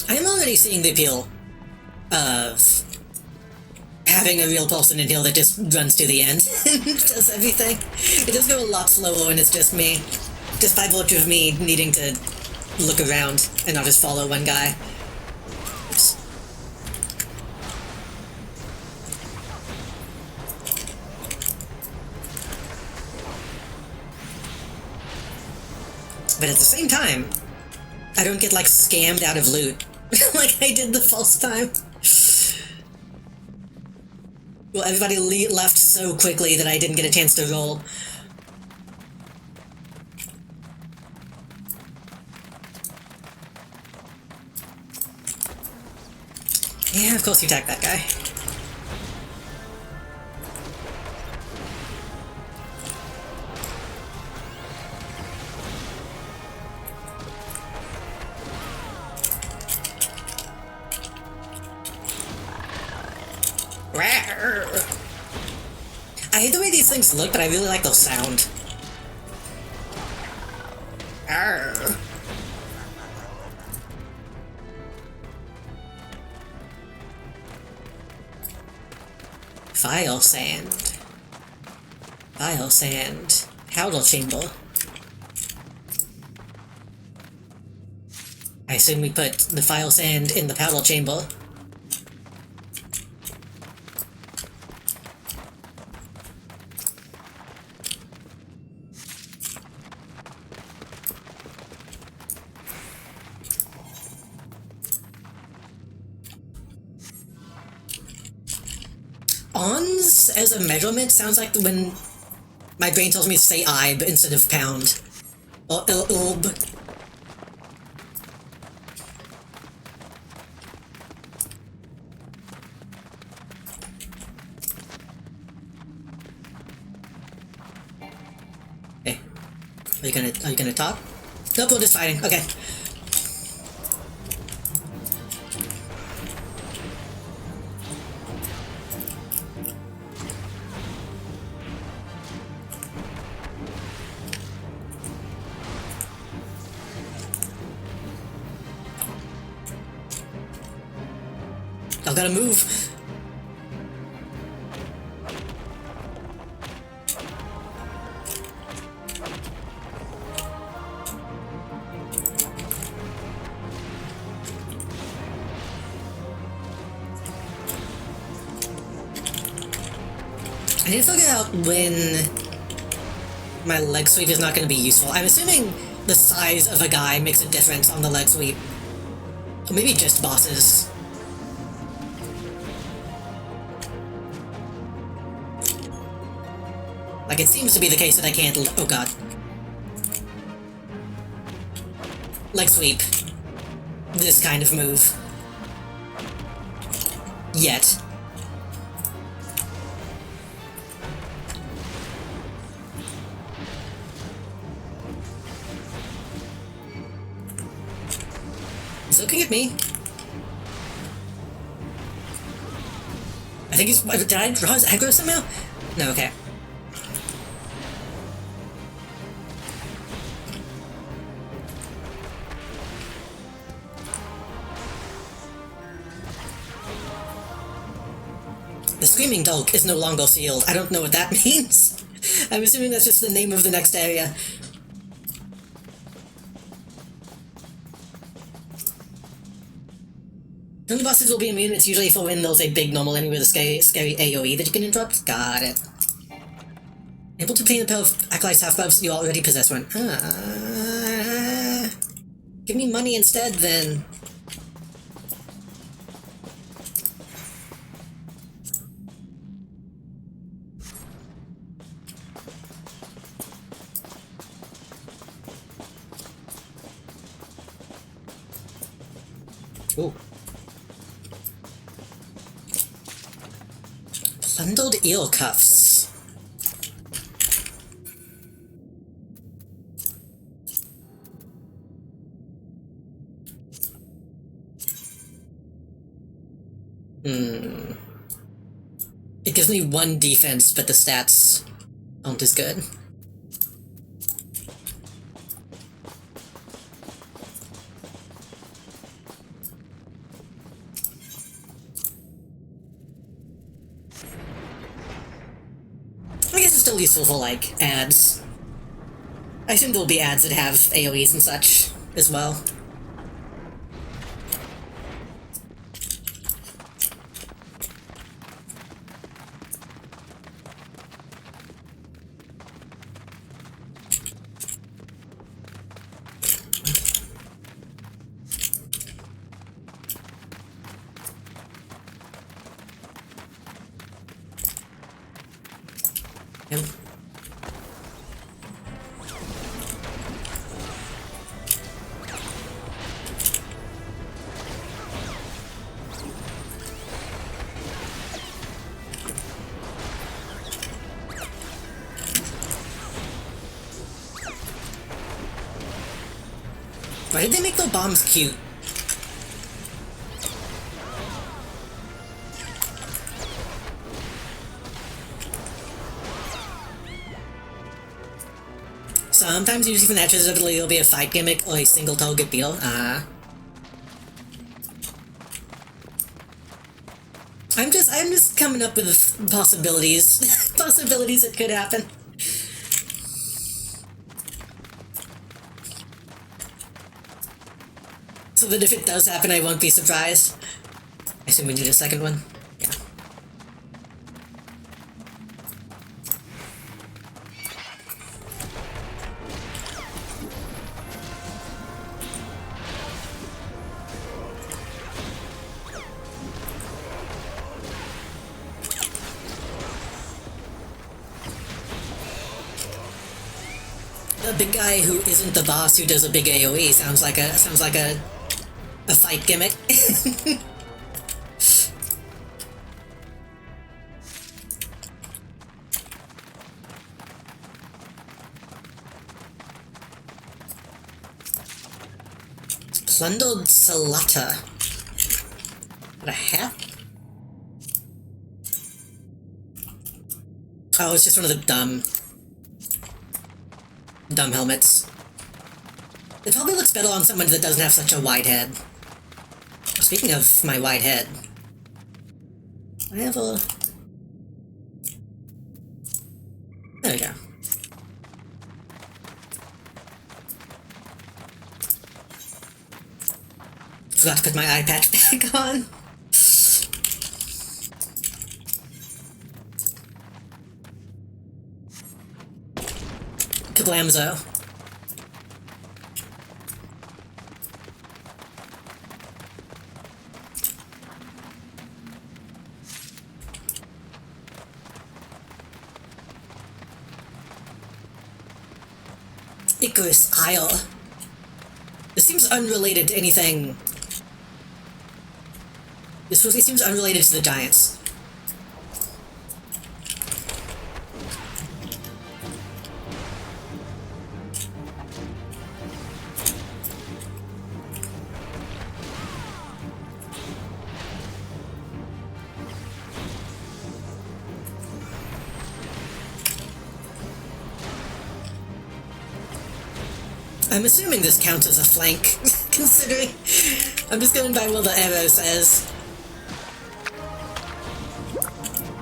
I'm already seeing the appeal of having a real person in here that just runs to the end and does everything. It does go a lot slower when it's just me, just by virtue of me needing to look around and not just follow one guy. Oops. But at the same time, I don't get, like, scammed out of loot like I did the first time. Well, everybody left so quickly that I didn't get a chance to roll. Yeah, of course you attacked that guy. I hate the way these things look, but I really like their sound. Arr. File sand. File sand. Powder chamber. I assume we put the file sand in the powder chamber. ons as a measurement sounds like when my brain tells me to say IB instead of pound. Or ilb. Okay. Are you gonna talk? Nope, we're just fighting. Okay. Y'all gotta move. I need to figure out when my leg sweep is not going to be useful. I'm assuming the size of a guy makes a difference on the leg sweep. Or maybe just bosses. Like, it seems to be the case that I can't oh god. Leg sweep. This kind of move. Yet. He's looking at me. I think he's... Did I draw his aggro somehow? No, okay. The Screaming Dog is no longer sealed. I don't know what that means. I'm assuming that's just the name of the next area. When the bosses will be immune, it's usually for when there's a big normal enemy with a scary AoE that you can interrupt. Got it. Able to obtain the power of Acolyte's half-buffs, you already possess one. Give me money instead, then. Ooh. Bundled eel cuffs. It gives me 1 defense, but the stats aren't as good. I guess it's still useful for, like, ads. I assume there'll be ads that have AoEs and such as well. Yep. Why did they make the bombs cute? Sometimes using matches it'll be a fight gimmick or a single target deal. I'm just coming up with possibilities. Possibilities that could happen. So that if it does happen, I won't be surprised. I assume we need a second one. Yeah. a big guy who isn't the boss who does a big AoE sounds like a fight gimmick. Plundered Salata. Got a hat? Oh, it's just one of the dumb helmets. It probably looks better on someone that doesn't have such a wide head. Speaking of my wide head, I have a... There we go. Forgot to put my eye patch back on. Kablamzo. Icarus Isle. This seems unrelated to anything. This really seems unrelated to the Giants. I'm assuming this counts as a flank, considering I'm just going by what the arrow says.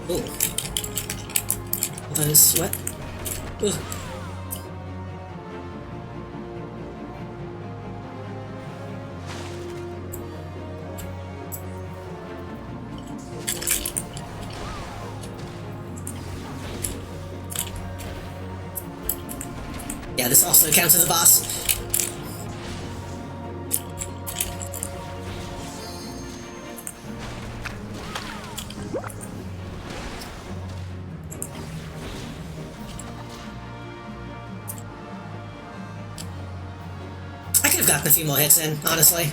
Ooh. Those, what? Ooh. Yeah, this also counts as a boss. I could have gotten a few more hits in, honestly.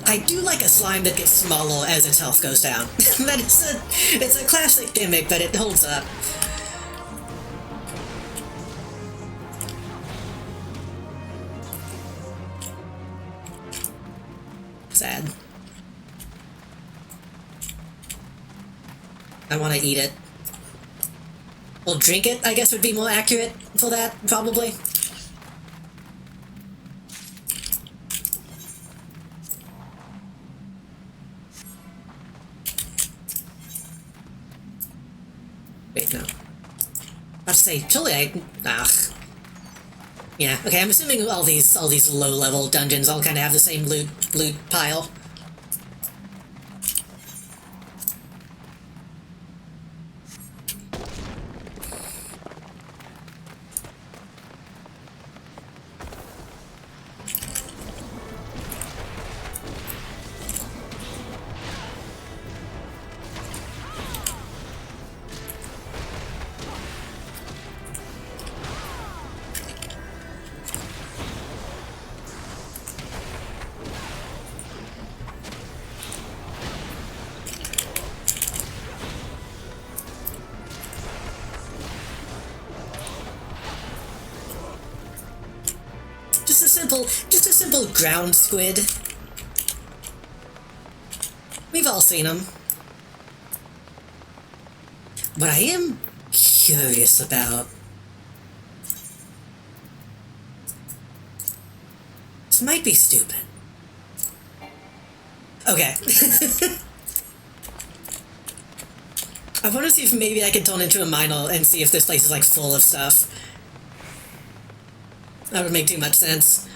I do like a slime that gets smaller as its health goes down. That it's a classic gimmick, but it holds up. Sad. I want to eat it. Well, drink it, I guess, would be more accurate for that, probably. Wait, no. I have to say, surely yeah, okay, I'm assuming all these low-level dungeons all kind of have the same loot pile. Just a simple ground squid. We've all seen them. What I am curious about... This might be stupid. Okay. I want to see if maybe I can turn into a miner and see if this place is like full of stuff. That would make too much sense.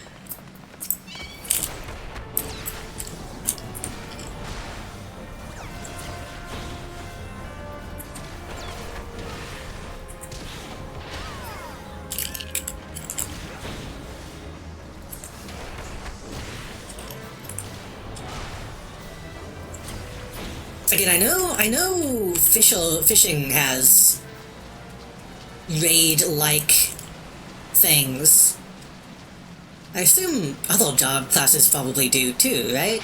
Again, I know fishing has raid-like things. I assume other job classes probably do too, right?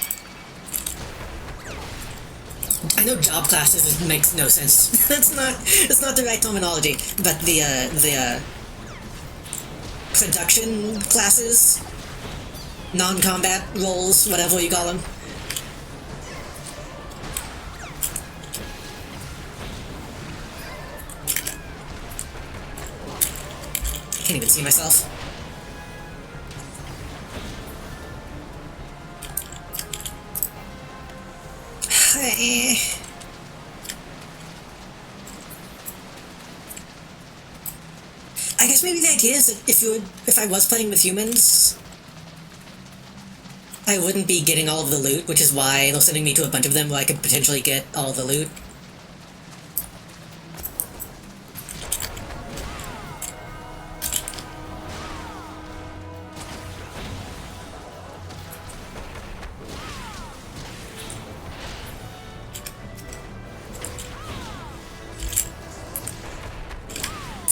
I know job classes makes no sense. That's not the right terminology. But the production classes, non-combat roles, whatever you call them. I can't even see myself. I guess maybe the idea is that if I was playing with humans, I wouldn't be getting all of the loot, which is why they're sending me to a bunch of them where I could potentially get all of the loot.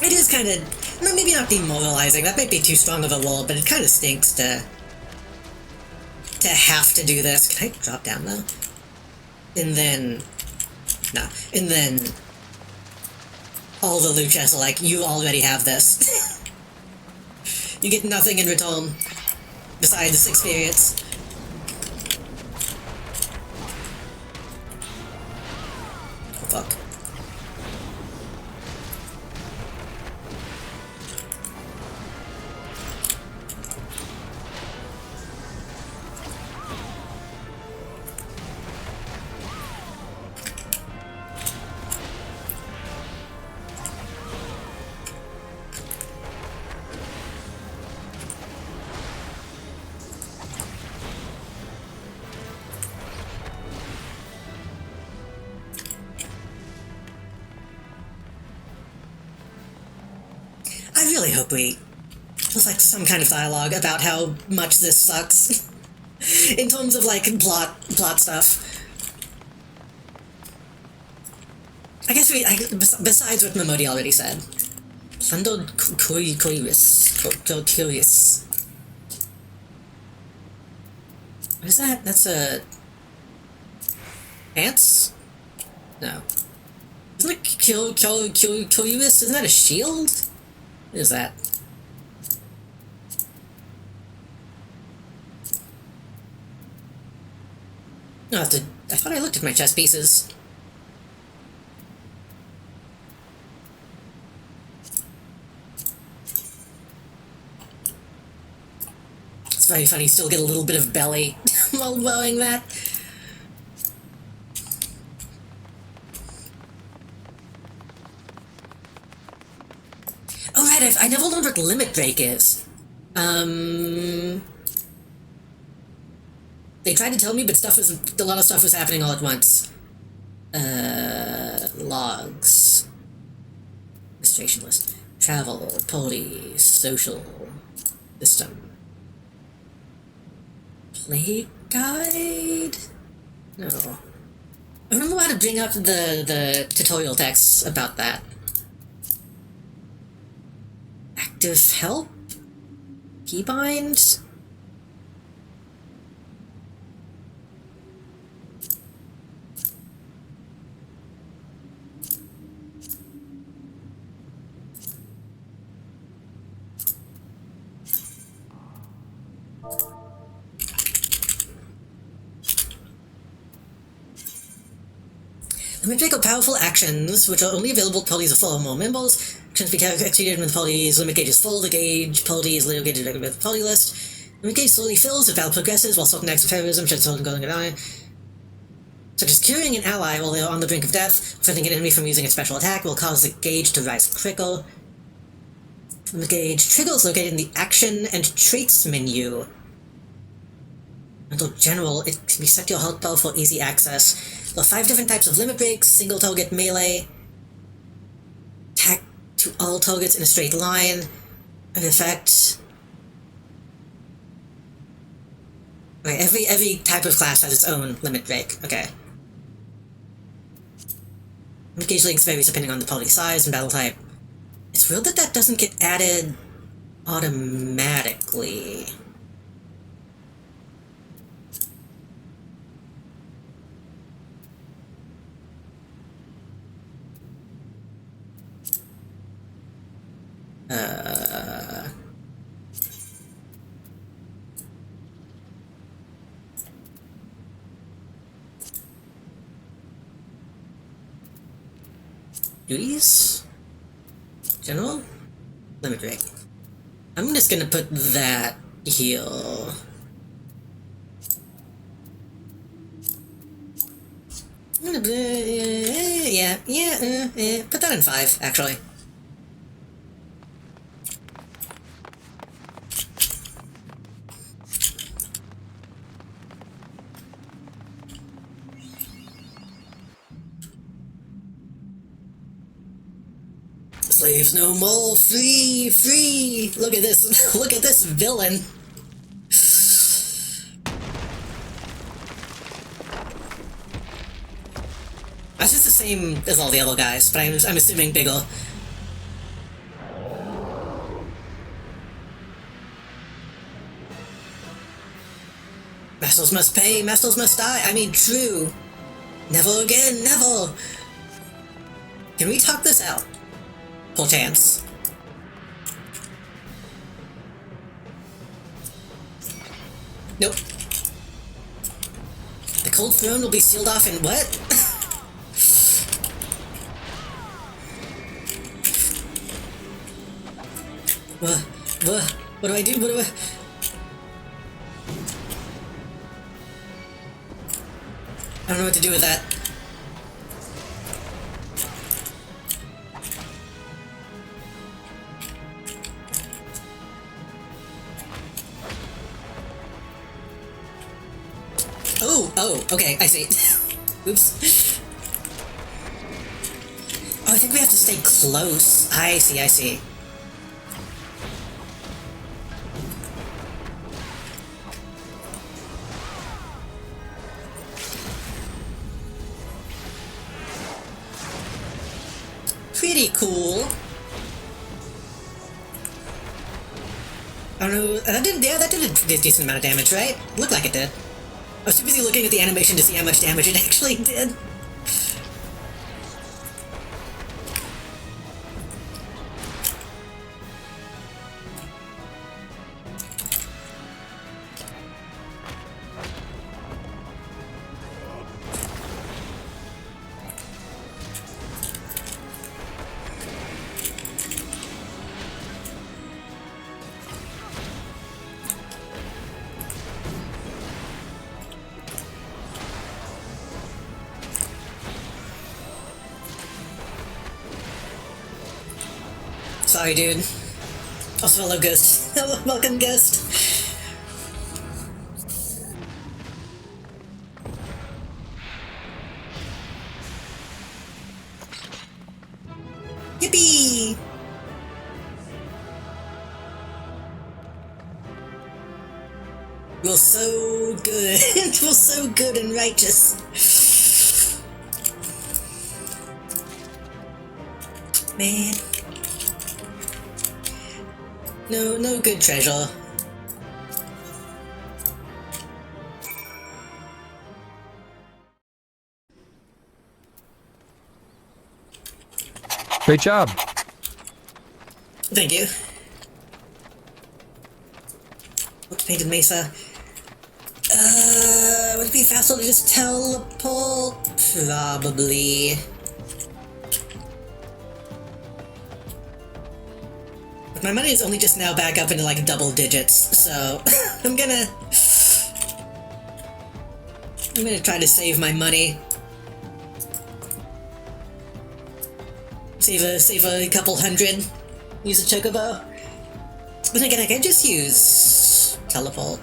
It is kind of, no, maybe not demoralizing, that might be too strong of a role, but it kind of stinks to have to do this. Can I drop down though? And then, no, and then all the loot chests are like, you already have this. You get nothing in return besides experience. Oh fuck. I really hope there's like some kind of dialogue about how much this sucks in terms of like plot stuff. I guess besides what Momodi already said. Plundered curious. What is that? That's a ants? No. Isn't it curious? Isn't that a shield? What is that? No, I thought I looked at my chess pieces. It's very funny, still get a little bit of belly while blowing that. Oh right, I never learned what limit break is. They tried to tell me, but a lot of stuff was happening all at once. Logs. Registration list. Travel, police, social, system. Play guide? No. I remember how to bring up the tutorial texts about that. Active help? Keybind? Limit break are powerful actions, which are only available to parties of 4 or more members. Actions be executed when the party's limit gauge is full. The party is located with the party list. Limit gauge slowly fills as battle progresses, while certain acts of terrorism, such as going eye, such as curing an ally while they are on the brink of death, preventing an enemy from using a special attack, will cause the gauge to rise quicker. Limit gauge trigger is located in the Action and Traits menu. Until General, it can be set to your health bar for easy access. There are 5 different types of limit breaks: single target melee, attack to all targets in a straight line, an effect. Okay, every type of class has its own limit break. Okay. Engage links varies depending on the party size and battle type. It's weird that that doesn't get added automatically. Duties? General? Limit break. I'm just gonna put that heal. I'm gonna put that in 5, actually. Slaves no more, free, free! Look at this, look at this villain! That's just the same as all the other guys, but I'm assuming bigger. Masters must pay, masters must die, I mean true! Never again, never! Can we talk this out? Full chance. Nope. The cold throne will be sealed off in what? What do I do? What do I... I don't know what to do with that. Oh, okay, I see. Oops. Oh, I think we have to stay close. I see. Pretty cool. I don't know, that did a decent amount of damage, right? Looked like it did. I was too busy looking at the animation to see how much damage it actually did. Sorry, dude. Also, hello, Ghost. Welcome, Ghost. Yippee! We're so good. We're so good and righteous. Man. No good treasure. Great job. Thank you. What's painted mesa? Would it be faster to just teleport? Probably. My money is only just now back up into like double digits, so I'm gonna try to save my money. Save a couple hundred. Use a chocobo. But again, I can just use teleport.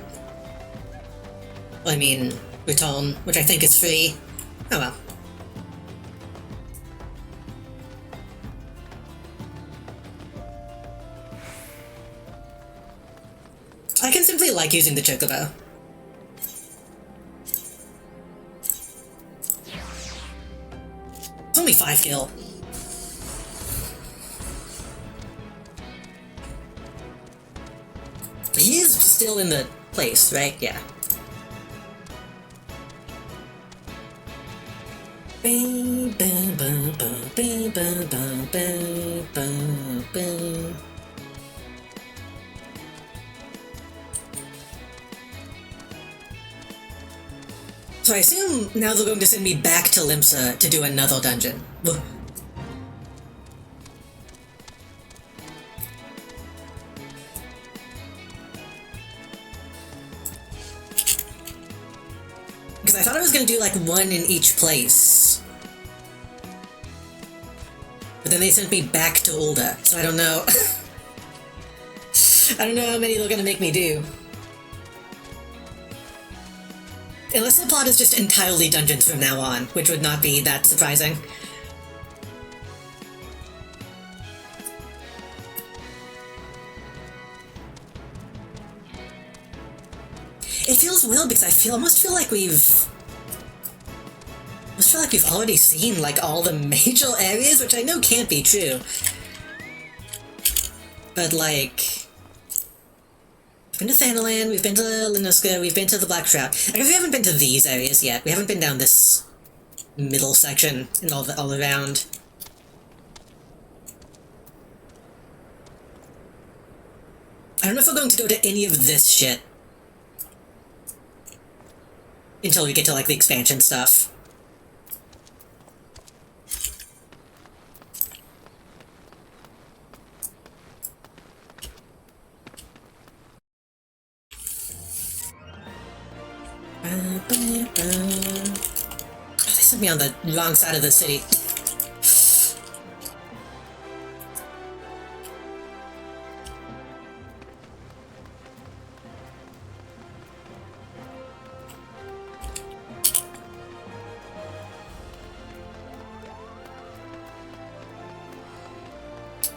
I mean, return, which I think is free. Oh well. I can simply like using the chocobo. It's only 5 kill. He is still in the place, right? Yeah. So I assume now they're going to send me back to Limsa to do another dungeon. Because I thought I was going to do like one in each place. But then they sent me back to Ulda, so I don't know. I don't know how many they're going to make me do. Unless the plot is just entirely dungeons from now on, which would not be that surprising. It feels weird because I almost feel like we've already seen like all the major areas, which I know can't be true. But like, we've been to Thanalan, we've been to Linuska, we've been to the Black Shroud. I guess we haven't been to these areas yet. We haven't been down this middle section and all around. I don't know if we're going to go to any of this shit until we get to like the expansion stuff. They sent me on the wrong side of the city.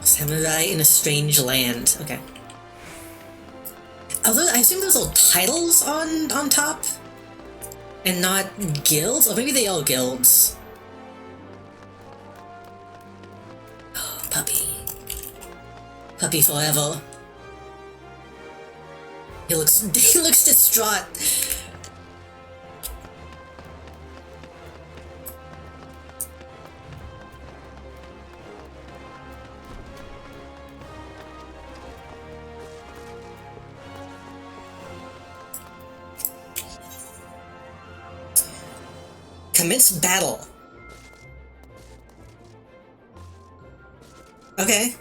Samurai in a strange land. Okay. Although I assume those are titles on top, and not guilds, or maybe they are guilds. Oh, puppy forever. He looks distraught. Commence battle. Okay.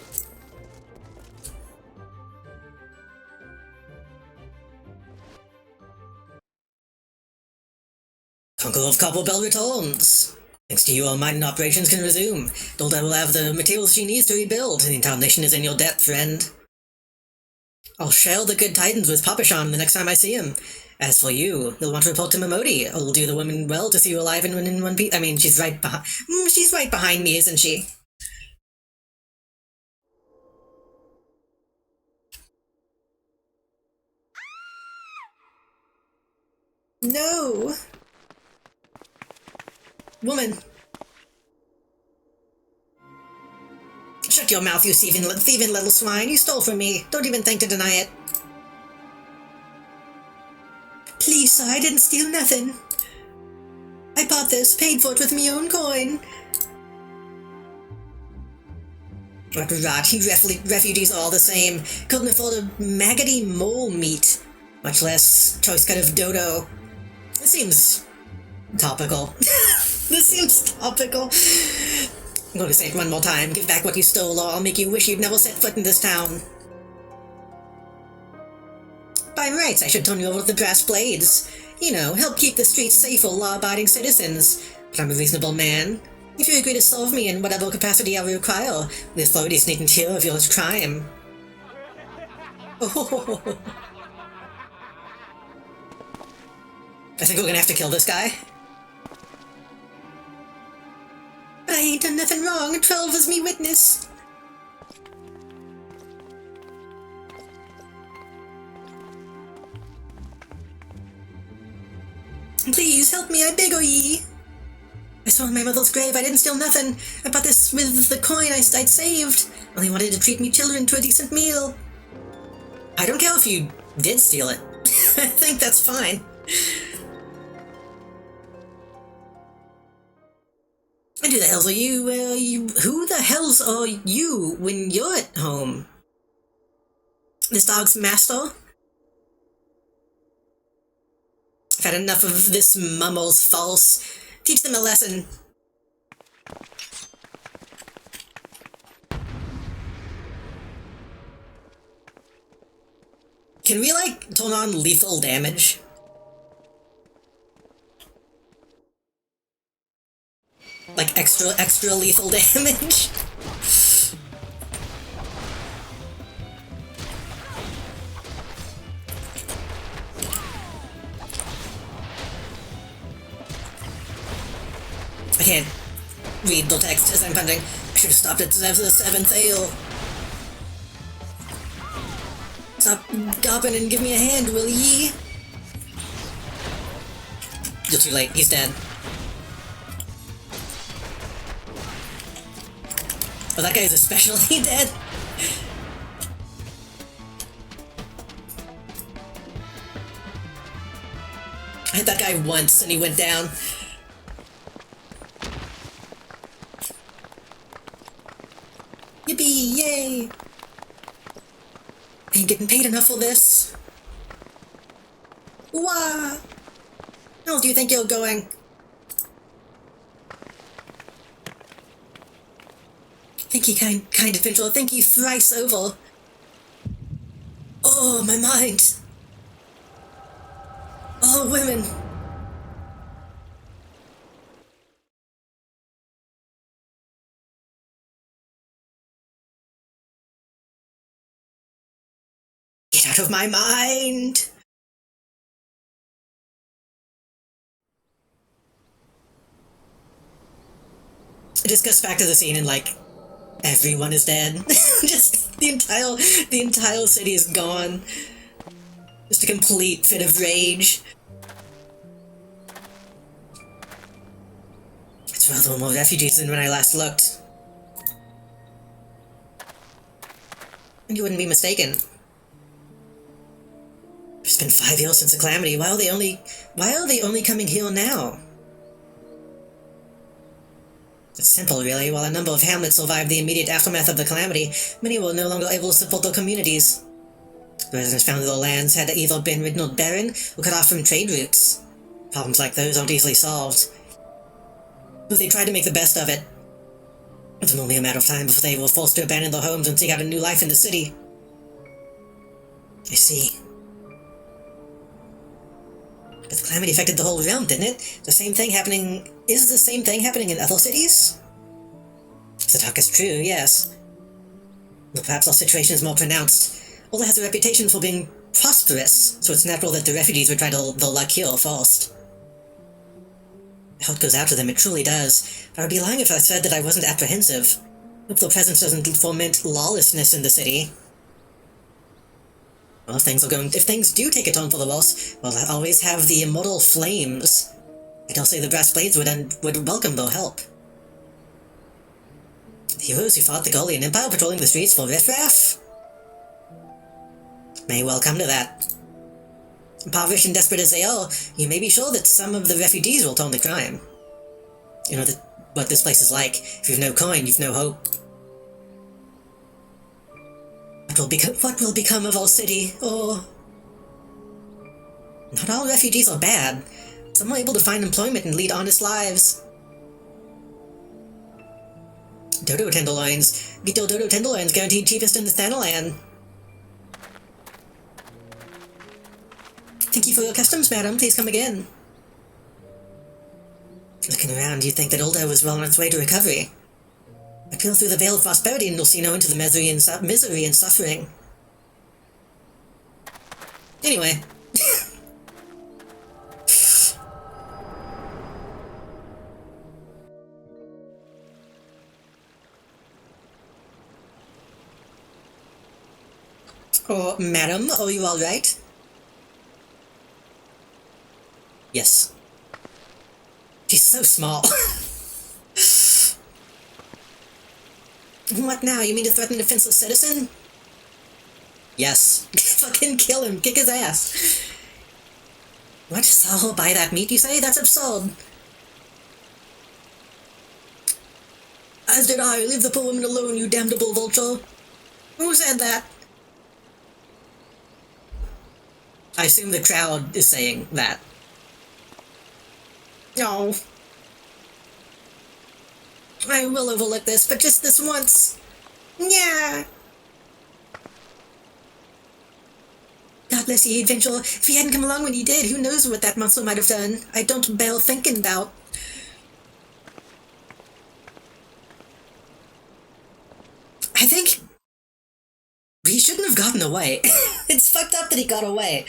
Conqueror of Copperbell returns. Thanks to you, all mining operations can resume. Dolda will have the materials she needs to rebuild. The entire nation is in your debt, friend. I'll share the good tidings with Papashan the next time I see him. As for you, you'll want to report to Momodi. It'll do the woman well to see you alive and in one piece. I mean, she's right behind me, isn't she? No! Woman! Shut your mouth, you thieving little swine! You stole from me! Don't even think to deny it! Please, sir, I didn't steal nothing. I bought this, paid for it with me own coin. What rot, you refugees are all the same. Couldn't afford a maggoty mole meat, much less choice cut of dodo. This seems topical. This seems topical. I'm going to say it one more time. Give back what you stole, or I'll make you wish you'd never set foot in this town. By rights, I should turn you over to the brass blades. You know, help keep the streets safe for law-abiding citizens. But I'm a reasonable man. If you agree to serve me in whatever capacity I require, the authorities needn't hear of your crime. Oh. I think we're gonna have to kill this guy. But I ain't done nothing wrong. 12 is me witness. Please help me, I beg o' ye. I saw in my mother's grave. I didn't steal nothing. I bought this with the coin I'd saved. Only wanted to treat me children to a decent meal. I don't care if you did steal it. I think that's fine. And who the hells are you? Who the hells are you when you're at home? This dog's master? I've had enough of this mummle's false. Teach them a lesson. Can we, like, turn on lethal damage? Like, extra lethal damage? I can't read the text as I'm punching. I should have stopped at the 7th ale. Stop gopping and give me a hand, will ye? You're too late, he's dead. Oh, that guy's especially dead. I hit that guy once and he went down. Yippee! Yay! I ain't getting paid enough for this. Wah! How do you think you're going? Thank you, kind adventurer. Thank you thrice over. Oh, my mind. Oh, women. Get out of my mind. It just goes back to the scene and, like, everyone is dead. Just the entire city is gone. Just a complete fit of rage. It's rather more refugees than when I last looked. And you wouldn't be mistaken. It's been 5 years since the calamity. Why are they only coming here now? It's simple, really. While a number of hamlets survived the immediate aftermath of the calamity, many were no longer able to support their communities. The residents found that their lands had either been rendered barren or cut off from trade routes. Problems like those aren't easily solved. But they tried to make the best of it. It was only a matter of time before they were forced to abandon their homes and seek out a new life in the city. I see. But the calamity affected the whole realm, didn't it? Is the same thing happening in other cities? If the talk is true, yes. Though perhaps our situation is more pronounced. Ola has a reputation for being prosperous, so it's natural that the refugees would try their luck here first. My heart goes out to them, it truly does. But I would be lying if I said that I wasn't apprehensive. Hope their presence doesn't foment lawlessness in the city. Well, if things do take a turn for the worse, well, I always have the immortal flames. I dare say the brass blades would welcome their help. The heroes who fought the Golian Empire patrolling the streets for riffraff? May well come to that. Impoverished and desperate as they are, you may be sure that some of the refugees will turn to crime. You know what this place is like. If you've no coin, you've no hope. What will become of our city? Oh. Not all refugees are bad. Some are able to find employment and lead honest lives. Dodo tenderloins. Get your dodo tenderloins guaranteed cheapest in the Thanalan. Thank you for your customs, madam. Please come again. Looking around, you'd think that Ulda was well on its way to recovery. But peel through the veil of prosperity and you'll see no end to the misery and suffering. Anyway. Oh, madam, are you alright? Yes. She's so small. What now? You mean to threaten a defenseless citizen? Yes. Fucking kill him. Kick his ass. What? I'll buy that meat, you say? That's absurd. As did I. Leave the poor woman alone, you damnable vulture. Who said that? I assume the crowd is saying that. No. I will overlook this, but just this once. Yeah. God bless ye, Adventure. If he hadn't come along when he did, who knows what that monster might have done. I don't bear thinking about. I think he shouldn't have gotten away. It's fucked up that he got away.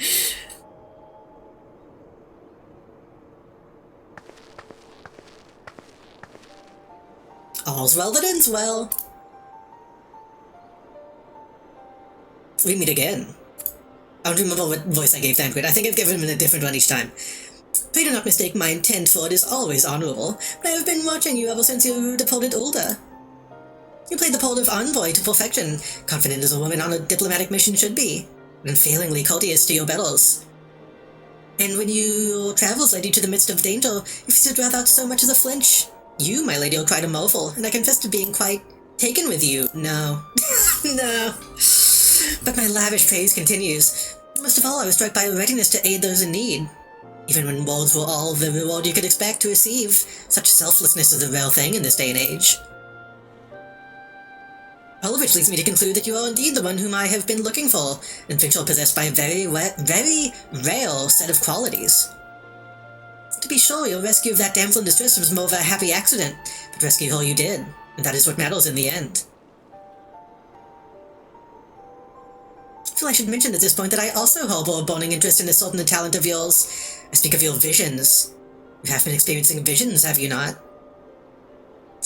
All's well that ends well. We meet again. I don't remember what voice I gave Thancred. I think I've given him a different one each time. Pray do not mistake my intent, for it is always honorable, but I have been watching you ever since you departed older. You played the part of envoy to perfection, confident as a woman on a diplomatic mission should be, and unfailingly courteous to your betters. And when your travels led you to the midst of danger, you feared without so much as a flinch. You, my lady, are quite a marvel, and I confess to being quite taken with you. No. No. But my lavish praise continues. Most of all, I was struck by a readiness to aid those in need. Even when words were all the reward you could expect to receive, such selflessness is a rare thing in this day and age. All of which leads me to conclude that you are indeed the one whom I have been looking for, and think you're possessed by a very rare set of qualities. To be sure, your rescue of that damsel in distress was more of a happy accident, but rescue her you did, and that is what matters in the end. I feel I should mention at this point that I also harbor a burning interest in a certain talent of yours. I speak of your visions. You have been experiencing visions, have you not?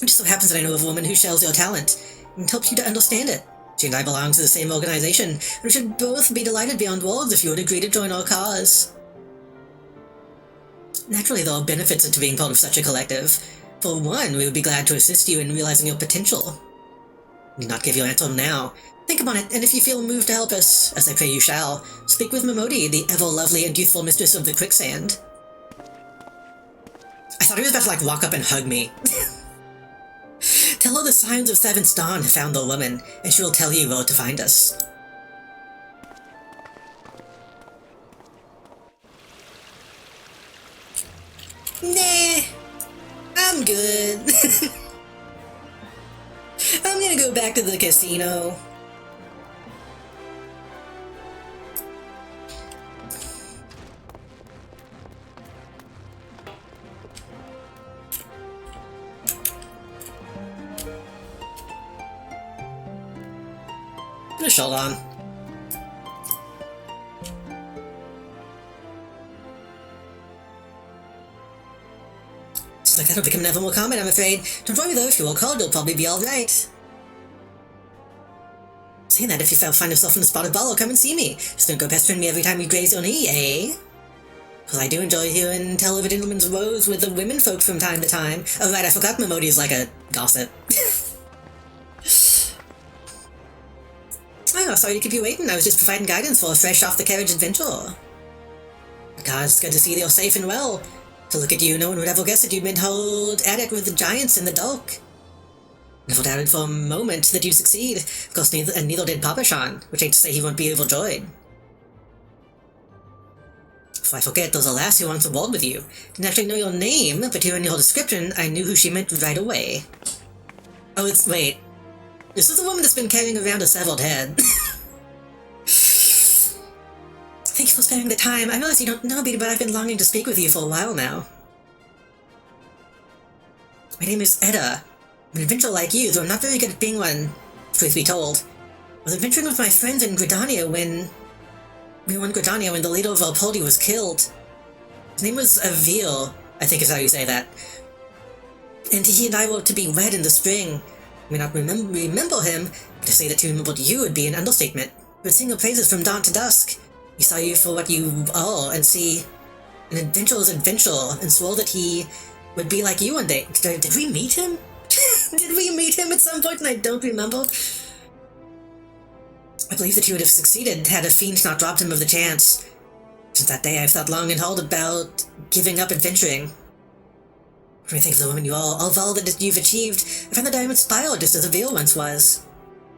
It just so happens that I know of a woman who shares your talent, and helps you to understand it. She and I belong to the same organization, and we should both be delighted beyond words if you would agree to join our cause. Naturally, there are benefits to being part of such a collective. For one, we would be glad to assist you in realizing your potential. I need not give your answer now. Think upon it, and if you feel moved to help us, as I pray you shall, speak with Momodi, the ever-lovely and youthful mistress of the quicksand. I thought he was about to, walk up and hug me. Tell her the signs of Seventh Dawn have found the woman, and she will tell you where to find us. Nah, I'm good. I'm gonna go back to the casino. Put a shirt on. Just like that'll become never more common, I'm afraid. Don't worry though, if you're cold, you'll probably be alright. Saying that, if you find yourself in a spotted ball, come and see me. Just don't go pestering me every time you graze your knee, eh? Because I do enjoy hearing tell of a gentleman's woes with the women folk from time to time. Oh right, I forgot Momodi is like a gossip. Oh, sorry to keep you waiting. I was just providing guidance for a fresh-off-the-carriage adventure. God, it's good to see you're safe and well. To look at you, no one would ever guess that you'd been held at it with the giants in the dark. Never doubted for a moment that you'd succeed. Of course, neither did Papa Sean, which ain't to say he won't be overjoyed. If I forget, there's a lass who wants a word with you. Didn't actually know your name, but hearing your description, I knew who she meant right away. Oh, wait. This is the woman that's been carrying around a severed head. Thank you for sparing the time. I realize you don't know me, but I've been longing to speak with you for a while now. My name is Edda. I'm an adventurer like you, though I'm not very good at being one, truth be told. I was adventuring with my friends in Gridania when... We were in Gridania when the leader of our party was killed. His name was Avil, I think is how you say that. And he and I were to be wed in the spring. I may not remember him, but to say that he remembered you would be an understatement. He would sing your praises from dawn to dusk. He saw you for what you are, and see an adventurer's adventure, and swore that he would be like you one day. Did we meet him? Did we meet him at some point and I don't remember? I believe that he would have succeeded had a fiend not robbed him of the chance. Since that day, I've thought long and hard about giving up adventuring. When I think of the woman you all that you've achieved, I find that I am inspired just as a veil once was.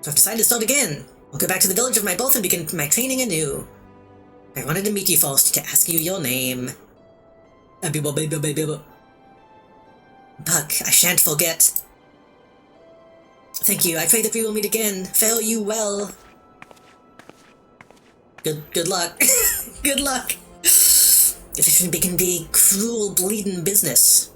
So I've decided to start again. I'll go back to the village of my birth and begin my training anew. I wanted to meet you first to ask you your name. Buck, I shan't forget. Thank you. I pray that we will meet again. Fare you well. Good luck. Good luck. It can be cruel, bleeding business.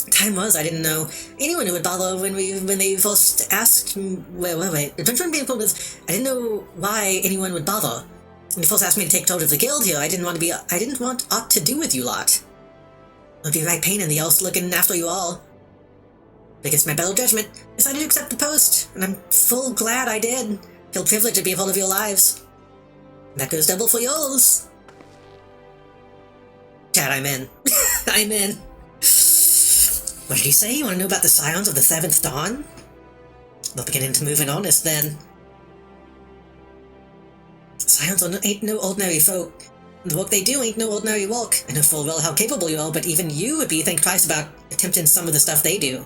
Time was, I didn't know anyone who would bother when they first asked. Wait. Adventuring being pulled with. I didn't know why anyone would bother. When they first asked me to take charge of the guild here, I didn't want aught to do with you lot. It would be right pain in the ass looking after you all. Against my better judgment, I decided to accept the post, and I'm full glad I did. Feel privileged to be a part of your lives. And that goes double for yours. Chad, I'm in. I'm in. What did he say? You want to know about the scions of the Seventh Dawn? They're beginning to move in earnest, then. Scions ain't no ordinary folk. The work they do ain't no ordinary work. I know full well how capable you are, but even you would think twice about attempting some of the stuff they do.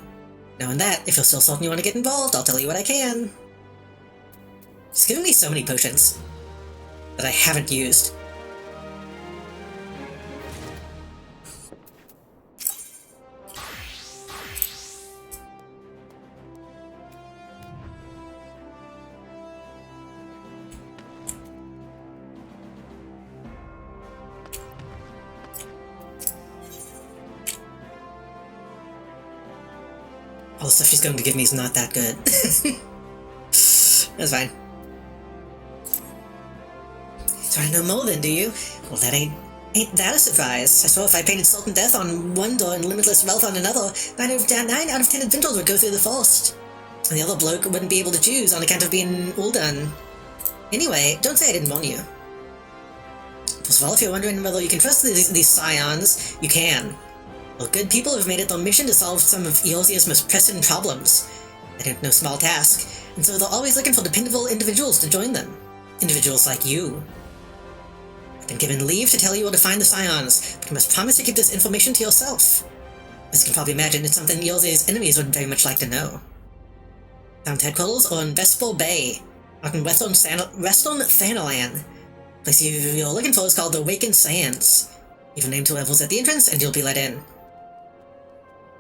Knowing that, if you're still certain you want to get involved, I'll tell you what I can. It's given me so many potions that I haven't used. All the stuff she's going to give me is not that good. That's fine. So I know more then, do you? Well, that ain't that a surprise. I saw if I painted Salt and Death on one door and Limitless Wealth on another, 9 out of 10 adventures would go through the first. And the other bloke wouldn't be able to choose on account of being all done. Anyway, don't say I didn't warn you. First of all, if you're wondering whether you can trust these scions, you can. Well, good people have made it their mission to solve some of Eorzea's most pressing problems. That ain't no small task, and so they're always looking for dependable individuals to join them. Individuals like you. I've been given leave to tell you where to find the scions, but you must promise to keep this information to yourself. As you can probably imagine, it's something Eorzea's enemies would very much like to know. Found headquarters on Vesper Bay, out in western Thanalan. The place you're looking for is called the Awakened Sands. Leave a name to levels at the entrance, and you'll be let in.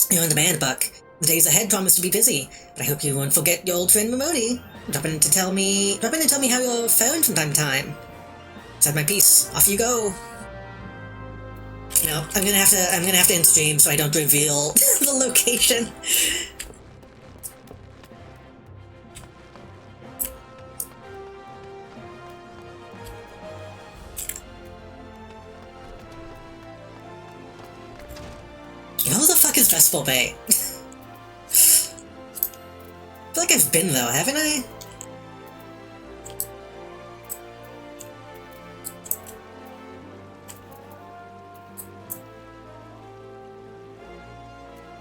You're in demand, Buck. The days ahead promise to be busy, but I hope you won't forget your old friend Momodi. Drop in to tell me how you're faring from time to time. Said my piece. Off you go. You know, I'm gonna have to end stream so I don't reveal the location. Where the fuck is Vesper Bay? I feel like I've been though, haven't I?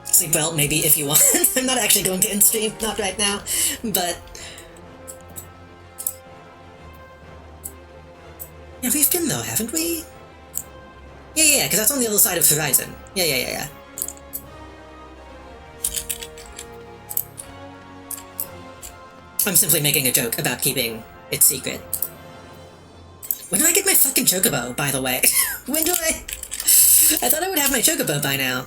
Sleep well, maybe, if you want. I'm not actually going to end stream, not right now, but... Yeah, we've been though, haven't we? Yeah, because that's on the other side of Horizon. Yeah. I'm simply making a joke about keeping it secret. When do I get my fucking chocobo, by the way? When do I thought I would have my chocobo by now.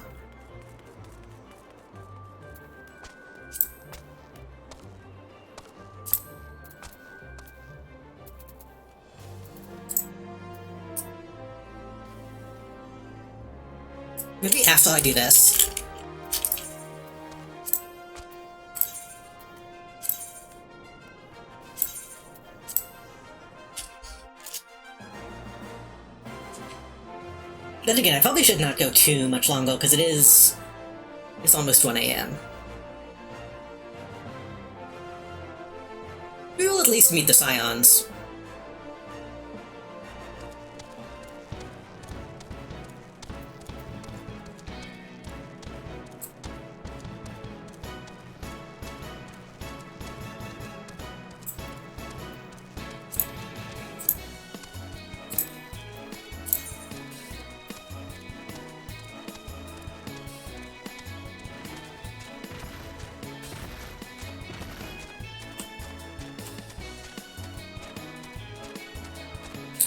Maybe after I do this. Then again, I probably should not go too much longer, because it's almost 1 AM. We will at least meet the scions.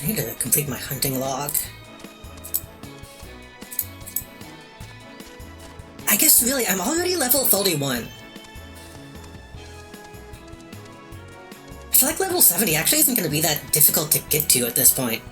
I need to complete my hunting log. I guess really, I'm already level 31. I feel like level 70 actually isn't going to be that difficult to get to at this point.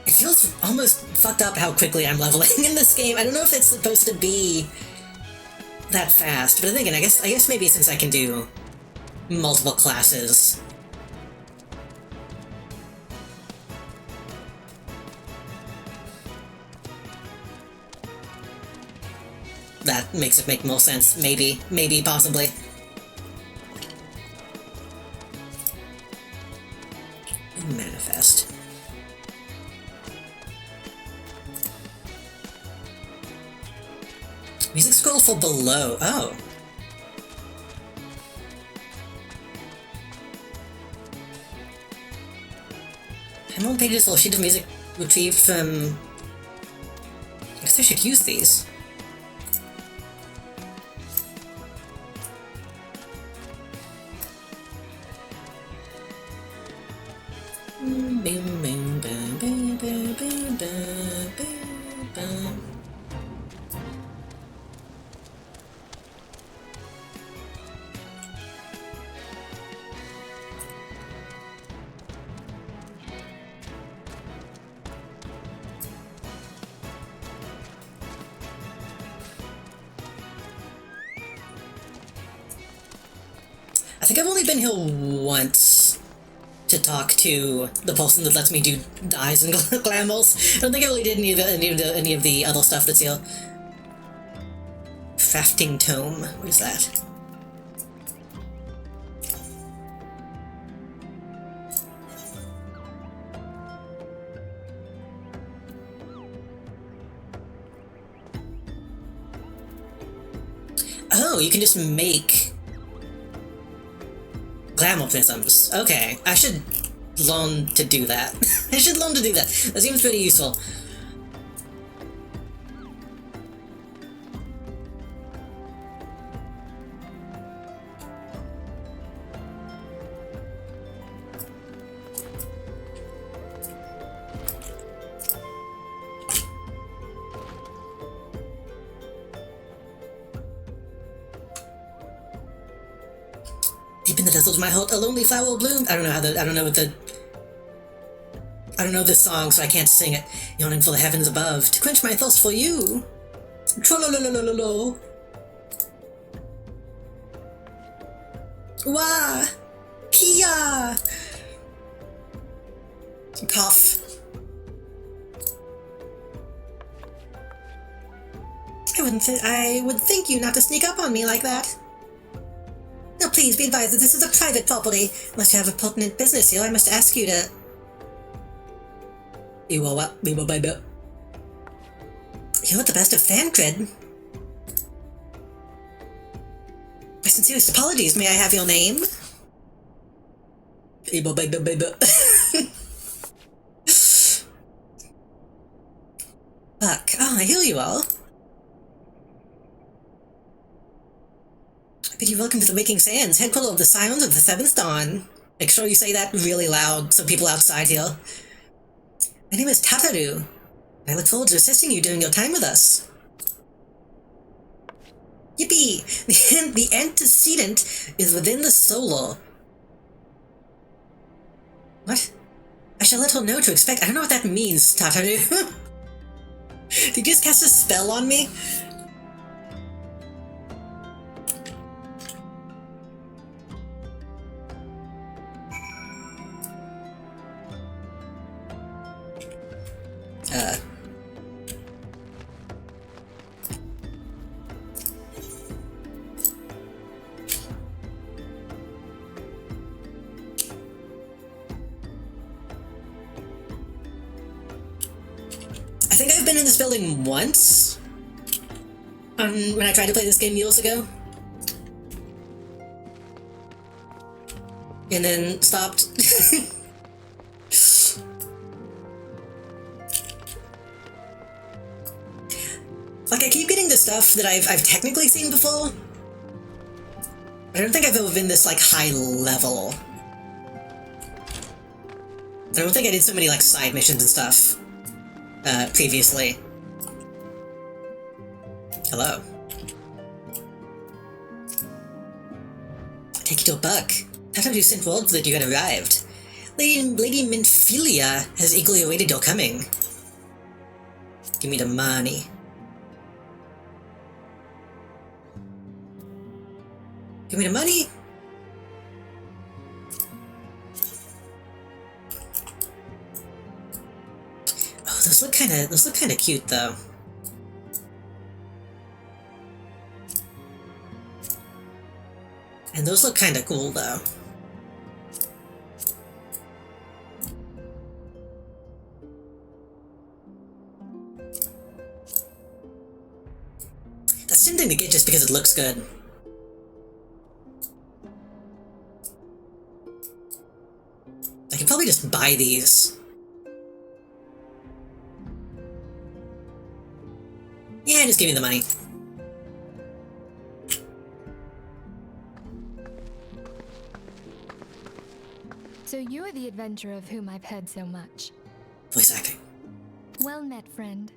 It feels almost fucked up how quickly I'm leveling in this game. I don't know if it's supposed to be that fast, but then again, I guess maybe since I can do multiple classes. That makes it make more sense. Maybe, possibly. Manifest. Music scroll for below. Oh. I'm on pages full sheet of music retrieved from... I guess I should use these. I think I've only been here once to talk to the person that lets me do eyes and glamours. I don't think I really did any of the other stuff that's here. Crafting tome. What is that? Oh, you can just make glamophisms. Okay, I should learn to do that. I should learn to do that. That seems pretty useful. Deep in the depths of my heart, a lonely flower will bloom. I don't know this song, so I can't sing it. Yawning for the heavens above, to quench my thirst for you. Trollololololo. Wah! Kia! Cough. I would thank you not to sneak up on me like that. No, please be advised that this is a private property. Unless you have a pertinent business here, I must ask you to... You're at the best of fan cred. My sincerest apologies. May I have your name? Fuck. Oh, I hear you all. I bid you welcome to the Waking Sands, headquarters of the Scions of the Seventh Dawn. Make sure you say that really loud so people outside here. My name is Tataru. I look forward to assisting you during your time with us. Yippee! The antecedent is within the solar. What? I shall let her know to expect. I don't know what that means, Tataru. Did you just cast a spell on me? I think I've been in this building once. When I tried to play this game years ago. And then stopped. Like, I keep getting the stuff that I've technically seen before. I don't think I've ever been this, like, high level. I don't think I did so many, like, side missions and stuff, previously. Hello. Take you to a buck. How have you sent word that you had arrived? Lady Minfilia has eagerly awaited your coming. Give me the money. Give me the money? Oh, those look kinda cute though. And those look kinda cool though. That's tempting to get just because it looks good. I could probably just buy these. Yeah, just give me the money. So you're the adventurer of whom I've heard so much. Voice acting. Well met, friend.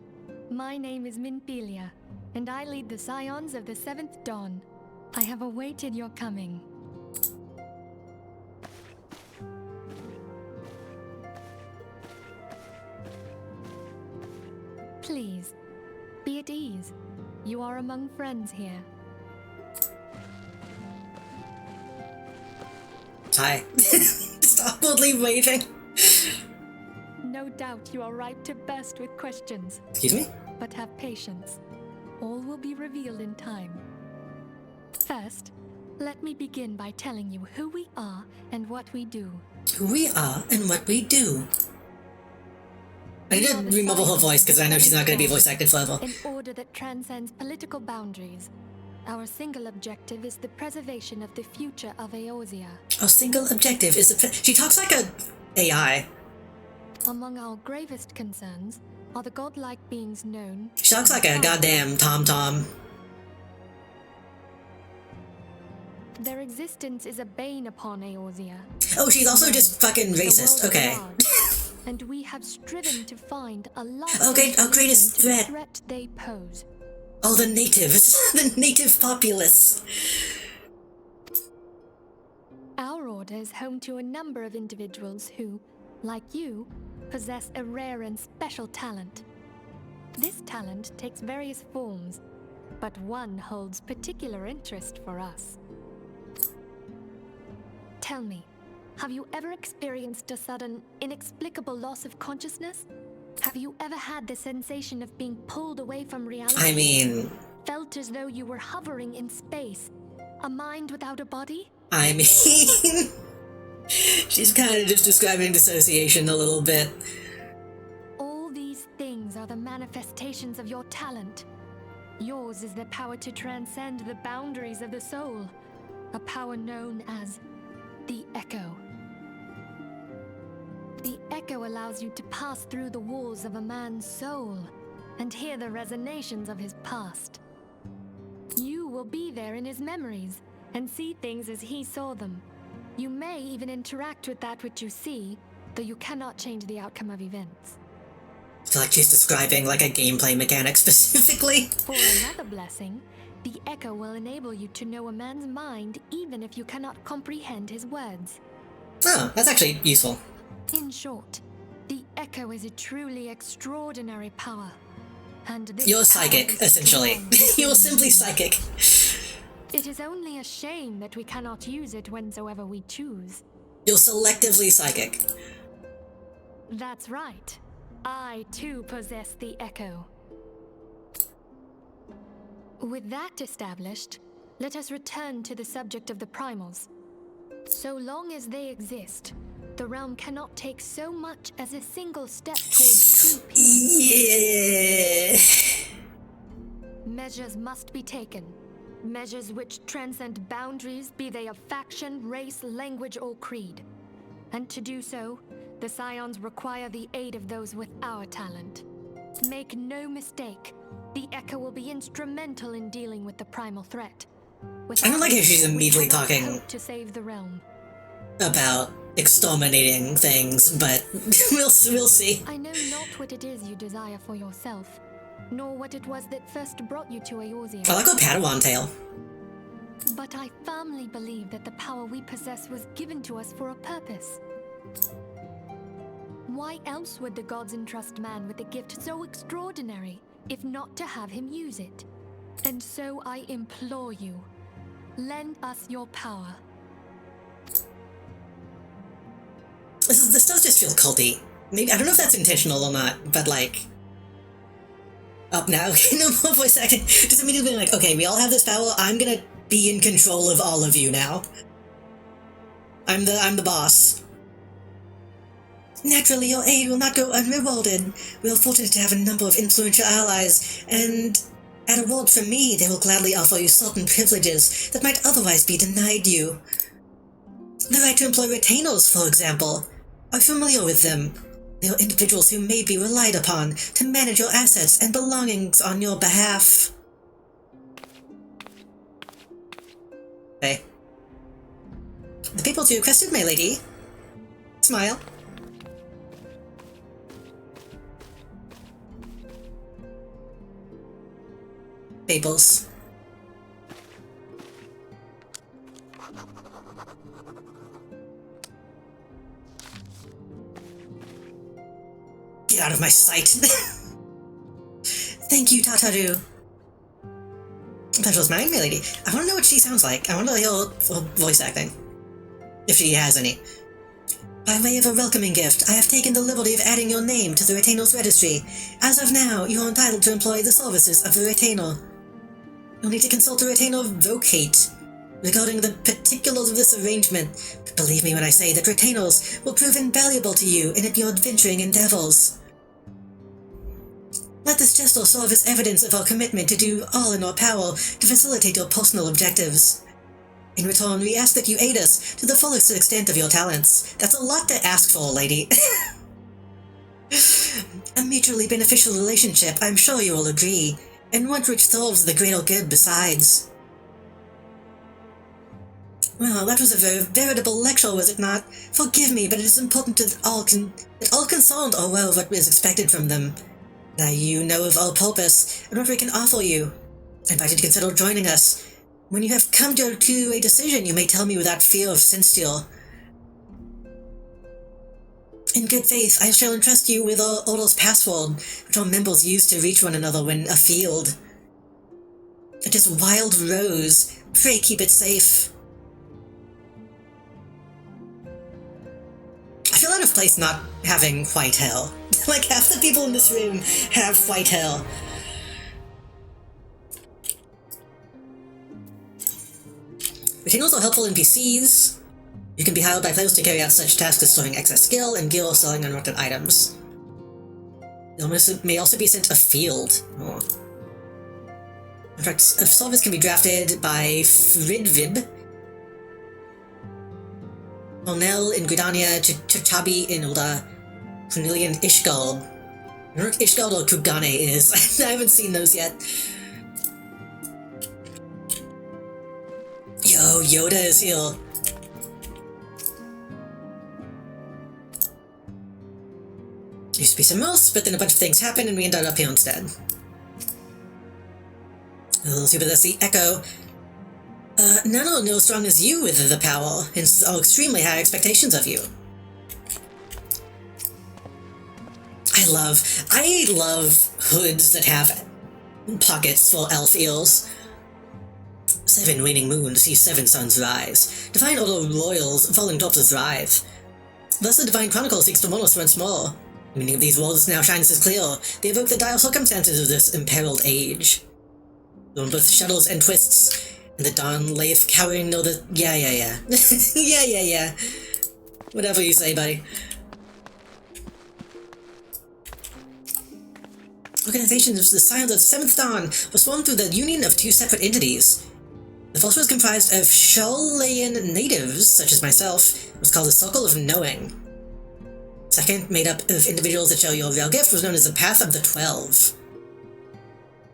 My name is Minfilia, and I lead the Scions of the Seventh Dawn. I have awaited your coming. Please, be at ease. You are among friends here. Hi. Stop boldly waving. No doubt you are ripe to burst with questions. Excuse me? But have patience. All will be revealed in time. First, let me begin by telling you who we are and what we do. Who we are and what we do. I need to remove her voice because I know she's not going to be voice acted forever. An order that transcends political boundaries. Our single objective is the preservation of the future of Eorzea. Our single objective is the... She talks like a AI. Among our gravest concerns are the godlike beings known... She talks like a goddamn Tom-Tom. Their existence is a bane upon Eorzea. Oh, she's also just fucking racist. Okay. And we have striven to find a lasting our greatest solution to the threat. threat they pose. Oh, the natives. The native populace. Our order is home to a number of individuals who, like you, possess a rare and special talent. This talent takes various forms, but one holds particular interest for us. Tell me, have you ever experienced a sudden, inexplicable loss of consciousness? Have you ever had the sensation of being pulled away from reality? I mean... Felt as though you were hovering in space? A mind without a body? I mean... She's kind of just describing dissociation a little bit. All these things are the manifestations of your talent. Yours is the power to transcend the boundaries of the soul. A power known as the Echo. The Echo allows you to pass through the walls of a man's soul and hear the resonations of his past. You will be there in his memories and see things as he saw them. You may even interact with that which you see, though you cannot change the outcome of events. I feel like she's describing like a gameplay mechanic specifically. For another blessing, the Echo will enable you to know a man's mind even if you cannot comprehend his words. Oh, that's actually useful. In short, the Echo is a truly extraordinary power. And this You're power psychic, is essentially. strong. You're simply psychic. It is only a shame that we cannot use it whensoever we choose. You're selectively psychic. That's right. I too possess the Echo. With that established, let us return to the subject of the primals. So long as they exist, the realm cannot take so much as a single step towards true peace. Yeah. Measures must be taken. Measures which transcend boundaries, be they of faction, race, language, or creed. And to do so, the Scions require the aid of those with our talent. Make no mistake, the Echo will be instrumental in dealing with the primal threat. I don't like how she's immediately talking hope to save the realm. about exterminating things, but we'll see. I know not what it is you desire for yourself, nor what it was that first brought you to Eorzea. I like her Padawan tail. But I firmly believe that the power we possess was given to us for a purpose. Why else would the gods entrust man with a gift so extraordinary, if not to have him use it? And so I implore you, lend us your power. This does just feel culty. Maybe I don't know if that's intentional or not, but like, up now, no more voice acting. Just immediately like, okay, we all have this power. I'm gonna be in control of all of you now. I'm the boss. Naturally, your aid will not go unrewarded. We are fortunate to have a number of influential allies, and at a reward from me, they will gladly offer you certain privileges that might otherwise be denied you. The right to employ retainers, for example. Are you familiar with them? They are individuals who may be relied upon to manage your assets and belongings on your behalf. Hey. The people you requested, my lady. Smile. Peoples. Get out of my sight. Thank you, Tataru. Pleasure's mine, my lady. I want to know what she sounds like. I want to hear her voice acting. If she has any. By way of a welcoming gift, I have taken the liberty of adding your name to the Retainer's registry. As of now, you are entitled to employ the services of the Retainer. You'll need to consult the Retainer Vocate regarding the particulars of this arrangement, but believe me when I say that Retainers will prove invaluable to you in your adventuring endeavors. Let this gesture serve as evidence of our commitment to do all in our power to facilitate your personal objectives. In return, we ask that you aid us to the fullest extent of your talents. That's a lot to ask for, lady. A mutually beneficial relationship, I'm sure you will agree, and one which serves the greater good besides. Well, that was a veritable lecture, was it not? Forgive me, but it is important that all concerned are aware of what is expected from them. Now you know of our purpose, and what we can offer you. I invite you to consider joining us. When you have come to a decision, you may tell me without fear of censure. In good faith, I shall entrust you with our Order's password, which our members use to reach one another when afield. It is Wild Rose. Pray keep it safe. I feel out of place not having white hair. Like, half the people in this room have white hair. Retainers are helpful NPCs. You can be hired by players to carry out such tasks as storing excess skill and gear or selling unwanted items. They may also be sent afield. Oh. In fact, a service can be drafted by Fridvib, Molnel in Gridania, Chachabi in Ulda, Cornelian Ishgard. I don't know what Ishgard or Kugane is. I haven't seen those yet. Yo, Yoda is here. Used to be some else, but then a bunch of things happened and we ended up here instead. Let's see, but that's the Echo. None are as strong as you with the power, hence our extremely high expectations of you. I love hoods that have pockets for elf ears. 7 waning moons see 7 suns rise. Divine Order royals, falling dwarfs thrive. Thus the Divine Chronicle seeks to warn us once more. The meaning of these words now shines as clear. They evoke the dire circumstances of this imperiled age. Though both shuttles and twists, and the dawn layeth cowering near the... Yeah. yeah. Whatever you say, buddy. Organizations of the Scions of the Seventh Dawn was formed through the union of 2 separate entities. The first was comprised of Shalayan natives, such as myself. It was called the Circle of Knowing. Second, made up of individuals that share your real gift, was known as the Path of the 12.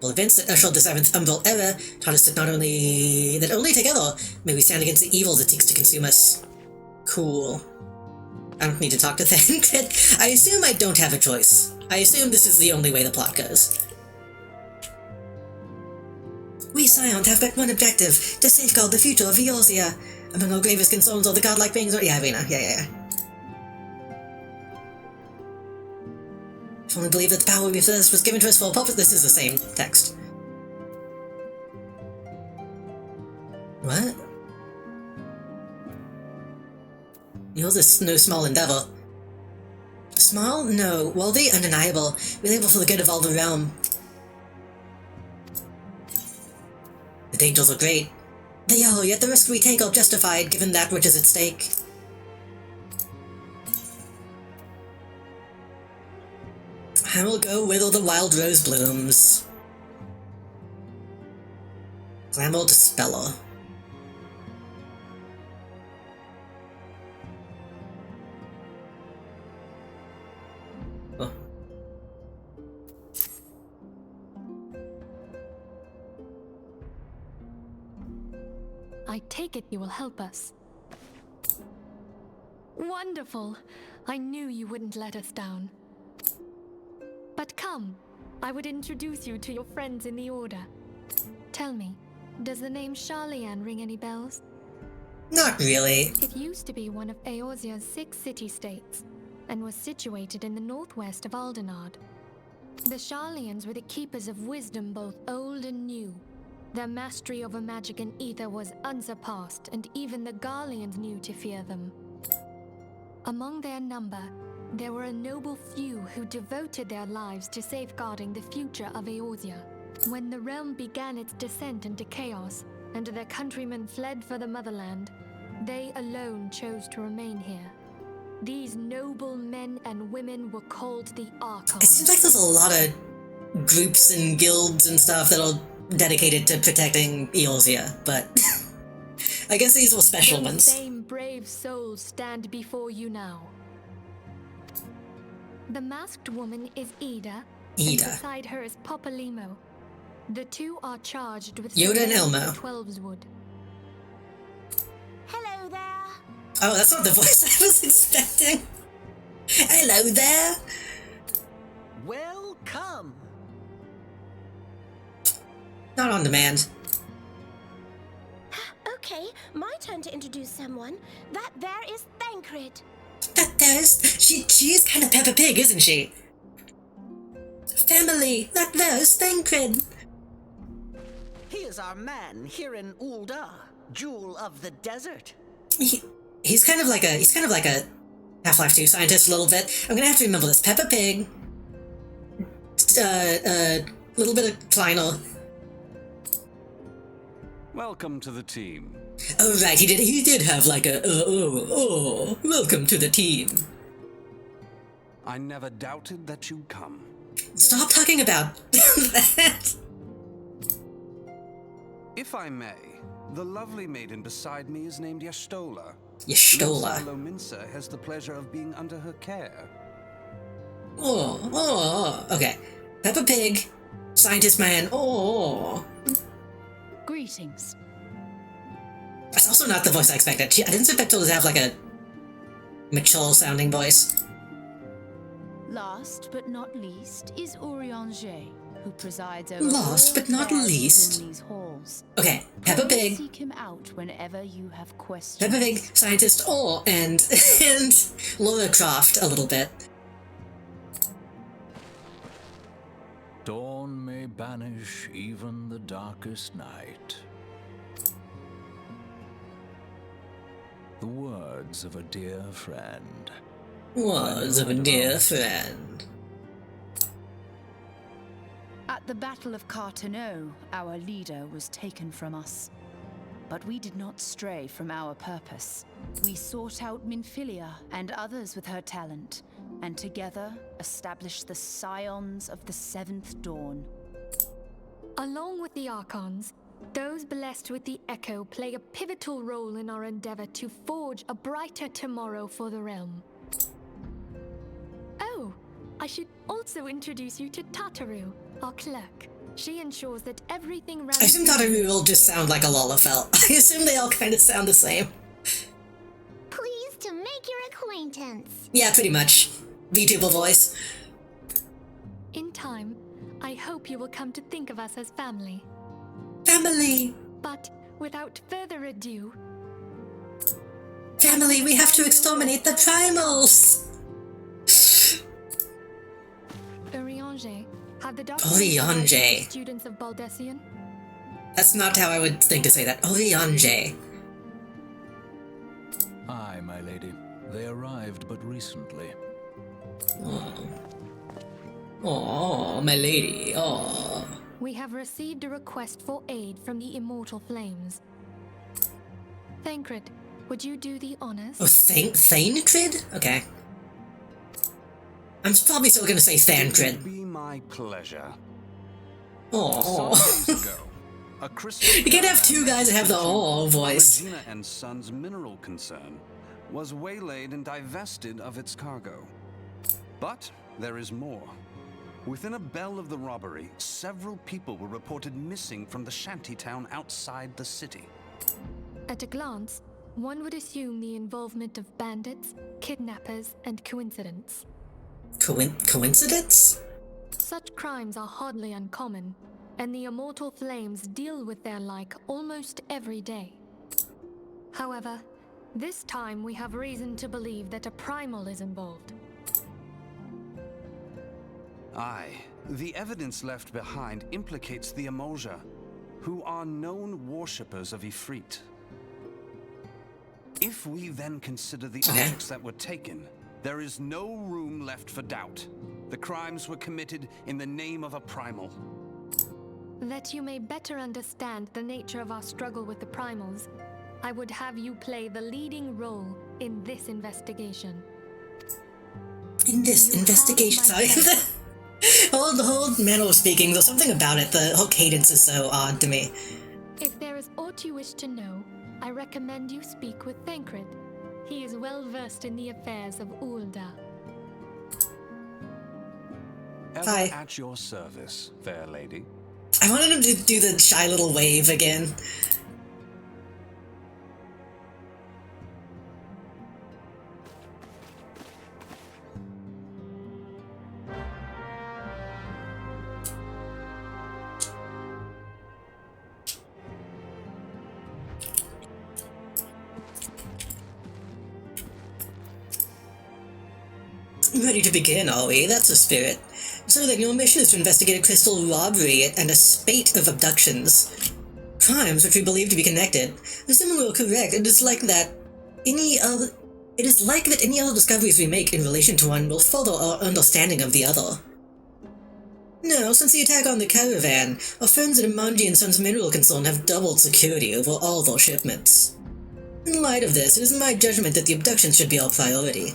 Well, events that ushered the Seventh Umbral Era taught us that only together may we stand against the evil that seeks to consume us. Cool. I don't need to talk to Thancred. I assume I don't have a choice. I assume this is the only way the plot goes. We Scions have but one objective, to safeguard the future of Eorzea. Among our gravest concerns are the godlike beings... Yeah, we know. Yeah. If only believe that the power we possess was given to us for a purpose... This is the same text. What? Yours is no small endeavor. Small? No. Worthy? Undeniable. We labor for the good of all the realm. The dangers are great. They are, yet the risk we take are justified, given that which is at stake. I will go whither the wild rose blooms. Glamour Dispeller. Oh. I take it you will help us. Wonderful! I knew you wouldn't let us down. But come, I would introduce you to your friends in the Order. Tell me, does the name Sharlayan ring any bells? Not really. It used to be one of Eorzea's 6 city-states, and was situated in the northwest of Aldenard. The Sharlayans were the keepers of wisdom both old and new. Their mastery over magic and ether was unsurpassed, and even the Garleans knew to fear them. Among their number, there were a noble few who devoted their lives to safeguarding the future of Eorzea. When the realm began its descent into chaos, and their countrymen fled for the motherland, they alone chose to remain here. These noble men and women were called the Archons. It seems like there's a lot of groups and guilds and stuff that are dedicated to protecting Eorzea, but I guess these were special Those ones. same brave souls stand before you now. The masked woman is Ida, and Ida. beside her is Popalimo. The two are charged with Yoda and surveilling Elmo. the Twelveswood. Hello there. Oh, that's not the voice I was expecting. Hello there. Welcome. Not on demand. Okay, my turn to introduce someone. That there is Thancred. She is kind of Peppa Pig, isn't she? Family, there's Thancred. He is our man here in Ul'dah, Jewel of the Desert. He's kind of like a Half-Life 2 scientist a little bit. I'm gonna have to remember this. Peppa Pig, little bit of Kleiner. Welcome to the team. Oh right, he did have like a welcome to the team. I never doubted that you'd come. Stop talking about that. If I may, the lovely maiden beside me is named Y'shtola. Y'shtola. Lominsa has the pleasure of being under her care. Okay. Peppa Pig, scientist man. Greetings. That's also not the voice I expected. I didn't expect her to have like a mature-sounding voice. Last but not least is Urianger, who presides over Last all but not affairs least. within these halls. Okay, Peppa Please Pig, seek him out whenever you have questions. Peppa Pig, scientist, and Laura Croft a little bit. Dawn may banish even the darkest night. The words of a dear friend. Words of a dear friend. At the Battle of Carteneau, our leader was taken from us. But we did not stray from our purpose. We sought out Minfilia and others with her talent, and together established the Scions of the Seventh Dawn. Along with the Archons, those blessed with the Echo play a pivotal role in our endeavor to forge a brighter tomorrow for the realm. I should also introduce you to Tataru, our clerk. She ensures that everything runs... I assume Tataru will just sound like a Lalafell. I assume they all kind of sound the same. Pleased to make your acquaintance. Yeah, pretty much. VTuber voice. In time, I hope you will come to think of us as family. Family! But without further ado... Family, we have to exterminate the primals! Urianger, have the doctor... Urianger. Students of Baldessian? That's not how I would think to say that. Urianger. Aye, my lady. They arrived but recently. Oh, my lady. Oh. We have received a request for aid from the Immortal Flames. Thancred, would you do the honors? Oh, Thancred? Okay. I'm probably still gonna say It Thancred. would be my pleasure. Oh. Some days ago, a crystal You can't have two guys that have the oh voice. Regina and Sons mineral concern was waylaid and divested of its cargo. But there is more. Within a bell of the robbery, several people were reported missing from the shantytown outside the city. At a glance, one would assume the involvement of bandits, kidnappers, and coincidence. Coincidence? Such crimes are hardly uncommon, and the Immortal Flames deal with their like almost every day. However, this time we have reason to believe that a primal is involved. Aye, the evidence left behind implicates the Emoja, who are known worshippers of Ifrit. If we then consider the objects that were taken, there is no room left for doubt. The crimes were committed in the name of a primal. That you may better understand the nature of our struggle with the primals, I would have you play the leading role in this investigation. In this investigation, sorry. The whole manner of speaking, there's something about it, the whole cadence is so odd to me. If there is aught you wish to know, I recommend you speak with Thancred. He is well versed in the affairs of Ulda. Ever Hi. at your service, fair lady. I wanted him to do the shy little wave again. Ready to begin, are we? That's a spirit. So then your mission is to investigate a crystal robbery and a spate of abductions. Crimes which we believe to be connected. Similar or correct, it is like that any other discoveries we make in relation to one will further our understanding of the other. Now, since the attack on the caravan, our friends at Amanji and Sons Mineral Concern have doubled security over all their shipments. In light of this, it is my judgment that the abductions should be our priority.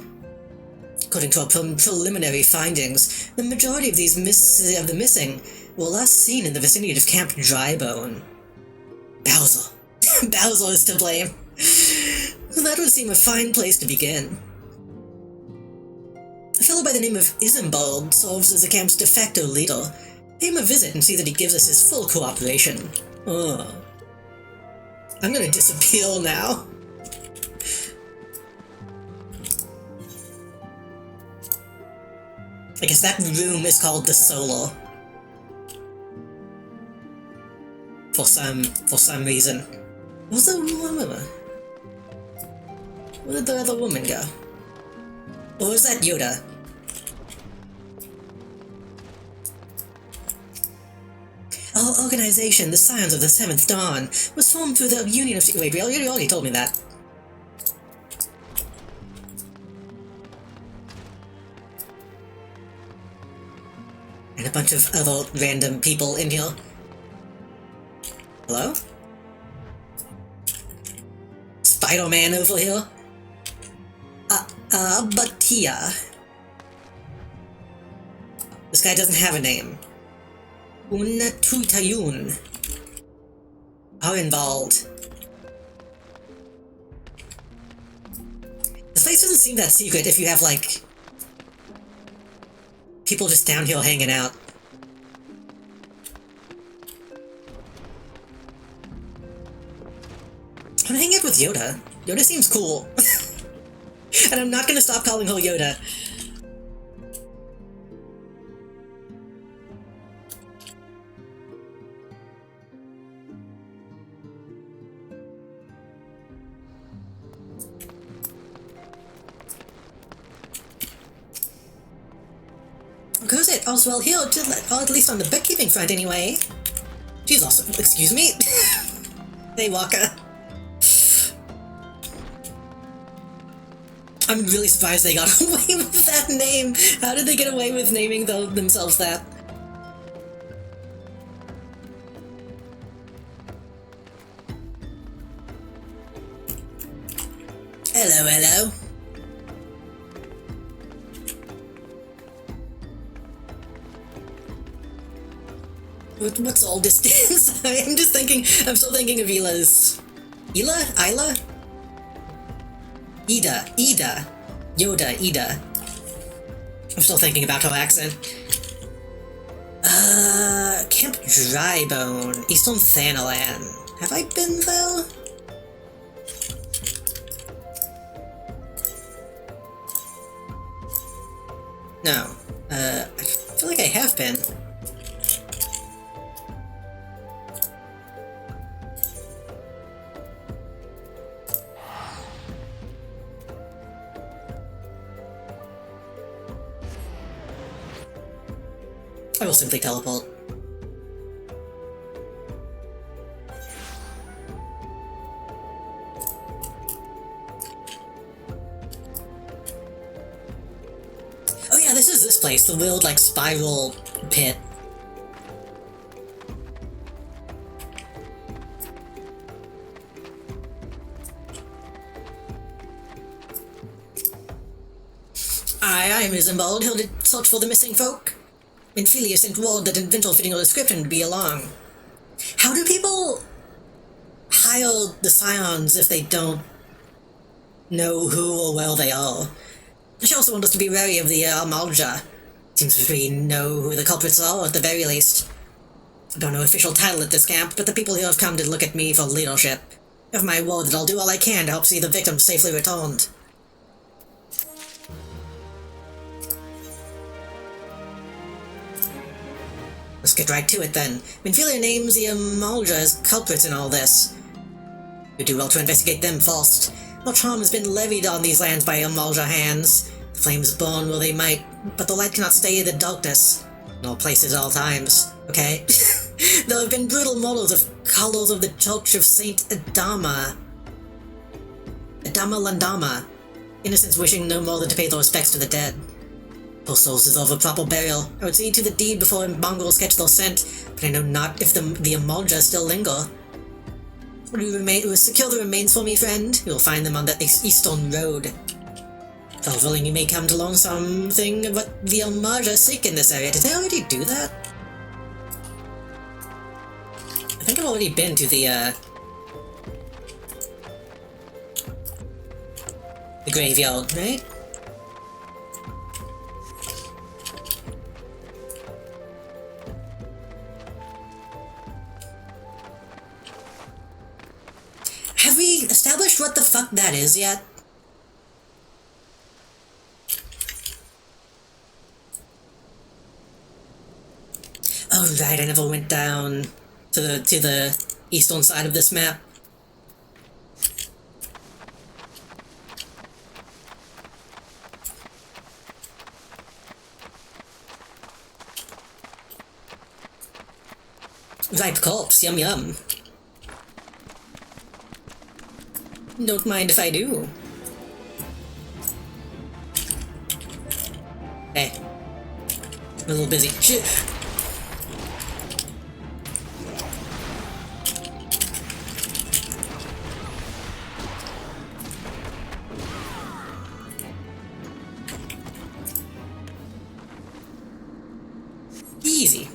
According to our preliminary findings, the majority of the missing were last seen in the vicinity of Camp Drybone. Bowser. Bowser is to blame. That would seem a fine place to begin. A fellow by the name of Isambald serves as the camp's de facto leader. Pay him a visit and see that he gives us his full cooperation. I'm gonna disappear now. I guess that room is called the Solar. For some reason. Where's the woman? Where did the other woman go? Or was that Yoda? Our organization, the Scions of the Seventh Dawn, was formed through the Union of... Wait, you already told me that. And a bunch of other random people in here. Hello? Spider-Man over here? Batia. This guy doesn't have a name. Unatutayun. Arenvald. This place doesn't seem that secret if you have, like... People just down here hanging out. I'm hanging out with Yoda. Yoda seems cool. And I'm not gonna stop calling her Yoda. Goes it? All's well here, or at least on the bookkeeping front anyway. She's also— excuse me? Hey, Walker. I'm really surprised they got away with that name. How did they get away with naming themselves that? Hello, hello. What's all this? Sorry, I'm still thinking of Ila's... Isla? Ida. Yoda, Ida. I'm still thinking about her accent. Camp Drybone, Eastern Thanalan. Have I been there? No. I feel like I have been. I will simply teleport. Oh yeah, this is this place, the weird, like, spiral pit. I am Isambald, here to search for the missing folk. Minfilia sent word that Inventor fitting a description would be along. How do people hire the Scions if they don't know who or where they are? She also wants us to be wary of the Amalja. Seems we know who the culprits are, at the very least. I don't know official title at this camp, but the people here have come to look at me for leadership. Have my word that I'll do all I can to help see the victims safely returned. Let's get right to it then. Minfilia names the Amalja as culprits in all this. You do well to investigate them first. Much harm has been levied on these lands by Amalja hands. The flames burn where they might, but the light cannot stay in the darkness. In all places, all times. Okay? There have been brutal murders of colours of the Church of Saint Adama Landama. Innocents wishing no more than to pay their respects to the dead. Poor souls deserve a proper burial. I would see to the deed before mongrels catch their scent, but I know not if the Amalja still linger. Will you secure the remains for me, friend? You will find them on the Eastern Road. God willing, you may come to learn something of what the Amalja seek in this area. Did I already do that? I think I've already been to the graveyard, right? Have we established what the fuck that is yet? Oh right, I never went down to the eastern side of this map. Ripe corpse, yum yum. Don't mind if I do. Hey. I'm a little busy. Shit. Easy.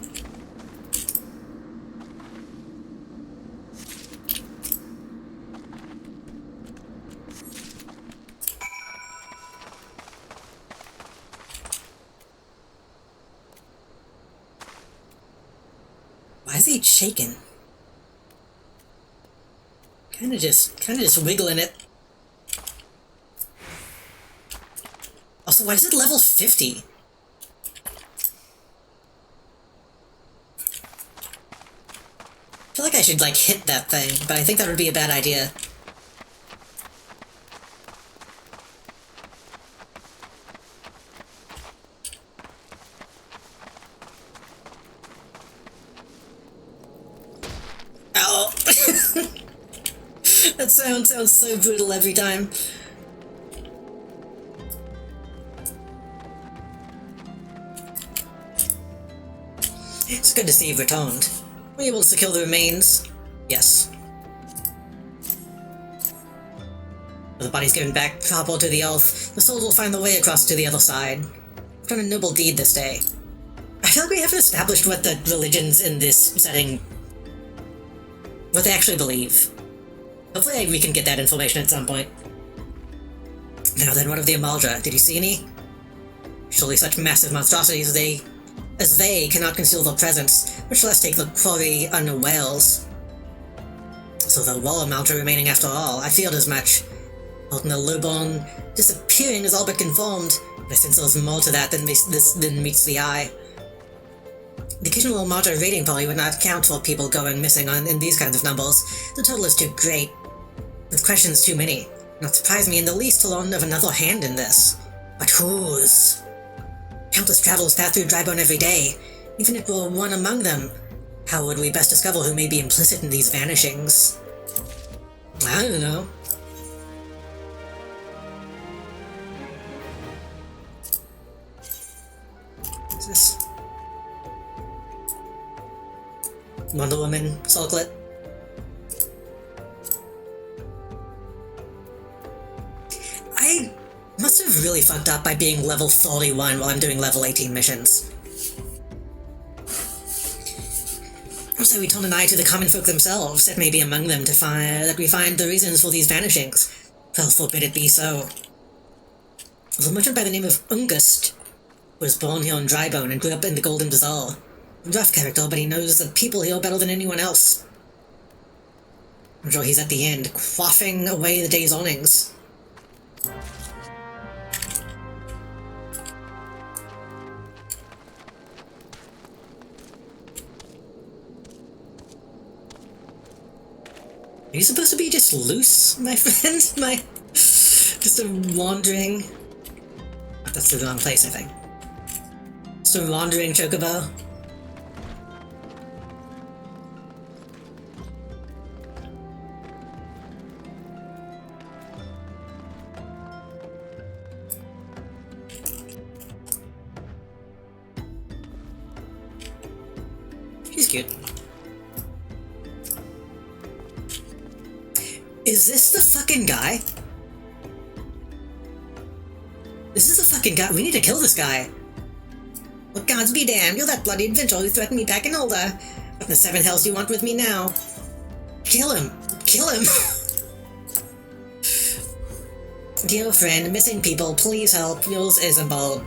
Why is he shaking? Kinda just wiggling it. Also, why is it level 50? I feel like I should, like, hit that thing, but I think that would be a bad idea. Ow! That sound sounds so brutal every time. It's good to see you've returned. Were you able to secure the remains? Yes. With the bodies given back proper to the elf, the souls will find their way across to the other side. We've done a noble deed this day. I feel like we haven't established what the religions in this setting... what they actually believe. Hopefully we can get that information at some point. Now then, what of the Amalja? Did you see any? Surely such massive monstrosities as they cannot conceal their presence, much less take the quarry unawares. So there were Amalja remaining after all. I feared as much. Out in the lowborn, disappearing is all but confirmed, but I sense there's more to that than meets the eye. The occasional Amalja raiding party would not account for people going missing in these kinds of numbers. The total is too great. The questions too many. Not surprise me in the least to learn of another hand in this. But whose? Countless travelers pass through Drybone every day. Even if we're one among them, how would we best discover who may be implicit in these vanishings? I don't know. What's this? Wonder Woman, Circlet. I must have really fucked up by being level 41 while I'm doing level 18 missions. Also, we turn an eye to the common folk themselves. That may be among them that we find the reasons for these vanishings. Well, forbid it be so. There's a merchant by the name of Ungust, who was born here in Drybone and grew up in the Golden Bazaar. Rough character, but he knows the people here better than anyone else. I'm sure he's at the end, quaffing away the day's earnings. Are you supposed to be just loose, my friend? Just a wandering... That's the wrong place, I think. Just a wandering chocobo. He's cute. Is this the fucking guy? This is the fucking guy. We need to kill this guy. Well, gods be damned. You're that bloody adventurer who threatened me back in Ulda. What in the seven hells do you want with me now? Kill him. Kill him. Dear friend, missing people, please help. Yours is a bold.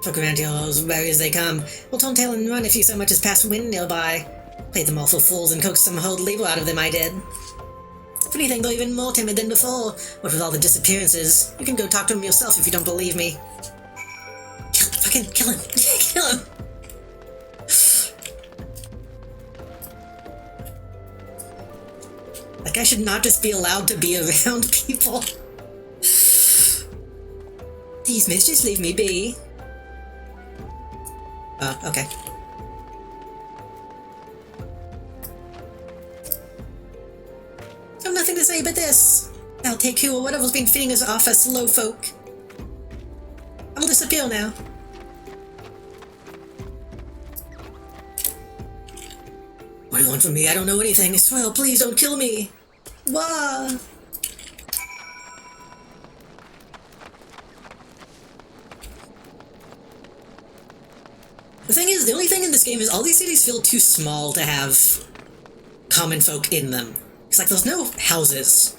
Fuck around heroes, wary as they come. We'll turn tail and run if you so much as pass wind nearby. Played them all for fools and coaxed some whole labor out of them, I did. If anything, they're even more timid than before. What with all the disappearances? You can go talk to them yourself if you don't believe me. Fucking kill him. Kill him. That guy should not just be allowed to be around people. These mischiefs leave me be. Oh, okay. I've nothing to say but this. I'll take you or whatever's been feeding us off us low folk. I'll disappear now. What do you want from me? I don't know anything. I swear, please don't kill me. Wah! The thing is, the only thing in this game is all these cities feel too small to have common folk in them. It's like there's no houses.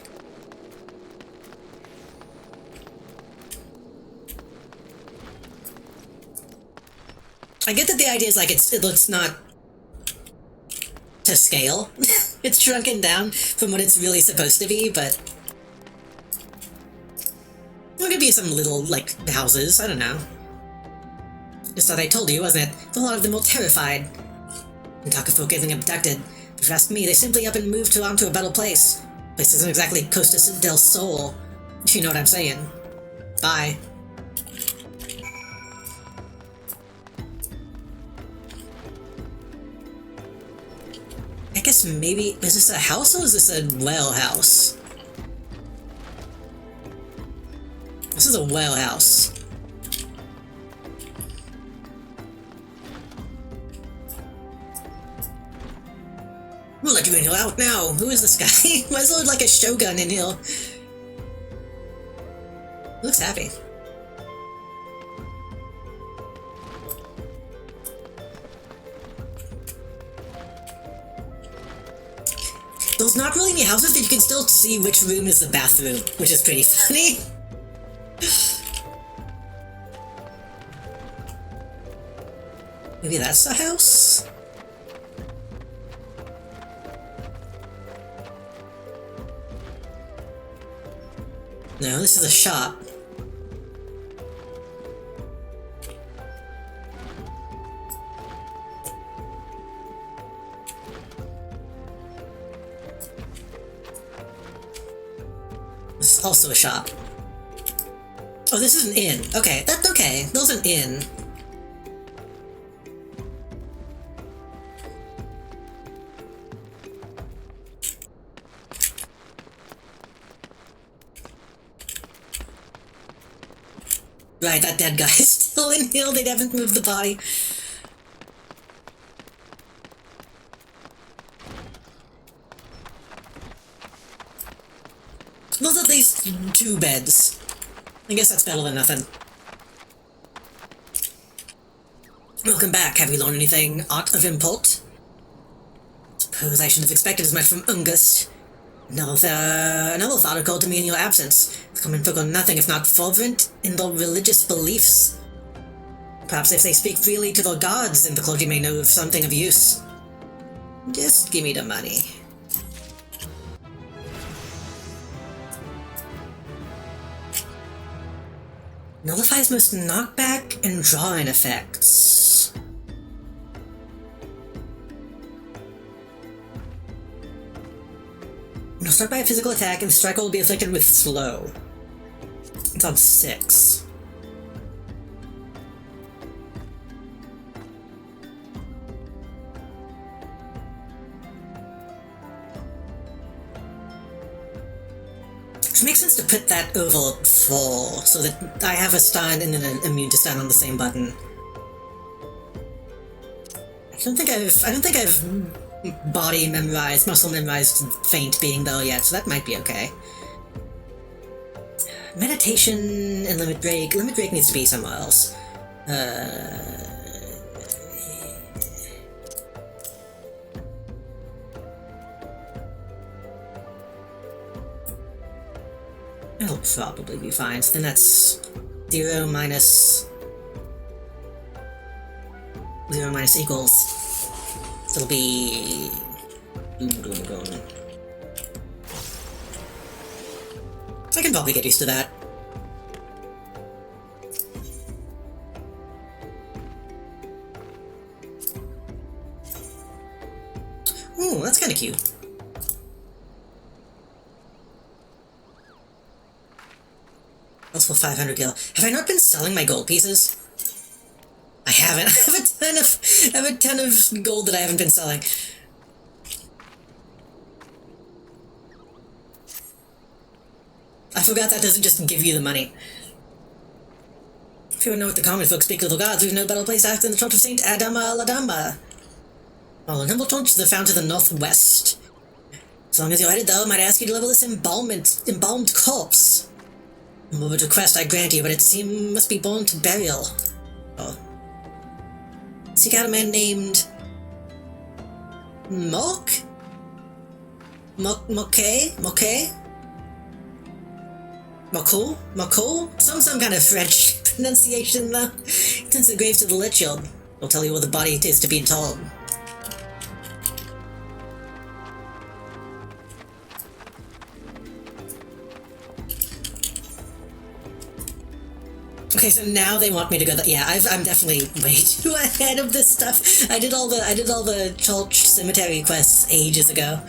I get that the idea is like let's not to scale. It's shrunken down from what it's really supposed to be, but there could be some little, like, houses, I don't know. Just thought I told you, wasn't it? A lot of them were terrified. And talk of folk getting abducted. But if you ask me, they simply up and moved onto a better place. Place isn't exactly Costa del Sol, if you know what I'm saying. Bye. I guess maybe... Is this a house or is this a whale house? This is a whale house. We'll let you in out now. Who is this guy? Why does it look like a shogun in here? Looks happy. There's not really any houses, but you can still see which room is the bathroom, which is pretty funny. Maybe that's the house? No, this is a shop. This is also a shop. Oh, this is an inn. Okay, that's okay. There's an inn. Right, that dead guy is still in here. They haven't moved the body. There's at least 2 beds. I guess that's better than nothing. Welcome back. Have you learned anything aught of import? Suppose I should have expected as much from Ungust. Another father called to me in your absence. The common folk are nothing if not fervent in their religious beliefs. Perhaps if they speak freely to their gods, then the clergy may know of something of use. Just give me the money. Nullifies most knockback and draw-in effects. When struck by a physical attack, and the striker will be afflicted with slow. It's on 6. Which makes sense to put that over 4, so that I have a stun and then an immune to stun on the same button. I don't think I've body memorized, muscle memorized feint being there yet, so that might be okay. Meditation and limit break. Limit break needs to be somewhere else. It'll probably be fine. So then that's 0 minus equals. So it'll be... I can probably get used to that. Ooh, that's kind of cute. That's for 500 gil. Have I not been selling my gold pieces? I haven't. I have a ton of gold that I haven't been selling. I forgot that doesn't just give you the money. If you would know what the common folk speak to the gods, we've no better place to act than the Church of Saint Adama Ladamba. Well, a humble church is found to the northwest. As long as you're headed there, I might ask you to level this embalmed corpse. A morbid request I grant you, but it must be born to burial. Oh. Seek out a man named... Moke? Moke? Mokul? Some kind of French pronunciation, though. He tends the grave to the Lich Yard. I'll tell you where the body is to be interred. Okay, so now they want me to go. Yeah, I'm definitely way too ahead of this stuff. I did all the church cemetery quests ages ago.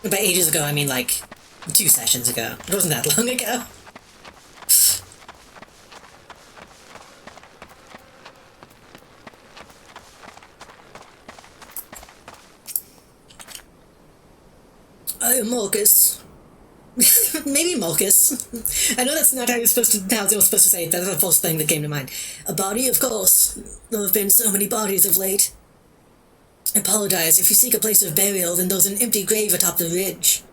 By ages ago, I mean like 2 sessions ago. It wasn't that long ago. Oh, Marcus. Maybe Marcus. I know that's not how they were supposed to say it. That's the first thing that came to mind. A body, of course. There have been so many bodies of late. I apologize. If you seek a place of burial, then there's an empty grave atop the ridge.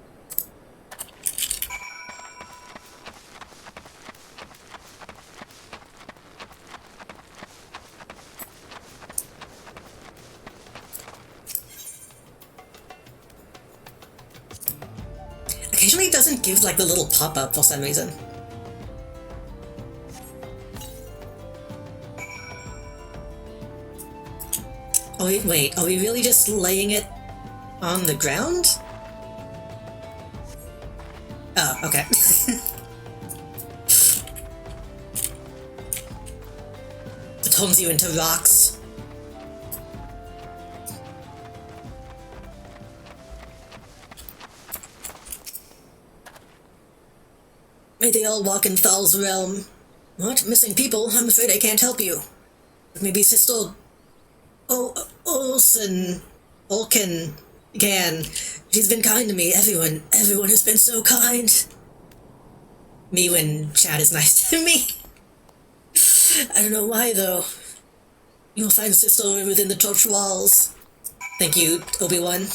Occasionally it doesn't give like the little pop-up for some reason. Oh wait, are we really just laying it on the ground? Oh, okay. It turns you into rocks. May they all walk in Thal's realm. What? Missing people? I'm afraid I can't help you. But maybe Sister... Olken can. She's been kind to me. Everyone has been so kind. Me when Chad is nice to me. I don't know why, though. You'll find Sister within the church walls. Thank you, Obi-Wan.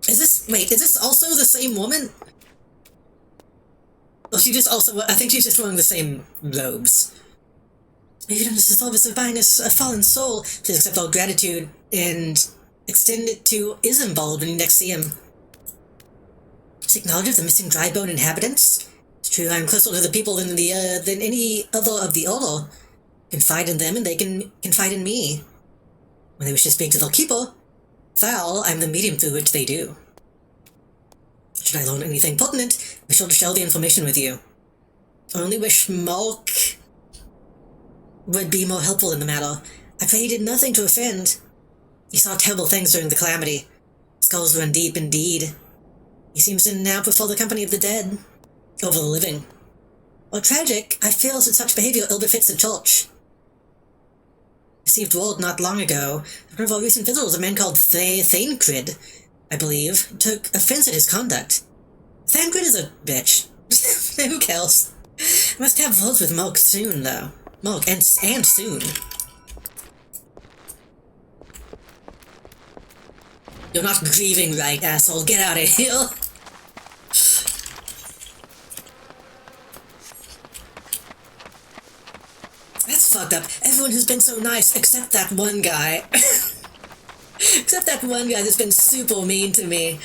Is this also the same woman? Well, she just also, I think she's just wearing the same robes. If you don't the service of buying a fallen soul, please accept all gratitude and extend it to Isambald when you next see him. Seek knowledge of the missing dry bone inhabitants? It's true, I'm closer to the people than any other of the Order. Confide in them and they can confide in me. When they wish to speak to their keeper, Thal, I'm the medium through which they do. Should I learn anything pertinent, be sure to share the information with you. I only wish Mark would be more helpful in the matter. I pray he did nothing to offend. He saw terrible things during the calamity. Skulls run deep indeed. He seems to now prefer the company of the dead over the living. While tragic, I feel that such behavior ill befits the church. Received word not long ago that one of our recent visitors, a man called Thancred, I believe, took offense at his conduct. Thancred is a bitch. Who cares? I must have words with Milk soon, though. Milk, and soon. You're not grieving right, asshole. Get out of here. That's fucked up. Everyone has been so nice, except that one guy. Except that one guy that's been super mean to me.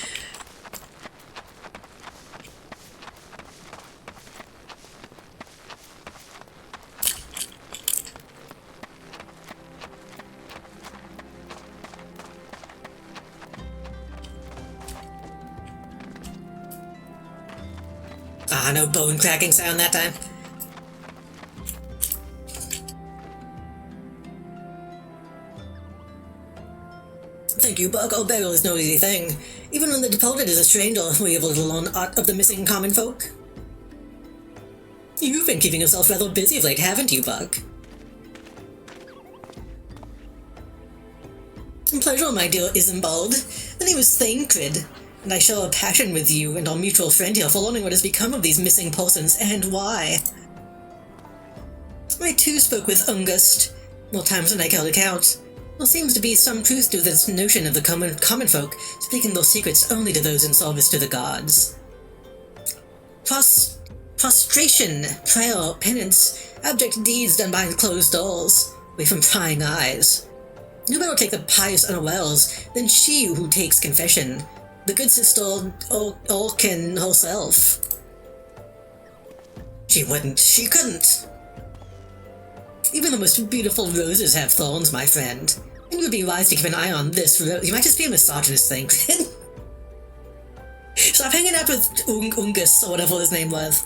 Ah, no bone cracking sound that time. Thank you, Buck. All burial is no easy thing. Even when the departed is a stranger, we able to learn aught of the missing common folk. You've been keeping yourself rather busy of late, haven't you, Buck? Pleasure, my dear Isambald. The name is Thancred, and I share a passion with you and our mutual friend here for learning what has become of these missing persons and why. I too spoke with Ungust, more times than I can count. There seems to be some truth to this notion of the common folk speaking their secrets only to those in service to the gods. Prostration, prayer, penance, abject deeds done behind closed doors, away from prying eyes. No better take the pious unawares than she who takes confession, the good sister Orkin herself. She wouldn't. She couldn't. Even the most beautiful roses have thorns, my friend. And you would be wise to keep an eye on this rose. You might just be a misogynist thing. Stop hanging out with Ungus, or whatever his name was.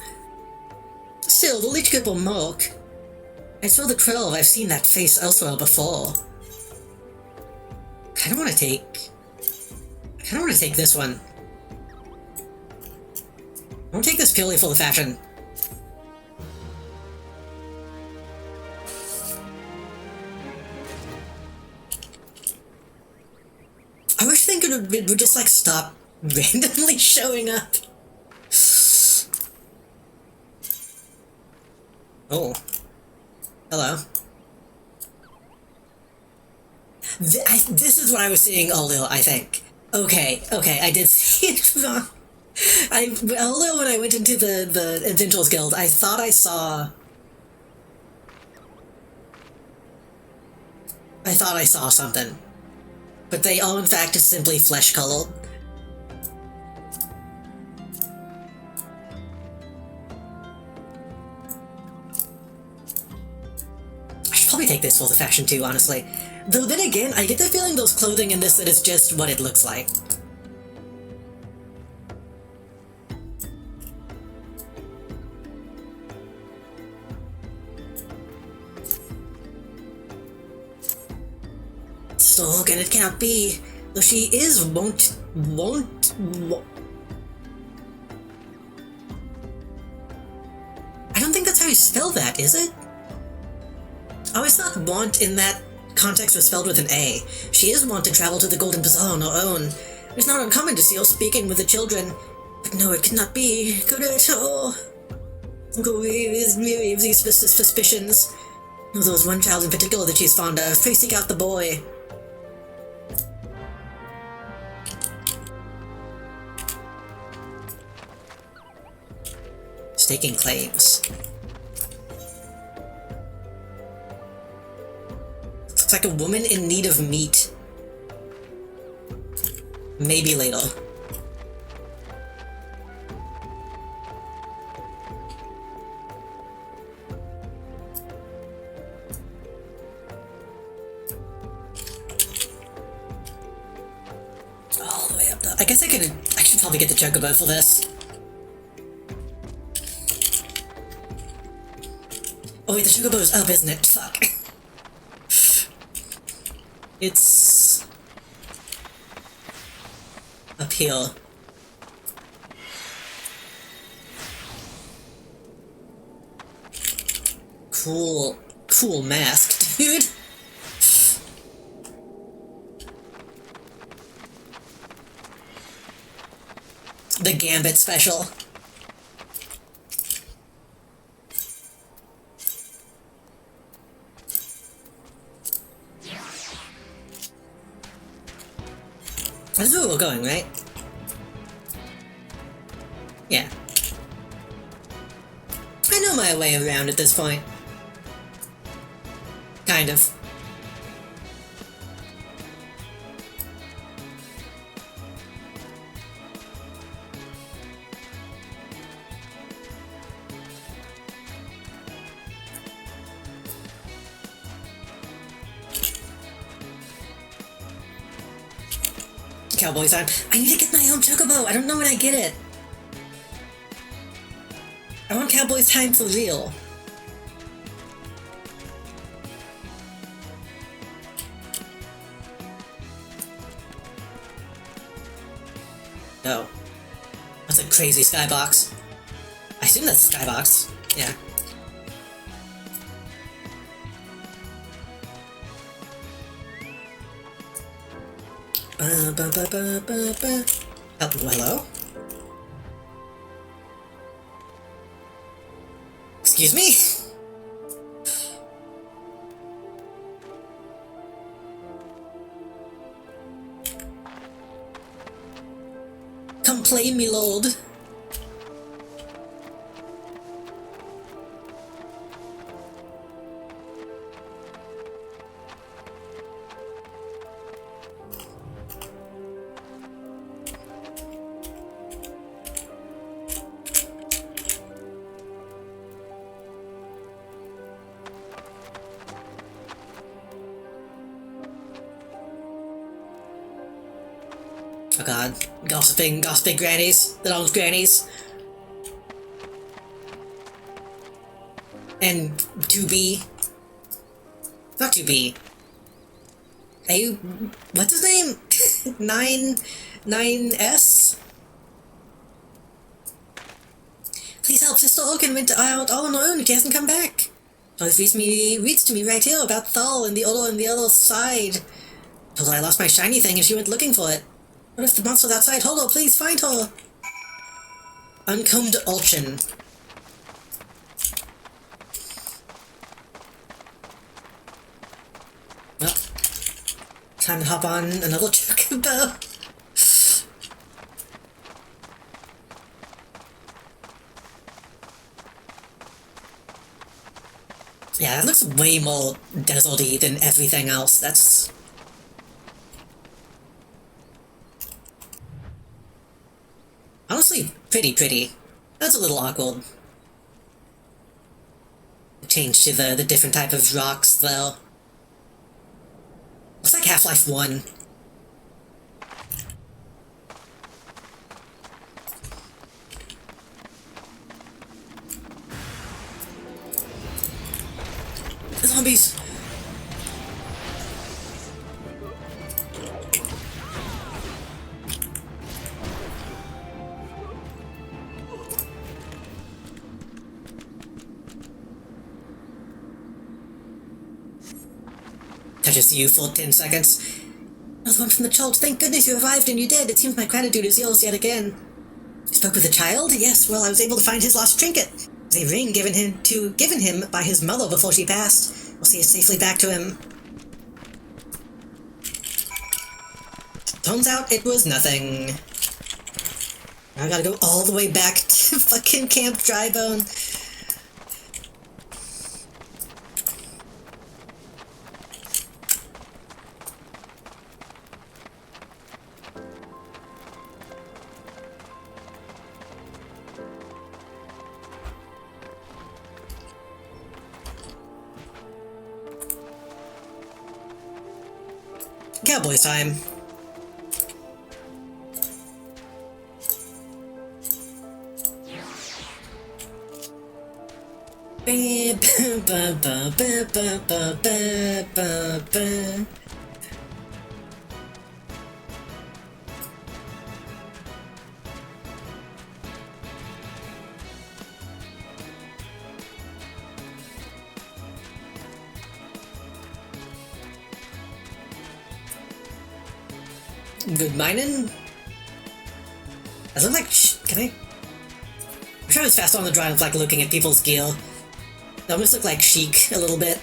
Still, the Lich Group will mock. I saw the 12. I've seen that face elsewhere before. I kinda wanna take this one. I wanna take this purely for the fashion. I wish things would just, like, stop randomly showing up. Oh. Hello. This is what I was seeing earlier, I think. Okay, I did see it wrong. Although when I went into the Adventurers Guild, I thought I saw something. But they are in fact simply flesh-colored. I should probably take this for the fashion too, honestly. Though then again, I get the feeling those clothing in this that is just what it looks like. So good it cannot be. Though she is won't. I don't think that's how you spell that, is it? I always thought want in that context was spelled with an A. She is wont to travel to the Golden Bazaar on her own. It's not uncommon to see her speaking with the children. But no, it cannot be. Could it? Oh. Go with these suspicions. Oh, there was one child in particular that she's fond of. Please seek out the boy. Staking claims. Looks like a woman in need of meat. Maybe later. All the way up there. I guess I should probably get the chocobo for this. Oh wait, the chocobo's up, isn't it? Fuck. It's up here. Cool mask, dude. The Gambit special. This is where we're going, right? Yeah. I know my way around at this point. Kind of. Cowboy time. I need to get my own chocobo. I don't know when I get it. I want Cowboy's time for real. Oh. That's a crazy skybox. I assume that's a skybox. Yeah. Oh, hello? Excuse me? Come play me, lord. Oh god. Gossiping grannies. The old grannies. And 2B. Not 2B. What's his name? 9S? Please help Sister Orkin went out all on her own. She hasn't come back. Always reads to me right here about Thal and the other side. Told her I lost my shiny thing and she went looking for it. What if the monster's outside? Hold her, please find her. Uncombed Urchin. Well, time to hop on another chocobo. Yeah, that looks way more deserty than everything else. That's... honestly, pretty. That's a little awkward. Change to the different type of rocks, though. Looks like Half-Life 1. Zombies! Touches you for 10 seconds. Another one from the child. Thank goodness you arrived and you did. It seems my gratitude is yours yet again. You spoke with the child? Yes, well, I was able to find his lost trinket. It was a ring given him by his mother before she passed. We'll see it safely back to him. Turns out it was nothing. I gotta go all the way back to fucking Camp Drybone. Cowboys time. Good mining? Does it look like can I? I'm sure I was fast on the drive, like looking at people's gear. They almost look like chic a little bit.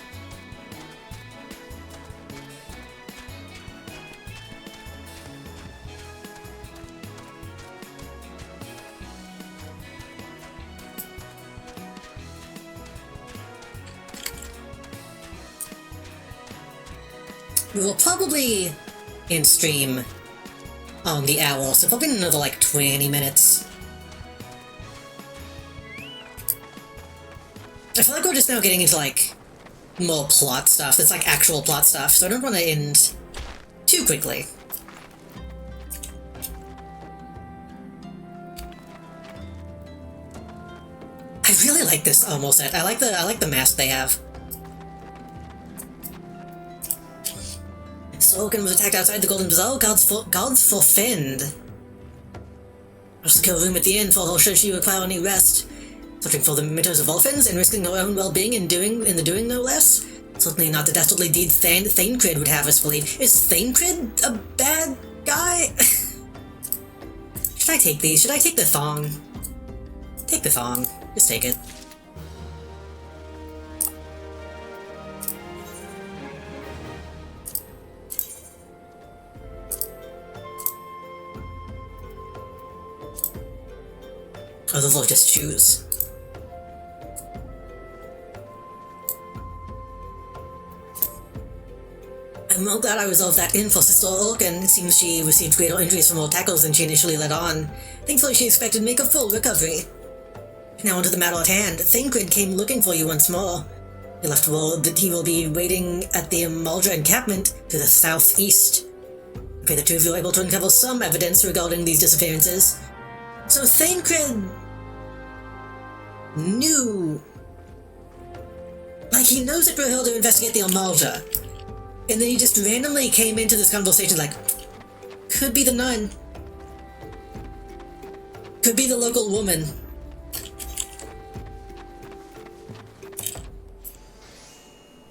We will probably end stream on the hour, so probably another like 20 minutes. I feel like we're just now getting into like more plot stuff that's like actual plot stuff, so I don't want to end too quickly. I really like this armor set. I like the mask they have. Sorkin was attacked outside the Golden Bazaar. Gods forfend. I'll secure a room at the inn for her should she require any rest. Searching for the mementos of orphans and risking her own well-being in the doing no less. Certainly not the dastardly deed Thaincred would have us believe. Is Thaincred a bad guy? Should I take these? Should I take the thong? Take the thong. Just take it. Oh, those are just shoes. I'm well glad I resolved that inn for Sister Orkin. It seems she received greater injuries from more tackles than she initially let on. Thankfully, she expected to make a full recovery. Now onto the matter at hand. Thaincred came looking for you once more. He left word that he will be waiting at the Maldra encampment to the southeast. pray the two of you are able to uncover some evidence regarding these disappearances. So Thancred knew... Like, he knows that we're here to investigate the Amalja. And then he just randomly came into this conversation like, could be the nun. Could be the local woman.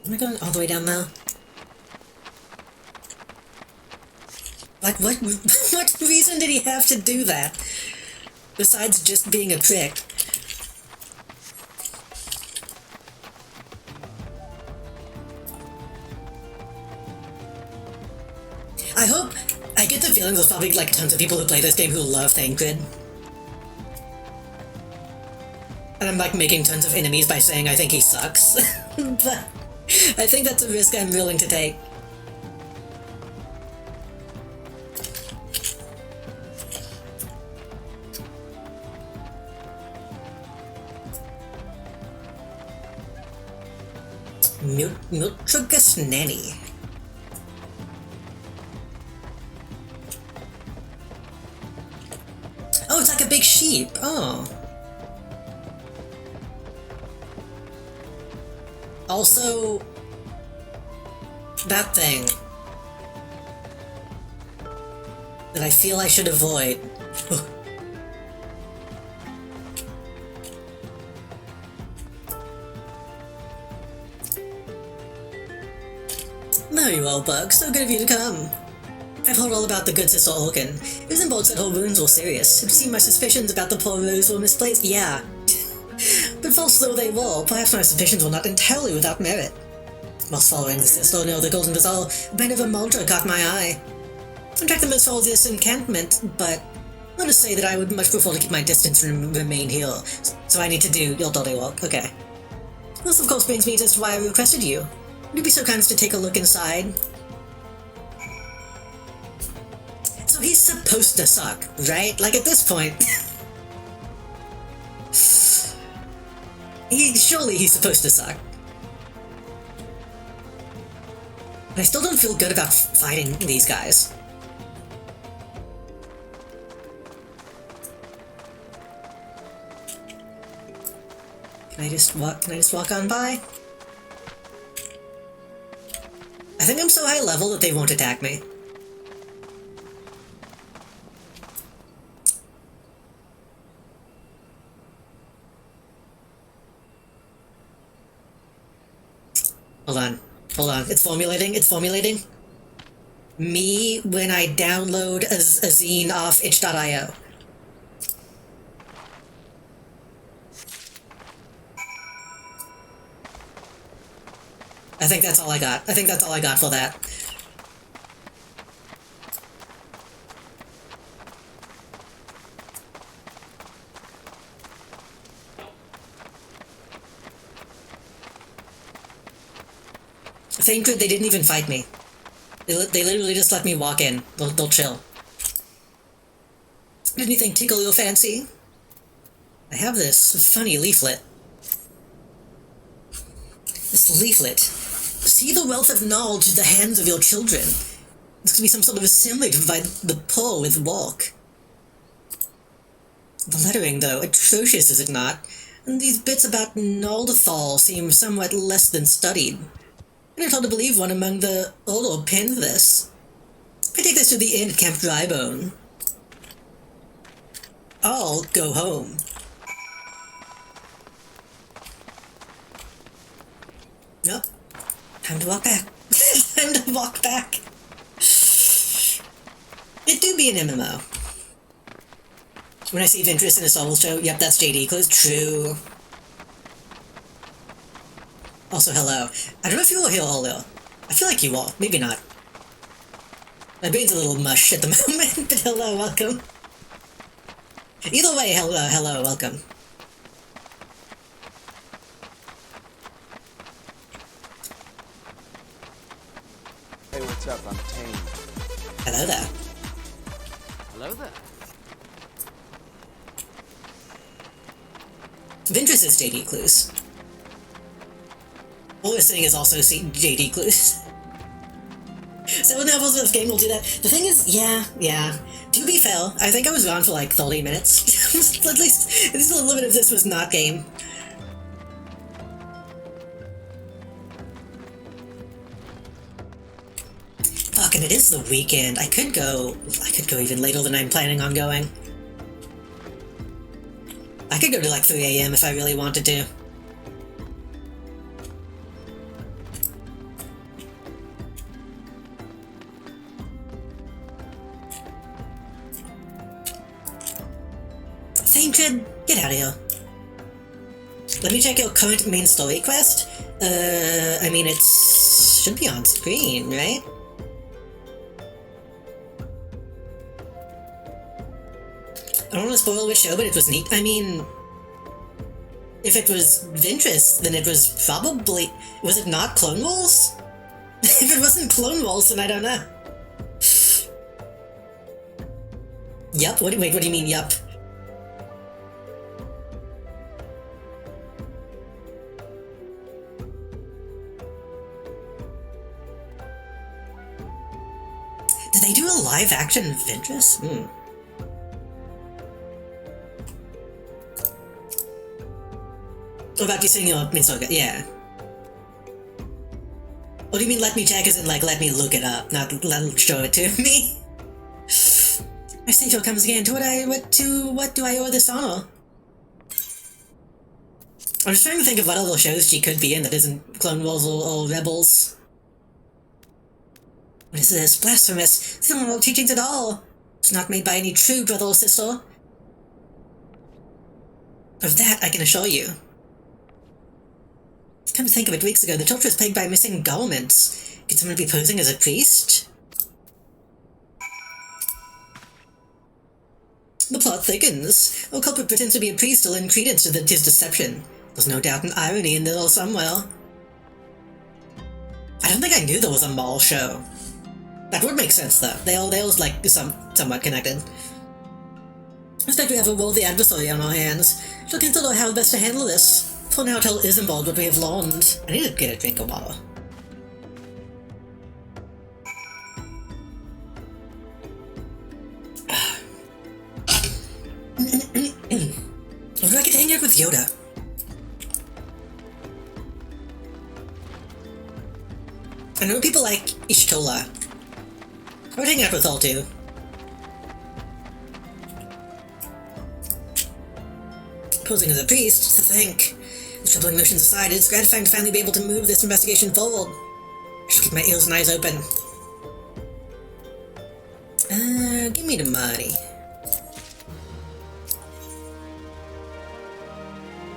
Am I going all the way down now? Like, what reason did he have to do that? Besides just being a prick. I get the feeling there's probably like tons of people who play this game who love Thancred. And I'm like making tons of enemies by saying I think he sucks. But I think that's a risk I'm willing to take. Mutragus Nanny. Oh, it's like a big sheep. Oh. Also, that thing that I feel I should avoid. There you are, Bug. So good of you to come. I've heard all about the good Sister Organ. It was important that her wounds were serious. Have you seen my suspicions about the poor Rose were misplaced? Yeah. But false though they were, perhaps my suspicions were not entirely without merit. Whilst following the Sister near the Golden Bazaar, a band of a Amalja caught my eye. I tracked them as far as this encampment, but let us say that I would much prefer to keep my distance and remain here. So I need to do your dirty work. Okay. This of course brings me to why I requested you. Would you be so kind as to take a look inside? So he's supposed to suck, right? Like at this point... surely he's supposed to suck. But I still don't feel good about fighting these guys. Can I just walk on by? I think I'm so high level that they won't attack me. Hold on, it's formulating. Me when I download a zine off itch.io. I think that's all I got. For that. Thancred, they didn't even fight me. They literally just let me walk in. They'll chill. Did anything tickle your fancy? I have this funny leaflet. This leaflet. See the wealth of knowledge in the hands of your children. This could be some sort of assembly to provide the poor with work. The lettering, though, atrocious, is it not? And these bits about Naldathal seem somewhat less than studied. I'm hard to believe one among the older penned this. I take this to the inn at Camp Drybone. I'll go home. Nope. Time to walk back. It do be an MMO. When I see interest in a Star Wars show, yep, that's JD, cause true. Also, hello. I don't know if you were here earlier. I feel like you are. Maybe not. My brain's a little mush at the moment, but hello, welcome. Either way, hello, welcome. Hey, what's up? I'm Tane. Hello there. Hello there. Ventress is JD Clues. Listening is also JD Clues. So What novels of this game will do that? The thing is, yeah. To be fair, I think I was gone for like 30 minutes. At least a little bit of this was not game. Fuck, and it is the weekend. I could go even later than I'm planning on going. I could go to like 3 AM if I really wanted to. Kid, get out of here. Let me check your current main story quest. I mean, it should be on screen, right? I don't want to spoil which show, but it was neat. I mean, if it was of interest, then it was probably... Was it not Clone Wars? If it wasn't Clone Wars, then I don't know. Yup? Wait, what do you mean, yup? Did they do a live action Ventress? What about you saying your main story? Yeah. What do you mean let me check as in like let me look it up, not show it to me? My Saint comes again. What do I owe this honor? I'm just trying to think of what other shows she could be in that isn't Clone Wars or Rebels. What is this? Blasphemous! These are no teachings at all! It's not made by any true brother or sister. Of that I can assure you. Come to think of it, weeks ago, the church was plagued by missing garments. Could someone be posing as a priest? The plot thickens. Our culprit pretends to be a priest to lend credence to his deception. There's no doubt an irony in there somewhere. I don't think I knew there was a mall show. That would make sense, though. They all like somewhat connected. I suspect we have a worthy adversary on our hands. She'll consider how best to handle this. For now, tell Isambard what we have learned. I need to get a drink of water. Or do I get to hang out with Yoda? I know people like Ishtola. I would hang out with all too. Posing as a priest, to think. With troubling notions aside, it's gratifying to finally be able to move this investigation forward. I should keep my ears and eyes open. Give me the money.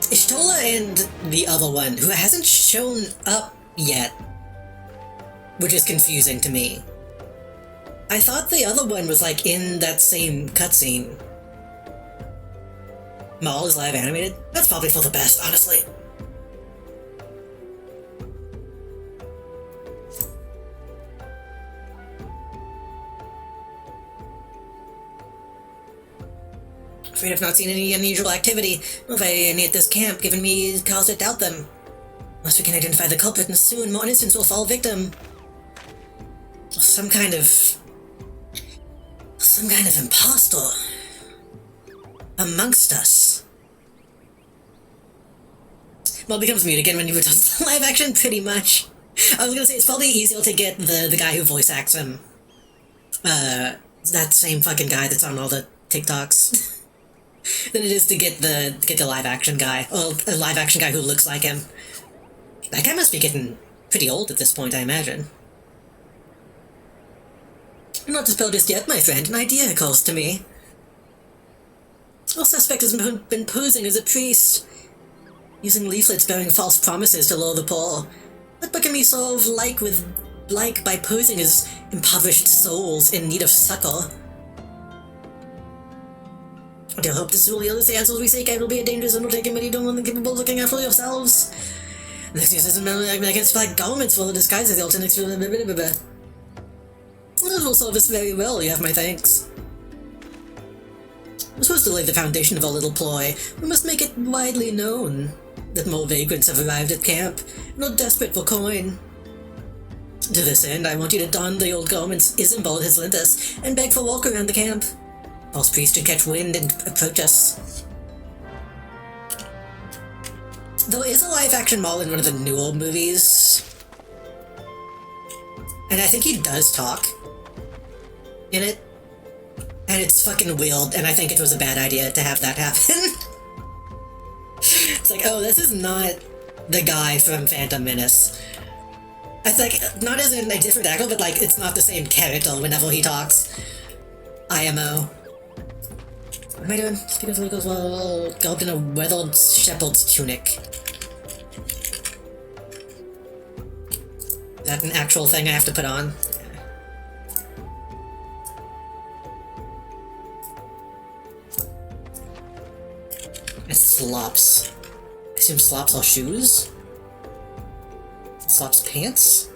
Ishtola and the other one, who hasn't shown up yet, which is confusing to me. I thought the other one was like in that same cutscene. Maul is live animated? That's probably for the best, honestly. Afraid I've not seen any unusual activity of any at this camp, giving me cause to doubt them. Unless we can identify the culprit, and soon more innocents will fall victim. Some kind of impostor amongst us. Well, it becomes mute again when you put on live action, pretty much. I was gonna say, it's probably easier to get the guy who voice acts him. That same fucking guy that's on all the TikToks. than it is to get the live action guy. Or a live action guy who looks like him. That guy must be getting pretty old at this point, I imagine. I'm not dispelled just yet, my friend. An idea occurs to me. Our suspect has been posing as a priest, using leaflets bearing false promises to lure the poor. What can we solve like by posing as impoverished souls in need of succor? I do hope this will yield us the answers we seek. It will be a dangerous undertaking, but you don't want them capable of looking after yourselves. Next use isn't against flag governments for the disguise of the alternative. This will serve us very well, you have my thanks. We're supposed to lay the foundation of our little ploy. We must make it widely known that more vagrants have arrived at camp, and are desperate for coin. To this end, I want you to don the old garments Isambol has lent us and beg for walk around the camp. False priests to catch wind and approach us. There is a live-action Maul in one of the newer movies. And I think he does talk in it. And it's fucking weird, and I think it was a bad idea to have that happen. It's like, oh, this is not the guy from Phantom Menace. It's like, not as in a different actor, but like, it's not the same character whenever he talks. IMO. What am I doing? Speaking of goes well, garbed in a weathered shepherd's tunic. Is that an actual thing I have to put on? And slops. I assume slops are shoes? Slops pants?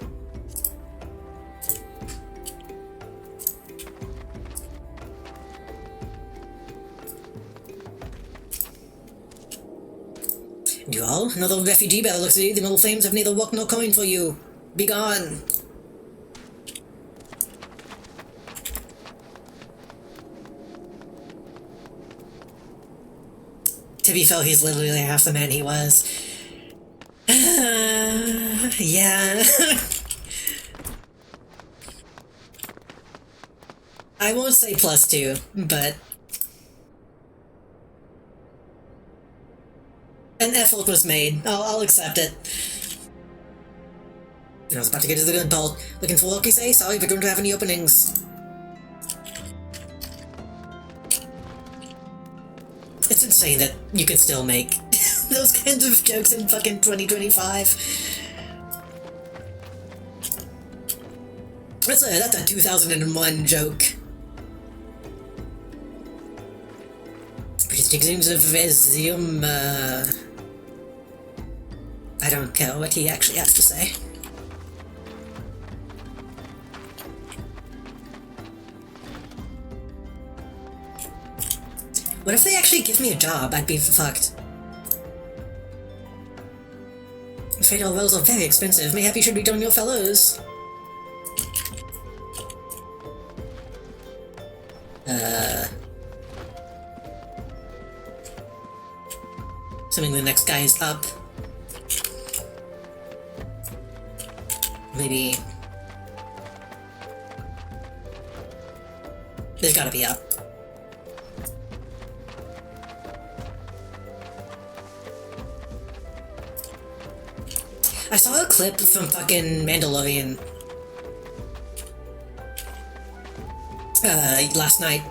You all? Another refugee bell looks at you. The middle flames have neither work nor coin for you. Be gone. To be fair, he's literally half the man he was. Yeah. I won't say +2, but an effort was made. I'll accept it. I was about to get to the good part. Looking for work, you say? Sorry, but don't have any openings. It's insane that you can still make those kinds of jokes in fucking 2025. That's a 2001 joke. Distinctions of resume, I don't care what he actually has to say. What if they actually give me a job? I'd be fucked. Fatal wells are very expensive. Mayhap you should rejoin your fellows. Assuming the next guy is up. Maybe... There's gotta be up. I saw a clip from fucking Mandalorian last night.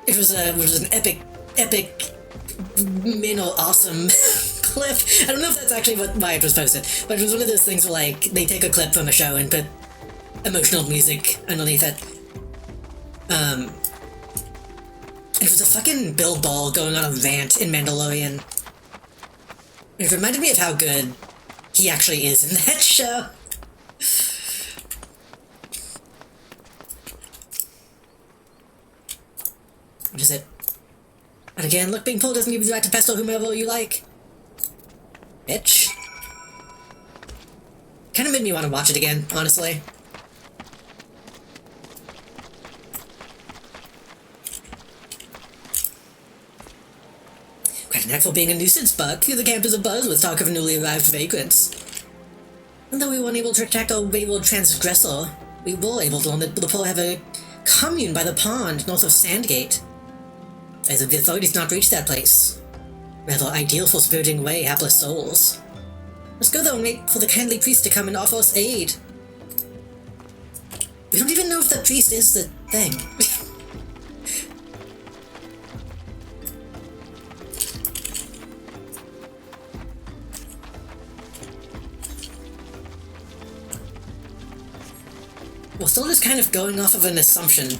It was an epic, awesome clip. I don't know if that's actually why it was posted, but it was one of those things where, like, they take a clip from a show and put emotional music underneath it. It was a fucking Bill Ball going on a rant in Mandalorian. It reminded me of how good he actually is in that show. What is it? And again, look, being pulled doesn't give you the right to pester whomever you like. Bitch. Kinda made me want to watch it again, honestly. Quite a knack for being a nuisance, Buck. The camp is abuzz with talk of newly arrived vagrants. And though we weren't able to attack a wayward transgressor, we were able to learn that the poor have a commune by the pond north of Sandgate. As if the authorities not reached that place. Rather ideal for spiriting away hapless souls. Let's go though and wait for the kindly priest to come and offer us aid. We don't even know if the priest is the thing. We're still just kind of going off of an assumption.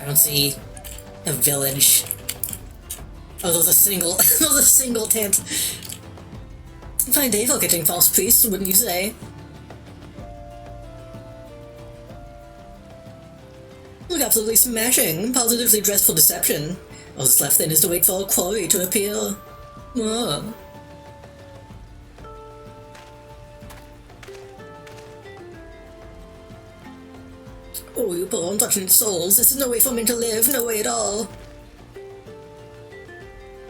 I don't see a village. Oh, there's a single, there's a single tent. Fine day for catching false priests, wouldn't you say? Look absolutely smashing, positively dressed for deception. All that's left then is to wait for a quarry to appear. Oh. Oh, you poor unfortunate souls, this is no way for men to live, no way at all.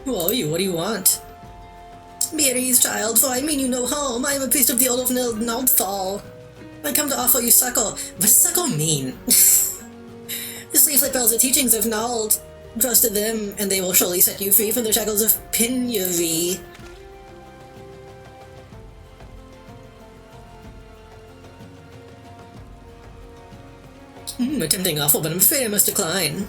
Who are you? What do you want? Be at ease, child, for I mean you no harm. I am a priest of the Order of Naldfall. I come to offer you succor. What does succor mean? The leaflet bears the teachings of Nald. Trust in them, and they will surely set you free from the shackles of penury. A tempting offer, but I'm afraid I must decline.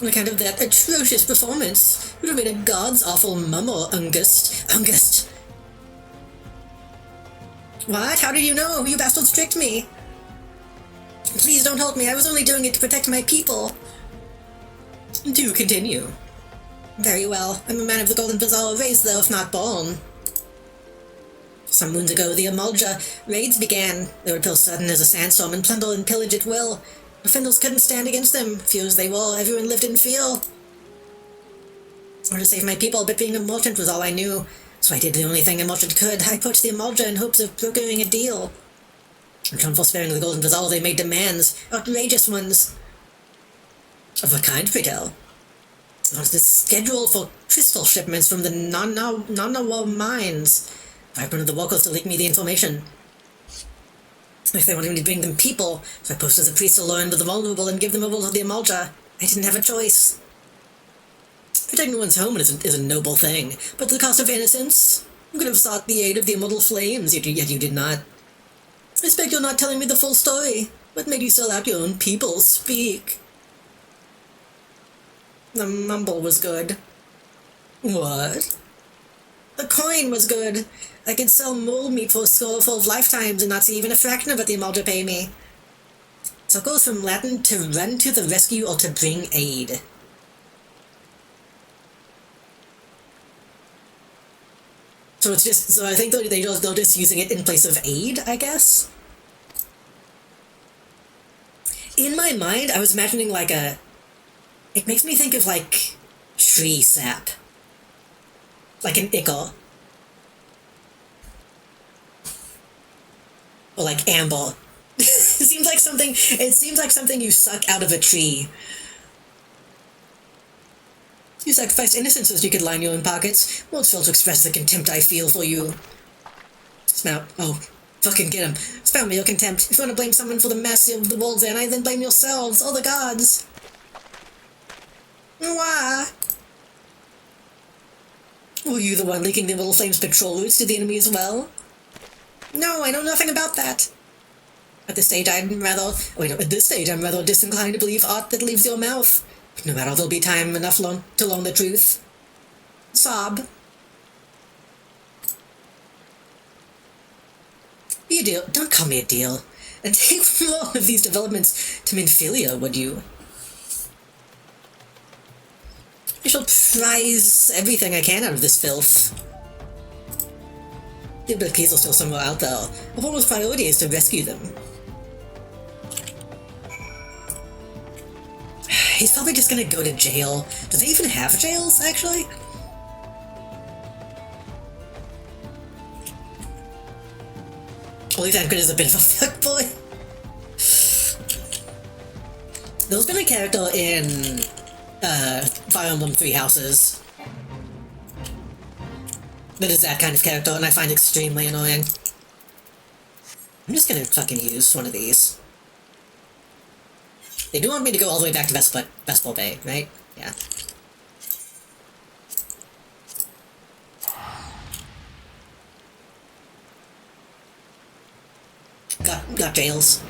On account of that atrocious performance, it would have been a god's awful mummer, Ungust. Ungust! What? How did you know? You bastards tricked me! Please don't hold me, I was only doing it to protect my people. Do continue. Very well. I'm a man of the Golden Bazaar race, though, if not born. Some moons ago, the Amulja raids began. They were sudden as a sandstorm and plunder and pillage at will. The Findles couldn't stand against them. Few as they were, everyone lived in fear. I wanted to save my people, but being a merchant was all I knew. So I did the only thing a merchant could. I approached the Amulja in hopes of brokering a deal. In return for sparing the Golden Bazaar, they made demands. Outrageous ones. Of what kind, pray tell? It was the schedule for crystal shipments from the Nanawa mines. I wanted the workers to leak me the information. If they wanted me to bring them people, so I posted the priests to learn to the vulnerable and give them over to the Amulja. I didn't have a choice. Protecting one's home is a noble thing, but at the cost of innocence. You could have sought the aid of the immortal flames, yet you did not. I expect you're not telling me the full story. What made you sell out your own people? Speak. The mumble was good. What? The coin was good. I could sell mole meat for a score full of lifetimes and not see even a fraction of what the Amulja pay me. So it goes from Latin to run to the rescue or to bring aid. So it's just, so I think they're just using it in place of aid, I guess? In my mind, I was imagining like a... It makes me think of like tree sap. Like an ichor. Or like amber. It seems like something you suck out of a tree. You sacrificed innocence so that you could line your own pockets. Well, it's felt to express the contempt I feel for you. Spout. Oh, fucking get him. Spout me your contempt. If you want to blame someone for the mercy of the world's end, then blame yourselves, or the gods. Why? Were you the one leaking the little flames patrol routes to the enemy as well? No, I know nothing about that. At this stage, I'm rather disinclined to believe aught that leaves your mouth. But no matter, there'll be time enough to learn the truth. Sob. Be a deal. Don't call me a deal. And take more of these developments to Minfilia, would you? I shall prize everything I can out of this filth. The abilities are still somewhere out there. Our foremost priority is to rescue them. He's probably just gonna go to jail. Do they even have jails, actually? Only Tancred is a bit of a fuckboy. There's been a character in Fire Emblem Three Houses that is that kind of character, and I find extremely annoying. I'm just gonna fucking use one of these. They do want me to go all the way back to Vespel Bay, right? Yeah. Got jails.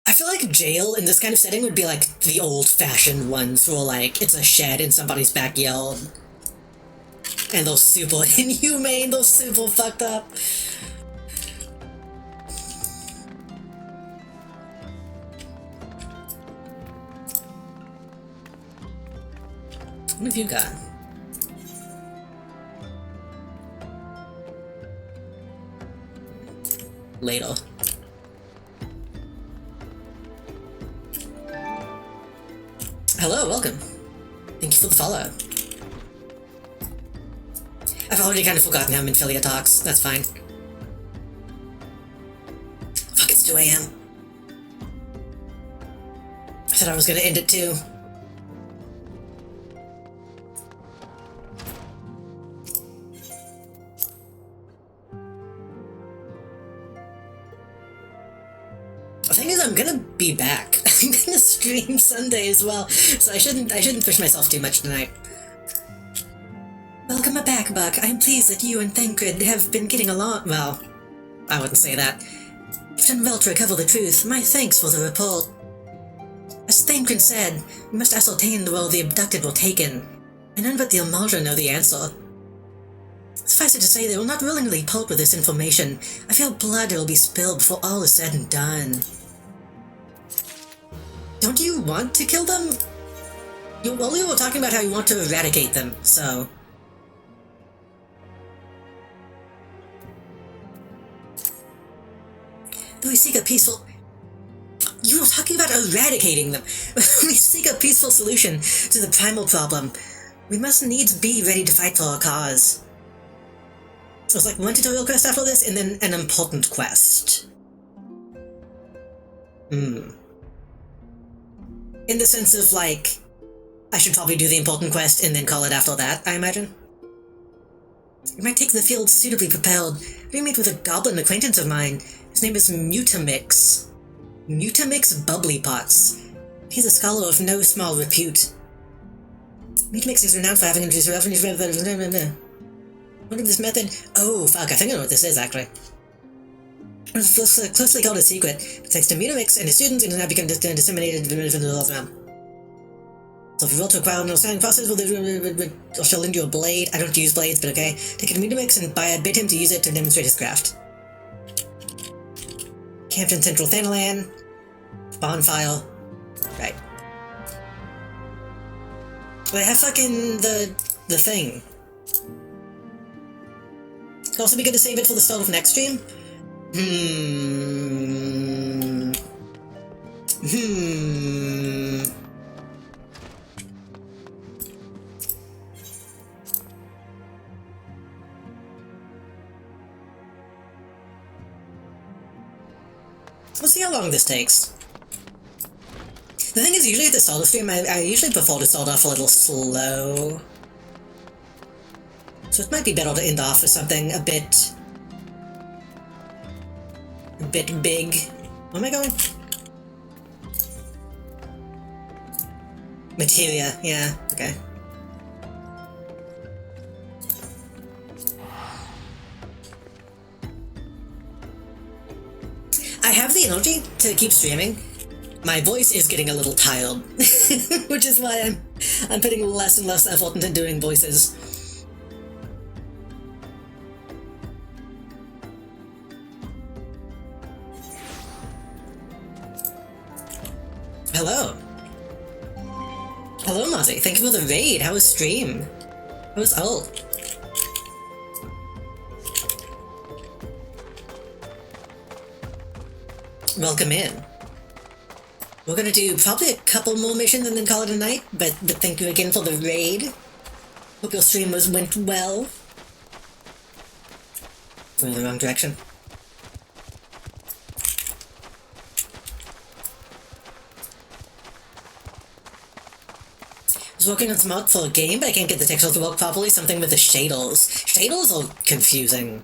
I feel like jail in this kind of setting would be like the old-fashioned ones where like it's a shed in somebody's backyard. And those super inhumane, those super fucked up. What have you got? Ladle. Hello, welcome. Thank you for the follow. I've already kind of forgotten how Minfilia talks. That's fine. Fuck, it's 2 AM. I said I was gonna end it too. The thing is, I'm gonna be back. I'm gonna stream Sunday as well, so I shouldn't push myself too much tonight. Welcome back, Buck. I'm pleased that you and Thancred have been getting along. Well, I wouldn't say that. You've done well to recover the truth. My thanks for the report. As Thancred said, we must ascertain the role the abducted were taken, and none but the Immortal know the answer. Suffice it to say, they will not willingly part with this information. I feel blood will be spilled before all is said and done. Don't you want to kill them? You were talking about how you want to eradicate them, so... Though we seek a peaceful... You were talking about eradicating them. We seek a peaceful solution to the primal problem. We must needs be ready to fight for our cause. So it's like one tutorial quest after this, and then an important quest. In the sense of, like, I should probably do the important quest and then call it after that, I imagine. You might take the field suitably propelled. We meet with a goblin acquaintance of mine. His name is Mutamix. Mutamix Bubbly Pots. He's a scholar of no small repute. Mutamix is renowned for having introduced reference. What is this method? Oh, fuck, I think I know what this is, actually. It's closely called a secret. It takes to Mutamix and his students and has now become disseminated to the world realm. So if you roll to acquire an understanding process, or shall lend you a blade. I don't use blades, but okay. Take it to Mutamix and bid him to use it to demonstrate his craft. Camped in Central Thanalan. Spawn file. Right. But I have fucking the thing. Could also be good to save it for the start of next stream. We'll see how long this takes. The thing is, usually at the start of the stream, I usually prefer to start off a little slow. So it might be better to end off with something a bit big. Where am I going? Materia, yeah, okay. I have the energy to keep streaming. My voice is getting a little tired, which is why I'm putting less and less effort into doing voices. Hello. Hello, Mozzie. Thank you for the raid. How was stream? How was all? Welcome in. We're gonna do probably a couple more missions and then call it a night, but thank you again for the raid. Hope your stream went well. Going in the wrong direction. I was working on some art for a game, but I can't get the textures to work properly. Something with the shaders. Shaders are confusing.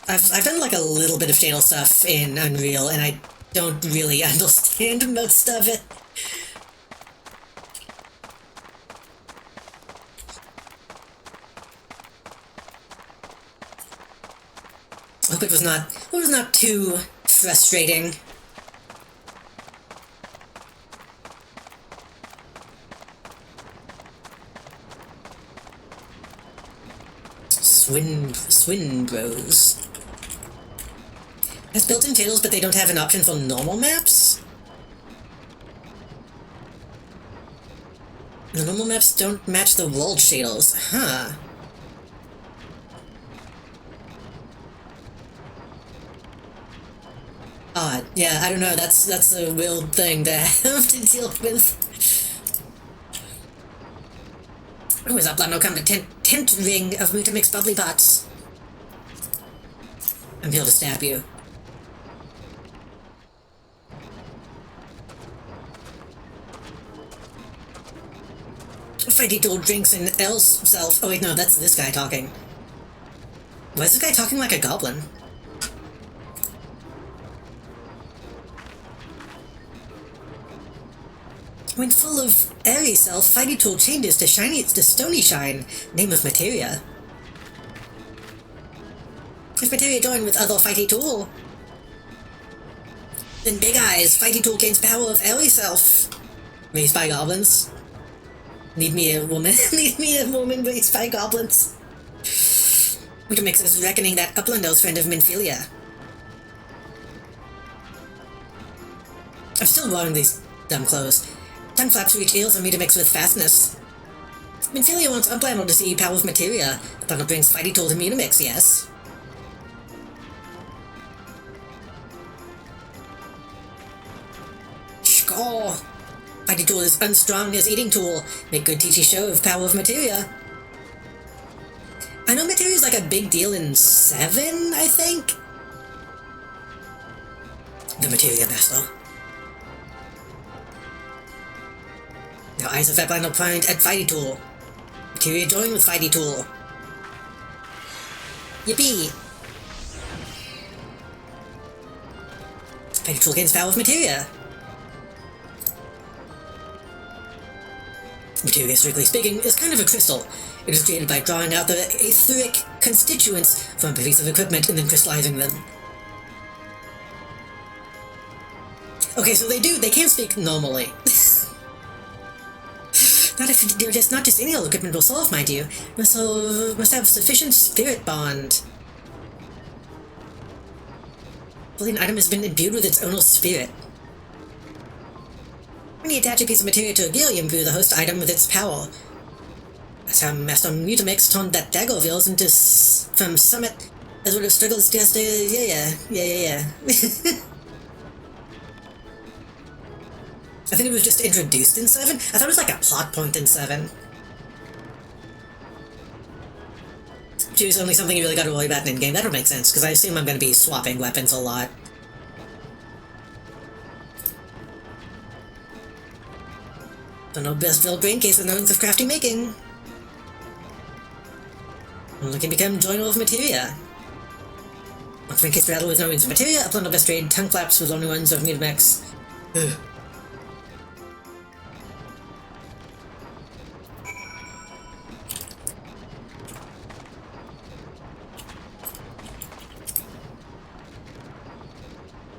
I've done like a little bit of shader stuff in Unreal, and I don't really understand most of it. I hope it was not too frustrating. Swinbros. Has built-in tables, but they don't have an option for normal maps? The normal maps don't match the world shaders, huh? Odd. Yeah, I don't know, that's a weird thing to have to deal with. Oh, is Upland no come to tent ring of Mutamix bubbly pots? I'm here to stab you. Fighty tool drinks in L's self. Oh wait, no, that's this guy talking. Why is this guy talking like a goblin? When full of airy self, Fighty tool changes to stony shine, name of materia. If materia joined with other Fighty tool, then Big Eyes, Fighty tool gains power of airy self. Raised by goblins. Need me a woman. Need me a woman raised by goblins. Mutamix is reckoning that Uplando's friend of Minfilia. I'm still wearing these dumb clothes. Tongue flaps reach ears on Mutamix with fastness. Minfilia wants Uplando to see power of materia. Uplando brings Fighty tool to Mutamix, yes. Score! Fighty tool is unstrung as eating tool. Make good teachy show of power of materia. I know materia is like a big deal in 7, I think? The materia master. Now eyes of Uplando point at Fighty tool. Materia join with Fighty tool. Yippee! Fighty tool gains power of materia. Materia, strictly speaking, is kind of a crystal. It is created by drawing out the etheric constituents from a piece of equipment and then crystallizing them. Okay, so they can speak normally. Not if they're not just any old equipment will solve, mind you. Must have sufficient spirit bond. Well, an item has been imbued with its own spirit. When you attach a piece of material to a gear, you imbue the host item with its power. That's how Master Mutamix turned that dagger of yours into from Summit as would have struggled just yeah. I think it was just introduced in 7. I thought it was like a plot point in 7. Which is only something you really gotta worry about in game. That would make sense, because I assume I'm gonna be swapping weapons a lot. Don't know best build brain case with knowledge of crafty making. Only can become joiner of materia. Once brain case battle with knowledge of materia, Uplando best trade tongue flaps with only ones of Mutamix.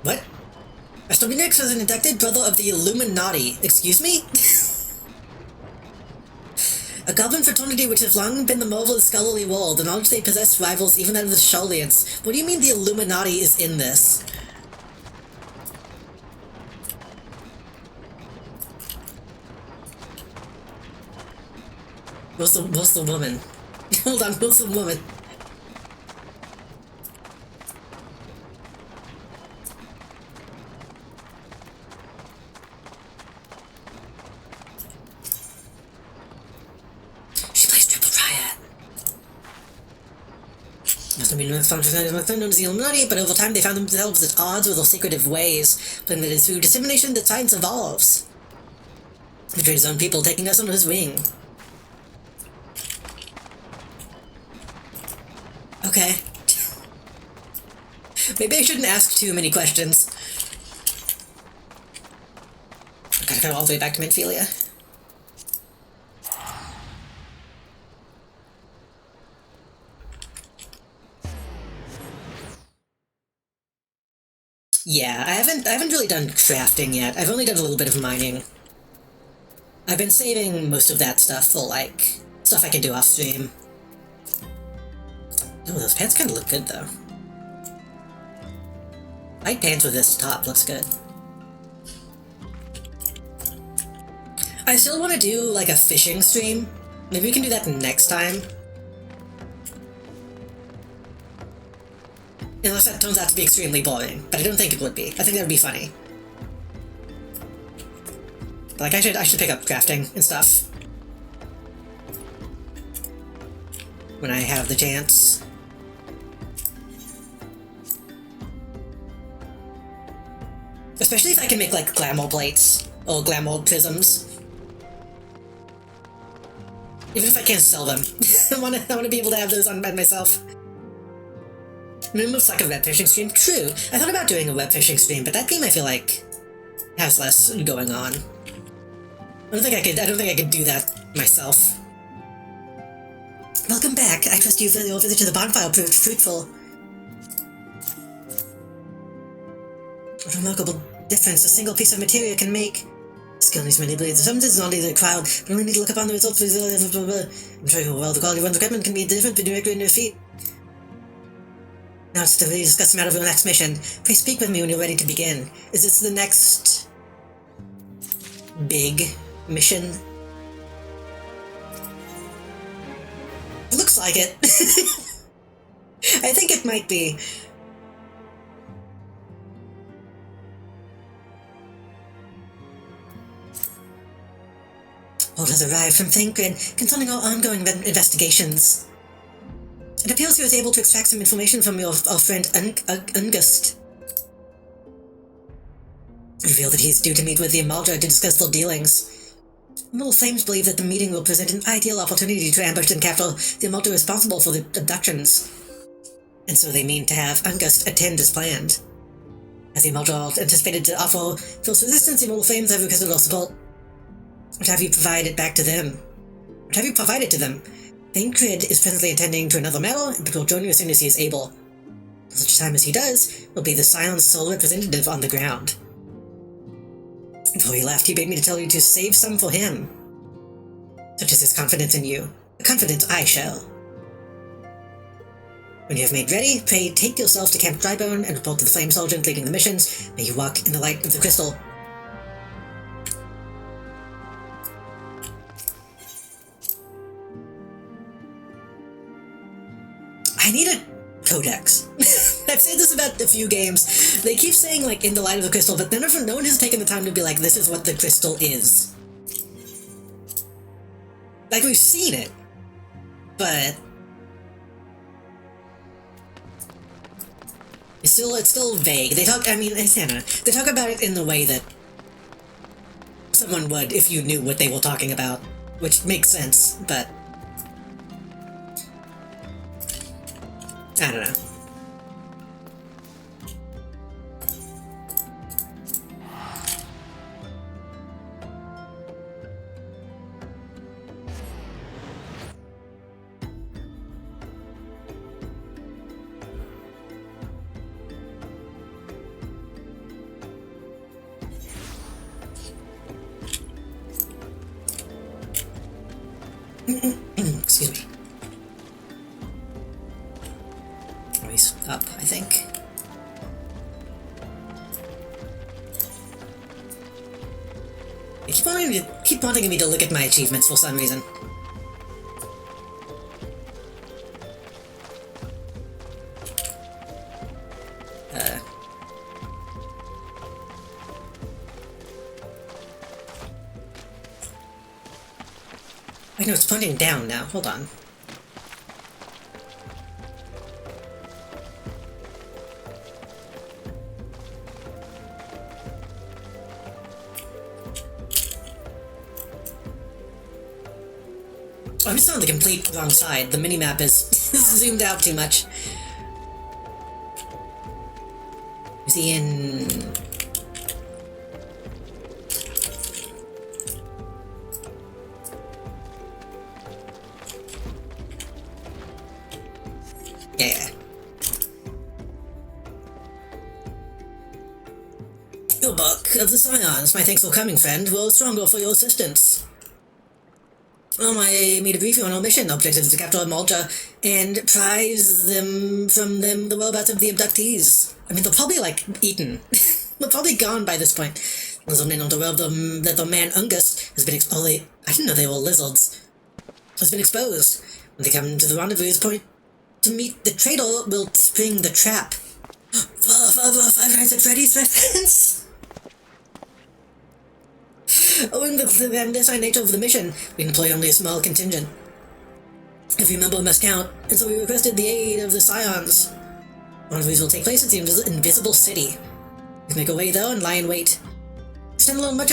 What? Master Mutamix was an inducted brother of the Illuminati. Excuse me? A goblin fraternity which has long been the marvel of the scholarly world. The knowledge they possess rivals even that of the Sharlians. What do you mean the Illuminati is in this? Where's the woman? Hold on, where's the woman? Known as the Illuminati, but over time they found themselves at odds with their secretive ways, but it is through dissemination that science evolves. Betrayed his own people, taking us under his wing. Okay. Maybe I shouldn't ask too many questions. I gotta go all the way back to Minfilia. Yeah, I haven't really done crafting yet. I've only done a little bit of mining. I've been saving most of that stuff for, like, stuff I can do off stream. Oh, those pants kind of look good, though. White pants with this top looks good. I still want to do, like, a fishing stream. Maybe we can do that next time. Unless that turns out to be extremely boring, but I don't think it would be. I think that would be funny. But, like, I should pick up crafting and stuff. When I have the chance. Especially if I can make, like, glamour plates or glamour prisms. Even if I can't sell them. I wanna be able to have those on by myself. Moon looks like a web fishing stream. True. I thought about doing a web fishing stream, but that game I feel like has less going on. I don't think I could do that myself. Welcome back. I trust your visit to the bonfire proved fruitful. What a remarkable difference a single piece of material can make. Skill needs many blades. Sometimes it's not either crowd, but only need to look upon the results. I'm sure well the quality of one's equipment can be different between your and your feet. Now it's to really discuss the matter of your next mission. Please speak with me when you're ready to begin. Is this the next big mission? Looks like it. I think it might be. Word has arrived from Thancred concerning our ongoing investigations. It appears he was able to extract some information from our friend Ungust. Revealed that he is due to meet with the Amalja to discuss their dealings. Little Flames believe that the meeting will present an ideal opportunity to ambush and capture the Amalja responsible for the abductions. And so they mean to have Ungust attend as planned. As the Amalja anticipated to offer fierce resistance, the Little Flames have requested our support. What have you provided back to them? What have you provided to them? Thancred is presently attending to another matter, but will join you as soon as he is able. For such time as he does, will be the silent sole representative on the ground. Before he left, he bade me to tell you to save some for him. Such is his confidence in you. A confidence I share. When you have made ready, pray take yourself to Camp Drybone and report to the Flame Sergeant leading the missions. May you walk in the light of the crystal. I need a codex. I've said this about a few games. They keep saying, like, in the light of the crystal, but no one has taken the time to be like, this is what the crystal is. Like, we've seen it, but it's still vague. They talk about it in the way that someone would if you knew what they were talking about, which makes sense, but I don't know. Excuse me. Always up, I think. They keep wanting me to look at my achievements for some reason. Wait, no, it's pointing down now. Hold on. Oh, I'm just on the complete wrong side. The minimap is zoomed out too much. Is he in... Yeah. Your Buck of the Scions, my thanks for coming, friend. We're stronger for your assistance. I made a briefing on our mission. Objective is to capture Malta and prize them from them the whereabouts of the abductees. I mean, they're probably, like, eaten. They're probably gone by this point. There's only known to well that the man Ungust has been I didn't know they were lizards. Has been exposed. When they come to the rendezvous point to meet, the traitor will spring the trap. Five Nights at Freddy's reference. Owing to the clandestine nature of the mission, we employ only a small contingent. Every member must count, and so we requested the aid of the Scions. Rendezvous will take place at the Invisible City. We can make our way there and lie in wait. Stand alone much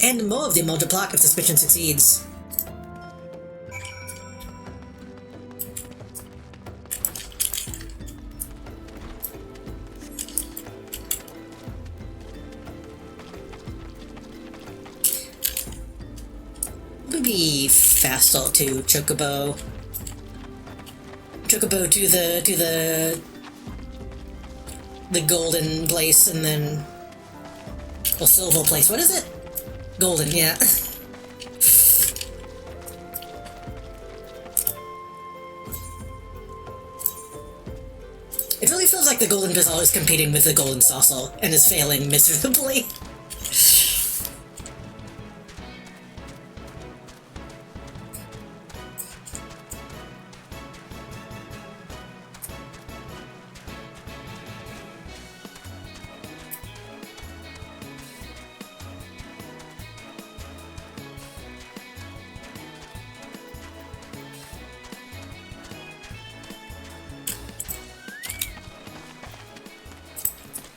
and more of the larger plot if this mission succeeds. Maybe faster to Chocobo. Chocobo to the golden place, and then or silver place. What is it? Golden, yeah. It really feels like the golden Bazaar is competing with the golden saucer and is failing miserably.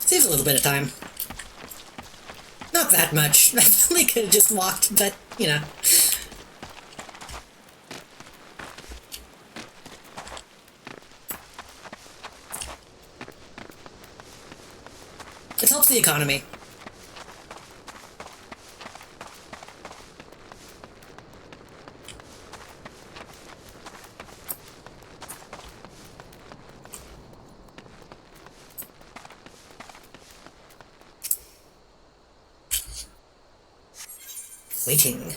Saves a little bit of time. Not that much. I probably could have just walked, but, you know. It helps the economy. Waiting.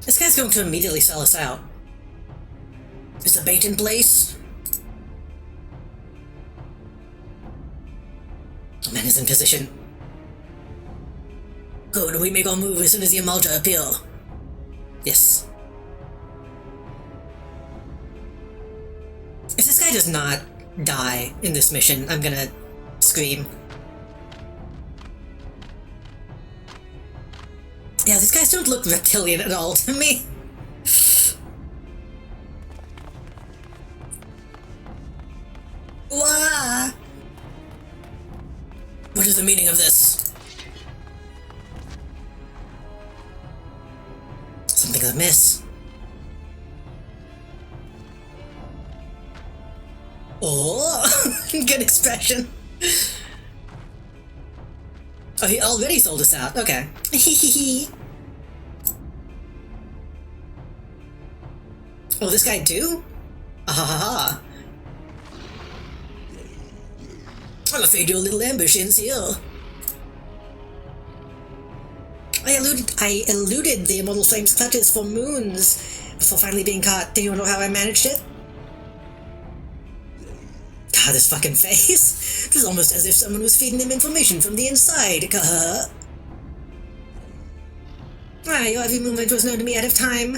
This guy's going to immediately sell us out. Is the bait in place? The man is in position. Good, we make our move as soon as the Amalja appear. Yes. If this guy does not die in this mission, I'm gonna scream. Yeah, these guys don't look reptilian at all to me. Wah! What is the meaning of this? Something's amiss. Oh, good expression. Oh, he already sold us out. Okay. Oh, this guy too? Ah. I'm afraid your little ambush ends here. I eluded the Immortal Flame's clutches for moons before finally being caught. Do you know how I managed it? God, this fucking face. It was almost as if someone was feeding him information from the inside. Your every movement was known to me ahead of time.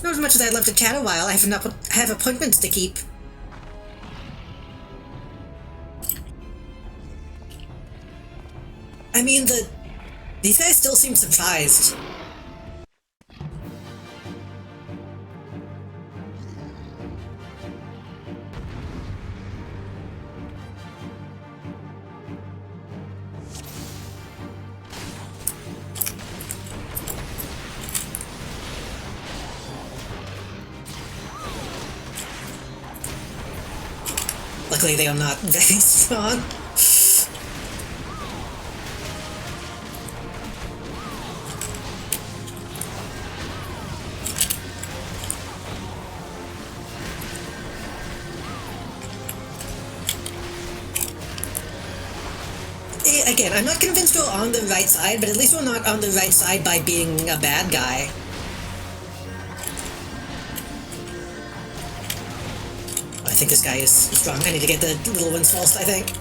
Not as much as I'd love to chat a while, I have appointments to keep. I mean, these guys still seem surprised. Luckily, they are not very strong. again, I'm not convinced we're on the right side, but at least we're not on the right side by being a bad guy. I think this guy is strong. I need to get the little ones first, I think.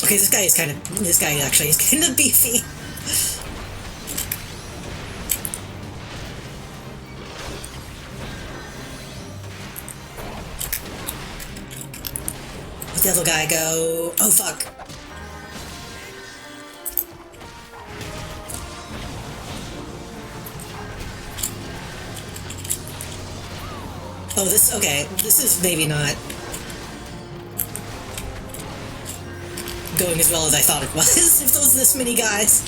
Okay, this guy actually is kind of beefy. Where'd the other guy go? Oh, fuck. Oh, this is maybe not going as well as I thought it was, if there was this many guys.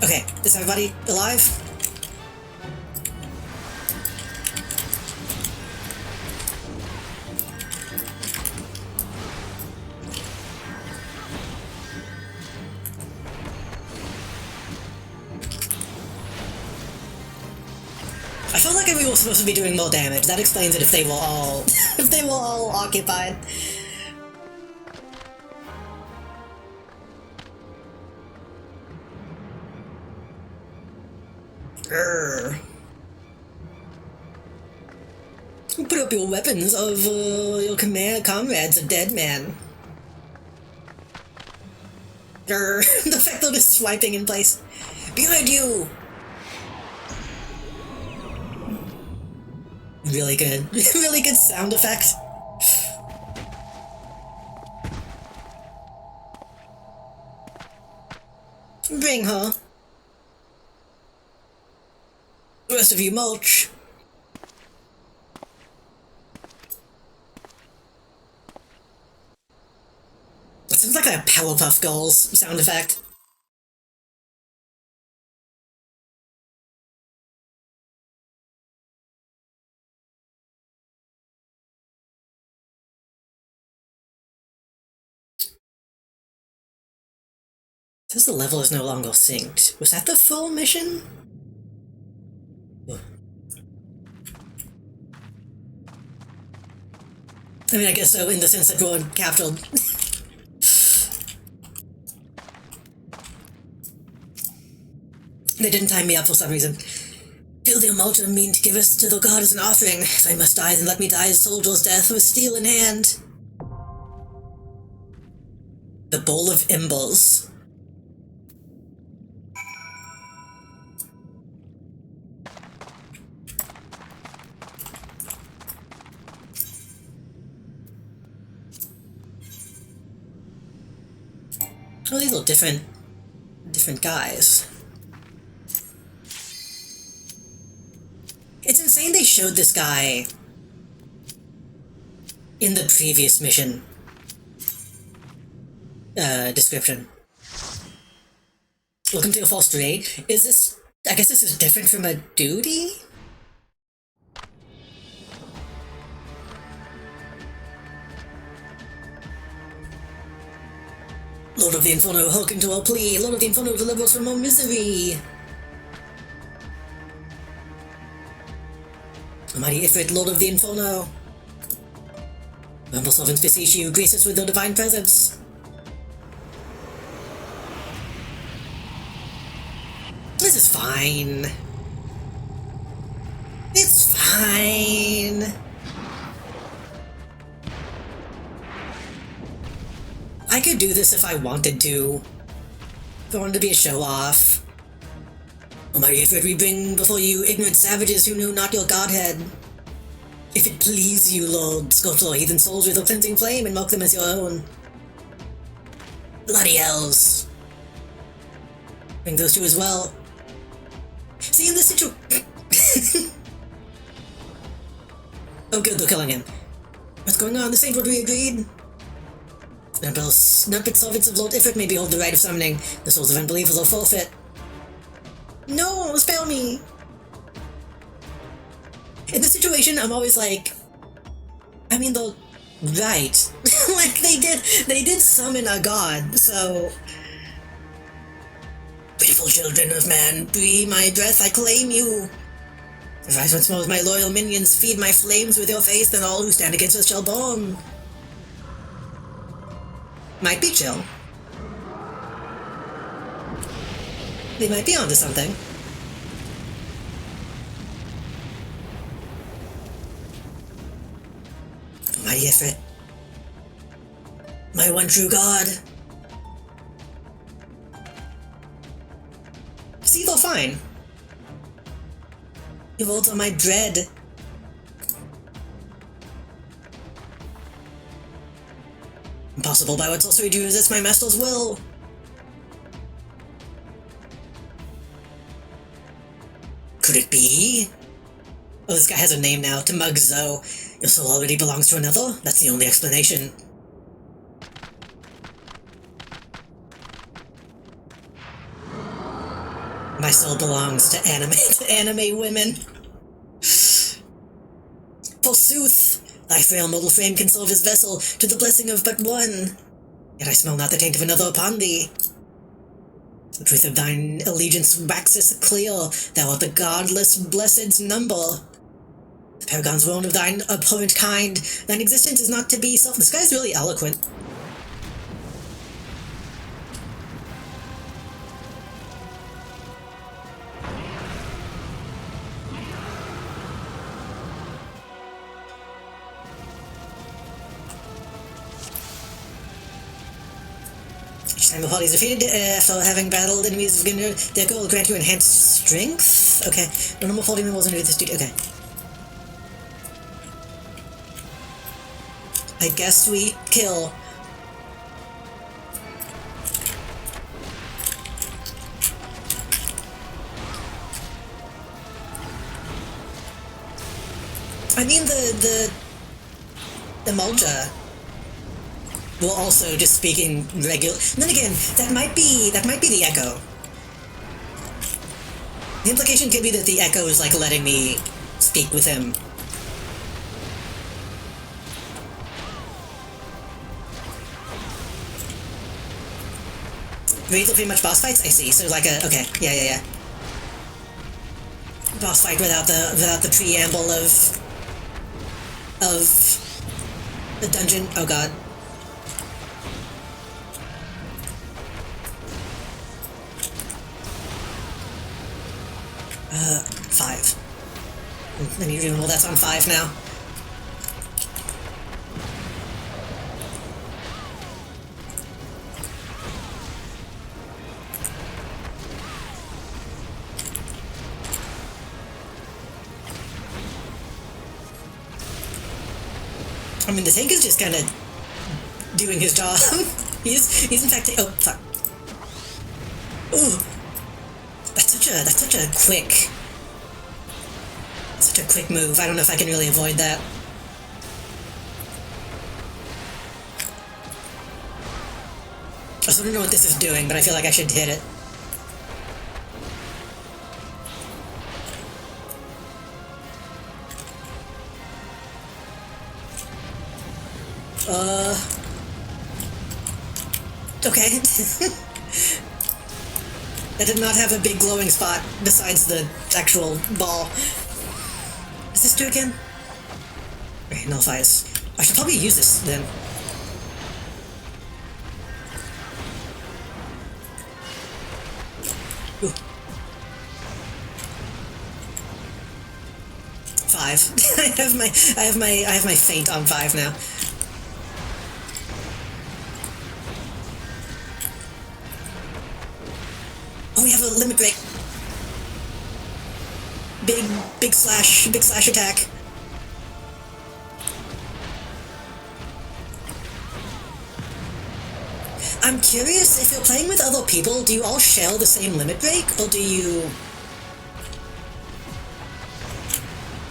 Okay, is everybody alive? I felt like we were supposed to be doing more damage. That explains it if they were all if they were all occupied. Grr. Put up your weapons of your comrades, a dead man. Grr. The fact that it's swiping in place. Behind you! Really good. Really good sound effect. Bring her. The rest of you mulch. That sounds like a Powerpuff Girls sound effect. Says the level is no longer synced. Was that the full mission? I mean, I guess so, in the sense that we're captured. They didn't time me up for some reason. Feel the immortal mean to give us to the god as an offering. If I must die, then let me die a soldier's death with steel in hand. The Bowl of Embers. Oh, these are different guys. It's insane they showed this guy in the previous mission description. Welcome to your first raid. Is this... I guess this is different from a duty? Lord of the Inferno, hearken to our plea. Lord of the Inferno, deliver us from our misery. Almighty Ifrit, Lord of the Inferno. Humble servants beseech you, grace us with your divine presence. This is fine. It's fine. I could do this if I wanted to. If I wanted to be a show-off. Almighty Ifrit, we bring before you ignorant savages who know not your godhead. If it please you, Lord, sculpt your heathen souls with a cleansing flame and mark them as your own. Bloody hells. Bring those two as well. See, in this situation... Oh good, they're killing him. What's going on? This ain't what we agreed. Snuppet servants of Lord Ifrit may behold the right of summoning. The souls of unbelievers will forfeit. No, spare me! In this situation, I'm always like... I mean, they're right. Like, they did summon a god, so... Beautiful children of man, breathe my breath, I claim you! Rise once more with my loyal minions, feed my flames with your faith, and all who stand against us shall burn. Might be chill. They might be onto something. Mighty Ifrit. My one true god. See, they're fine. You rolled on my dread. Impossible by what sorcery to resist my master's will. Could it be? Oh, this guy has a name now. Tamugzo. Your soul already belongs to another? That's the only explanation. My soul belongs to anime women. Forsooth, thy frail mortal frame can serve as vessel to the blessing of but one. Yet I smell not the taint of another upon thee. The truth of thine allegiance waxeth clear. Thou art the godless blessed's number. The paragon's worn of thine abhorrent kind. Thine existence is not to be self. This guy's really eloquent. Each time a party is defeated, after having battled enemies of Gunnar, their goal will grant you enhanced strength? Okay. No normal party members under this duty. Okay. I guess we kill. I mean, the Mulja will also just speaking regular. Then again, that might be the Echo. The implication could be that the Echo is like letting me speak with him. Raids are pretty much boss fights. I see. So like a okay, yeah. Boss fight without the preamble of the dungeon. Oh god. 5. Let me even roll that's on 5 now. I mean, the tank is just kind of doing his job. he's in fact. Oh fuck! Ooh, that's such a quick move. I don't know if I can really avoid that. I still don't know what this is doing, but I feel like I should hit it. Okay. That did not have a big glowing spot besides the actual ball. Does this do again? Okay, nullifies. I should probably use this then. Ooh. 5. I have my feint on 5 now. Oh, we have a limit break. Big slash attack. I'm curious, if you're playing with other people, do you all share the same limit break, or do you...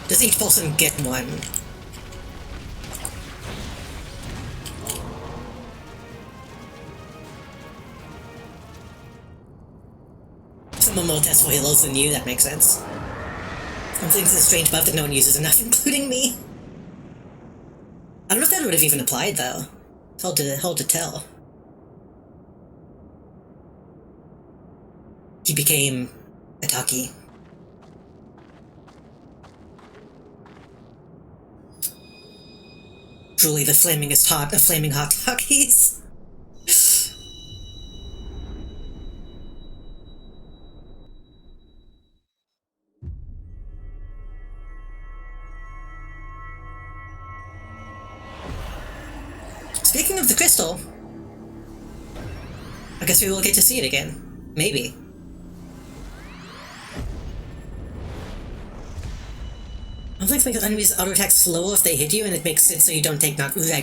Does each person get one? Some are more testful healers than you, that makes sense. Some things are strange buff that no one uses enough, including me. I don't know if that would have even applied, though. It's hard to tell. He became a Taki. Truly the flamingest hot of flaming hot Takis. Speaking of the crystal, I guess we will get to see it again. Maybe. I think because enemies auto attack slower if they hit you, and it makes it so you don't take knock. I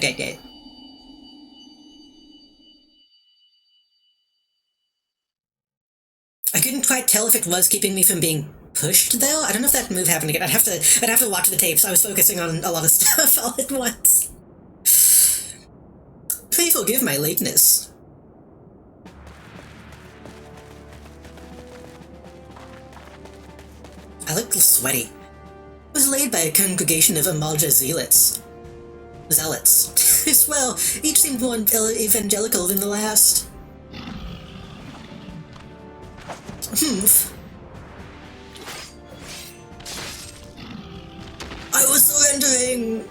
couldn't quite tell if it was keeping me from being pushed though. I don't know if that move happened again. I'd have to watch the tapes. I was focusing on a lot of stuff all at once. Please forgive my lateness. I look sweaty. It was laid by a congregation of Amalja zealots. Well, each seemed more evangelical than the last. I was surrendering.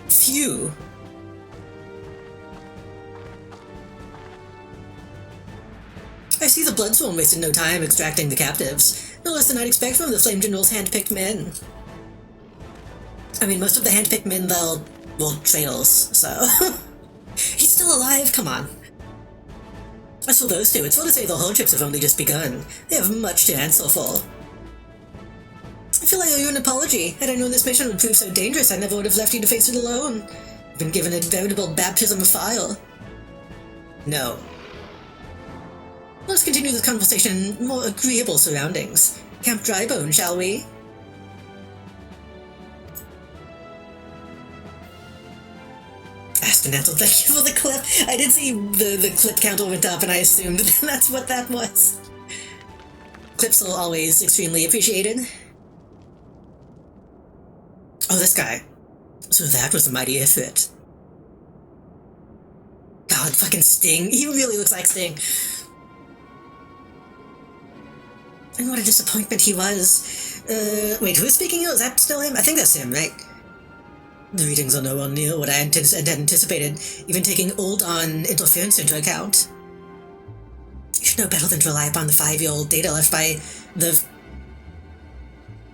Phew. I see the Bloodsworn wasted no time extracting the captives. No less than I'd expect from the Flame General's hand-picked men. I mean, most of the hand-picked men, well, trails, so... He's still alive, come on. As for those two, it's fair to say the hardships have only just begun. They have much to answer for. I feel like I owe you an apology. Had I known this mission would prove so dangerous, I never would have left you to face it alone. I've been given a veritable baptism of fire. No. Let's continue this conversation in more agreeable surroundings. Camp Drybone, shall we? Astronaut, thank you for the clip. I did see the clip counter went up, and I assumed that's what that was. Clips are always extremely appreciated. Oh, this guy. So that was a mighty effort. God, fucking Sting. He really looks like Sting. And what a disappointment he was. Wait, who's speaking here? Is that still him? I think that's him, right? The readings are nowhere near what I had anticipated, even taking old-on interference into account. You should know better than to rely upon the 5-year-old data left by the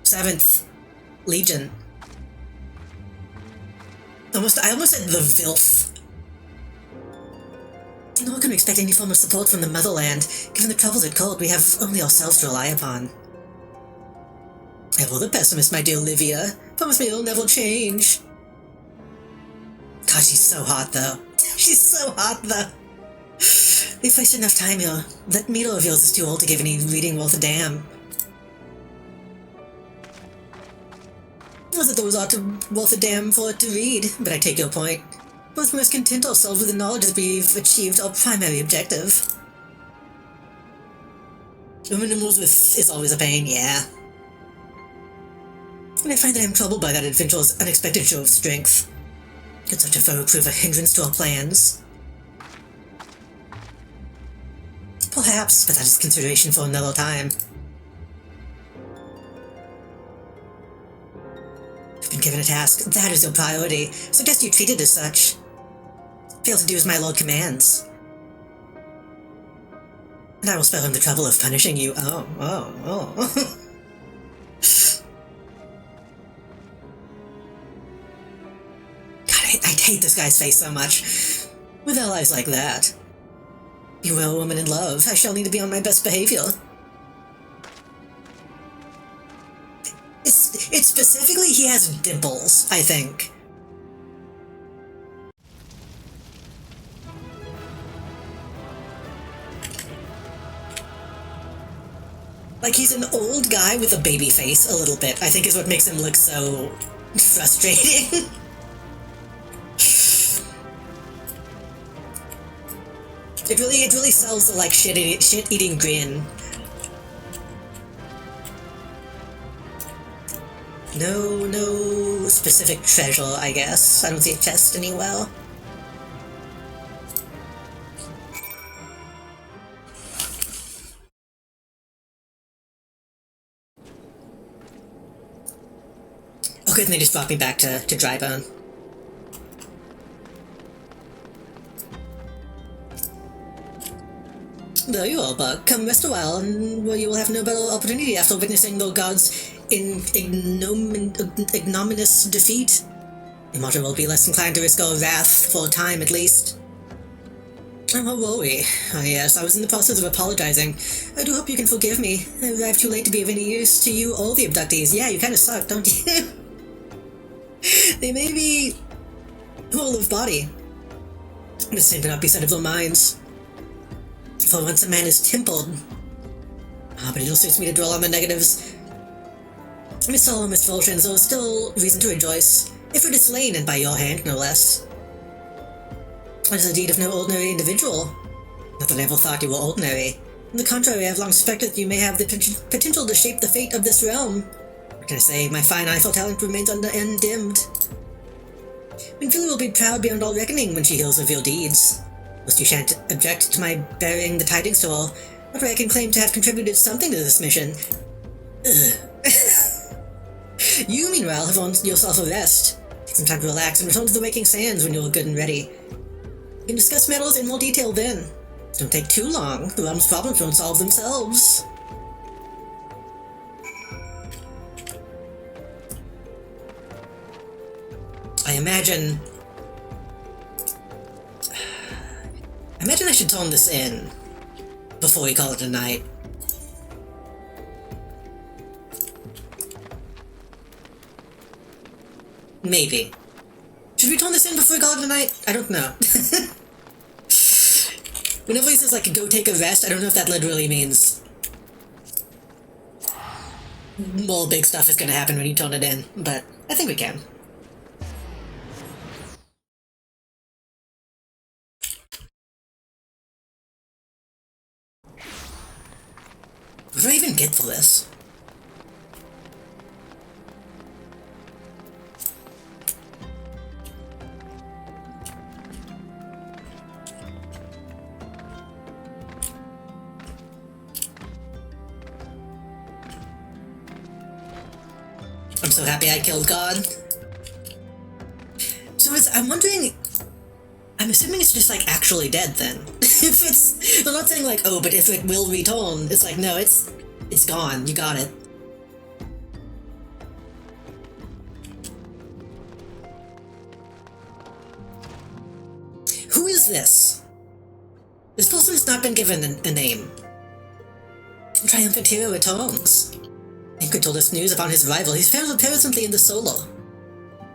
7th Legion. I almost said the VILF. No one can expect any form of support from the motherland. Given the troubles it caused, we have only ourselves to rely upon. Ever the pessimist, my dear Olivia. Promise me it'll never change. God, she's so hot, though. She's so hot, though. We've wasted enough time here. That meter of yours is too old to give any reading worth a damn. Not that those are worth a damn for it to read, but I take your point. Both must content ourselves with the knowledge that we've achieved our primary objective. Minimals is always a pain, yeah. And I find that I'm troubled by that adventure's unexpected show of strength. Could such a foe prove a hindrance to our plans? Perhaps, but that is consideration for another time. I've been given a task. That is your priority. Suggest you treat it as such. Fail to do as my lord commands. And I will spare him the trouble of punishing you. Oh. God, I hate this guy's face so much. With allies like that. You are a woman in love. I shall need to be on my best behavior. It's specifically he has dimples, I think. Like, he's an old guy with a baby face, a little bit, I think is what makes him look so frustrating. It really sells the, like, shit-eating grin. No specific treasure, I guess. I don't see a chest anywhere. Okay, then they just brought me back to Drybone. There you are, Bug. Come rest a while, and you will have no better opportunity after witnessing the gods in ignominious defeat. Immortal will be less inclined to risk our wrath, for a time at least. Oh, where were we? Oh yes, I was in the process of apologizing. I do hope you can forgive me. I arrived too late to be of any use to you or the abductees. Yeah, you kinda suck, don't you? They may be whole of body. The same cannot be said of their minds. For once a man is templed. But it ill suits me to dwell on the negatives. Amidst all our misfortunes, there is still reason to rejoice. If it is slain, and by your hand, no less. It is a deed of no ordinary individual. Not that I ever thought you were ordinary. On the contrary, I have long suspected that you may have the potential to shape the fate of this realm. What can I say? My fine eye for talent remains undimmed. Minfilia will be proud beyond all reckoning when she hears of your deeds. Lest you shan't object to my bearing the tidings to her, not where I can claim to have contributed something to this mission. You, meanwhile, have earned yourself a rest. Take some time to relax and return to the waking sands when you are good and ready. We can discuss matters in more detail then. Don't take too long. The realm's problems won't solve themselves. I imagine I should tone this in before we call it a night. Maybe. Should we tone this in before we call it a night? I don't know. Whenever he says, like, go take a rest, I don't know if that literally means more big stuff is gonna happen when you tone it in, but I think we can. What do I even get for this? I'm so happy I killed God. So I'm wondering... I'm assuming it's just, like, actually dead, then. If it's... They're not saying, like, oh, but if it will return. It's like, no, it's gone. You got it. Who is this? This person has not been given a name. Triumphant hero returns. Anchor told us news upon his arrival. He's found apparently in the Solar.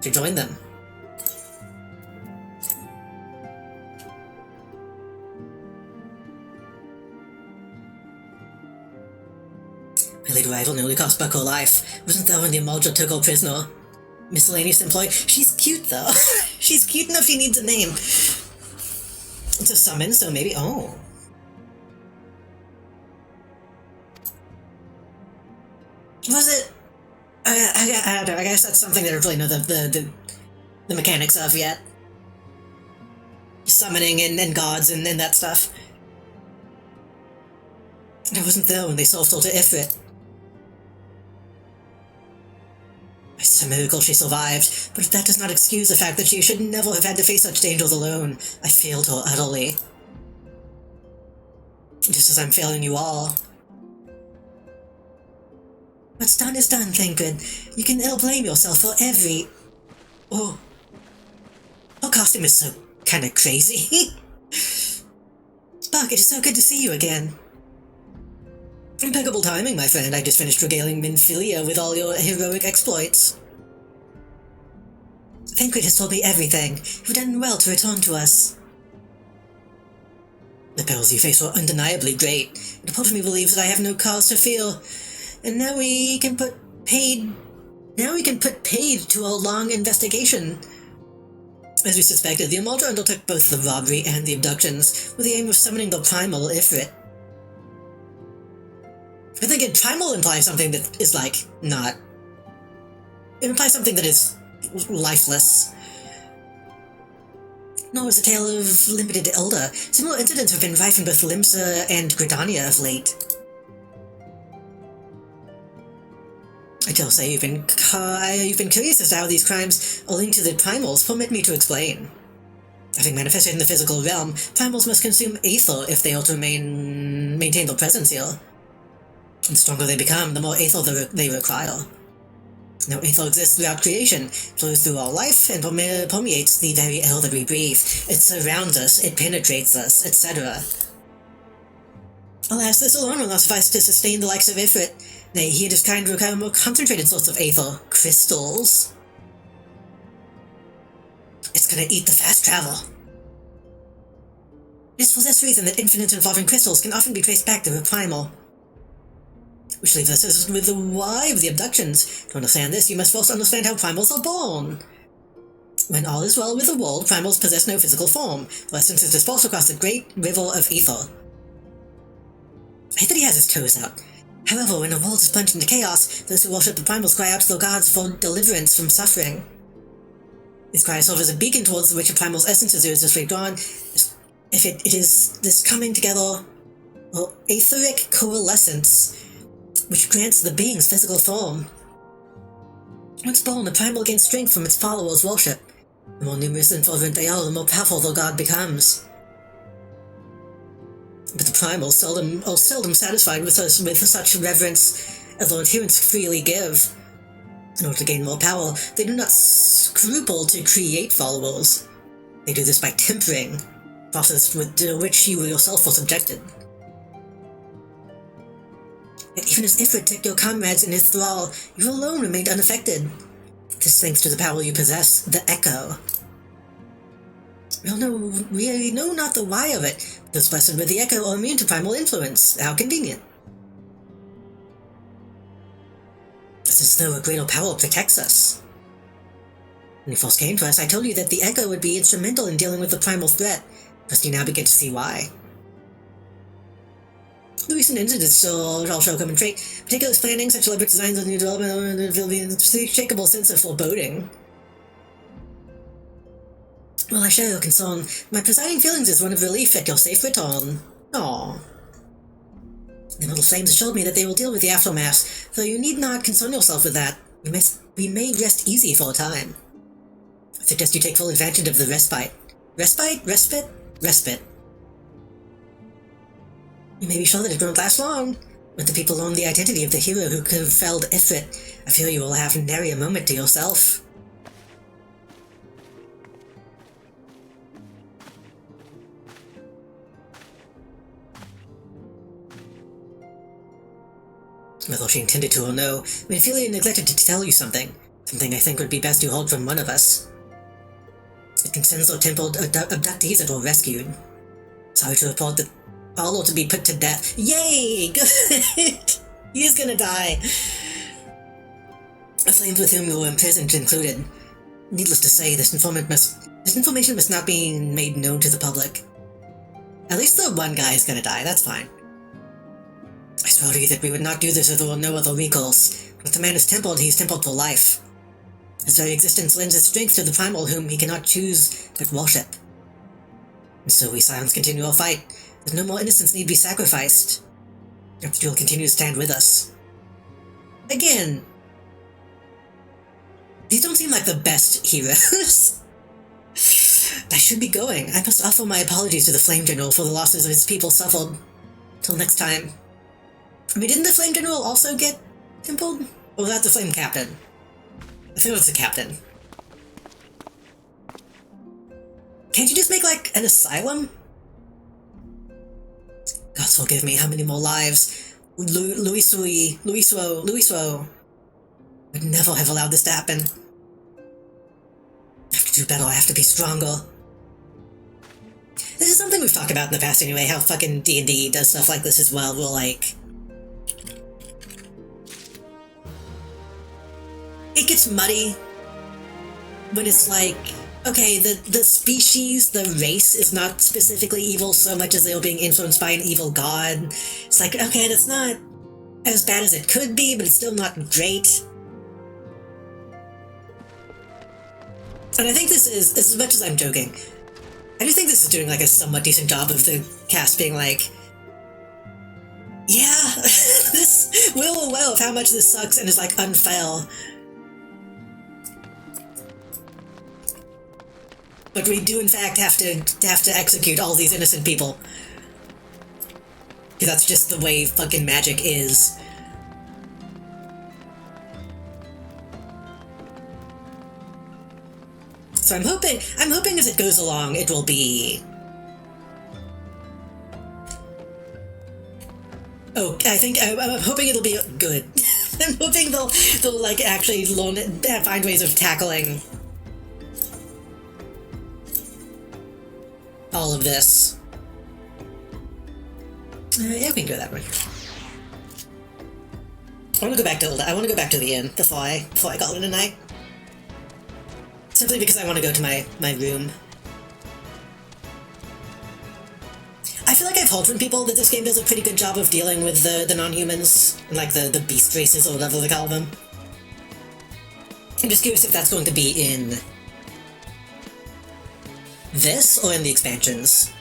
To join them. My late arrival nearly cost Buck her life. Wasn't there when the Amalja took her prisoner? Miscellaneous employee. She's cute, though. She's cute enough she needs a name. It's a summon, so maybe... Oh. Was it... I don't know, I guess that's something that I don't really know the mechanics of yet. Summoning and gods and that stuff. I wasn't there when they solved her to Ifrit. It's a miracle she survived, but that does not excuse the fact that she should never have had to face such dangers alone. I failed her utterly. Just as I'm failing you all. What's done is done, Thancred. You can ill blame yourself for every... Oh. Her costume is so kinda crazy. Buck, it is so good to see you again. Impeccable timing, my friend. I just finished regaling Minfilia with all your heroic exploits. Thancred has told me everything. You've done well to return to us. The perils you faced were undeniably great. The part of me believes that I have no cause to fear. And now we can put paid to a long investigation. As we suspected, the Immortal undertook both the robbery and the abductions with the aim of summoning the primal Ifrit. I think primal implies something that is like not. It implies something that is lifeless. Nor is a tale of limited to Elda. Similar incidents have been rife in both Limsa and Gridania of late. I dare say you've been curious as to how these crimes are linked to the primals. Permit me to explain. Having manifested in the physical realm, primals must consume aether if they are to maintain their presence here. And the stronger they become, the more aether they require. Now, aether exists throughout creation, flows through all life, and permeates the very air that we breathe. It surrounds us, it penetrates us, etc. Alas, this alone will not suffice to sustain the likes of Ifrit. Nay, he and his kind require a more concentrated source of aether, crystals. It's gonna eat the fast travel. It is for this reason that infinite involving crystals can often be traced back to the primal. Which leaves us with the why of the abductions. To understand this, you must first understand how primals are born. When all is well with the world, primals possess no physical form. Their essence is dispersed across the great river of ether. I hate that he has his toes out. However, when the world is plunged into chaos, those who worship the primals cry out to their gods for deliverance from suffering. These cries serve as a beacon towards which a primal's essence is irresistibly drawn. If it is this coming together, or etheric coalescence, which grants the being's physical form. Once born, the primal gains strength from its followers' worship. The more numerous and fervent they are, the more powerful their god becomes. But the primals are seldom satisfied with such reverence as their adherents freely give. In order to gain more power, they do not scruple to create followers. They do this by tempering, a process to which you yourself were subjected. Yet even as Ifrit took your comrades in his thrall, you alone remained unaffected. This thanks to the power you possess, the Echo. We know not the why of it, but those blessed with the Echo are immune to primal influence. How convenient. It's as though a greater power protects us. When you first came to us, I told you that the Echo would be instrumental in dealing with the primal threat. Must you now begin to see why? The recent incidents shall show common trait. Meticulous planning, such elaborate designs of new development, and will be an unshakable sense of foreboding. Well, I share your concern. My presiding feelings is one of relief at your safe return. Aww. The little flames assured me that they will deal with the aftermath, though you need not concern yourself with that. We may rest easy for a time. I suggest you take full advantage of the respite. Respite? Respite? Respite. You may be sure that it won't last long. When the people learn the identity of the hero who could have felled Ifrit, I fear you will have nary a moment to yourself. Whether she intended to or no, Minfilia neglected to tell you something I think would be best to hold from one of us. It concerns our temple abductees that were rescued. Sorry to report that all are to be put to death. Yay! Good! He is gonna die. The flames with whom you were imprisoned included. Needless to say, this information must not be made known to the public. At least the one guy is gonna die, that's fine. I swore to you that we would not do this if there were no other recourse. If the man is templed, he is templed for life. His very existence lends his strength to the primal whom he cannot choose but worship. And so we silence continue our fight, as no more innocents need be sacrificed. If you will continue to stand with us. Again, these don't seem like the best heroes. I should be going. I must offer my apologies to the Flame General for the losses his people suffered. Till next time. I mean, didn't the Flame General also get templed? Or was that the Flame Captain? I think it was the Captain. Can't you just make, like, an asylum? God forgive me, how many more lives? Luiswo would never have allowed this to happen. I have to do better, I have to be stronger. This is something we've talked about in the past anyway, how fucking D&D does stuff like this as well. We'll, like, it gets muddy when it's like, okay, the species, the race is not specifically evil so much as they are being influenced by an evil god. It's like, okay, that's not as bad as it could be, but it's still not great. And I think this is, as much as I'm joking, I do think this is doing like a somewhat decent job of the cast being like, yeah, this will well of how much this sucks and is like unfair. But we do in fact have to execute all these innocent people. Because that's just the way fucking magic is. So I'm hoping as it goes along it will be... Oh, I'm hoping it'll be good. I'm hoping they'll like actually find ways of tackling all of this. Yeah, we can go that way. I want to go back to the inn before I call it a night. Simply because I want to go to my room. I feel like I've heard from people that this game does a pretty good job of dealing with the non-humans, and like the beast races or whatever they call them. I'm just curious if that's going to be in this or in the expansions.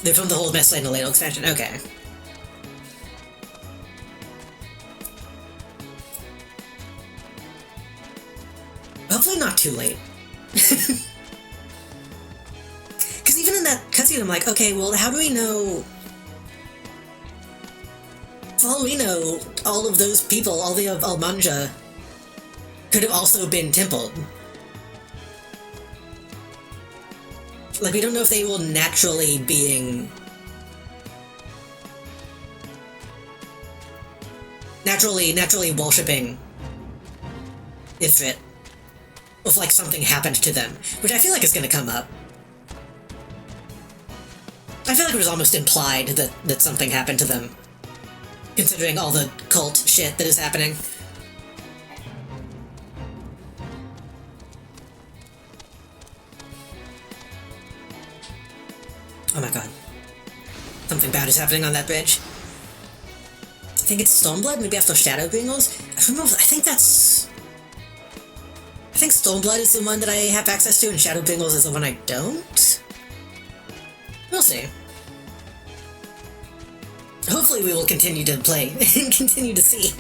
They're from the whole Mess and the Ladle expansion, okay. Hopefully not too late. Because even in that cutscene, I'm like, okay, well, how do we know... For all we know, all of those people, all the Almanja, could have also been templed. Like, we don't know if they will naturally being... Naturally worshipping Ifrit. If, like, something happened to them. Which I feel like is gonna come up. I feel like it was almost implied that something happened to them. Considering all the cult shit that is happening. Oh my god. Something bad is happening on that bridge. I think it's Stormblood, maybe after Shadow Gringles? I think Stormblood is the one that I have access to, and Shadow Gringles is the one I don't? We'll see. Hopefully we will continue to play, and continue to see.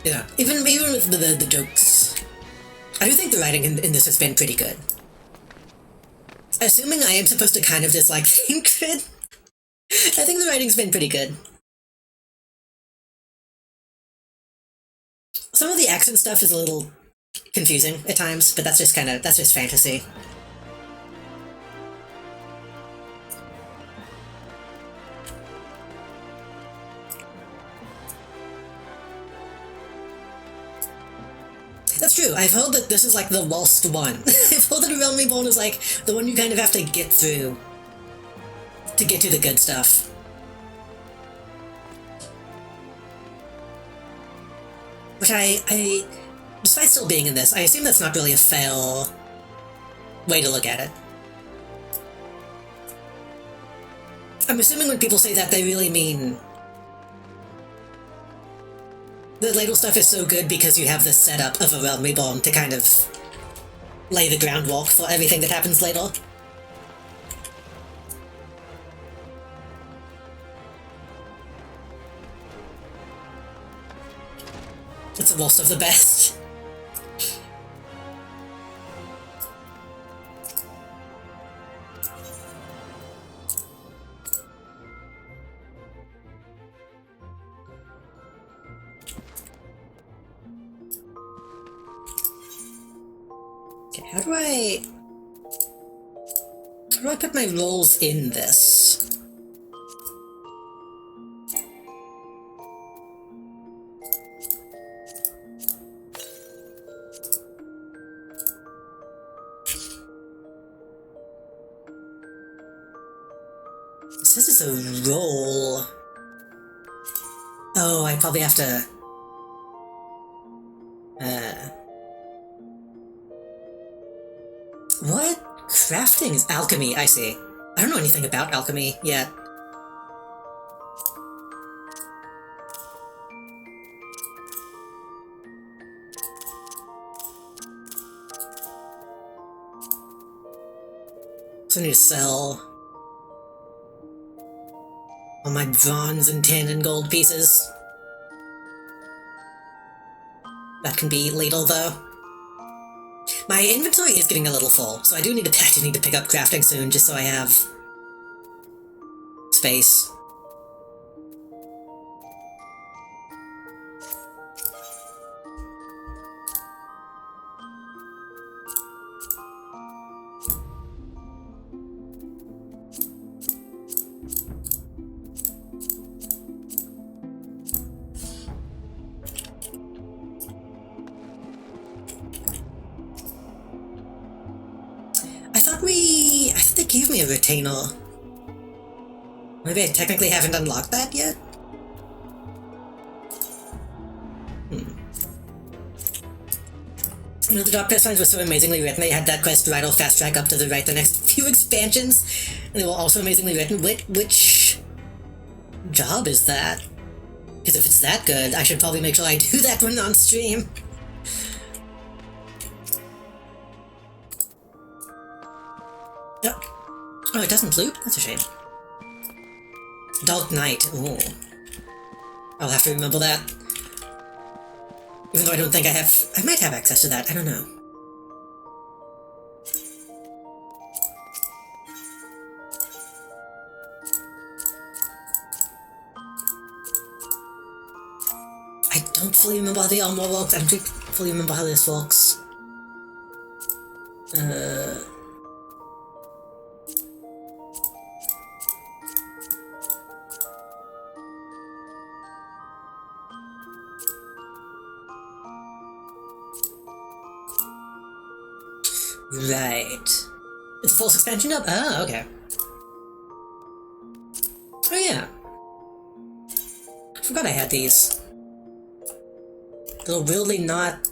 Yeah, even with the jokes, I do think the writing in this has been pretty good. Assuming I am supposed to kind of dislike Thancred, I think the writing's been pretty good. Some of the accent stuff is a little confusing at times, but that's just fantasy. That's true. I've heard that this is like the worst one. I've heard that A Realm Reborn is like the one you kind of have to get through to get to the good stuff. Which I despite still being in this, I assume that's not really a fair way to look at it. I'm assuming when people say that, they really mean the ladle stuff is so good because you have the setup of A Realm Reborn to kind of lay the groundwork for everything that happens later. It's the worst of the best. Okay, how do I put my rolls in this? says it's a roll. Oh, I probably have to... What? Crafting is alchemy, I see. I don't know anything about alchemy yet. So I need to sell all my bronze and tin and gold pieces. That can be lethal, though. My inventory is getting a little full, so I do need to pick up crafting soon, just so I have space. I thought they gave me a retainer. Maybe I technically haven't unlocked that yet? You know, the Dark Quest lines were so amazingly written. They had that quest right or fast track up to the right the next few expansions. And they were also amazingly written. Which job is that? Because if it's that good, I should probably make sure I do that when on stream. Oh, it doesn't loop? That's a shame. Dark Knight. Ooh. I'll have to remember that. Even though I don't think I might have access to that, I don't know. I don't fully remember how the armor works. I don't fully remember how this works. Right. It's a false expansion up? Oh, okay. Oh, yeah. I forgot I had these. They're weirdly not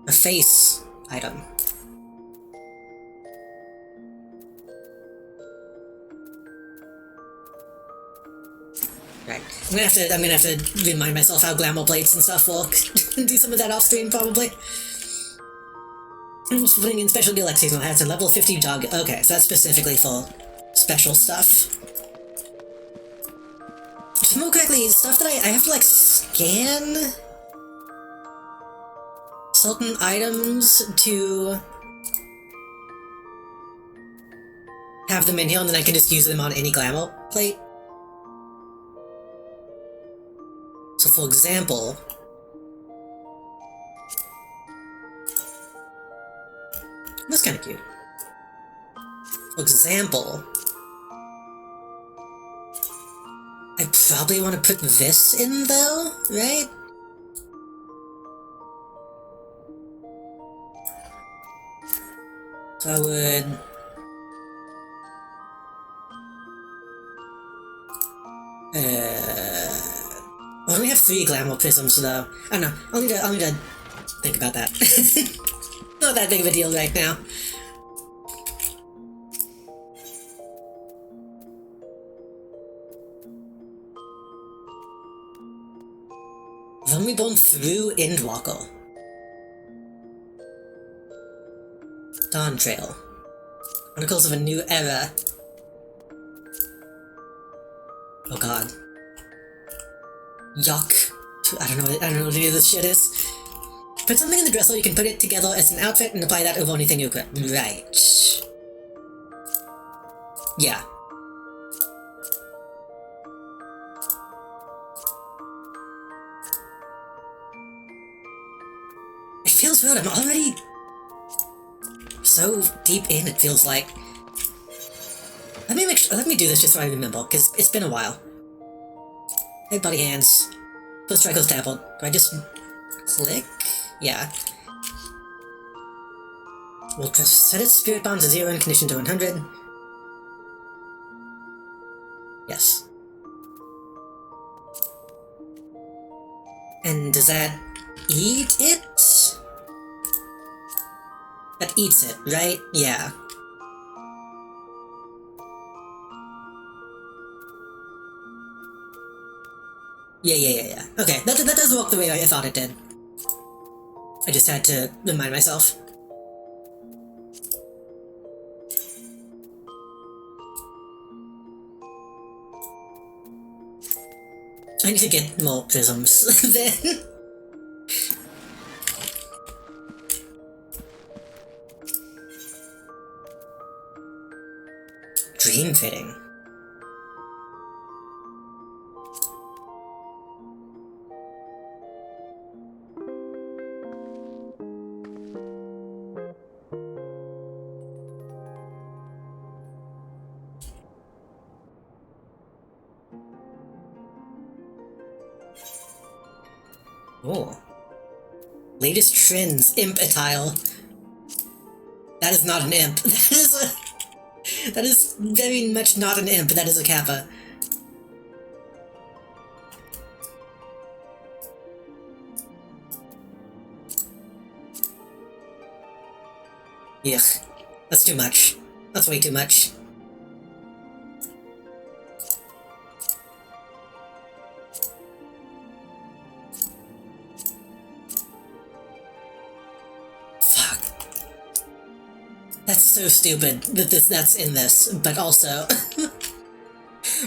a face item. Right. I'm gonna have to remind myself how glamour plates and stuff work. Do some of that off stream, probably. I'm just putting in special gear like seasonal hats and level 50 dog. Okay, so that's specifically for special stuff. Just more correctly, stuff that I have to like scan certain items to have them in here, and then I can just use them on any glamour plate. So for example, that's kind of cute. For example, I probably want to put this in though, right? So I would... I only have 3 glamour prisms though. I don't know, I'll need to think about that. Not that big of a deal right now. Zombieborn through Endwalker. Dawn Trail. Chronicles of a New Era. Oh god. Yuck. I don't know what any of this shit is. Put something in the dresser, you can put it together as an outfit and apply that over anything you equip. Right. Yeah. It feels weird, I'm already so deep in, it feels like. Let me do this just so I remember, because it's been a while. Hey, buddy hands. First strike goes tablet. Do I just click? Yeah. We'll just set its spirit bomb to 0 and condition to 100. Yes. And does that eat it? That eats it, right? Yeah. Yeah. Okay, that does work the way I thought it did. I just had to remind myself. I need to get more prisms then. Dream fitting. Oh. Latest trends, imp attire. That is not an imp. That is very much not an imp. That is a kappa. Yuck. That's too much. That's way too much. Fuck. That's so stupid that that's in this, but also...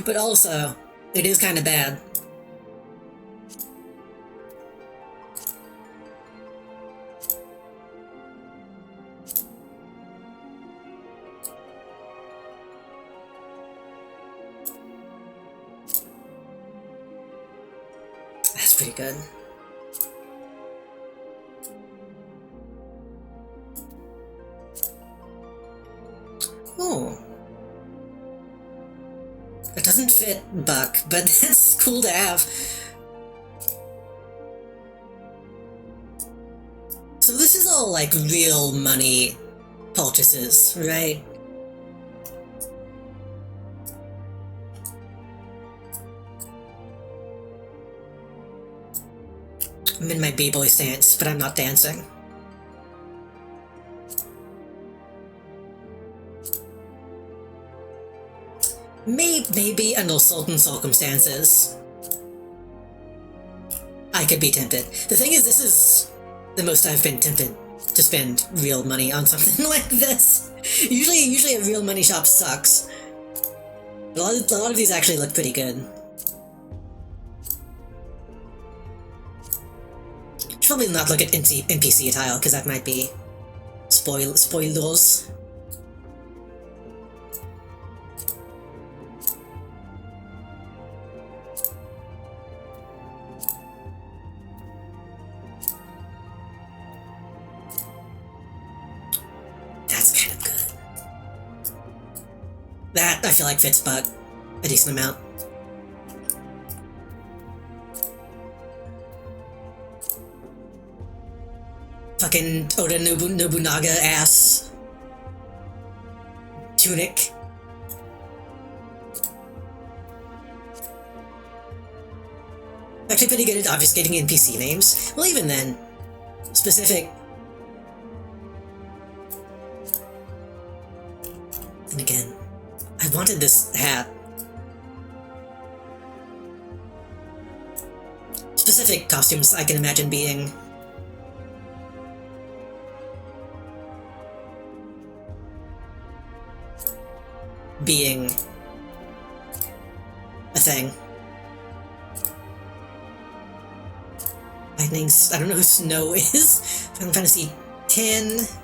but also, it is kind of bad. That's pretty good. Oh. It doesn't fit Buck, but that's cool to have. So this is all like real money purchases, right? I'm in my b-boy stance, but I'm not dancing. Maybe under certain circumstances, I could be tempted. The thing is, this is the most I've been tempted to spend real money on something like this. Usually a real money shop sucks. A lot of these actually look pretty good. Should probably not look at NPC tile, because that might be spoilers. That's kind of good. That, I feel like, fits Bug a decent amount. Fucking Oda Nobunaga ass tunic. Actually pretty good at obfuscating NPC names. Well, even then, specific. And again, I wanted this hat. Specific costumes I can imagine being a thing. Lightning's, I don't know who Snow is. Final Fantasy X.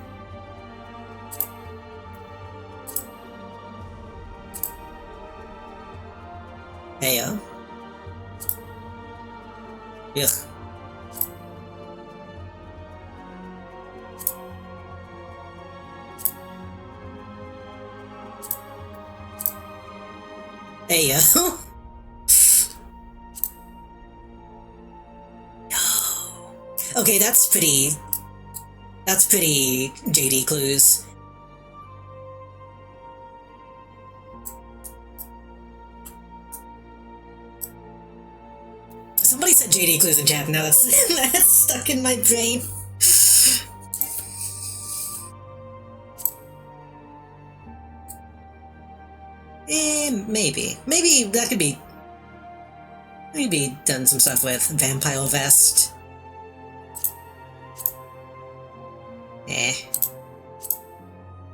Heyo. Ugh. Heyo. Okay, that's pretty JD clues. Somebody said JD Clues in chat. Now that's that's stuck in my brain. Maybe. Maybe that could be... Maybe done some stuff with Vampire Vest.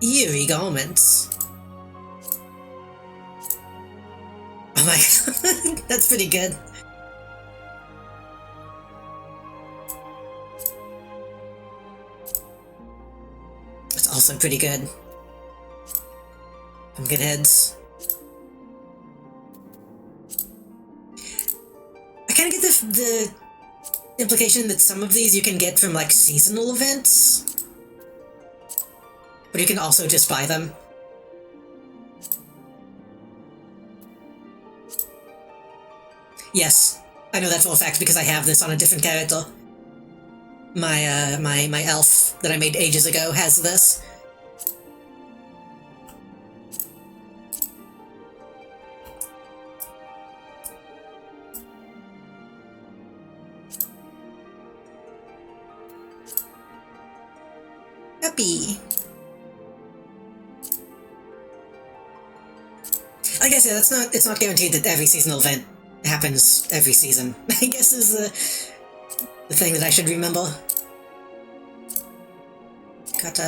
Eerie garments. Oh my god, that's pretty good. That's also pretty good. Pumpkin heads. I kind of get the implication that some of these you can get from like seasonal events. But you can also just buy them. Yes, I know that for a fact because I have this on a different character. My elf that I made ages ago has this. Happy. Like I said, it's not guaranteed that every seasonal event happens every season. I guess is the thing that I should remember. Got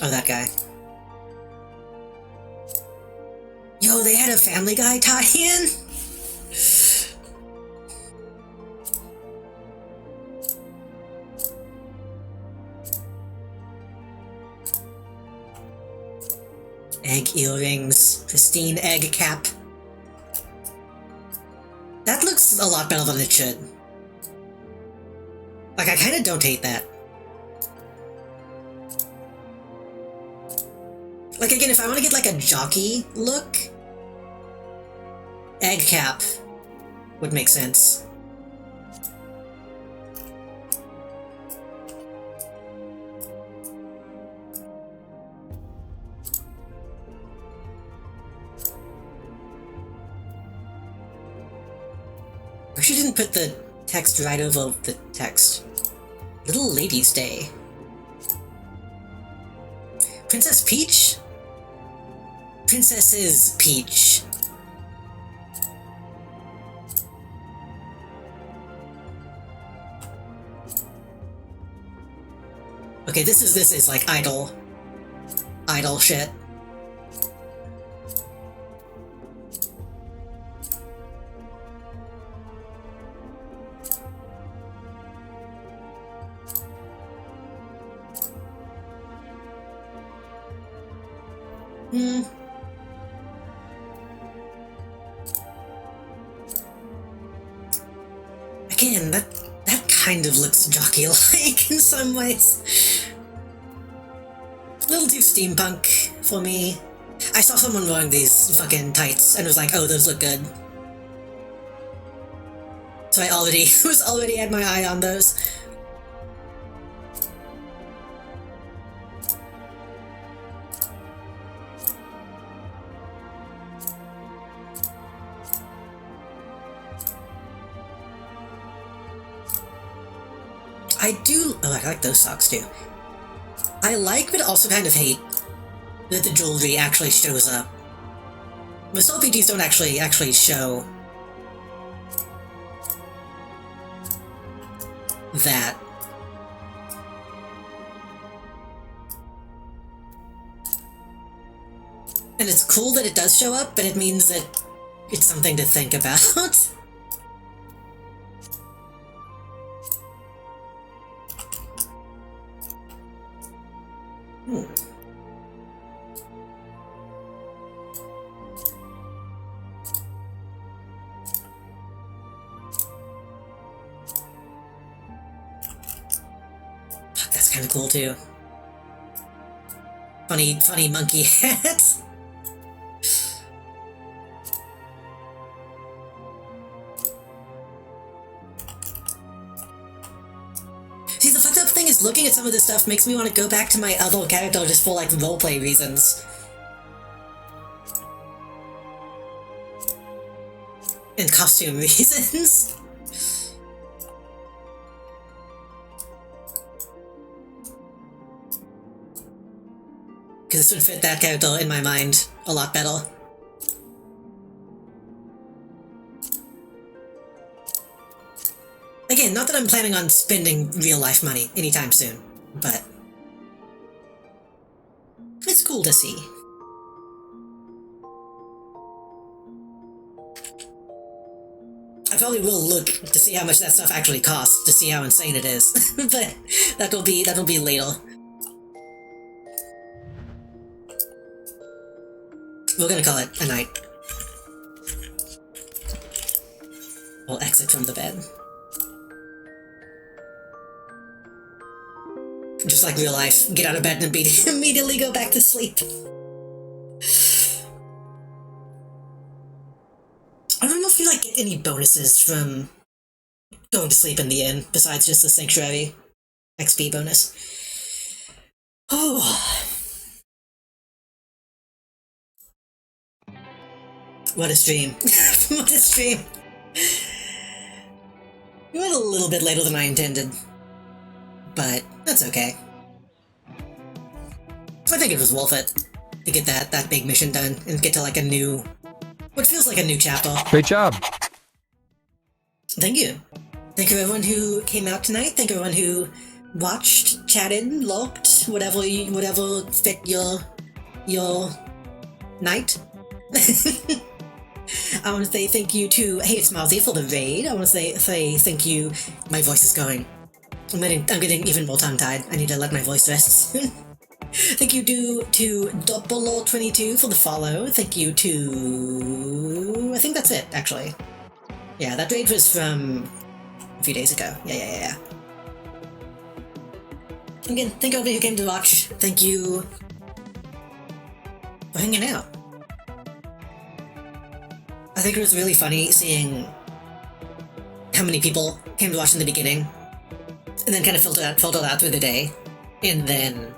oh, that guy. Yo, they had a Family Guy tie-in? Egg earrings, pristine egg cap. That looks a lot better than it should. Like, I kinda don't hate that. Like, again, if I want to get, like, a jockey look, egg cap would make sense. I wish you didn't put the text right over the text. Little Ladies' Day. Princess Peach? Princesses Peach. Okay, this is like idol shit. Again, that kind of looks jockey-like in some ways. A little too steampunk for me. I saw someone wearing these fucking tights and was like, oh, those look good. So I already had my eye on those. I like those socks too. I like, but also kind of hate that the jewelry actually shows up. Most RPGs don't actually show that. And it's cool that it does show up, but it means that it's something to think about. That's kind of cool too. Funny monkey hat. thing is, looking at some of this stuff makes me want to go back to my other character just for, like, roleplay reasons. And costume reasons. Because this would fit that character in my mind a lot better. Again, not that I'm planning on spending real-life money anytime soon, but it's cool to see. I probably will look to see how much that stuff actually costs, to see how insane it is, but that'll be later. We're gonna call it a night. We'll exit from the bed. Just like real life, get out of bed and immediately go back to sleep. I don't know if you like get any bonuses from going to sleep in the inn, besides just the Sanctuary XP bonus. Oh. What a stream. What a stream. You went a little bit later than I intended, but that's okay. I think it was worth it to get that big mission done and get to like a new, what feels like a new chapter. Great job. Thank you. Thank you everyone who came out tonight. Thank you everyone who watched, chatted, lurked, whatever fit your night. I want to say thank you to Hey It's Mousy for the raid. I want to say thank you. My voice is going. I'm getting even more tongue-tied. I need to let my voice rest soon. Thank you to Doppolo22 for the follow. Thank you to... I think that's it, actually. Yeah, that raid was from a few days ago. Yeah. Again, thank you everybody who came to watch. Thank you for hanging out. I think it was really funny seeing how many people came to watch in the beginning, and then kind of filtered out through the day, and then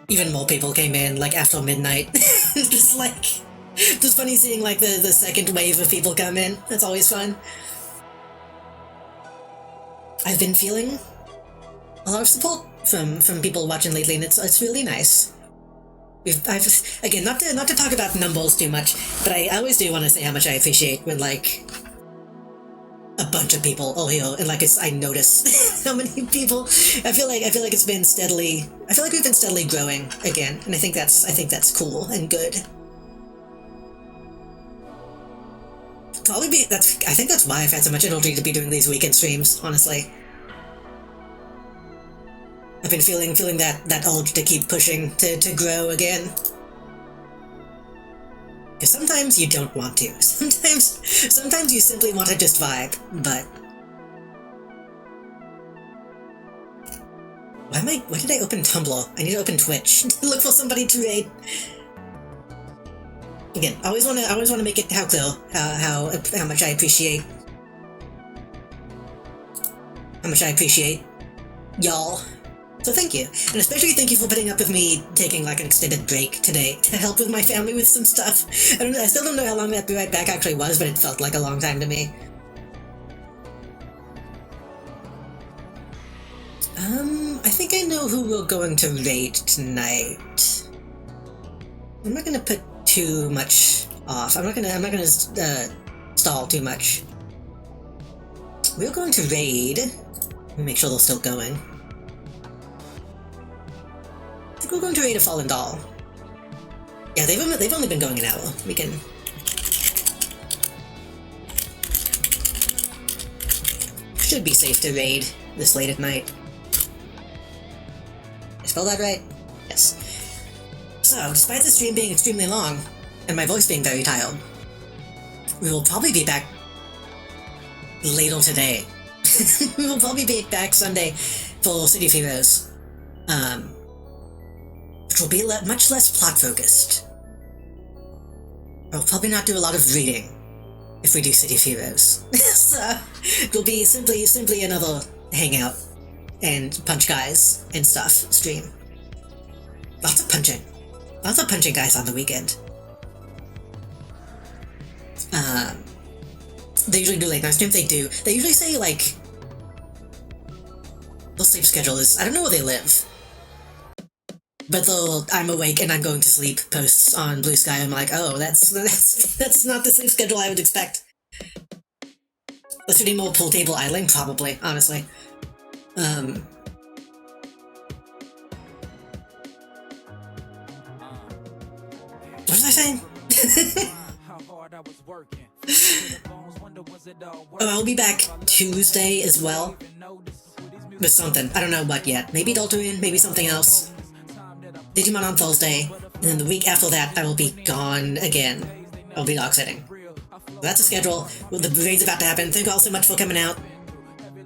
even more people came in like after midnight. Just funny seeing like the second wave of people come in. That's always fun. I've been feeling a lot of support from people watching lately, and it's really nice. Again, not to talk about numbers too much, but I always do want to say how much I appreciate when like a bunch of people all here, and like I notice how many people. I feel like it's been steadily. I feel like we've been steadily growing again, and I think that's cool and good. I think that's why I've had so much energy to be doing these weekend streams. Honestly, I've been feeling that urge to keep pushing to grow again. Because sometimes you don't want to. Sometimes you simply want to just vibe, but... Why did I open Tumblr? I need to open Twitch. Look for somebody to raid. Again, I always want to make it how much I appreciate... How much I appreciate y'all. So thank you, and especially thank you for putting up with me taking like an extended break today to help with my family with some stuff. I still don't know how long that be right back actually was, but it felt like a long time to me. I think I know who we're going to raid tonight. I'm not gonna put too much off. I'm not gonna stall too much. We're going to raid. Let me make sure they're still going. I think we're going to raid a fallen doll. Yeah, they've only been going an hour. We can... Should be safe to raid this late at night. Did I spell that right? Yes. So, despite the stream being extremely long, and my voice being very tired, we will probably be back later today. We will probably be back Sunday for City of Heroes. Which will be much less plot-focused. I'll probably not do a lot of reading if we do City of Heroes. So, it will be simply another hangout and punch guys and stuff stream. Lots of punching. Lots of punching guys on the weekend. They usually do late night streams. They do. They usually say, like, the sleep schedule is, I don't know where they live, but I'm awake and I'm going to sleep posts on Blue Sky. I'm like, oh, that's not the sleep schedule I would expect. Let's do more pool table idling, probably, honestly. What was I saying? Oh, I'll be back Tuesday as well. With something. I don't know what yet. Maybe Deltarune, maybe something else. Digimon on Thursday. And then the week after that, I will be gone again. I'll be dog sitting. So that's a schedule. The raid's about to happen. Thank you all so much for coming out.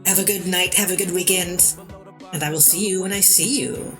Have a good night. Have a good weekend. And I will see you when I see you.